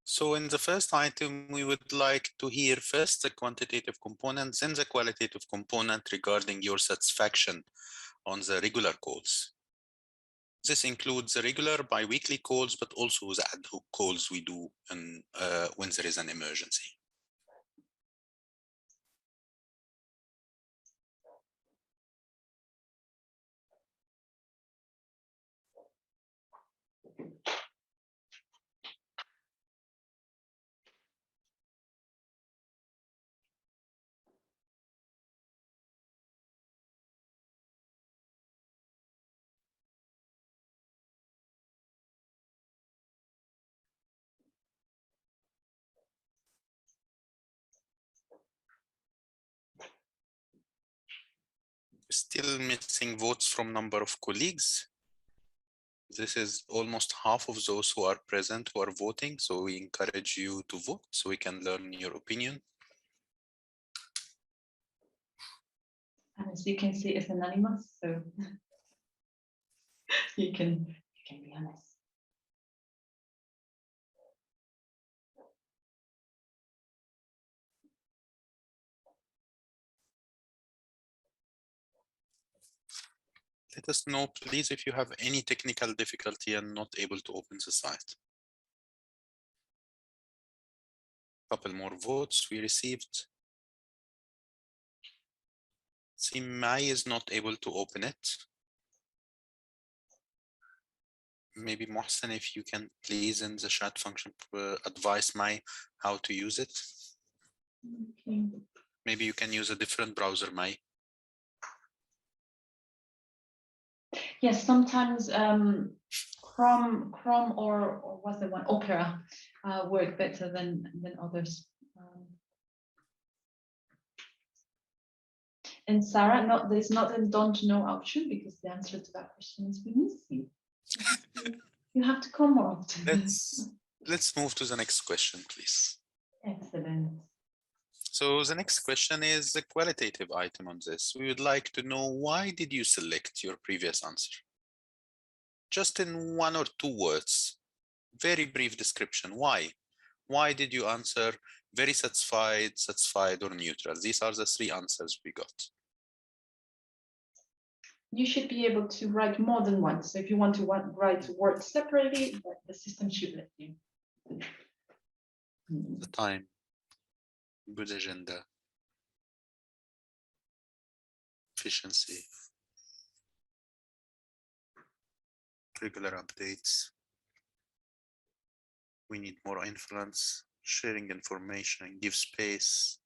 So in the first item, we would like to hear first the quantitative component, then the qualitative component regarding your satisfaction on the regular calls. This includes the regular bi-weekly calls, but also the ad hoc calls we do when there is an emergency. Still missing votes from number of colleagues. This is almost half of those who are present who are voting, so we encourage you to vote so we can learn your opinion. And as you can see, it's anonymous, so you can be honest. Let us know, please, if you have any technical difficulty and not able to open the site. Couple more votes we received. See, Mai is not able to open it. Maybe Mohsen, if you can please in the chat function advise Mai how to use it. Okay. Maybe you can use a different browser, Mai. Yes, sometimes Chrome or what's the one, Opera work better than others. And Sarah, no, there's not a don't know option because the answer to that question is we miss you. You have to come more often. Let's move to the next question, please. Excellent. So the next question is a qualitative item on this. We would like to know, why did you select your previous answer? Just in 1 or 2 words, very brief description. Why? Why did you answer very satisfied, satisfied, or neutral? These are the 3 answers we got. You should be able to write more than once. So if you want to write words separately, the system should let you. The time, good agenda, efficiency, regular updates. We need more influence, sharing information, give space.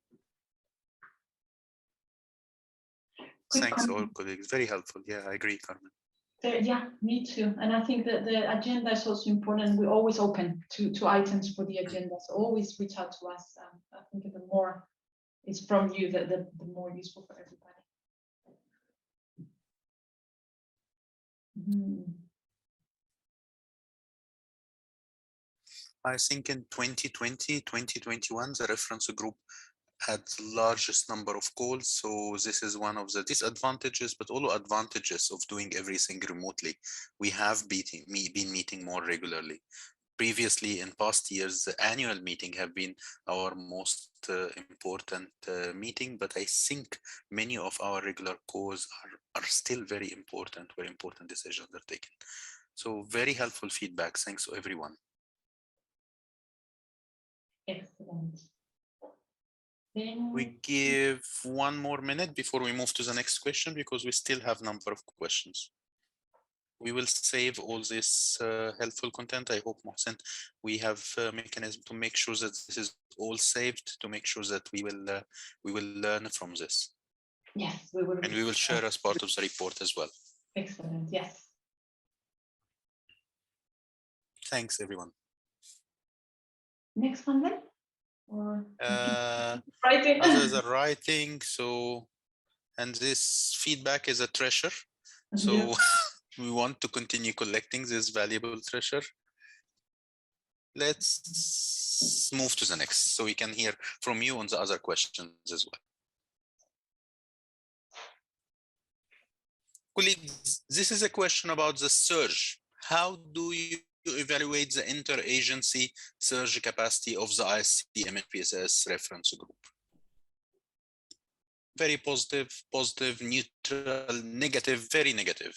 Thanks all colleagues, very helpful. Yeah, I agree, Carmen. Yeah, me too. And I think that the agenda is also important. We're always open to items for the agenda. So always reach out to us. I think the more it's from you, the more useful for everybody. I think in 2020, 2021, the reference group had the largest number of calls. So this is one of the disadvantages, but also advantages of doing everything remotely. We have been meeting more regularly. Previously, in past years, the annual meeting have been our most important meeting, but I think many of our regular calls are still very important, where important decisions are taken. So very helpful feedback. Thanks to everyone. Excellent. We give 1 more minute before we move to the next question, because we still have a number of questions. We will save all this helpful content. I hope, Mohsen, we have a mechanism to make sure that this is all saved, to make sure that we will learn from this. Yes, we will. And we will share as part of the report as well. Excellent. Yes. Thanks, everyone. Next one then? Or writing. Others are writing. So, and this feedback is a treasure. So yeah. We want to continue collecting this valuable treasure. Let's move to the next, so we can hear from you on the other questions as well. Colleagues, this is a question about the surge. How do you evaluate the interagency surge capacity of the IASC MHPSS reference group? Very positive, positive, neutral, negative, very negative.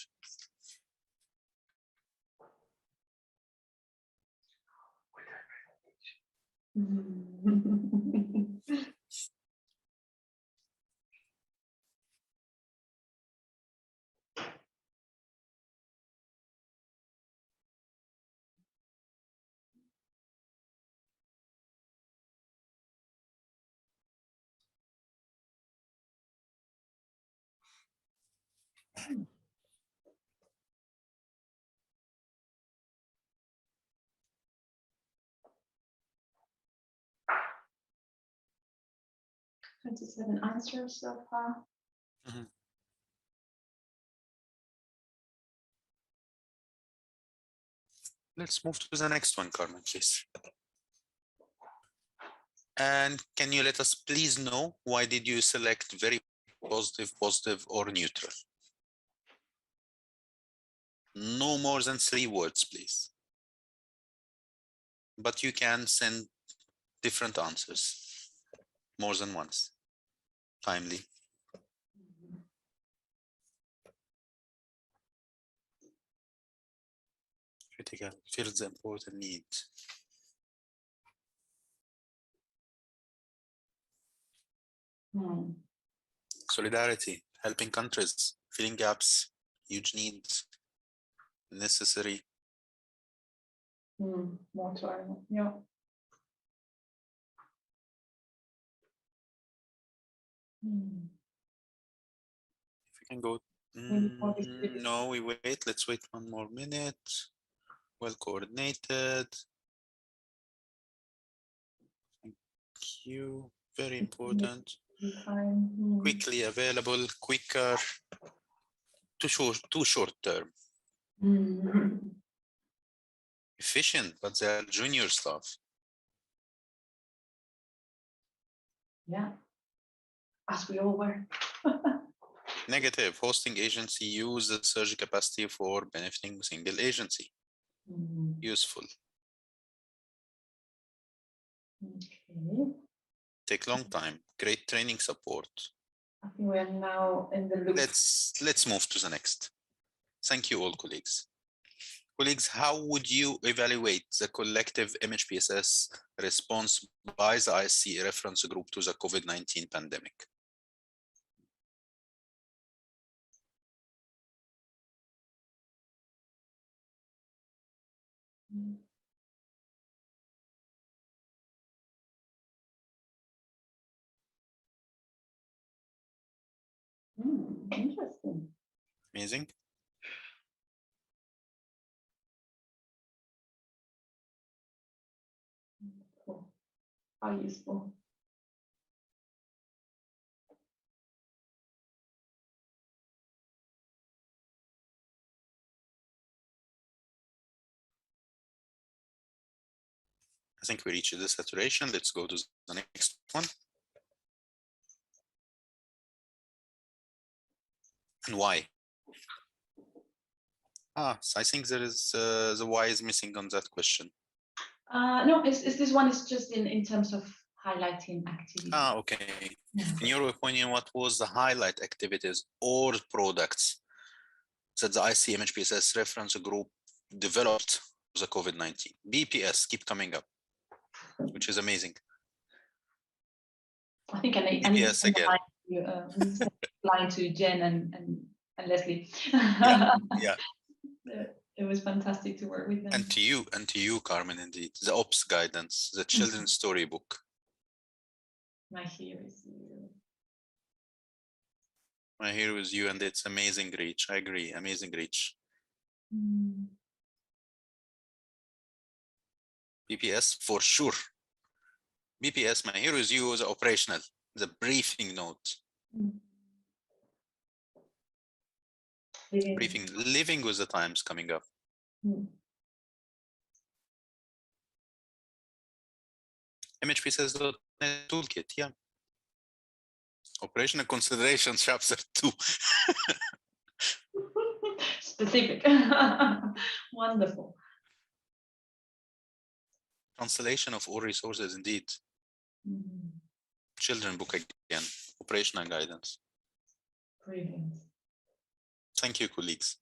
Twenty-seven answers so far. Mm-hmm. Let's move to the next one, Carmen, please. And can you let us please know, why did you select very positive, positive, or neutral? No more than 3 words, please. But you can send different answers, more than once, timely. Critical, feels the important need. Solidarity, helping countries, filling gaps, huge needs, necessary. More to add, yeah. If we can go, no, we wait. Let's wait 1 more minute. Well coordinated. Thank you. Very important. Quickly available, quicker. Too short term. efficient, but they are junior staff. Yeah, as we all were. Negative, hosting agency use the surge capacity for benefiting single agency. Useful. Okay. Take long time. Great training support. I think we're now in the loop. Let's move to the next. Thank you all, colleagues. Colleagues, how would you evaluate the collective MHPSS response by the IASC Reference Group to the COVID-19 pandemic? Interesting. Amazing. Cool. How useful. I think we reached the saturation. Let's go to the next one. And why? So I think there is the why is missing on that question. No, it's this one is just in terms of highlighting activities. Okay. In your opinion, what was the highlight activities or products that the IASC MHPSS Reference Group developed for the COVID-19? BPS keep coming up, which is amazing. I think I need BPS again. line to Jen and Leslie. Yeah. It was fantastic to work with them. And to you, Carmen, indeed. The ops guidance, the children's storybook. My hero is you. My hero is you, and it's amazing reach. I agree, amazing reach. BPS for sure. BPS, my hero is you, the operational, the briefing note. Briefing, living with the times coming up. MHPSS.net toolkit, yeah. Operational considerations, chapter 2. Specific. Wonderful. Translation of all resources, indeed. Children book again, operational guidance. Brilliant. Thank you, colleagues.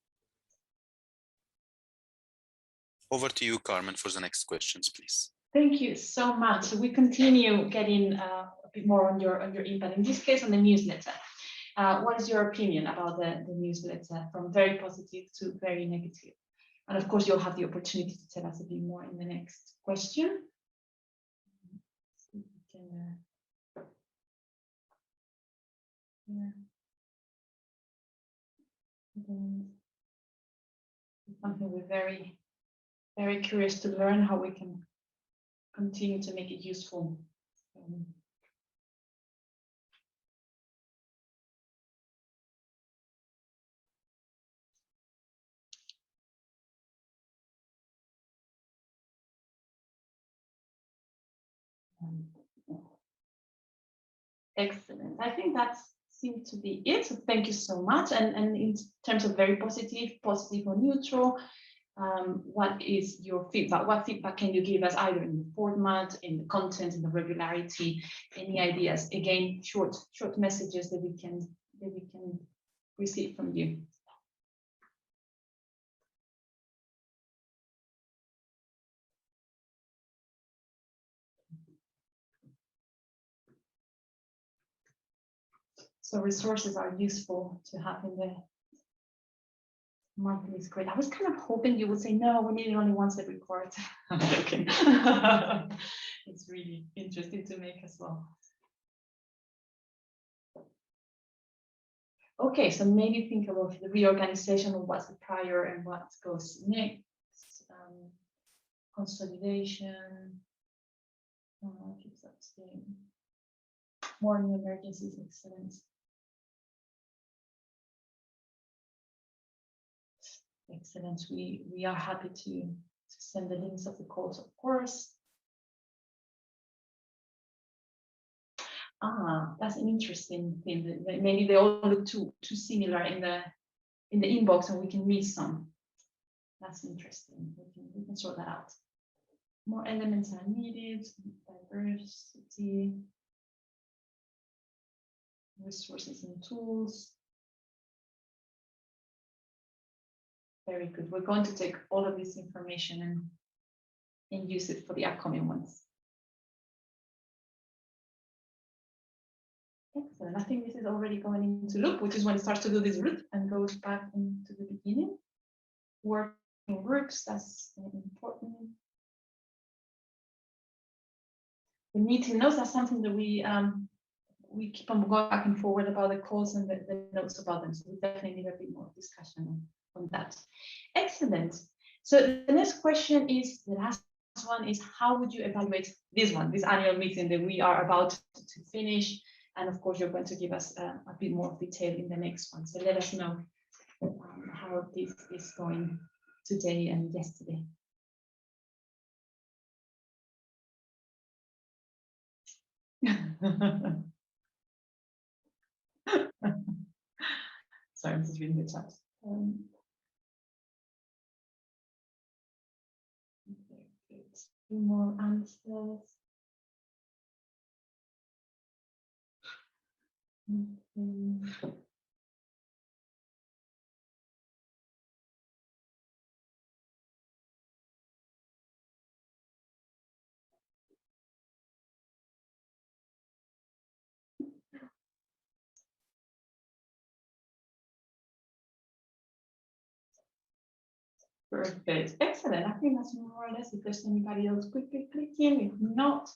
Over to you, Carmen, for the next questions, please. Thank you so much. So we continue getting a bit more on your impact. In this case, on the newsletter. What is your opinion about the newsletter, from very positive to very negative? And of course, you'll have the opportunity to tell us a bit more in the next question. Something we're very, very curious to learn how we can continue to make it useful. Excellent. I think that seemed to be it. So thank you so much. And in terms of very positive or neutral, what is your feedback? What feedback can you give us, either in the format, in the content, in the regularity? Any ideas? Again, short messages that we can receive from you. So resources are useful to have in the monthly is great. I was kind of hoping you would say, no, we need it only once every quarter. I'm joking. It's really interesting to make as well. Okay, so maybe think about the reorganization of what's the prior and what goes next. Consolidation. Keeps up staying. More new emergencies, excellent. Excellent. We are happy to send the links of the calls, of course. Ah, that's an interesting thing. Maybe they all look too similar in the inbox, and we can miss some. That's interesting. We can sort that out. More elements are needed. Diversity, resources and tools. Very good. We're going to take all of this information and use it for the upcoming ones. Excellent. I think this is already going into loop, which is when it starts to do this loop and goes back into the beginning. Working groups, that's important. The meeting notes, that's something that we keep on going back and forward about the calls and the notes about them. So we definitely need a bit more discussion on that. Excellent. So the next question is, the last one is, how would you evaluate this one, this annual meeting that we are about to finish? And of course, you're going to give us a bit more detail in the next one. So let us know how this is going today and yesterday. Sorry, I'm just reading the chat. Two more answers. Perfect. Excellent. I think that's more or less, if there's anybody else quickly clicking. If not,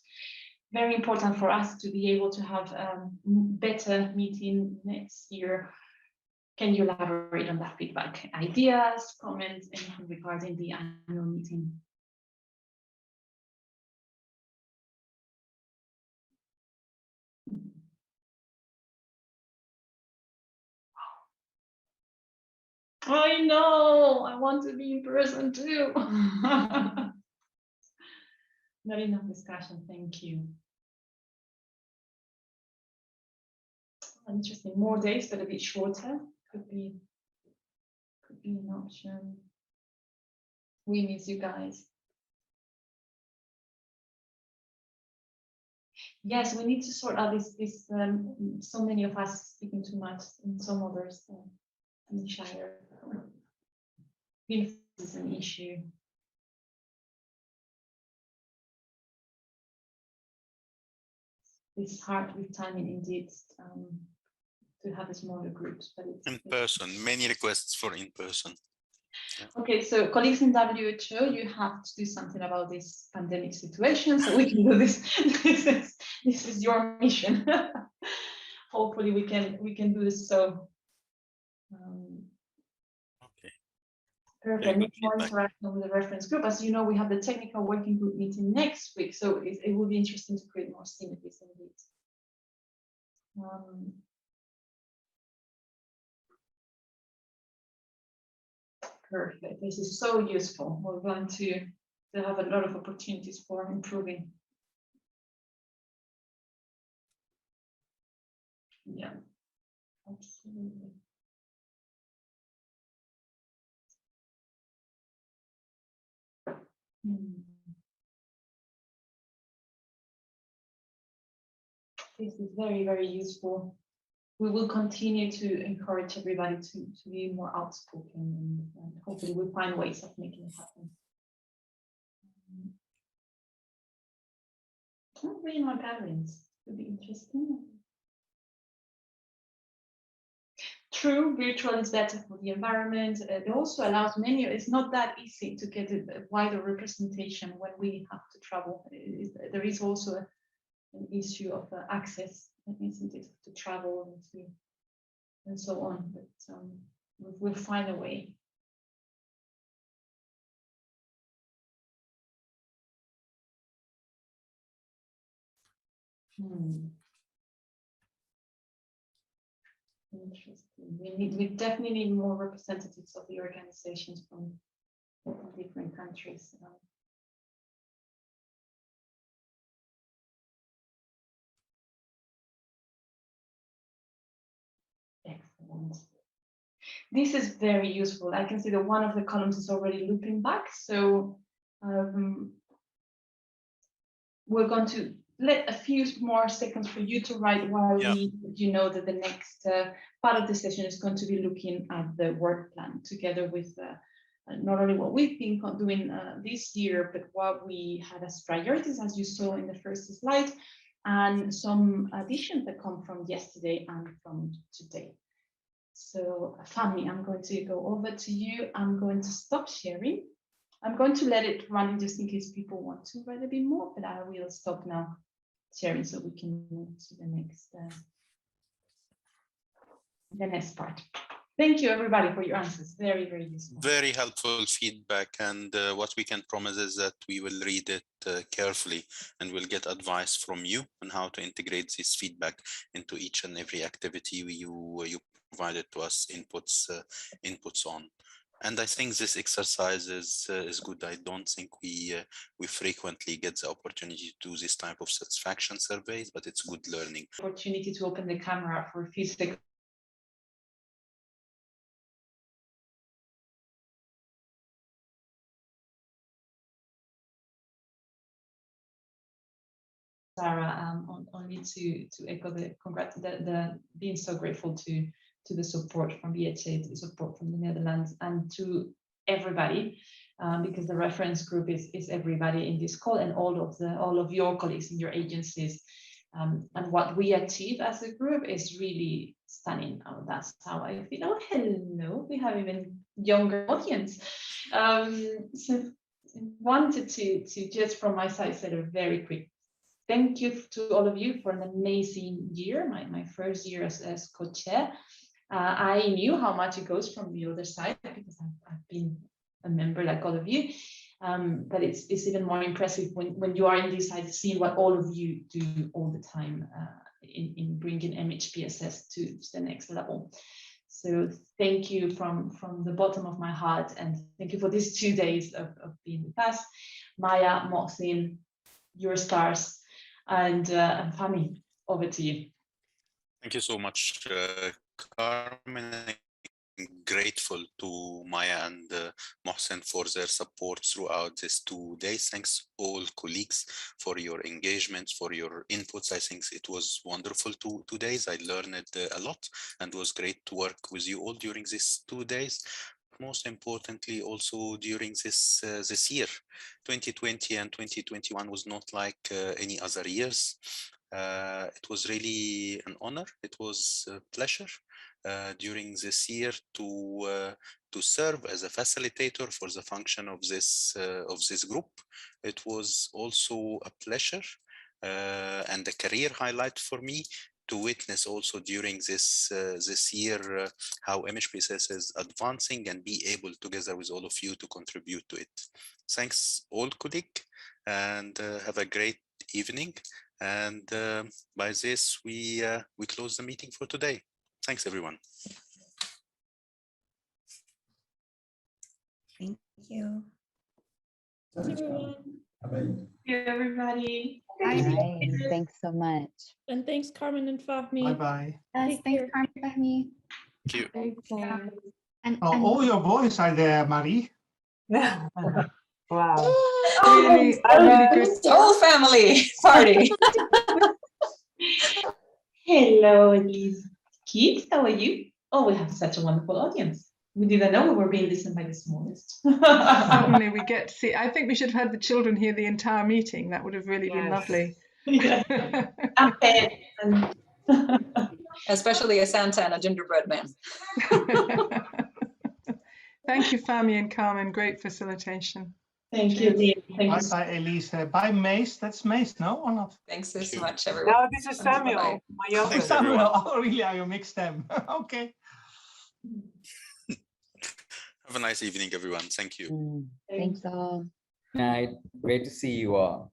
very important for us to be able to have a better meeting next year. Can you elaborate on that feedback? Ideas, comments, anything regarding the annual meeting? I know, I want to be in person too. Not enough discussion, thank you. Interesting, more days, but a bit shorter. Could be an option. We miss you guys. Yes, we need to sort out this so many of us speaking too much and some others in Shire. This is an issue. It's hard with timing indeed to have smaller groups, but it's in person. Many requests for in person. Yeah. Okay, so colleagues in WHO, you have to do something about this pandemic situation, so we can do this. This is your mission. Hopefully, we can do this. So, okay. Perfect. Next more interaction with the reference group. As you know, we have the technical working group meeting next week, so it will be interesting to create more synergies indeed. Perfect. This is so useful. We're going to have a lot of opportunities for improving. Yeah, absolutely. This is very, very useful. We will continue to encourage everybody to be more outspoken, and hopefully we'll find ways of making it happen. Regional gatherings would be interesting. True, virtual is better for the environment. It also allows many, it's not that easy to get a wider representation when we have to travel. There is also an issue of access, isn't it, to travel and so on, but we'll find a way. Interesting. We definitely need more representatives of the organizations from different countries. Excellent. This is very useful. I can see that one of the columns is already looping back. So we're going to let a few more seconds for you to write while you know that the next part of the session is going to be looking at the work plan together with not only what we've been doing this year, but what we had as priorities, as you saw in the first slide, and some additions that come from yesterday and from today. So Fahmi, I'm going to go over to you. I'm going to stop sharing. I'm going to let it run just in case people want to write a bit more, but I will stop now sharing so we can move to the next part. Thank you everybody for your answers. Very, very useful. Very helpful feedback, and what we can promise is that we will read it carefully and we'll get advice from you on how to integrate this feedback into each and every activity you provided to us inputs on. And I think this exercise is good. I don't think we frequently get the opportunity to do this type of satisfaction surveys, but it's good learning. Opportunity to open the camera for a few seconds. Sarah, only to echo the congrats, being so grateful to the support from EHA, the support from the Netherlands, and to everybody, because the reference group is everybody in this call, and all of your colleagues in your agencies, and what we achieve as a group is really stunning. Oh, that's how I feel. Oh, hello, we have even younger audience. So wanted to just from my side say a very quick thank you to all of you for an amazing year, my first year as co-chair. I knew how much it goes from the other side because I've been a member like all of you, but it's even more impressive when you are in this side, seeing what all of you do all the time in bringing MHPSS to the next level. So thank you from the bottom of my heart, and thank you for these 2 days of being with us. Maya, Mohsin, your stars. And Fahmi, over to you. Thank you so much, Carmen. I'm grateful to Maya and Mohsen for their support throughout these 2 days. Thanks all colleagues for your engagement, for your inputs. I think it was wonderful 2 days. I learned a lot, and it was great to work with you all during these 2 days. Most importantly, also during this year, 2020 and 2021 was not like any other years. It was really an honor. It was a pleasure during this year to serve as a facilitator for the function of this group. It was also a pleasure and a career highlight for me to witness also during this year how MHPSS is advancing and be able together with all of you to contribute to it. Thanks all colleagues, and have a great evening. And by this we close the meeting for today. Thanks everyone. Thank you. Thank you everybody. Bye. Thanks so much. And thanks, Carmen and Fahmi. Bye-bye. Yes, thanks, Carmen, Fahmi. Thank you. And all your boys are there, Marie. Wow. Really, really good. Whole family party. Hello, Elise. Kids, how are you? Oh, we have such a wonderful audience. We didn't know we were being listened by the smallest. Suddenly we get to see. I think we should have had the children hear the entire meeting. That would have really been lovely. Especially a Santa and a gingerbread man. Thank you, Fahmi and Carmen. Great facilitation. Thank you, Liam. Thank you. Bye, Elise. Bye, Mace. That's Mace, no, or not? Thanks so much, everyone. No, this is Samuel. My youngest. Samuel. Oh, really? You mixed them. Okay. Have a nice evening, everyone. Thank you. Thanks all. Night. Great to see you all.